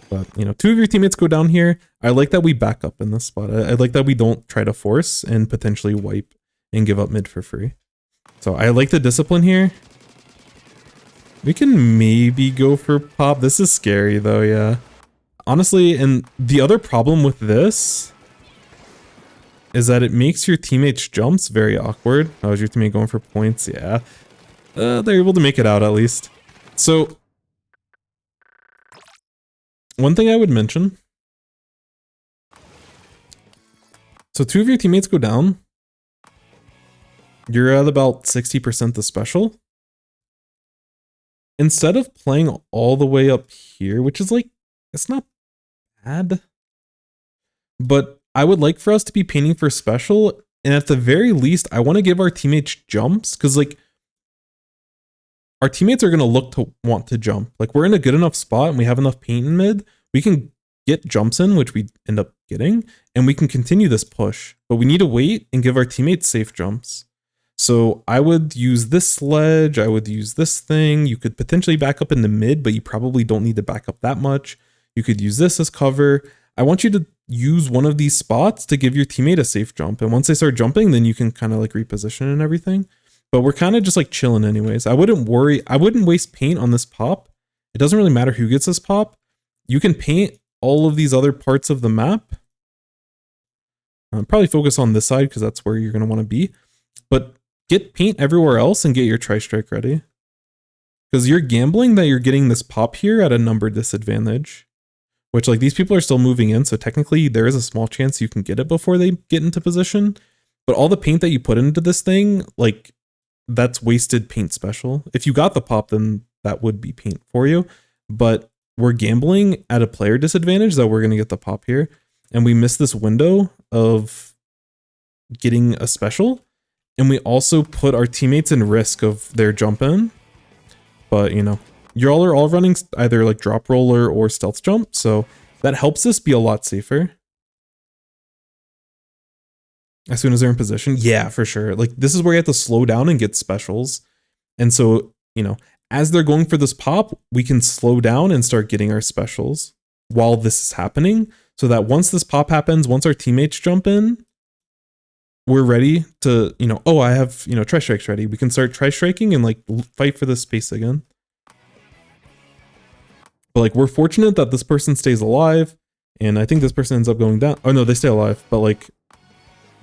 But you know, two of your teammates go down here. I like that we back up in this spot. I like that we don't try to force and potentially wipe and give up mid for free. So I like the discipline here. We can maybe go for pop. This is scary though, yeah. Honestly, and the other problem with this is that it makes your teammates' jumps very awkward. Oh, is your teammate going for points? Yeah. They're able to make it out at least. So, one thing I would mention. So two of your teammates go down. You're at about 60% the special. Instead of playing all the way up here, which is like, it's not bad, but I would like for us to be painting for special, and at the very least, I want to give our teammates jumps, because like, our teammates are going to look to want to jump. Like, we're in a good enough spot, and we have enough paint in mid, we can get jumps in, which we end up getting, and we can continue this push, but we need to wait and give our teammates safe jumps. So I would use this sledge, I would use this thing. You could potentially back up in the mid, but you probably don't need to back up that much. You could use this as cover. I want you to use one of these spots to give your teammate a safe jump. And once they start jumping, then you can kind of like reposition and everything. But we're kind of just like chilling anyways. I wouldn't worry. I wouldn't waste paint on this pop. It doesn't really matter who gets this pop. You can paint all of these other parts of the map. Probably focus on this side because that's where you're going to want to be. But get paint everywhere else and get your tri-strike ready. Because you're gambling that you're getting this pop here at a number disadvantage. Which, like, these people are still moving in, so technically there is a small chance you can get it before they get into position. But all the paint that you put into this thing, like, that's wasted paint special. If you got the pop, then that would be paint for you. But we're gambling at a player disadvantage that we're going to get the pop here. And we miss this window of getting a special. And we also put our teammates in risk of their jump in. But, you know, you all are all running either like drop roller or stealth jump. So That helps us be a lot safer. As soon as they're in position. Yeah, for sure. Like, this is where you have to slow down and get specials. And so, you know, as they're going for this pop, we can slow down and start getting our specials while this is happening. So that once this pop happens, once our teammates jump in, we're ready to, you know, oh, I have, you know, tri-strikes ready. We can start tri-striking and like fight for this space again. But like, we're fortunate that this person stays alive. And I think this person ends up going down. Oh no, they stay alive. But like,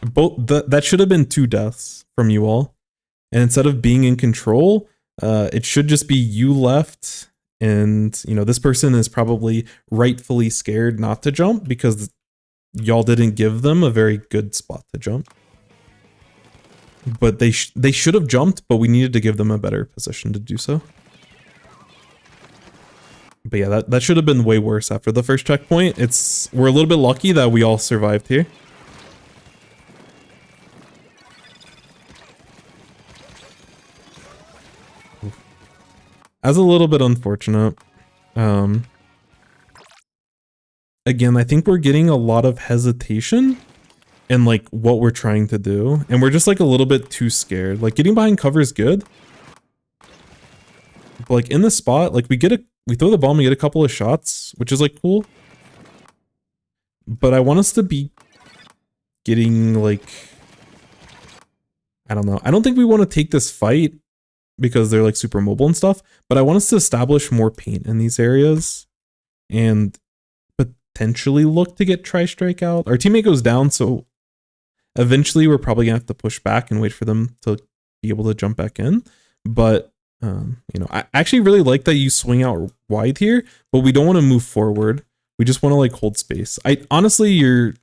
that should have been 2 deaths from you all. And instead of being in control, it should just be you left. And, you know, this person is probably rightfully scared not to jump because y'all didn't give them a very good spot to jump. But they should have jumped, but we needed to give them a better position to do so. But yeah, that should have been way worse after the first checkpoint. We're a little bit lucky that we all survived here. As a little bit unfortunate. Again, I think we're getting a lot of hesitation in like what we're trying to do. And we're just like a little bit too scared. Like getting behind cover is good. But like in the spot, like we throw the bomb, we get a couple of shots, which is like cool. But I want us to be getting like, I don't know. I don't think we want to take this fight because they're like super mobile and stuff, but I want us to establish more paint in these areas and potentially look to get tri-strike out. Our teammate goes down, so eventually we're probably gonna have to push back and wait for them to be able to jump back in. But you know, I actually really like that you swing out wide here, but we don't want to move forward. We just want to like hold space. Honestly, it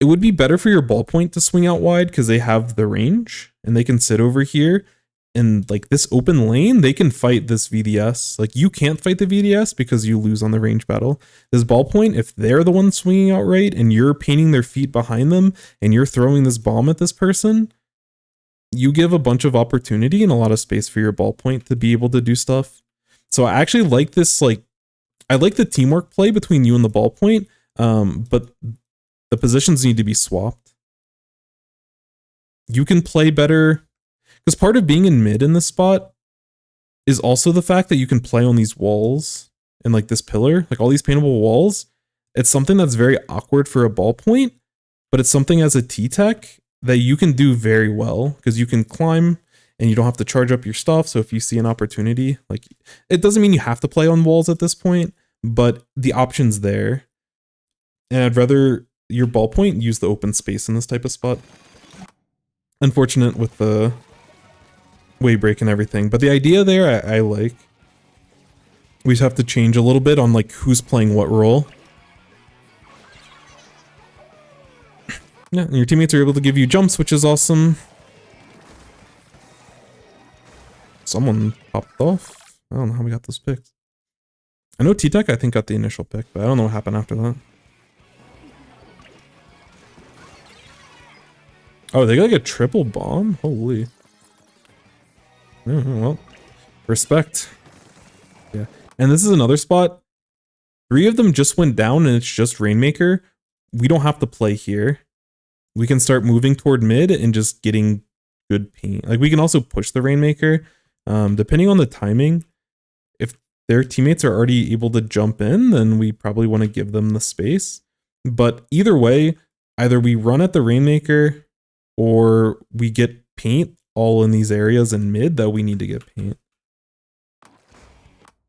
would be better for your ballpoint to swing out wide because they have the range and they can sit over here. And like this open lane, they can fight this VDS. Like you can't fight the VDS because you lose on the range battle. This ballpoint, if they're the one swinging out right and you're painting their feet behind them and you're throwing this bomb at this person, you give a bunch of opportunity and a lot of space for your ballpoint to be able to do stuff. So I actually like this, like, I like the teamwork play between you and the ballpoint, but the positions need to be swapped. You can play better. Because part of being in mid in this spot is also the fact that you can play on these walls and like this pillar, like all these paintable walls. It's something that's very awkward for a ballpoint, but it's something as a Ttek that you can do very well because you can climb and you don't have to charge up your stuff. So if you see an opportunity, like it doesn't mean you have to play on walls at this point, but the option's there. And I'd rather your ballpoint use the open space in this type of spot. Unfortunate with the way break and everything, but the idea there I like. We just have to change a little bit on like who's playing what role. Yeah, and your teammates are able to give you jumps, which is awesome. Someone popped off. I don't know how we got those picks. I know Ttek I think got the initial pick, but I don't know what happened after that. Oh, they got like a triple bomb? Holy. Well, respect. Yeah. And this is another spot. 3 of them just went down and it's just Rainmaker. We don't have to play here. We can start moving toward mid and just getting good paint. Like we can also push the Rainmaker. Depending on the timing, if their teammates are already able to jump in, then we probably want to give them the space. But either way, either we run at the Rainmaker or we get paint all in these areas in mid that we need to get paint.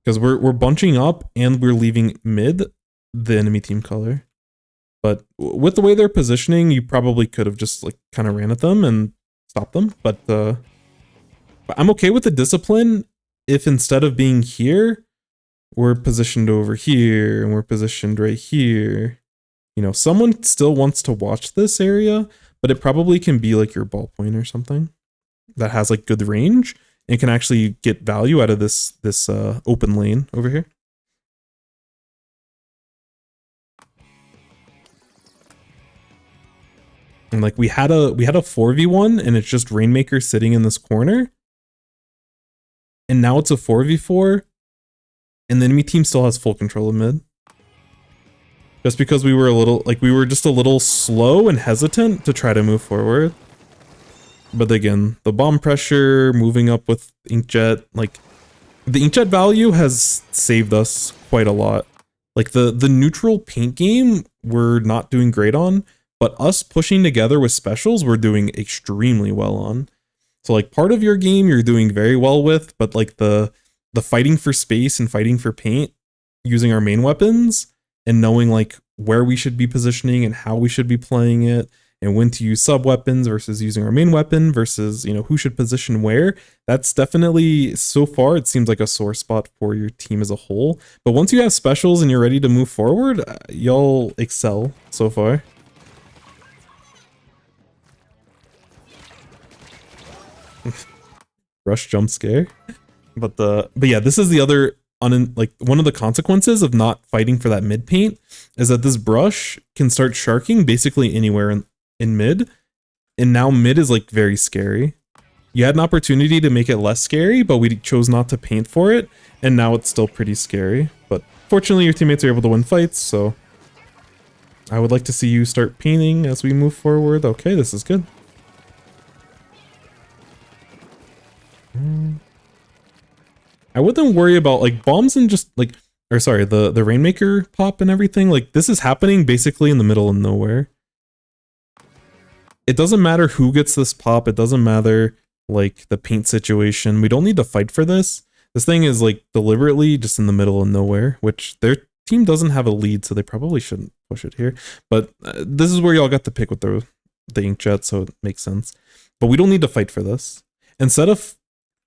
Because we're bunching up and we're leaving mid the enemy team color. But with the way they're positioning, you probably could have just like kind of ran at them and stopped them. But I'm okay with the discipline if instead of being here, we're positioned over here and we're positioned right here. You know, someone still wants to watch this area, but it probably can be like your ballpoint or something that has like good range and can actually get value out of this open lane over here. And like we had a 4v1 and it's just Rainmaker sitting in this corner. And now it's a 4v4 and the enemy team still has full control of mid. just because we were a little, like, we were just a little slow and hesitant to try to move forward. But again, the bomb pressure, moving up with inkjet, like, the inkjet value has saved us quite a lot. Like, the neutral paint game, we're not doing great on, but us pushing together with specials, we're doing extremely well on. So, like, part of your game you're doing very well with, but, like, the fighting for space and fighting for paint, using our main weapons, and knowing, like, where we should be positioning and how we should be playing it, and when to use sub-weapons versus using our main weapon versus, you know, who should position where, that's definitely, so far, it seems like a sore spot for your team as a whole. But once you have specials and you're ready to move forward, y'all excel so far. Rush jump scare. But yeah, this is the other, like, one of the consequences of not fighting for that mid paint is that this brush can start sharking basically anywhere in mid, and now mid is, like, very scary. You had an opportunity to make it less scary, but we chose not to paint for it, and now it's still pretty scary. But fortunately, your teammates are able to win fights, so I would like to see you start painting as we move forward. Okay, this is good. I wouldn't worry about, like, bombs and just, like, or sorry, the Rainmaker pop and everything. Like, this is happening basically in the middle of nowhere. It doesn't matter who gets this pop. It doesn't matter, like, the paint situation. We don't need to fight for this. This thing is, like, deliberately just in the middle of nowhere, which their team doesn't have a lead, so they probably shouldn't push it here. But this is where y'all got to pick with the inkjet, so it makes sense. But we don't need to fight for this. Instead of,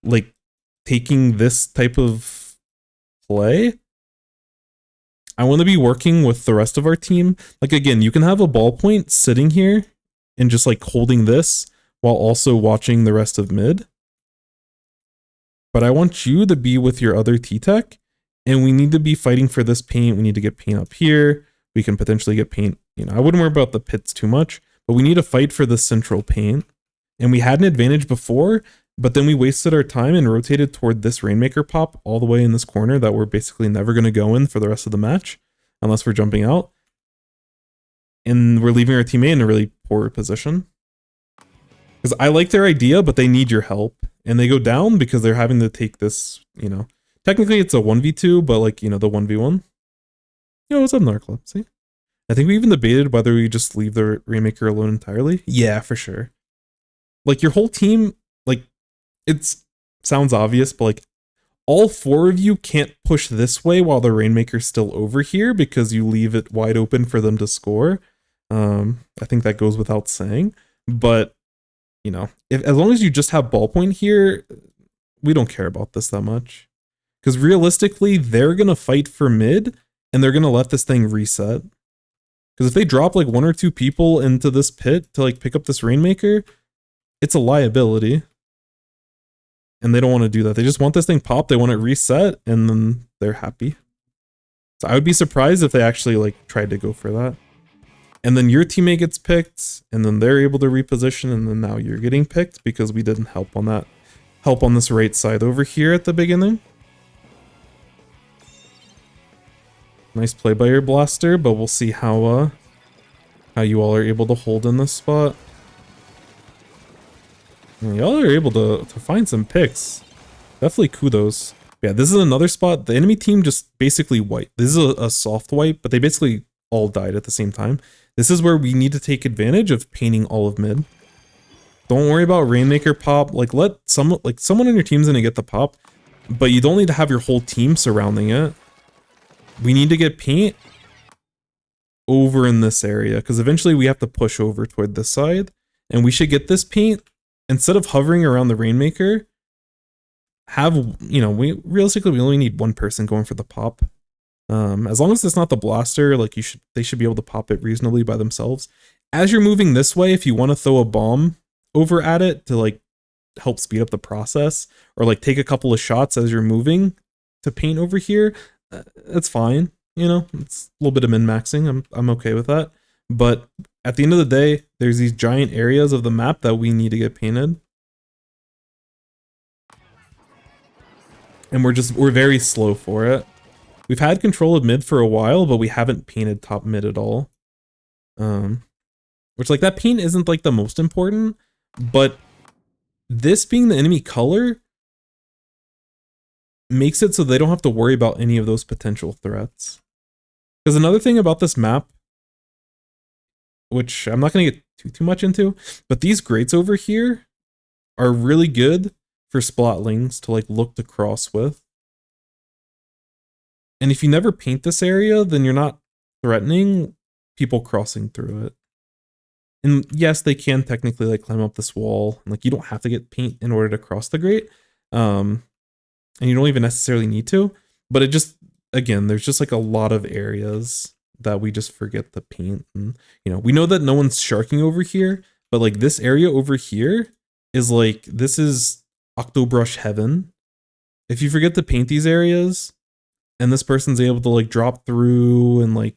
like, taking this type of play, I want to be working with the rest of our team. Like, again, you can have a ballpoint sitting here and just, like, holding this while also watching the rest of mid. But I want you to be with your other Ttek, and we need to be fighting for this paint. We need to get paint up here. We can potentially get paint, you know, I wouldn't worry about the pits too much, but we need to fight for the central paint. And we had an advantage before, but then we wasted our time and rotated toward this Rainmaker pop all the way in this corner that we're basically never going to go in for the rest of the match, unless we're jumping out. And we're leaving our teammate in a really poor position. Because I like their idea, but they need your help. And they go down because they're having to take this, you know. Technically it's a 1v2, but, like, you know, the 1v1. Yo, what's up, Narclub? See? I think we even debated whether we just leave the Rainmaker alone entirely. Yeah, for sure. Like, your whole team, like, sounds obvious, but, like, all four of you can't push this way while the Rainmaker's still over here because you leave it wide open for them to score. I think that goes without saying, but, you know, as long as you just have ballpoint here, we don't care about this that much. Because realistically, they're going to fight for mid, and they're going to let this thing reset. Because if they drop, like, one or two people into this pit to, like, pick up this Rainmaker, it's a liability. And they don't want to do that. They just want this thing popped, they want it reset, and then they're happy. So I would be surprised if they actually, like, tried to go for that. And then your teammate gets picked, and then they're able to reposition, and then now you're getting picked because we didn't help on that. Help on this right side over here at the beginning. Nice play by your blaster, but we'll see how you all are able to hold in this spot. And y'all are able to find some picks. Definitely kudos. Yeah, this is another spot. The enemy team just basically wiped. This is a soft wipe, but they basically all died at the same time. This is where we need to take advantage of painting all of mid. Don't worry about Rainmaker pop. Like, let someone on your team's gonna get the pop, but you don't need to have your whole team surrounding it. We need to get paint over in this area because eventually we have to push over toward this side, and we should get this paint instead of hovering around the Rainmaker. Have, you know, we only need one person going for the pop. As long as it's not the blaster, like, they should be able to pop it reasonably by themselves. As you're moving this way, if you want to throw a bomb over at it to, like, help speed up the process, or, like, take a couple of shots as you're moving to paint over here, that's fine. You know, it's a little bit of min-maxing. I'm okay with that. But at the end of the day, there's these giant areas of the map that we need to get painted. And we're very slow for it. we've had control of mid for a while, but we haven't painted top mid at all. Which like that paint isn't like the most important, but this being the enemy color makes it so they don't have to worry about any of those potential threats. Because another thing about this map, which I'm not going to get too much into, but these grates over here are really good for splotlings to like look to cross with. And if you never paint this area, then you're not threatening people crossing through it. And yes, they can technically like climb up this wall. Like you don't have to get paint in order to cross the grate. And you don't even necessarily need to, but it just, again, there's just like a lot of areas that we just forget the paint. And, you know, we know that no one's sharking over here, but like this area over here is like, this is Octobrush heaven. If you forget to paint these areas and this person's able to like drop through and like,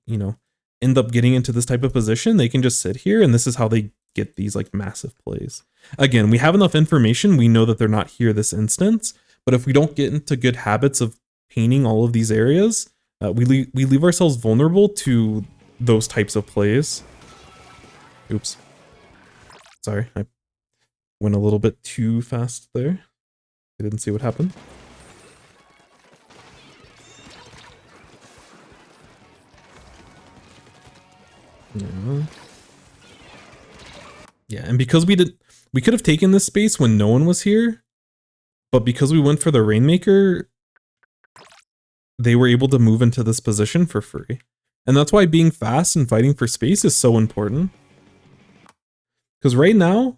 you know, end up getting into this type of position, they can just sit here and this is how they get these like massive plays. Again, we have enough information. We know that they're not here this instance, but if we don't get into good habits of painting all of these areas, we leave ourselves vulnerable to those types of plays. Oops. Sorry, I went a little bit too fast there. I didn't see what happened. Yeah, and because we could have taken this space when no one was here, but because we went for the Rainmaker, they were able to move into this position for free. And that's why being fast and fighting for space is so important. Because right now,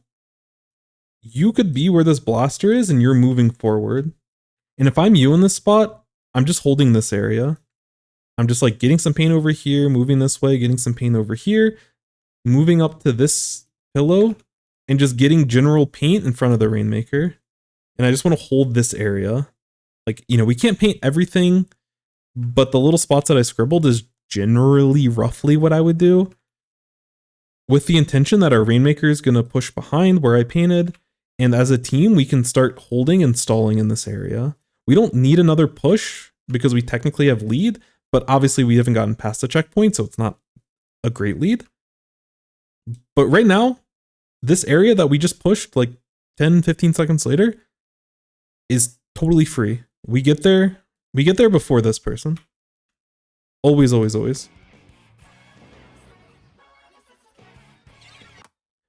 you could be where this blaster is and you're moving forward. And if I'm you in this spot, I'm just holding this area. I'm just like getting some paint over here, moving this way, getting some paint over here, moving up to this pillow, and just getting general paint in front of the Rainmaker. And I just want to hold this area. Like, you know, we can't paint everything, but the little spots that I scribbled is generally roughly what I would do, with the intention that our Rainmaker is going to push behind where I painted. And as a team, we can start holding and stalling in this area. We don't need another push because we technically have lead, but obviously we haven't gotten past the checkpoint, so it's not a great lead. But right now, this area that we just pushed like 10, 15 seconds later is totally free. We get there before this person. Always, always, always.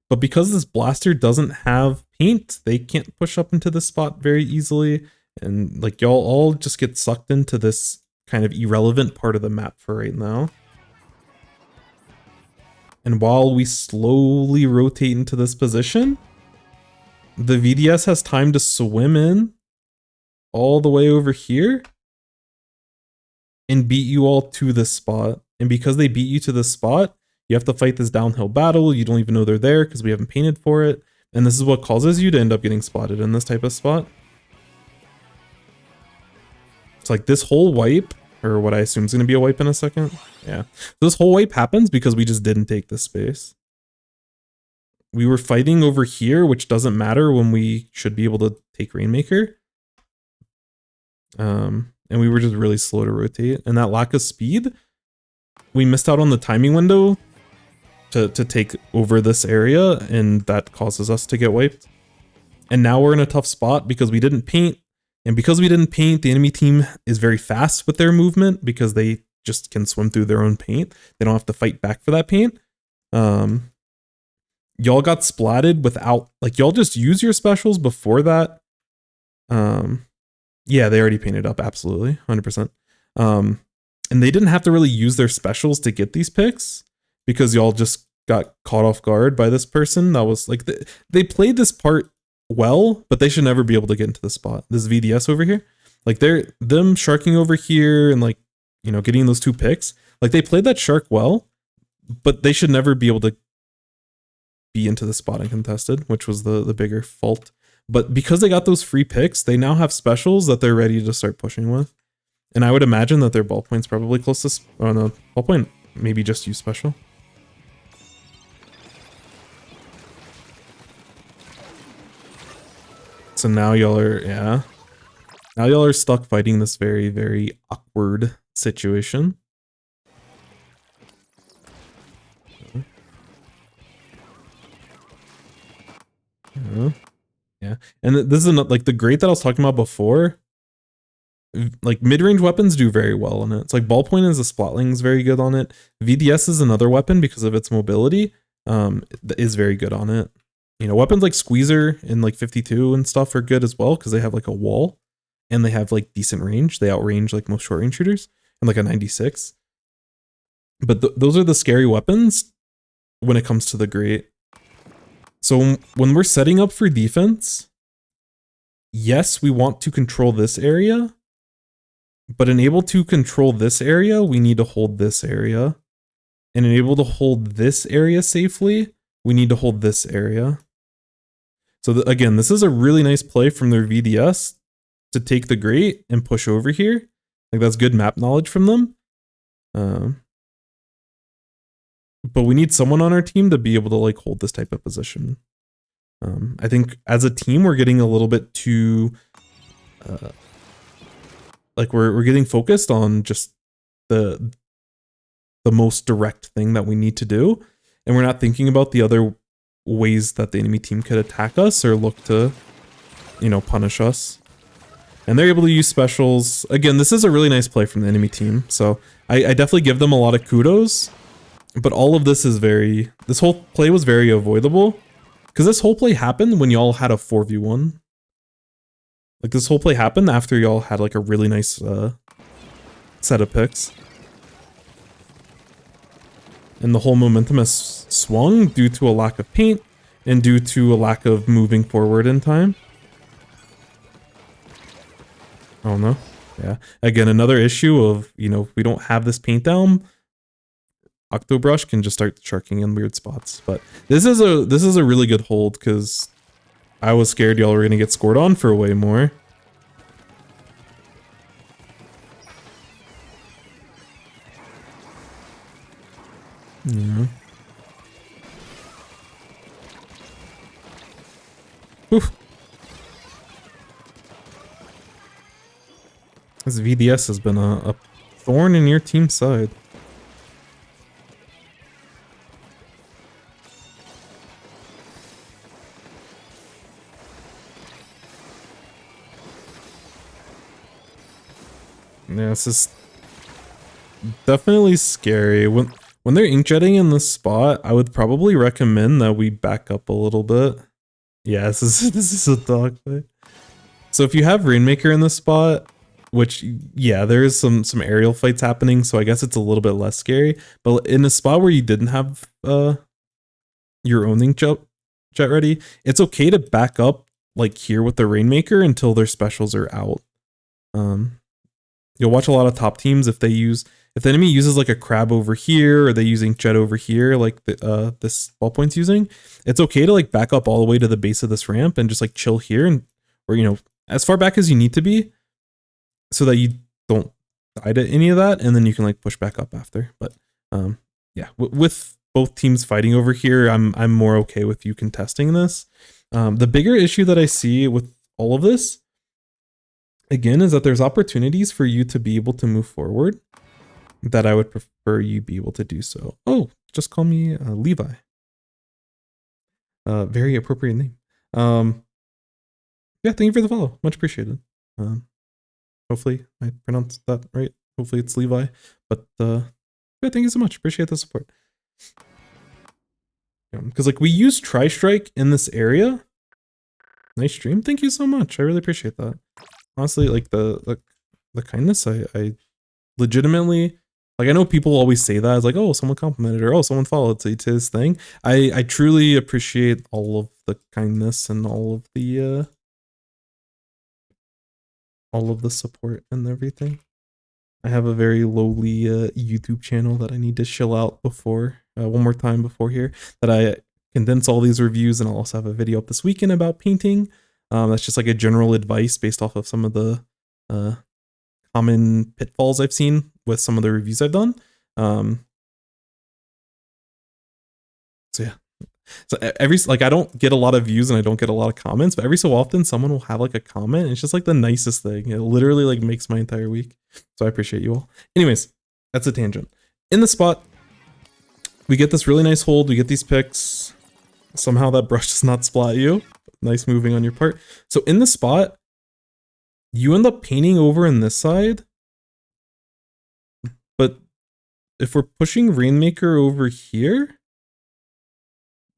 But because this blaster doesn't have paint, they can't push up into this spot very easily. And like y'all all just get sucked into this kind of irrelevant part of the map for right now. And while we slowly rotate into this position, the VDS has time to swim in all the way over here and beat you all to this spot. And because they beat you to this spot, you have to fight this downhill battle. You don't even know they're there because we haven't painted for it. And this is what causes you to end up getting spotted in this type of spot. It's like this whole wipe, or what I assume is going to be a wipe in a second. Yeah. This whole wipe happens because we just didn't take this space. We were fighting over here, which doesn't matter when we should be able to take Rainmaker. And we were just really slow to rotate. And that lack of speed, we missed out on the timing window to take over this area, and that causes us to get wiped. And now we're in a tough spot because we didn't paint. And because we didn't paint, the enemy team is very fast with their movement because they just can swim through their own paint. They don't have to fight back for that paint. Y'all got splatted without, like, y'all just use your specials before that. Yeah, they already painted up, absolutely, 100%. And they didn't have to really use their specials to get these picks because y'all just got caught off guard by this person. That was like, they played this part well, but they should never be able to get into the spot. This VDS over here, like them sharking over here and like, you know, getting those 2 picks, like they played that shark well, but they should never be able to be into the spot uncontested, which was the bigger fault. But because they got those free picks, they now have specials that they're ready to start pushing with. And I would imagine that their ballpoint's probably close to, oh no, ballpoint maybe just use special. So now y'all are, yeah. Now y'all are stuck fighting this very, very awkward situation. Yeah, and this is like the grate that I was talking about before. Like mid-range weapons do very well on it. It's like ballpoint is a splatling is very good on it. VDS is another weapon because of its mobility. Is very good on it. You know, weapons like Squeezer and like 52 and stuff are good as well because they have like a wall and they have like decent range. They outrange like most short range shooters and like a 96. But those are the scary weapons when it comes to the grate. So when we're setting up for defense, yes, we want to control this area, but enable to control this area, we need to hold this area. And enable to hold this area safely, we need to hold this area. So again, this is a really nice play from their VDS to take the grate and push over here. Like that's good map knowledge from them. But we need someone on our team to be able to like hold this type of position. I think as a team, we're getting a little bit too, like we're getting focused on just the most direct thing that we need to do. And we're not thinking about the other ways that the enemy team could attack us or look to, you know, punish us. And they're able to use specials. Again, this is a really nice play from the enemy team. So I definitely give them a lot of kudos. But all of this is this whole play was very avoidable. Because this whole play happened when y'all had a 4v1. Like this whole play happened after y'all had like a really nice set of picks. And the whole momentum has swung due to a lack of paint and due to a lack of moving forward in time. Oh no. Yeah. Again, another issue of, you know, if we don't have this paint down, Octobrush can just start sharking in weird spots. But this is a really good hold because I was scared y'all were gonna get scored on for way more. Yeah. Oof. This VDS has been a thorn in your team's side. Yeah, this is definitely scary. When they're inkjetting in this spot, I would probably recommend that we back up a little bit. Yeah, this is a dogfight. So if you have Rainmaker in this spot, which yeah, there is some aerial fights happening, so I guess it's a little bit less scary. But in a spot where you didn't have your own inkjet ready, it's okay to back up like here with the Rainmaker until their specials are out. You'll watch a lot of top teams if the enemy uses like a crab over here or they use inkjet over here like this ballpoint's using, it's okay to like back up all the way to the base of this ramp and just like chill here and or you know as far back as you need to be so that you don't die to any of that and then you can like push back up after. But yeah, with both teams fighting over here, I'm more okay with you contesting this. The bigger issue that I see with all of this again is that there's opportunities for you to be able to move forward that I would prefer you be able to do so. Oh, just call me Levi. Very appropriate name. Yeah, thank you for the follow. Much appreciated. Hopefully I pronounced that right. Hopefully it's Levi. But yeah, thank you so much. Appreciate the support. Because like we use Tri-Strike in this area. Nice stream. Thank you so much. I really appreciate that. Honestly, like the kindness, I legitimately, like I know people always say that as like, oh, someone complimented or oh, someone followed to his thing. I truly appreciate all of the kindness and all of the support and everything. I have a very lowly YouTube channel that I need to chill out before one more time before here that I condense all these reviews, and I'll also have a video up this weekend about painting. That's just like a general advice based off of some of the common pitfalls I've seen with some of the reviews I've done. So yeah, So like I don't get a lot of views and I don't get a lot of comments, but every so often someone will have like a comment. And it's just like the nicest thing. It literally like makes my entire week. So I appreciate you all. Anyways, that's a tangent. In the spot, we get this really nice hold. We get these picks. Somehow that brush does not splat you. Nice moving on your part. So in the spot, you end up painting over in this side. But if we're pushing Rainmaker over here,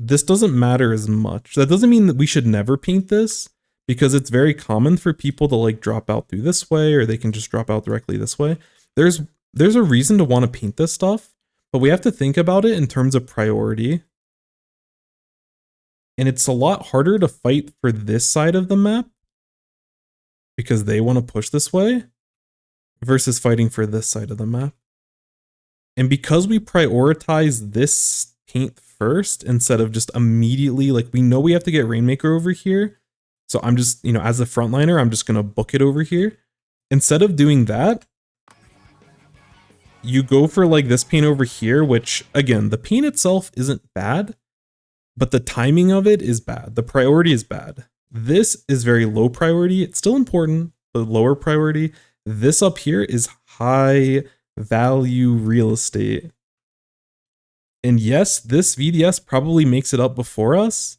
this doesn't matter as much. That doesn't mean that we should never paint this, because it's very common for people to like drop out through this way, or they can just drop out directly this way. There's a reason to want to paint this stuff, but we have to think about it in terms of priority. And it's a lot harder to fight for this side of the map because they want to push this way versus fighting for this side of the map. And because we prioritize this paint first instead of just immediately, like we know we have to get Rainmaker over here. So I'm just, you know, as a frontliner, I'm just going to book it over here. Instead of doing that, you go for like this paint over here, which again, the paint itself isn't bad, but the timing of it is bad. The priority is bad. This is very low priority. It's still important, but lower priority. This up here is high value real estate. And yes, this VDS probably makes it up before us,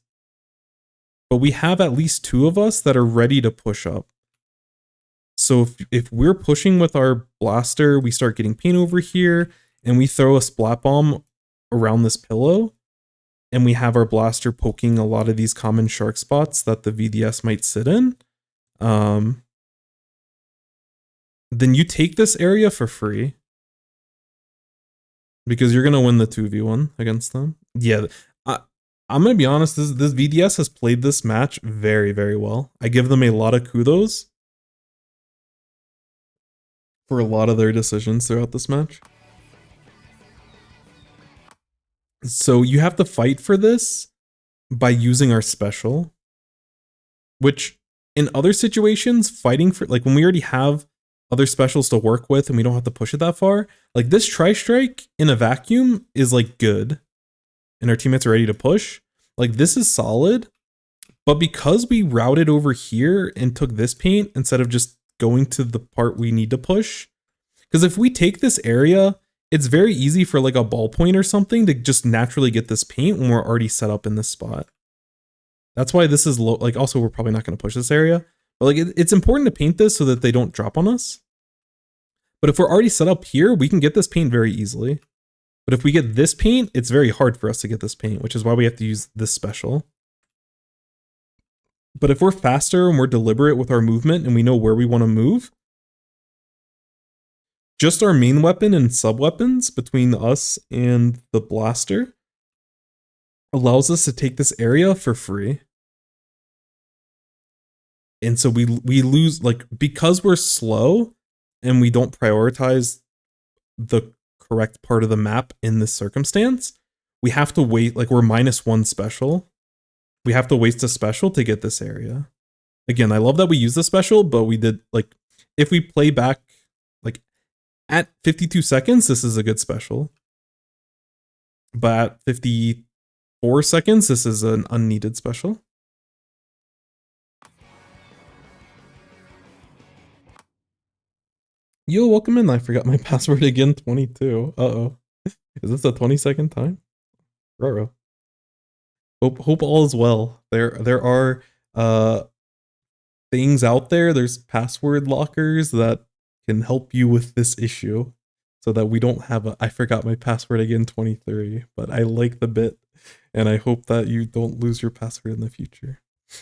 but we have at least two of us that are ready to push up. So if we're pushing with our blaster, we start getting paint over here, and we throw a splat bomb around this pillow, and we have our blaster poking a lot of these common shark spots that the VDS might sit in, then you take this area for free. Because you're going to win the 2v1 against them. Yeah, I'm going to be honest, this VDS has played this match very, very well. I give them a lot of kudos for a lot of their decisions throughout this match. So you have to fight for this by using our special, which in other situations, fighting for, like when we already have other specials to work with and we don't have to push it that far, like this tri-strike in a vacuum is like good and our teammates are ready to push. Like this is solid, but because we routed over here and took this paint instead of just going to the part we need to push, because if we take this area, it's very easy for like a ballpoint or something to just naturally get this paint when we're already set up in this spot. That's why this is low. Like also we're probably not going to push this area, but like it's important to paint this so that they don't drop on us. But if we're already set up here, we can get this paint very easily. But if we get this paint, it's very hard for us to get this paint, which is why we have to use this special. But if we're faster and we're deliberate with our movement and we know where we want to move, just our main weapon and sub-weapons between us and the blaster allows us to take this area for free. And so we lose, like, because we're slow and we don't prioritize the correct part of the map in this circumstance, we have to wait, like we're -1 special. We have to waste a special to get this area. Again, I love that we use the special, but we did, like, if we play back, like, at 52 seconds, this is a good special. But at 54 seconds, this is an unneeded special. Yo, welcome in. I forgot my password again, 22. Uh-oh. Is this a 20-second time? Ruh-roh. Hope all is well. There are things out there. There's password lockers that can help you with this issue so that we don't have I forgot my password again, 23. But I like the bit, and I hope that you don't lose your password in the future.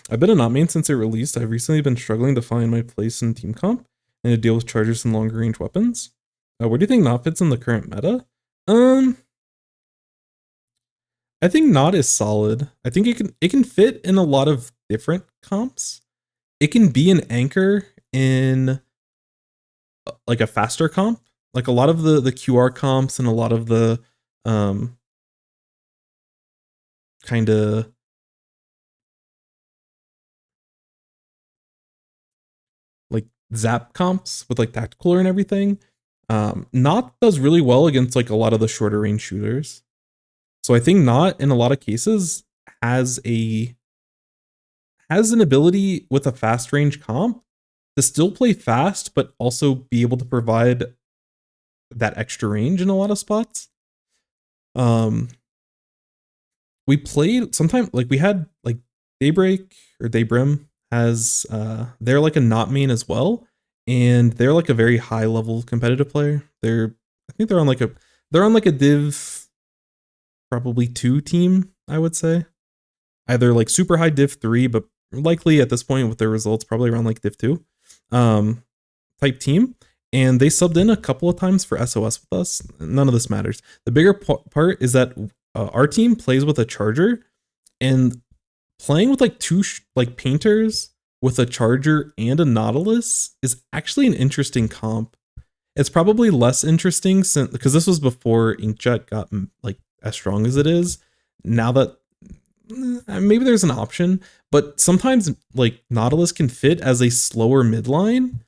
I've been a not main since it released. I've recently been struggling to find my place in team comp and to deal with chargers and longer range weapons. Where do you think not fits in the current meta? I think not is solid. I think it can fit in a lot of different comps. It can be an anchor in like a faster comp. Like a lot of the QR comps and a lot of the kind of like zap comps with like tactical and everything. Not does really well against like a lot of the shorter range shooters. So I think not in a lot of cases has an ability with a fast range comp to still play fast, but also be able to provide that extra range in a lot of spots. We played sometime, like we had like Daybreak or Daybrim has they're like a not main as well, and they're like a very high level competitive player. I think they're on like a Div probably 2 team, I would say. Either like super high Div 3, but likely at this point with their results probably around like Div 2 type team. And they subbed in a couple of times for SOS with us. None of this matters. The bigger part is that our team plays with a charger, and playing with like 2 like painters with a charger and a Nautilus is actually an interesting comp. It's probably less interesting since because this was before Inkjet got like as strong as it is. Now that maybe there's an option, but sometimes like Nautilus can fit as a slower midline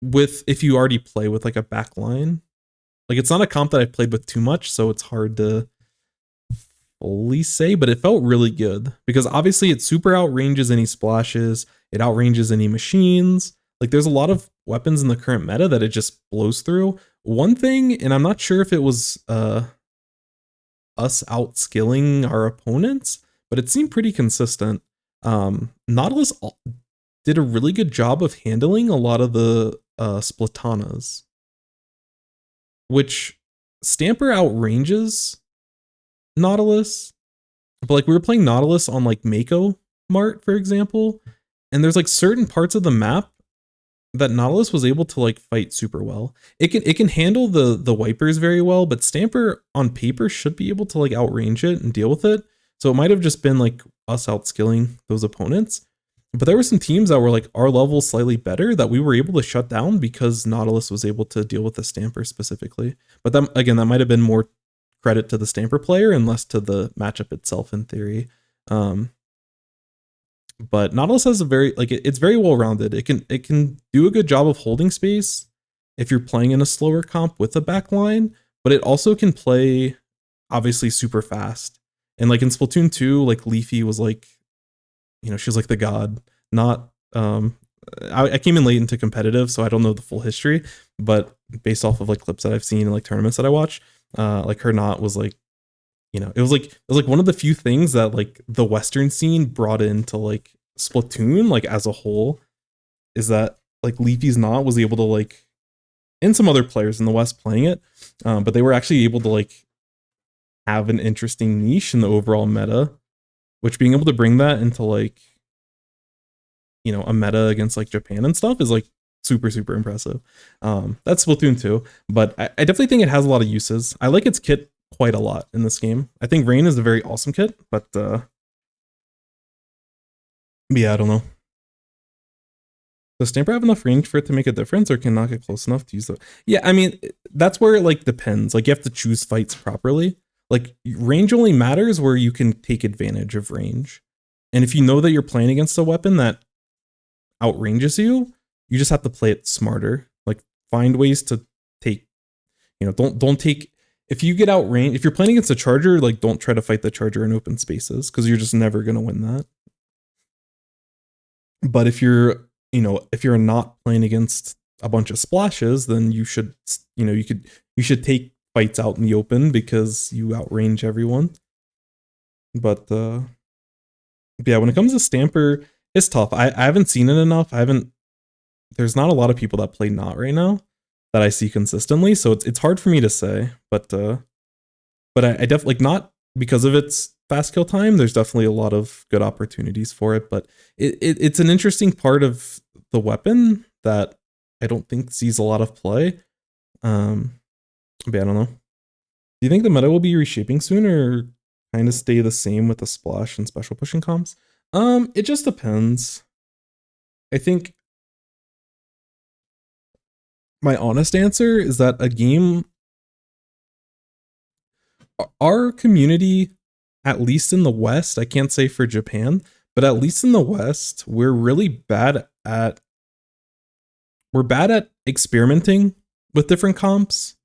with if you already play with like a back line. Like it's not a comp that I've played with too much, so it's hard to fully say, but it felt really good because obviously it super outranges any splashes, it outranges any machines. Like there's a lot of weapons in the current meta that it just blows through. One thing, and I'm not sure if it was us outskilling our opponents, but it seemed pretty consistent. Nautilus did a really good job of handling a lot of the Splatanas, which Stamper outranges Nautilus, but like we were playing Nautilus on like Mako Mart, for example, and there's like certain parts of the map that Nautilus was able to like fight super well. It can handle the wipers very well, but Stamper on paper should be able to like outrange it and deal with it. So it might have just been like us outskilling those opponents. But there were some teams that were like our level slightly better that we were able to shut down because Nautilus was able to deal with the Stamper specifically. But that, again, that might have been more credit to the Stamper player and less to the matchup itself in theory. But Nautilus has a very it's very well rounded. It can do a good job of holding space if you're playing in a slower comp with a backline, but it also can play obviously super fast. And like in Splatoon 2, like Leafy was like, she was like the god. Not I came in late into competitive, so I don't know the full history, but based off of like clips that I've seen and like tournaments that I watch, like her not was like, it was like one of the few things that like the Western scene brought into like Splatoon, like as a whole, is that like Leafy's not was able to like, and some other players in the West playing it, but they were actually able to like have an interesting niche in the overall meta, which being able to bring that into like, a meta against like Japan and stuff is like super, super impressive. That's Splatoon 2, but I definitely think it has a lot of uses. I like its kit quite a lot in this game. I think Rain is a very awesome kit, but yeah, I don't know. Does Stamper have enough range for it to make a difference, or can not get close enough to use the? Yeah, I mean, that's where it like depends. Like you have to choose fights properly. Like range only matters where you can take advantage of range. And if you know that you're playing against a weapon that outranges you, you just have to play it smarter. Like find ways to take, don't take, if you get outrange, if you're playing against a charger, like don't try to fight the charger in open spaces because you're just never going to win that. But if you're not playing against a bunch of splashes, then you should, you should take fights out in the open because you outrange everyone. But yeah, when it comes to Stamper, it's tough. I haven't seen it enough. There's not a lot of people that play Not right now that I see consistently, so it's hard for me to say. But I definitely like Not because of its fast kill time. There's definitely a lot of good opportunities for it, but it's an interesting part of the weapon that I don't think sees a lot of play. But I don't know. Do you think the meta will be reshaping soon, or kind of stay the same with the splash and special pushing comps? It just depends. I think my honest answer is that our community, at least in the West, I can't say for Japan, but at least in the West, we're bad at experimenting with different comps,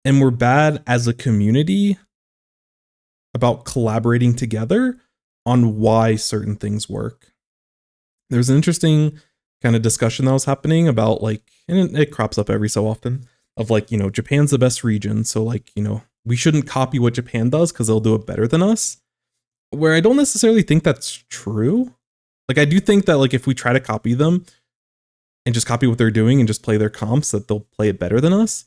and we're bad as a community about collaborating together on why certain things work. There's an interesting kind of discussion that was happening about like, and it crops up every so often, of like, you know, Japan's the best region, so like, you know, we shouldn't copy what Japan does because they'll do it better than us. Where I don't necessarily think that's true. Like, I do think that like if we try to copy them and just copy what they're doing and just play their comps, that they'll play it better than us.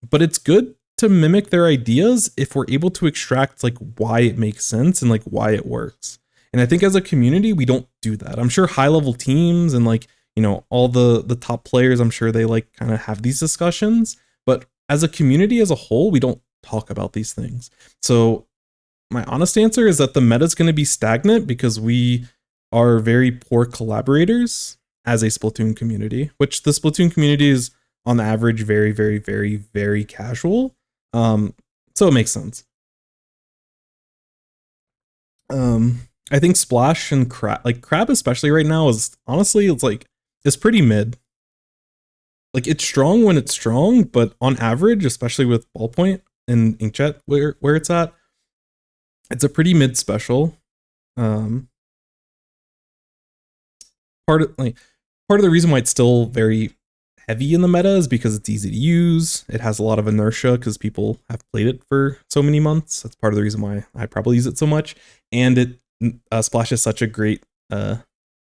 But it's good to mimic their ideas if we're able to extract like why it makes sense and like why it works. And I think as a community, we don't do that. I'm sure high level teams and like, you know, all the top players, I'm sure they like kind of have these discussions. But as a community as a whole, we don't talk about these things. So my honest answer is that the meta is going to be stagnant because we are very poor collaborators as a Splatoon community, which the Splatoon community is on average very, very, very, very casual. So it makes sense. I think Splash and Crab, like Crab especially right now, is honestly, it's pretty mid. Like it's strong when it's strong, but on average, especially with Ballpoint and Inkjet where it's at, it's a pretty mid special. Part of the reason why it's still very heavy in the meta is because it's easy to use. It has a lot of inertia because people have played it for so many months. That's part of the reason why I probably use it so much. And it Splash is such a great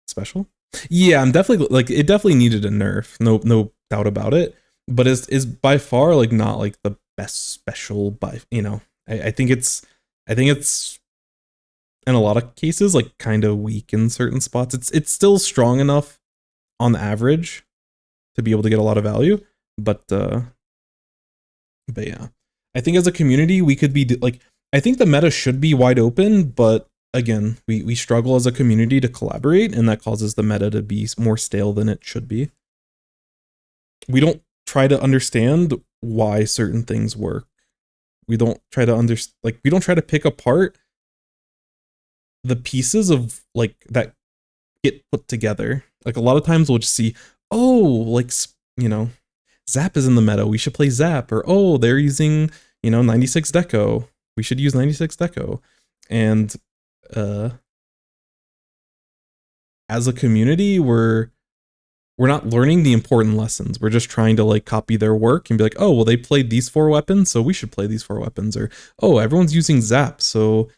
special. Yeah, I'm definitely like it definitely needed a nerf. No doubt about it. But is by far like not like the best special by, you know. I think it's in a lot of cases like kind of weak in certain spots. It's still strong enough on the average to be able to get a lot of value, but yeah, I think as a community we could be like, I think the meta should be wide open, but again, we struggle as a community to collaborate, and that causes the meta to be more stale than it should be. We don't try to understand why certain things work. We don't try to we don't try to pick apart the pieces of like that get put together. Like a lot of times we'll just see, oh, like, you know, Zap is in the meta, we should play Zap, or oh, they're using, you know, 96 Deco, we should use 96 Deco. And as a community, we're not learning the important lessons. We're just trying to like copy their work and be like, oh, well, they played these 4 weapons, so we should play these 4 weapons. Or, oh, everyone's using Zap, so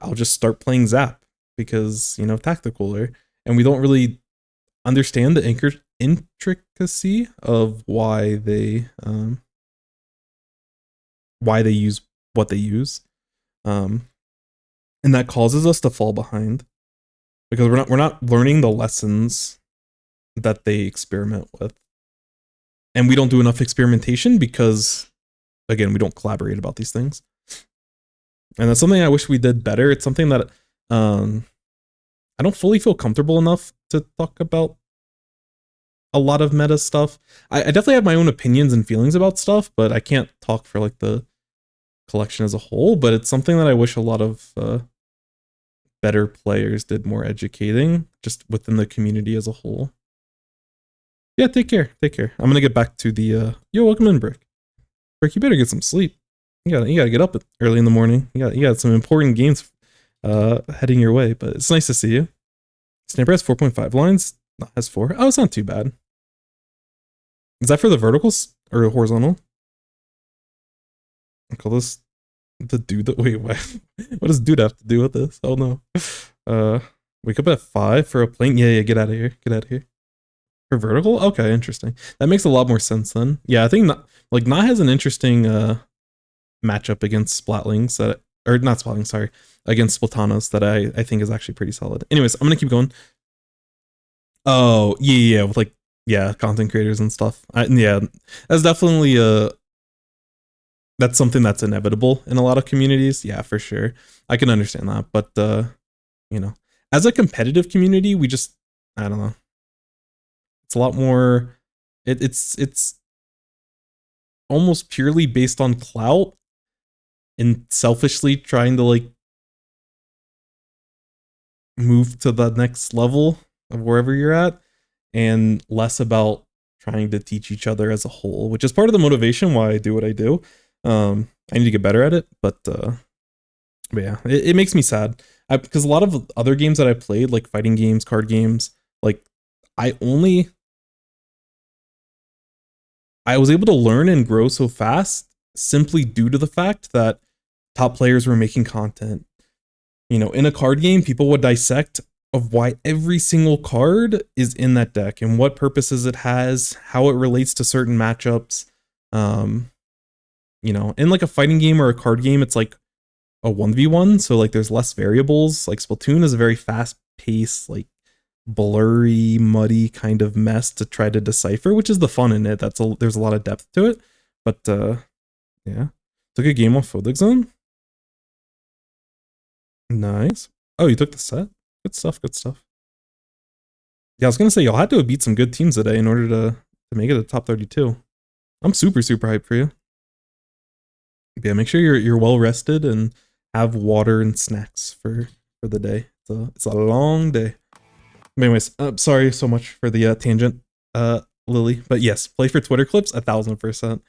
I'll just start playing Zap because, you know, tactical. And we don't really understand the intricacy of why they use what they use, and that causes us to fall behind because we're not learning the lessons that they experiment with, and we don't do enough experimentation because, again, we don't collaborate about these things. And that's something I wish we did better. It's something that I don't fully feel comfortable enough to talk about a lot of meta stuff. I definitely have my own opinions and feelings about stuff, but I can't talk for like the collection as a whole. But it's something that I wish a lot of better players did more educating just within the community as a whole. Yeah, take care. I'm gonna get back to the yo, welcome in, Brick. Brick, you better get some sleep. You gotta get up early in the morning. You got some important games heading your way, but it's nice to see you. Sniper has 4.5 lines, not has 4. Oh, it's not too bad. Is that for the verticals or horizontal? I call this the dude that wait, what does dude have to do with this? Oh no. Wake up at 5 for a plane. Yeah, get out of here. For vertical? Okay, interesting. That makes a lot more sense then. Yeah, I think Not has an interesting matchup against Splatlings that, or not Splatlings, sorry, against Splatanas that I think is actually pretty solid. Anyways, I'm gonna keep going. Oh, yeah, with like, yeah, content creators and stuff. Yeah, that's definitely that's something that's inevitable in a lot of communities. Yeah, for sure. I can understand that, but you know, as a competitive community, we just, I don't know. It's a lot more, it's almost purely based on clout and selfishly trying to like move to the next level of wherever you're at, and less about trying to teach each other as a whole, which is part of the motivation why I do what I do. I need to get better at it, but But yeah, it makes me sad. Because a lot of other games that I played, like fighting games, card games, like I was able to learn and grow so fast simply due to the fact that top players were making content. You know, in a card game, people would dissect of why every single card is in that deck and what purposes it has, how it relates to certain matchups. You know, in like a fighting game or a card game, it's like a 1v1, so like there's less variables. Like Splatoon is a very fast-paced, like blurry, muddy kind of mess to try to decipher, which is the fun in it. There's a lot of depth to it. But yeah. Took a game off Photic Zone. Nice. Oh, you took the set? Good stuff, good stuff. Yeah, I was gonna say y'all had to have beat some good teams today in order to make it a top 32. I'm super, super hyped for you. Yeah, make sure you're well rested and have water and snacks for the day. It's a long day. But anyways, sorry so much for the tangent, Lily. But yes, play for Twitter clips 1000%.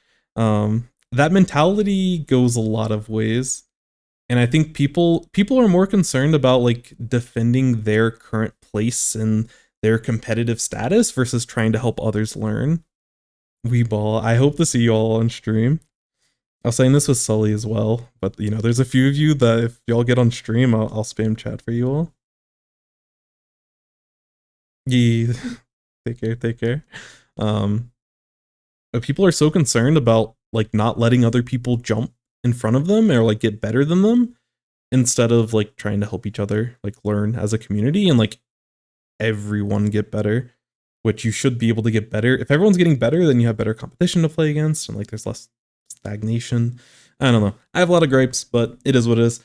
That mentality goes a lot of ways. And I think people are more concerned about like defending their current place and their competitive status versus trying to help others learn. Weeball, I hope to see you all on stream. I was saying this with Sully as well, but you know, there's a few of you that if y'all get on stream, I'll spam chat for you all. Yeah, take care. But people are so concerned about like not letting other people jump in front of them or like get better than them instead of like trying to help each other like learn as a community and like everyone get better, which you should be able to get better. If everyone's getting better, then you have better competition to play against and like there's less stagnation. I don't know. I have a lot of gripes, but it is what it is.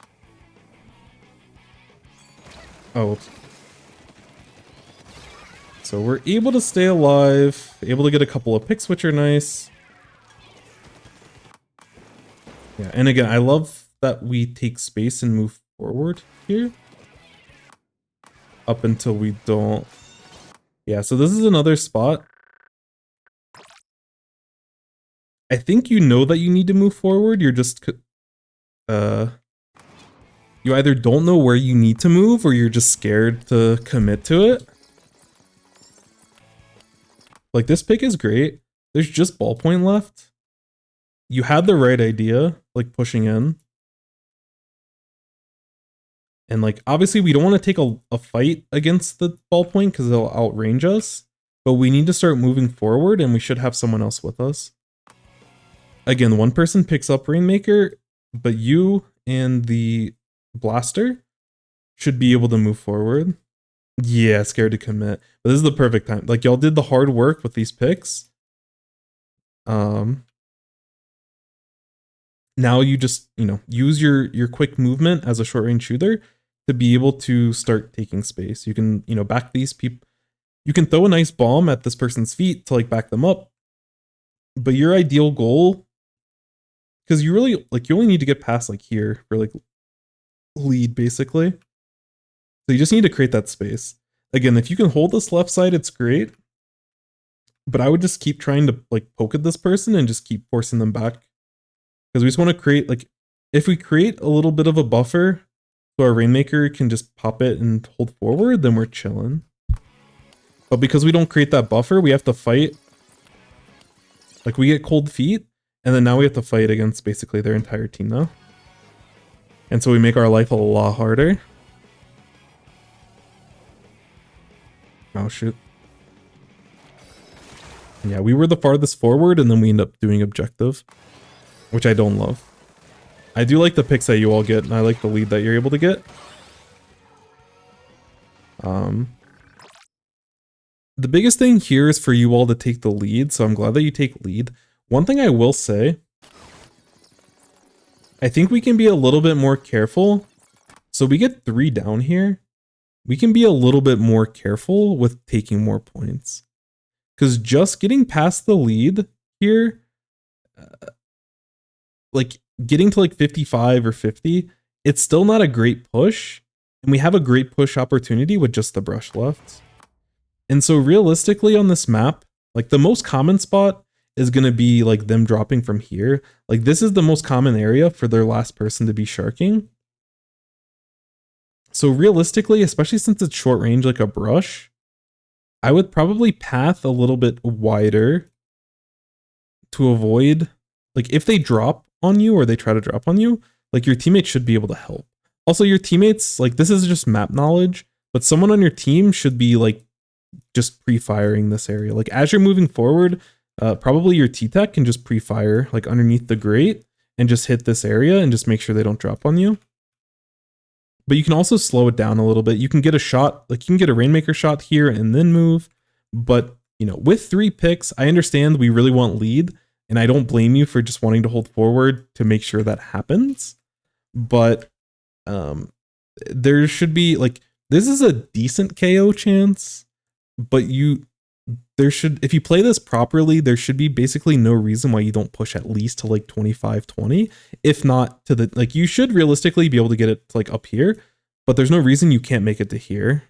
Oh, whoops. So we're able to stay alive, able to get a couple of picks, which are nice. Yeah, and again, I love that we take space and move forward here. Up until we don't. Yeah, so this is another spot. I think you know that you need to move forward, you're just... you either don't know where you need to move, or you're just scared to commit to it. Like, this pick is great. There's just ballpoint left. You had the right idea, like, pushing in. And, like, obviously we don't want to take a fight against the ballpoint because they'll outrange us. But we need to start moving forward, and we should have someone else with us. Again, one person picks up Rainmaker, but you and the Blaster should be able to move forward. Yeah, scared to commit. But this is the perfect time. Like, y'all did the hard work with these picks. Now you just, you know, use your quick movement as a short range shooter to be able to start taking space. You can, you know, back these people. You can throw a nice bomb at this person's feet to like back them up. But your ideal goal, because you really like, you only need to get past like here for like lead basically. So you just need to create that space. Again, if you can hold this left side, it's great. But I would just keep trying to like poke at this person and just keep forcing them back. Because we just want to create like, if we create a little bit of a buffer so our Rainmaker can just pop it and hold forward, then we're chilling. But because we don't create that buffer, we have to fight. Like, we get cold feet, and then now we have to fight against basically their entire team now. And so we make our life a lot harder. Oh, shoot. Yeah, we were the farthest forward, and then we end up doing objective, which I don't love. I do like the picks that you all get, and I like the lead that you're able to get. The biggest thing here is for you all to take the lead, so I'm glad that you take lead. One thing I will say, I think we can be a little bit more careful. So we get 3 down here. We can be a little bit more careful with taking more points. Because just getting past the lead here, like getting to like 55 or 50, it's still not a great push. And we have a great push opportunity with just the brush left. And so realistically on this map, like the most common spot is going to be like them dropping from here. Like this is the most common area for their last person to be sharking. So realistically, especially since it's short range like a brush, I would probably path a little bit wider to avoid, like if they drop on you or they try to drop on you, like your teammates should be able to help. Also your teammates, like this is just map knowledge, but someone on your team should be like just pre-firing this area. Like as you're moving forward, probably your Ttek can just pre-fire like underneath the grate and just hit this area and just make sure they don't drop on you. But you can also slow it down a little bit. You can get a shot, like you can get a Rainmaker shot here and then move. But, you know, with 3 picks, I understand we really want lead. And I don't blame you for just wanting to hold forward to make sure that happens. But there should be, like, this is a decent KO chance. But there should, if you play this properly, there should be basically no reason why you don't push at least to like 25-20, if not to the, like you should realistically be able to get it to like up here, but there's no reason you can't make it to here.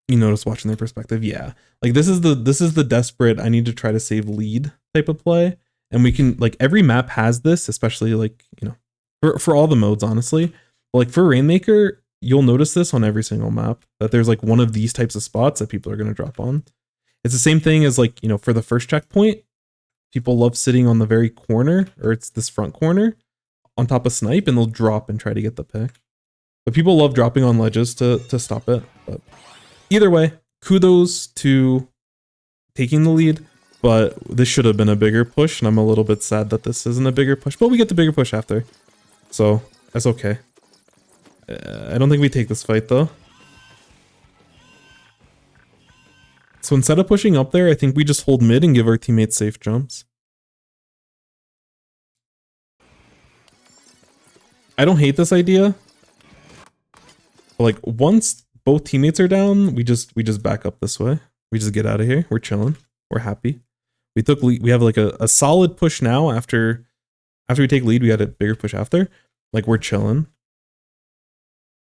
You notice watching their perspective, yeah. Like this is the desperate, I need to try to save lead type of play, and we can, like every map has this, especially like, you know, for all the modes honestly. But like for Rainmaker, you'll notice this on every single map, that there's like one of these types of spots that people are going to drop on. It's the same thing as like, you know, for the first checkpoint, people love sitting on the very corner, or it's this front corner on top of snipe, and they'll drop and try to get the pick. But people love dropping on ledges to stop it. But either way, kudos to taking the lead, but this should have been a bigger push, and I'm a little bit sad that this isn't a bigger push, but we get the bigger push after. So that's okay. I don't think we take this fight though. So instead of pushing up there, I think we just hold mid and give our teammates safe jumps. I don't hate this idea. But like once both teammates are down, we just back up this way. We just get out of here. We're chilling. We're happy. We have like a solid push now. After we take lead, we had a bigger push after. Like we're chilling.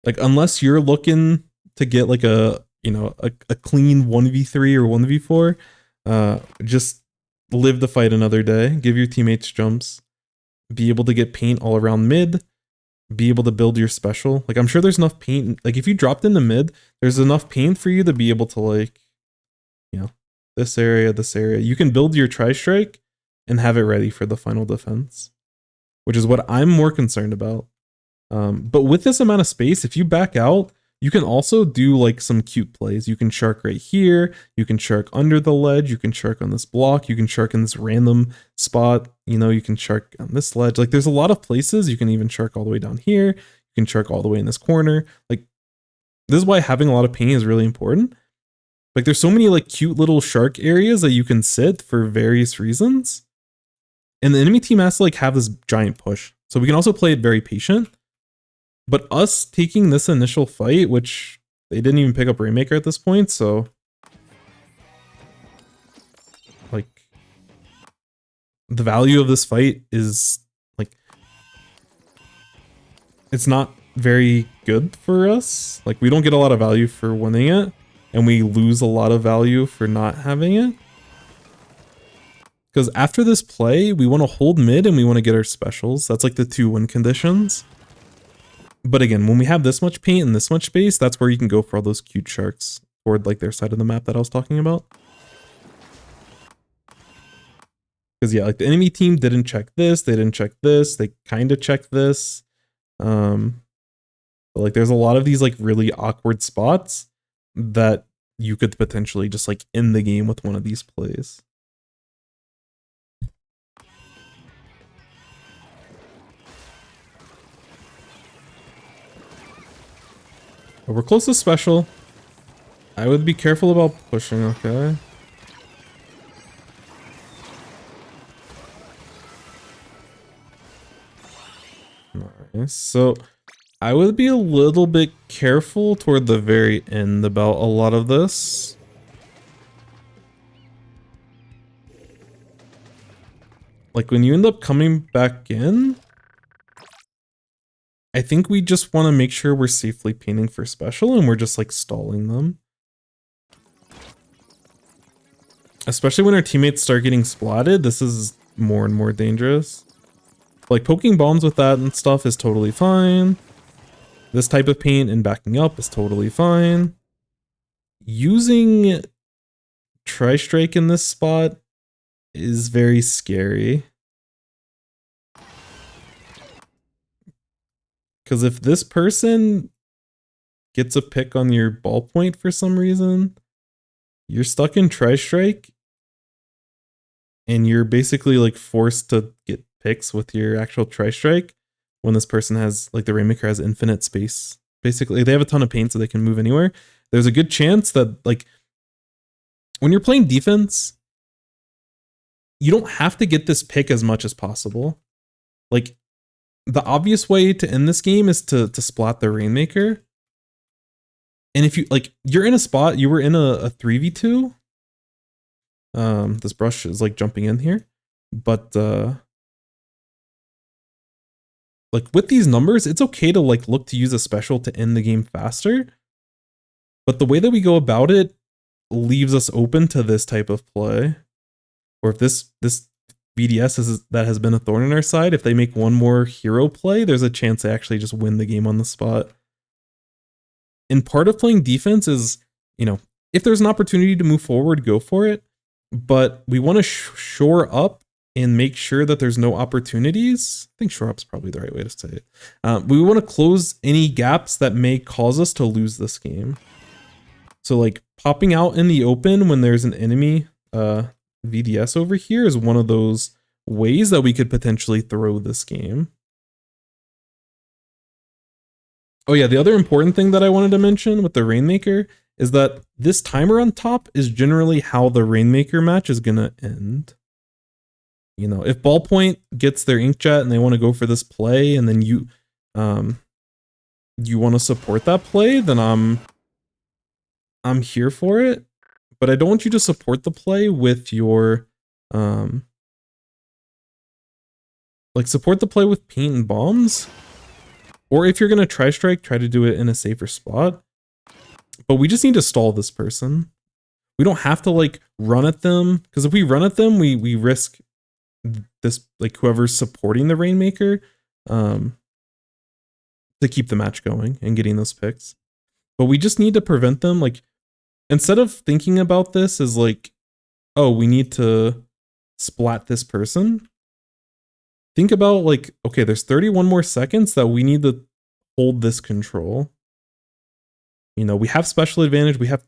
Like unless you're looking to get like a, you know, a clean 1v3 or 1v4, just live the fight another day. Give your teammates jumps. Be able to get paint all around mid. Be able to build your special. Like I'm sure there's enough paint. Like if you dropped into mid, there's enough paint for you to be able to, like, you know, this area. You can build your tri-strike and have it ready for the final defense, which is what I'm more concerned about. But with this amount of space, if you back out, you can also do like some cute plays. You can shark right here. You can shark under the ledge. You can shark on this block. You can shark in this random spot. You know, you can shark on this ledge. Like there's a lot of places. You can even shark all the way down here. You can shark all the way in this corner. Like this is why having a lot of paint is really important. Like there's so many like cute little shark areas that you can sit for various reasons. And the enemy team has to like have this giant push. So we can also play it very patient. But us taking this initial fight, which they didn't even pick up Rainmaker at this point, so like the value of this fight is like, it's not very good for us. Like we don't get a lot of value for winning it, and we lose a lot of value for not having it. Because after this play, we want to hold mid and we want to get our specials. That's like the 2 win conditions. But again, when we have this much paint and this much space, that's where you can go for all those cute sharks toward like their side of the map that I was talking about. Because yeah, like the enemy team didn't check this, they didn't check this, they kind of checked this. But like there's a lot of these like really awkward spots that you could potentially just like end the game with one of these plays. But we're close to special. I would be careful about pushing, okay? Nice. So I would be a little bit careful toward the very end about a lot of this. Like when you end up coming back in, I think we just want to make sure we're safely painting for special and we're just like stalling them. Especially when our teammates start getting splatted, this is more and more dangerous. Like poking bombs with that and stuff is totally fine. This type of paint and backing up is totally fine. Using Tri-Strike in this spot is very scary. Because if this person gets a pick on your ballpoint for some reason, you're stuck in Tri-Strike and you're basically like forced to get picks with your actual Tri-Strike when this person has, like the Rainmaker has infinite space. Basically, they have a ton of paint so they can move anywhere. There's a good chance that like when you're playing defense, you don't have to get this pick as much as possible. Like the obvious way to end this game is to splat the Rainmaker. And if you like, you're in a spot, you were in a 3v2. This brush is like jumping in here, but like with these numbers, it's okay to like look to use a special to end the game faster. But the way that we go about it leaves us open to this type of play. Or if this BDS that has been a thorn in our side, if they make one more hero play, there's a chance they actually just win the game on the spot. And part of playing defense is, you know, if there's an opportunity to move forward, go for it. But we want to shore up and make sure that there's no opportunities. I think shore up's probably the right way to say it. We want to close any gaps that may cause us to lose this game. So like popping out in the open when there's an enemy VDS over here is one of those ways that we could potentially throw this game. Oh yeah, the other important thing that I wanted to mention with the Rainmaker is that this timer on top is generally how the Rainmaker match is gonna end. You know, if Ballpoint gets their inkjet and they want to go for this play, and then you want to support that play, then I'm here for it. But I don't want you to support the play with your like support the play with paint and bombs. Or if you're gonna Tri-Strike, try to do it in a safer spot. But we just need to stall this person. We don't have to like run at them, because if we run at them, we risk this, like whoever's supporting the Rainmaker to keep the match going and getting those picks. But we just need to prevent them. Like instead of thinking about this as like, oh, we need to splat this person, think about like, okay, there's 31 more seconds that we need to hold this control. You know, we have special advantage. We have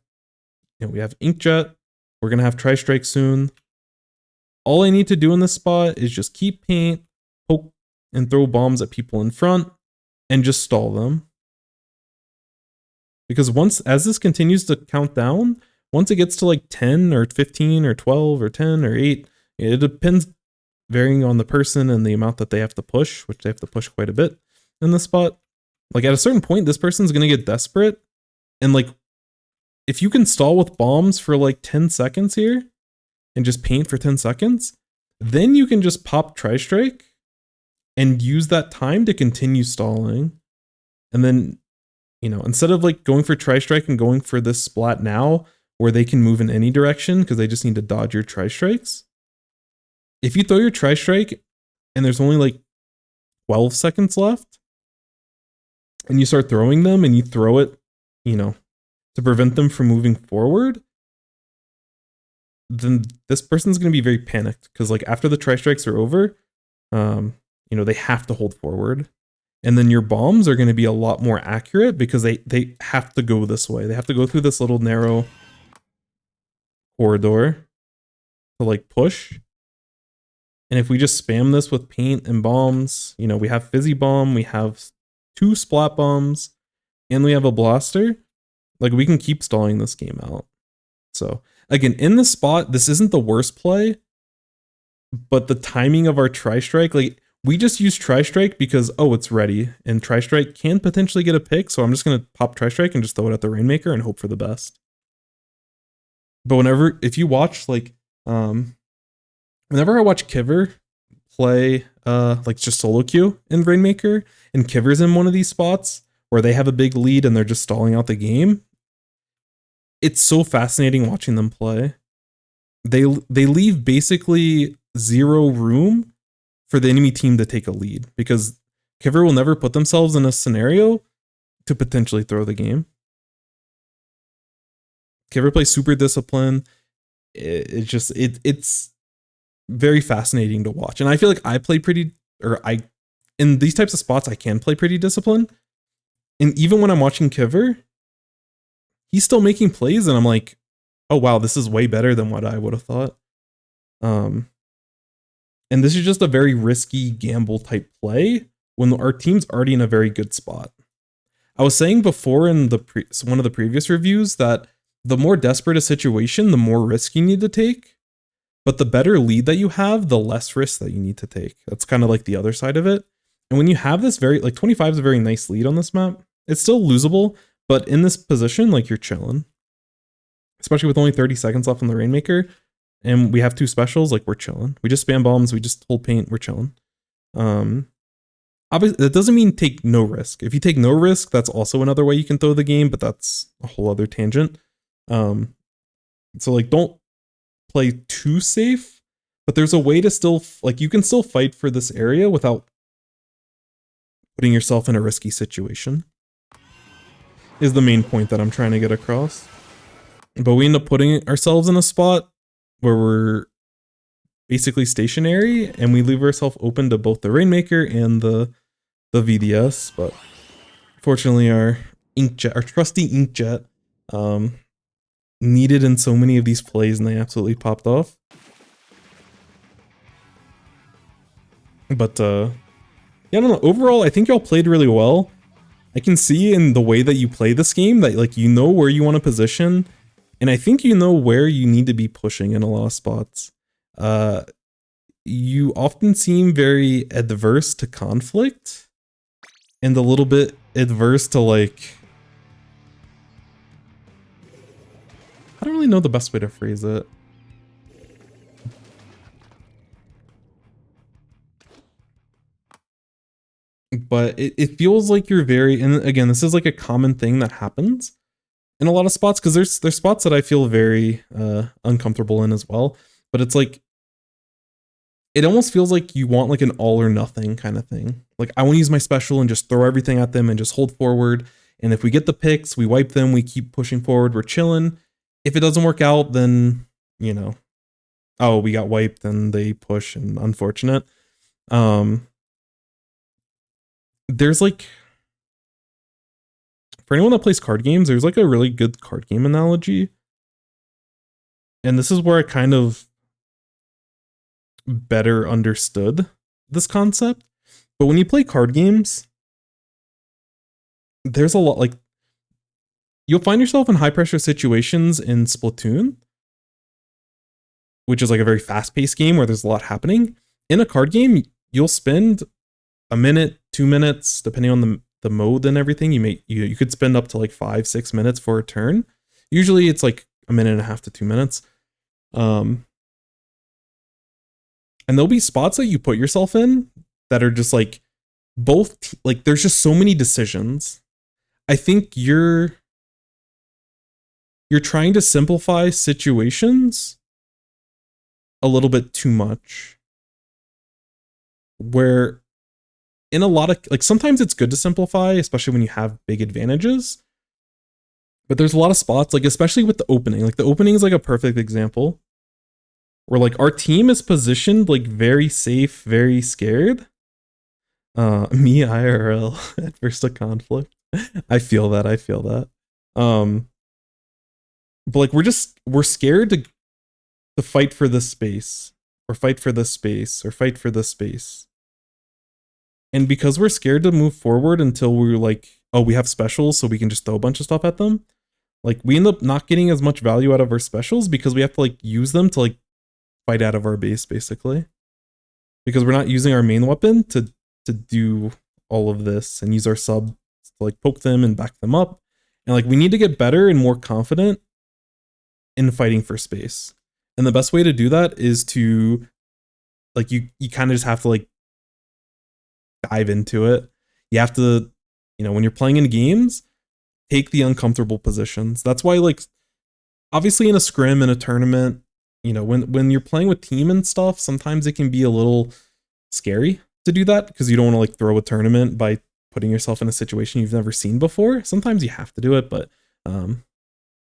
inkjet. We're gonna have Tri-Strike soon. All I need to do in this spot is just keep paint, poke, and throw bombs at people in front, and just stall them. Because as this continues to count down, once it gets to like 10 or 15 or 12 or 10 or 8, it depends, varying on the person and the amount that they have to push, which they have to push quite a bit in this spot. Like at a certain point, this person's gonna get desperate. And like, if you can stall with bombs for like 10 seconds here and just paint for 10 seconds, then you can just pop Tri-Strike and use that time to continue stalling. And then, you know, instead of like going for Tri-Strike and going for this splat now where they can move in any direction because they just need to dodge your Tri-Strikes, if you throw your Tri-Strike and there's only like 12 seconds left and you start throwing them and you throw it, you know, to prevent them from moving forward, then this person's going to be very panicked because like after the Tri-Strikes are over, you know, they have to hold forward. And then your bombs are going to be a lot more accurate because they have to go this way. They have to go through this little narrow corridor to like push. And if we just spam this with paint and bombs, you know, we have Fizzy Bomb, we have 2 Splat Bombs, and we have a Blaster, like we can keep stalling this game out. So again, in this spot, this isn't the worst play, but the timing of our Tri-Strike, like we just use Tri-Strike because, oh, it's ready, and Tri-Strike can potentially get a pick, so I'm just going to pop Tri-Strike and just throw it at the Rainmaker and hope for the best. But if you watch like, whenever I watch Kiver play like just solo queue in Rainmaker, and Kiver's in one of these spots where they have a big lead and they're just stalling out the game, it's so fascinating watching them play. They leave basically zero room for the enemy team to take a lead, because Kiver will never put themselves in a scenario to potentially throw the game. Kiver plays super disciplined. It's very fascinating to watch. And I feel like I play pretty, in these types of spots, I can play pretty disciplined. And even when I'm watching Kiver, he's still making plays, and I'm like, oh wow, this is way better than what I would have thought. And this is just a very risky gamble type play when our team's already in a very good spot. I was saying before in one of the previous reviews that the more desperate a situation, the more risk you need to take. But the better lead that you have, the less risk that you need to take. That's kind of like the other side of it. And when you have this 25 is a very nice lead on this map. It's still losable, but in this position, like, you're chilling. Especially with only 30 seconds left on the Rainmaker. And we have 2 specials, like, we're chilling. We just spam bombs, we just hold paint, we're chilling. Obviously, that doesn't mean take no risk. If you take no risk, that's also another way you can throw the game, but that's a whole other tangent. So like, don't play too safe, but there's a way to still, like, you can still fight for this area without putting yourself in a risky situation, is the main point that I'm trying to get across. But we end up putting ourselves in a spot where we're basically stationary, and we leave ourselves open to both the Rainmaker and the VDS. But fortunately, our trusty inkjet, needed in so many of these plays, and they absolutely popped off. But yeah, I don't know. Overall, I think y'all played really well. I can see in the way that you play this game that, like, you know where you want to position, and I think you know where you need to be pushing in a lot of spots. You often seem very adverse to conflict, and a little bit adverse to, like, I don't really know the best way to phrase it. But it feels like you're very, and again, this is like a common thing that happens in a lot of spots, because there's spots that I feel very uncomfortable in as well. But it's like, it almost feels like you want like an all or nothing kind of thing. Like, I want to use my special and just throw everything at them and just hold forward. And if we get the picks, we wipe them, we keep pushing forward, we're chilling. If it doesn't work out, then, you know, oh, we got wiped and they push, and unfortunate. There's like, for anyone that plays card games, there's like a really good card game analogy. And this is where I kind of better understood this concept. But when you play card games, there's a lot, like, you'll find yourself in high pressure situations in Splatoon, which is like a very fast paced game where there's a lot happening. In a card game, you'll spend a minute, 2 minutes, depending on the mode and everything. You could spend up to like 5-6 minutes for a turn. Usually it's like a minute and a half to 2 minutes. And there'll be spots that you put yourself in that are just like like, there's just so many decisions. I think you're trying to simplify situations a little bit too much. Where in a lot of, like, sometimes it's good to simplify, especially when you have big advantages. But there's a lot of spots, like, especially with the opening. Like, the opening is like a perfect example. Where, like, our team is positioned, like, very safe, very scared. Me IRL, adverse to conflict. I feel that. But, like, we're scared to fight for this space. Or fight for this space. Or fight for this space. And because we're scared to move forward until we're like, oh, we have specials, so we can just throw a bunch of stuff at them. Like, we end up not getting as much value out of our specials because we have to, like, use them to, like, fight out of our base, basically. Because we're not using our main weapon to do all of this and use our sub to, like, poke them and back them up. And, like, we need to get better and more confident in fighting for space. And the best way to do that is to, like, you kind of just have to, like, dive into it. You have to, you know, when you're playing in games, take the uncomfortable positions. That's why, like, obviously in a scrim, in a tournament, you know, when you're playing with team and stuff, sometimes it can be a little scary to do that because you don't want to like throw a tournament by putting yourself in a situation you've never seen before. Sometimes you have to do it, but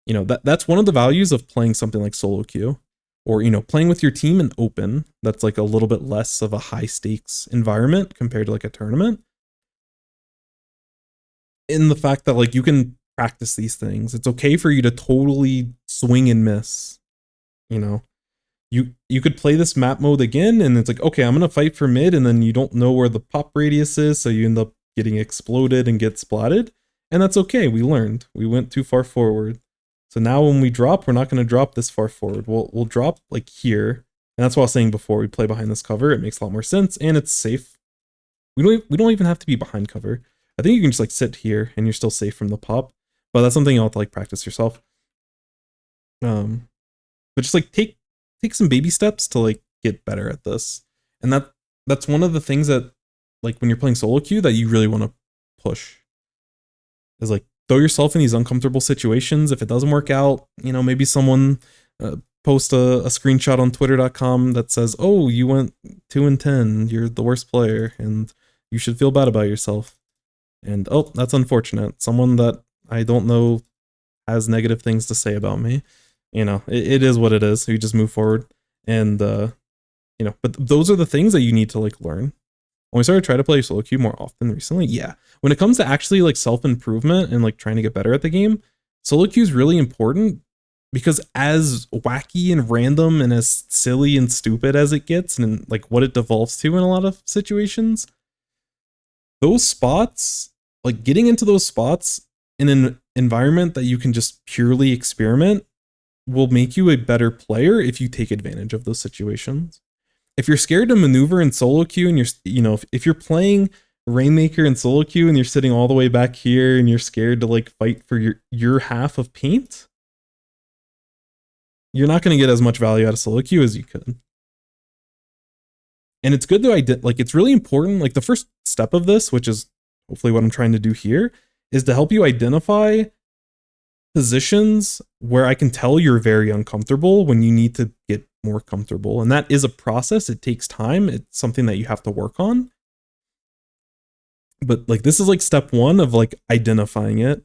you know, that's one of the values of playing something like solo queue, or, you know, playing with your team in open. That's like a little bit less of a high stakes environment compared to like a tournament. In the fact that like you can practice these things. It's okay for you to totally swing and miss. You know, you could play this map mode again and it's like, okay, I'm gonna fight for mid, and then you don't know where the pop radius is, so you end up getting exploded and get splatted. And that's okay. We learned. We went too far forward. So now when we drop, we're not going to drop this far forward. We'll drop like here. And that's what I was saying before. We play behind this cover. It makes a lot more sense and it's safe. We don't even have to be behind cover. I think you can just like sit here and you're still safe from the pop. But that's something you'll have to like practice yourself. But just like take some baby steps to like get better at this. And that's one of the things that like when you're playing solo queue that you really want to push. Is like throw yourself in these uncomfortable situations. If it doesn't work out, you know, maybe someone post a screenshot on twitter.com that says, oh, you went 2-10, you're the worst player and you should feel bad about yourself. And oh, that's unfortunate. Someone that I don't know has negative things to say about me. You know, it is what it is. So you just move forward. And you know, but those are the things that you need to like learn. When we started trying to play solo queue more often recently, yeah. When it comes to actually like self-improvement and like trying to get better at the game, solo queue is really important because as wacky and random and as silly and stupid as it gets and like what it devolves to in a lot of situations, those spots, like getting into those spots in an environment that you can just purely experiment will make you a better player if you take advantage of those situations. If you're scared to maneuver in solo queue and you're, you know, if you're playing Rainmaker in solo queue and you're sitting all the way back here and you're scared to like fight for your half of paint, you're not going to get as much value out of solo queue as you could. And it's good to like, it's really important. Like the first step of this, which is hopefully what I'm trying to do here, is to help you identify positions where I can tell you're very uncomfortable when you need to get more comfortable. And that is a process. It takes time. It's something that you have to work on. But like this is like step one of like identifying it.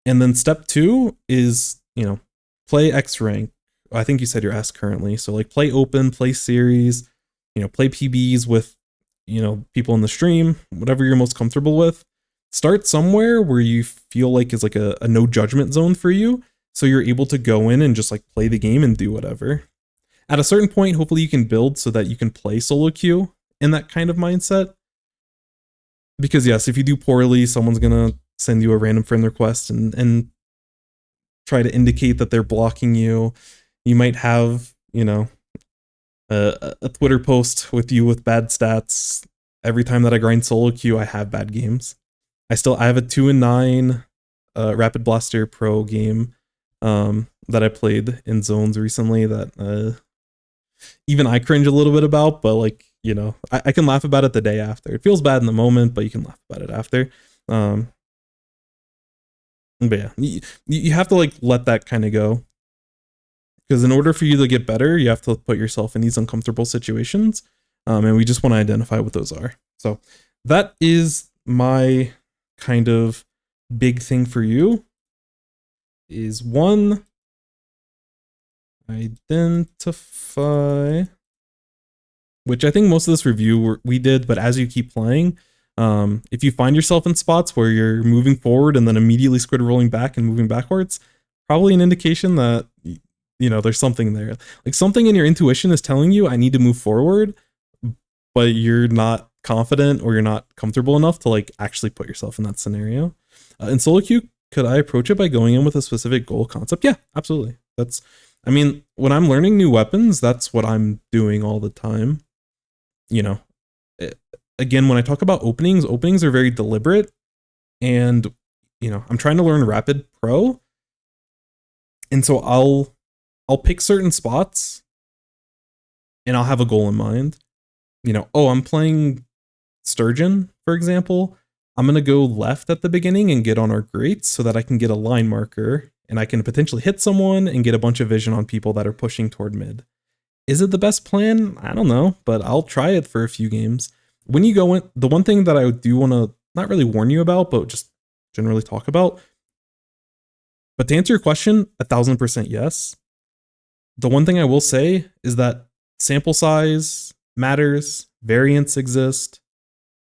And then step two is, you know, play X rank. I think you said you're S currently. So like play open, play series, you know, play PBs with, you know, people in the stream, whatever you're most comfortable with. Start somewhere where you feel like is like a no judgment zone for you. So you're able to go in and just like play the game and do whatever. At a certain point, hopefully you can build so that you can play solo queue in that kind of mindset. Because yes, if you do poorly, someone's going to send you a random friend request and try to indicate that they're blocking you. You might have, you know, a Twitter post with you with bad stats. Every time that I grind solo queue, I have bad games. I have a 2-9 Rapid Blaster Pro game that I played in zones recently that even I cringe a little bit about, but like, you know, I can laugh about it the day after. It feels bad in the moment, but you can laugh about it after. But yeah, you have to like let that kind of go. Because in order for you to get better, you have to put yourself in these uncomfortable situations. And we just want to identify what those are. So that is my kind of big thing for you. Is one, identify, which I think most of this review we did, but as you keep playing, if you find yourself in spots where you're moving forward and then immediately squid rolling back and moving backwards, probably an indication that, you know, there's something there. Like something in your intuition is telling you, I need to move forward, but you're not confident or you're not comfortable enough to like actually put yourself in that scenario. In solo queue, could I approach it by going in with a specific goal concept? Yeah, absolutely. I mean, when I'm learning new weapons, that's what I'm doing all the time. You know, again, when I talk about openings are very deliberate. And, you know, I'm trying to learn Rapid Pro. And so I'll pick certain spots and I'll have a goal in mind. You know, oh, I'm playing Sturgeon, for example. I'm going to go left at the beginning and get on our grates so that I can get a line marker and I can potentially hit someone and get a bunch of vision on people that are pushing toward mid. Is it the best plan? I don't know, but I'll try it for a few games. When you go in, the one thing that I do want to not really warn you about, but just generally talk about. But to answer your question, 1000% yes. The one thing I will say is that sample size matters, variants exist.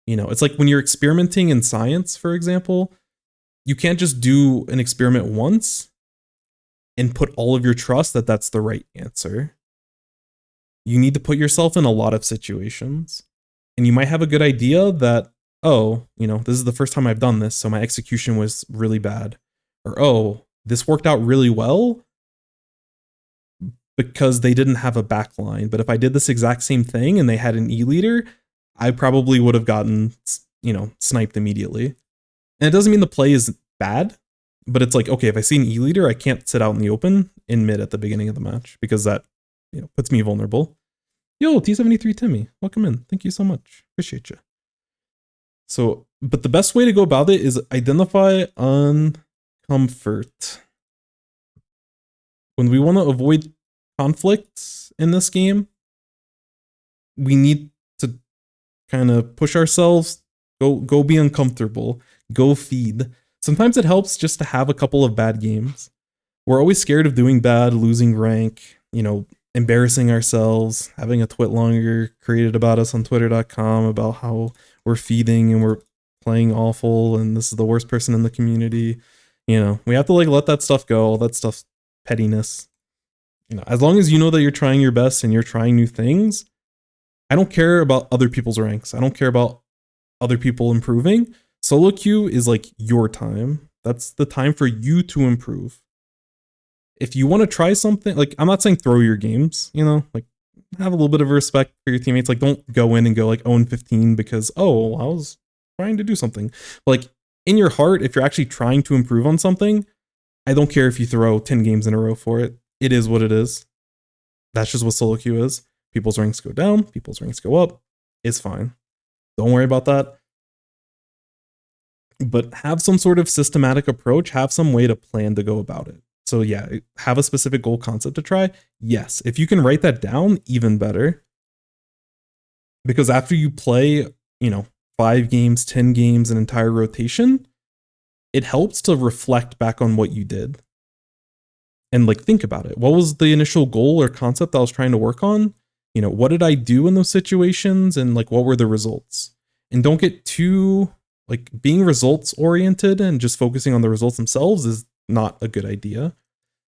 You know, it's like when you're experimenting in science, for example, you can't just do an experiment once and put all of your trust that that's the right answer. You need to put yourself in a lot of situations. And you might have a good idea that, oh, you know, this is the first time I've done this, so my execution was really bad. Or, oh, this worked out really well because they didn't have a backline. But if I did this exact same thing and they had an E-leader, I probably would have gotten, you know, sniped immediately. And it doesn't mean the play is bad, but it's like, okay, if I see an E-leader, I can't sit out in the open in mid at the beginning of the match because that, you know, puts me vulnerable. Yo, T73 Timmy, welcome in. Thank you so much. Appreciate you. So, but the best way to go about it is identify uncomfort. When we want to avoid conflicts in this game, we need to kind of push ourselves, go be uncomfortable, go feed. Sometimes it helps just to have a couple of bad games. We're always scared of doing bad, losing rank, you know, embarrassing ourselves, having a twit longer created about us on twitter.com about how we're feeding and we're playing awful and this is the worst person in the community. You know, we have to like let that stuff go, all that stuff's pettiness. You know, as long as you know that you're trying your best and you're trying new things, I don't care about other people's ranks. I don't care about other people improving. Solo queue is like your time. That's the time for you to improve. If you want to try something, like I'm not saying throw your games, you know, like have a little bit of respect for your teammates. Like don't go in and go like 0-15 because, oh, I was trying to do something. Like in your heart, if you're actually trying to improve on something, I don't care if you throw 10 games in a row for it. It is what it is. That's just what solo queue is. People's ranks go down, people's ranks go up. It's fine. Don't worry about that. But have some sort of systematic approach, have some way to plan to go about it. So yeah, have a specific goal concept to try. Yes, if you can write that down, even better. Because after you play, you know, 5 games, 10 games, an entire rotation, it helps to reflect back on what you did. And like think about it. What was the initial goal or concept I was trying to work on? You know, what did I do in those situations and like what were the results? And don't get too like being results oriented and just focusing on the results themselves is not a good idea.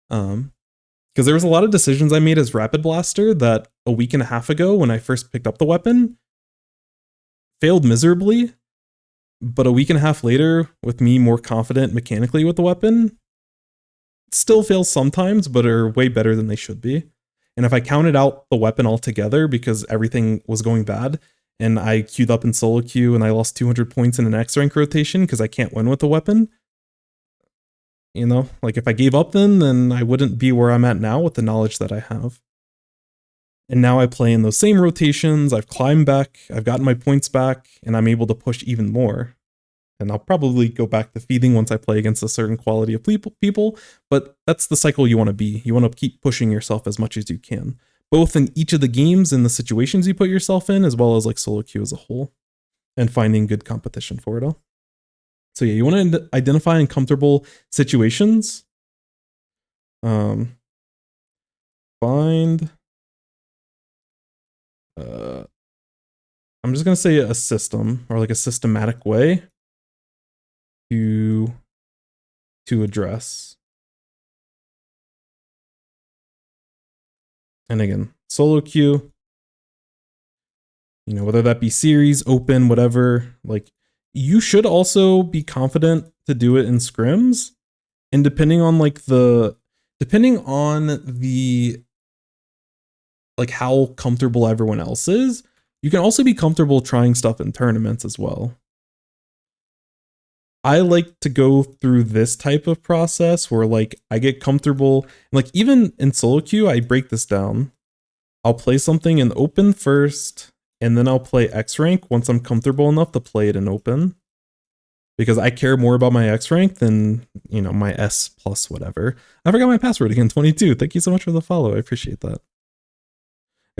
Because there was a lot of decisions I made as Rapid Blaster that a week and a half ago when I first picked up the weapon failed miserably, but a week and a half later with me more confident mechanically with the weapon still fails sometimes, but are way better than they should be. And if I counted out the weapon altogether because everything was going bad and I queued up in solo queue and I lost 200 points in an X rank rotation because I can't win with the weapon, you know, like if I gave up then I wouldn't be where I'm at now with the knowledge that I have. And now I play in those same rotations, I've climbed back, I've gotten my points back, and I'm able to push even more. And I'll probably go back to feeding once I play against a certain quality of people, but that's the cycle you want to be. You want to keep pushing yourself as much as you can, both in each of the games and the situations you put yourself in, as well as like solo queue as a whole, and finding good competition for it all. So yeah, you want to identify uncomfortable situations. Find I'm just gonna say a system or like a systematic way to address. And again, solo queue, you know, whether that be series, open, whatever, like you should also be confident to do it in scrims. And depending on the like how comfortable everyone else is, you can also be comfortable trying stuff in tournaments as well. I like to go through this type of process where like I get comfortable, like even in solo queue, I break this down. I'll play something in open first, and then I'll play X rank once I'm comfortable enough to play it in open. Because I care more about my X rank than, you know, my S plus whatever. I forgot my password again, 22. Thank you so much for the follow. I appreciate that.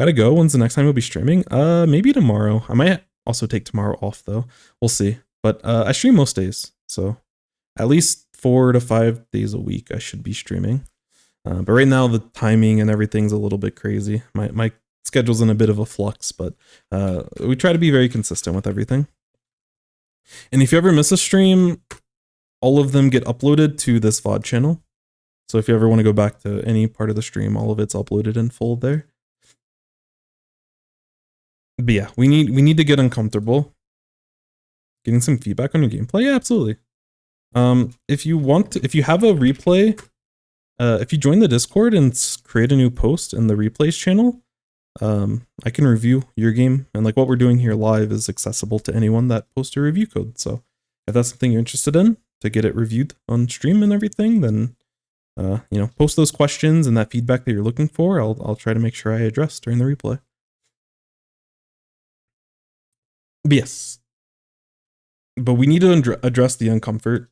Gotta go. When's the next time you'll be streaming? Maybe tomorrow. I might also take tomorrow off though. We'll see. But I stream most days, so at least 4 to 5 days a week I should be streaming. But right now the timing and everything's a little bit crazy. My schedule's in a bit of a flux, but we try to be very consistent with everything. And if you ever miss a stream, all of them get uploaded to this VOD channel. So if you ever want to go back to any part of the stream, all of it's uploaded in full there. But yeah, we need to get uncomfortable. Getting some feedback on your gameplay? Yeah, absolutely. If you want to, if you have a replay, if you join the Discord and create a new post in the replays channel, I can review your game, and like what we're doing here live is accessible to anyone that posts a review code. So if that's something you're interested in to get it reviewed on stream and everything, then you know, post those questions and that feedback that you're looking for. I'll try to make sure I address during the replay. But yes, but we need to address the uncomfort.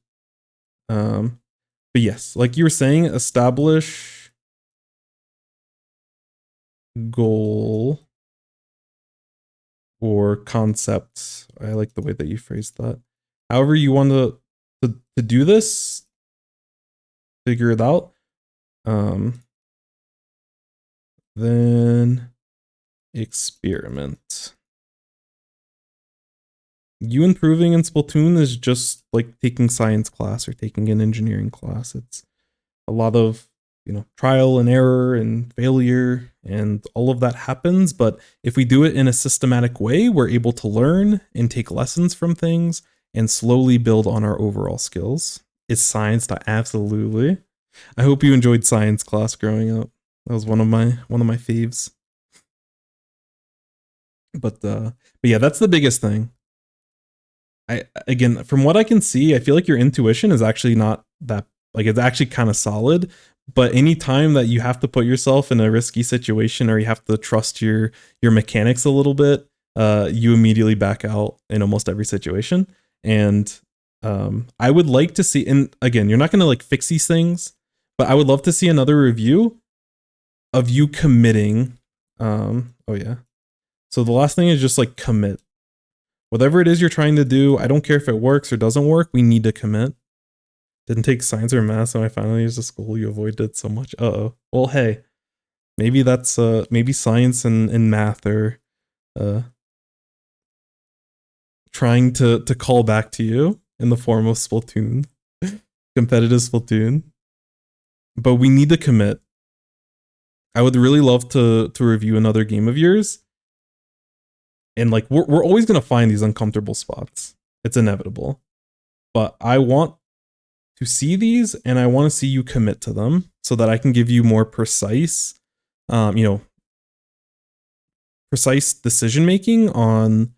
But yes, like you were saying, establish goal or concepts. I like the way that you phrased that. However you want to do this, figure it out. Then experiment. You improving in Splatoon is just like taking science class or taking an engineering class. It's a lot of, you know, trial and error and failure, and all of that happens. But if we do it in a systematic way, we're able to learn and take lessons from things and slowly build on our overall skills. Is science absolutely? I hope you enjoyed science class growing up. That was one of my faves. But yeah, that's the biggest thing. Again, from what I can see, I feel like your intuition is actually not that, like, it's actually kind of solid. But anytime that you have to put yourself in a risky situation or you have to trust your mechanics a little bit, you immediately back out in almost every situation. And I would like to see, and again, you're not going to like fix these things, but I would love to see another review of you committing. Oh yeah. So the last thing is just like commit. Whatever it is you're trying to do, I don't care if it works or doesn't work, we need to commit. Didn't take science or math, so I finally used a school you avoided it so much. Uh-oh. Well, hey, maybe that's, maybe science and math are trying to call back to you in the form of Splatoon. Competitive Splatoon. But we need to commit. I would really love to review another game of yours. And like, we're always going to find these uncomfortable spots. It's inevitable. But I want to see these, and I want to see you commit to them so that I can give you more precise, you know, precise decision making on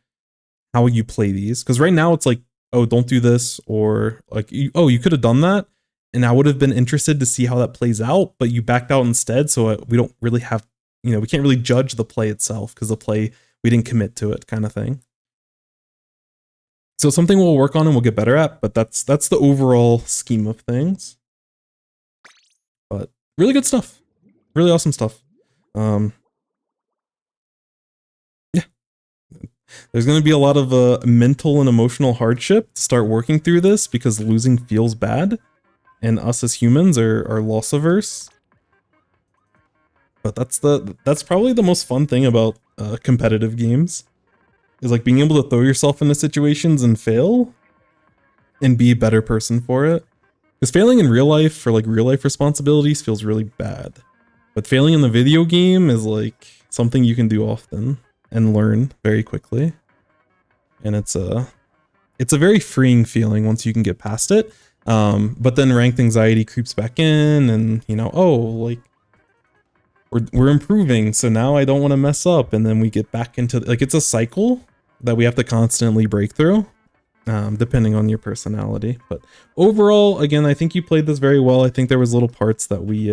how you play these. Because right now it's like, oh, don't do this, or like, oh, you could have done that, and I would have been interested to see how that plays out, but you backed out instead. So we don't really have, you know, we can't really judge the play itself because the play, we didn't commit to it, kind of thing. So something we'll work on and we'll get better at, but that's the overall scheme of things. But really good stuff. Really awesome stuff. Yeah. There's going to be a lot of mental and emotional hardship to start working through this because losing feels bad. And us as humans are loss averse. But that's probably the most fun thing about competitive games. Is like being able to throw yourself into situations and fail and be a better person for it. Because failing in real life for like real life responsibilities feels really bad. But failing in the video game is like something you can do often and learn very quickly. And it's a very freeing feeling once you can get past it. But then ranked anxiety creeps back in, and you know, oh, like we're improving, so now I don't want to mess up, and then we get back into, like, it's a cycle that we have to constantly break through, depending on your personality. But overall, again, I think you played this very well. I think there was little parts that we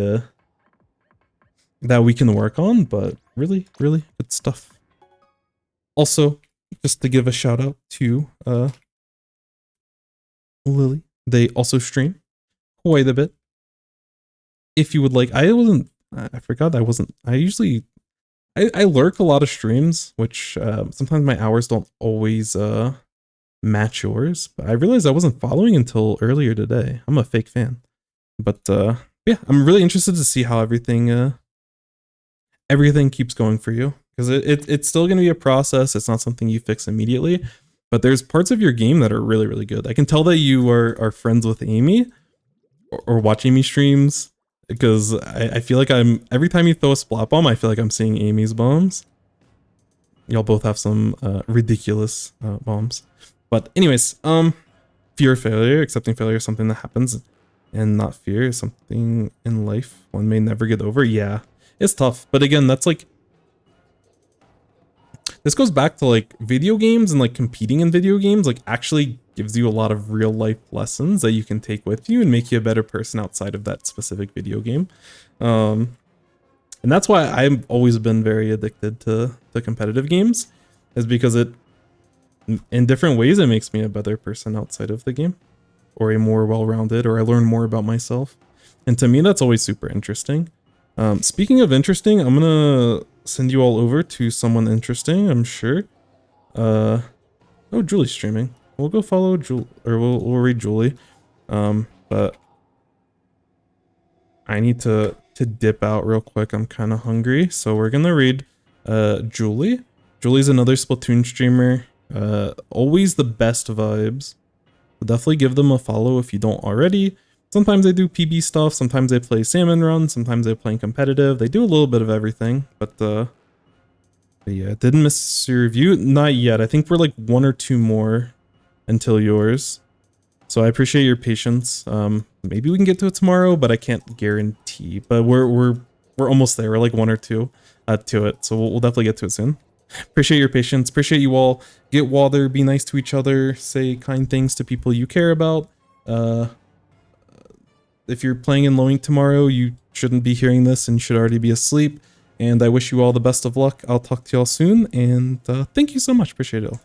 can work on, but really, really good stuff. Also, just to give a shout out to Lily. They also stream quite a bit. If you would like, I forgot I wasn't, I I lurk a lot of streams, which sometimes my hours don't always match yours. But I realized I wasn't following until earlier today. I'm a fake fan. But yeah, I'm really interested to see how everything keeps going for you. Because it's still going to be a process. It's not something you fix immediately. But there's parts of your game that are really, really good. I can tell that you are friends with Amy or watch Amy streams. Because I feel like every time you throw a splat bomb, I feel like I'm seeing Amy's bombs. Y'all both have some ridiculous bombs. But anyways, fear of failure, accepting failure is something that happens, and not fear is something in life one may never get over. Yeah, it's tough. But again, that's like, this goes back to like video games and like competing in video games, like actually gives you a lot of real life lessons that you can take with you and make you a better person outside of that specific video game. And that's why I've always been very addicted to competitive games, is because in different ways it makes me a better person outside of the game, or a more well-rounded, or I learn more about myself. And to me, that's always super interesting. Speaking of interesting, I'm gonna send you all over to someone interesting, I'm sure. Oh, Julie's streaming. We'll go follow Julie, or we'll read Julie. But I need to dip out real quick. I'm kind of hungry, so we're gonna read Julie. Julie's another Splatoon streamer. Always the best vibes. So definitely give them a follow if you don't already. Sometimes they do PB stuff, sometimes they play salmon run, sometimes they play competitive. They do a little bit of everything, but yeah, didn't miss your review. Not yet. I think we're like 1 or 2 more until yours. So I appreciate your patience. Maybe we can get to it tomorrow, but I can't guarantee. But we're almost there. We're like 1 or 2 to it. So we'll definitely get to it soon. Appreciate your patience. Appreciate you all. Get water. Be nice to each other. Say kind things to people you care about. If you're playing in Lowing tomorrow, you shouldn't be hearing this and you should already be asleep. And I wish you all the best of luck. I'll talk to y'all soon. And thank you so much. Appreciate it all.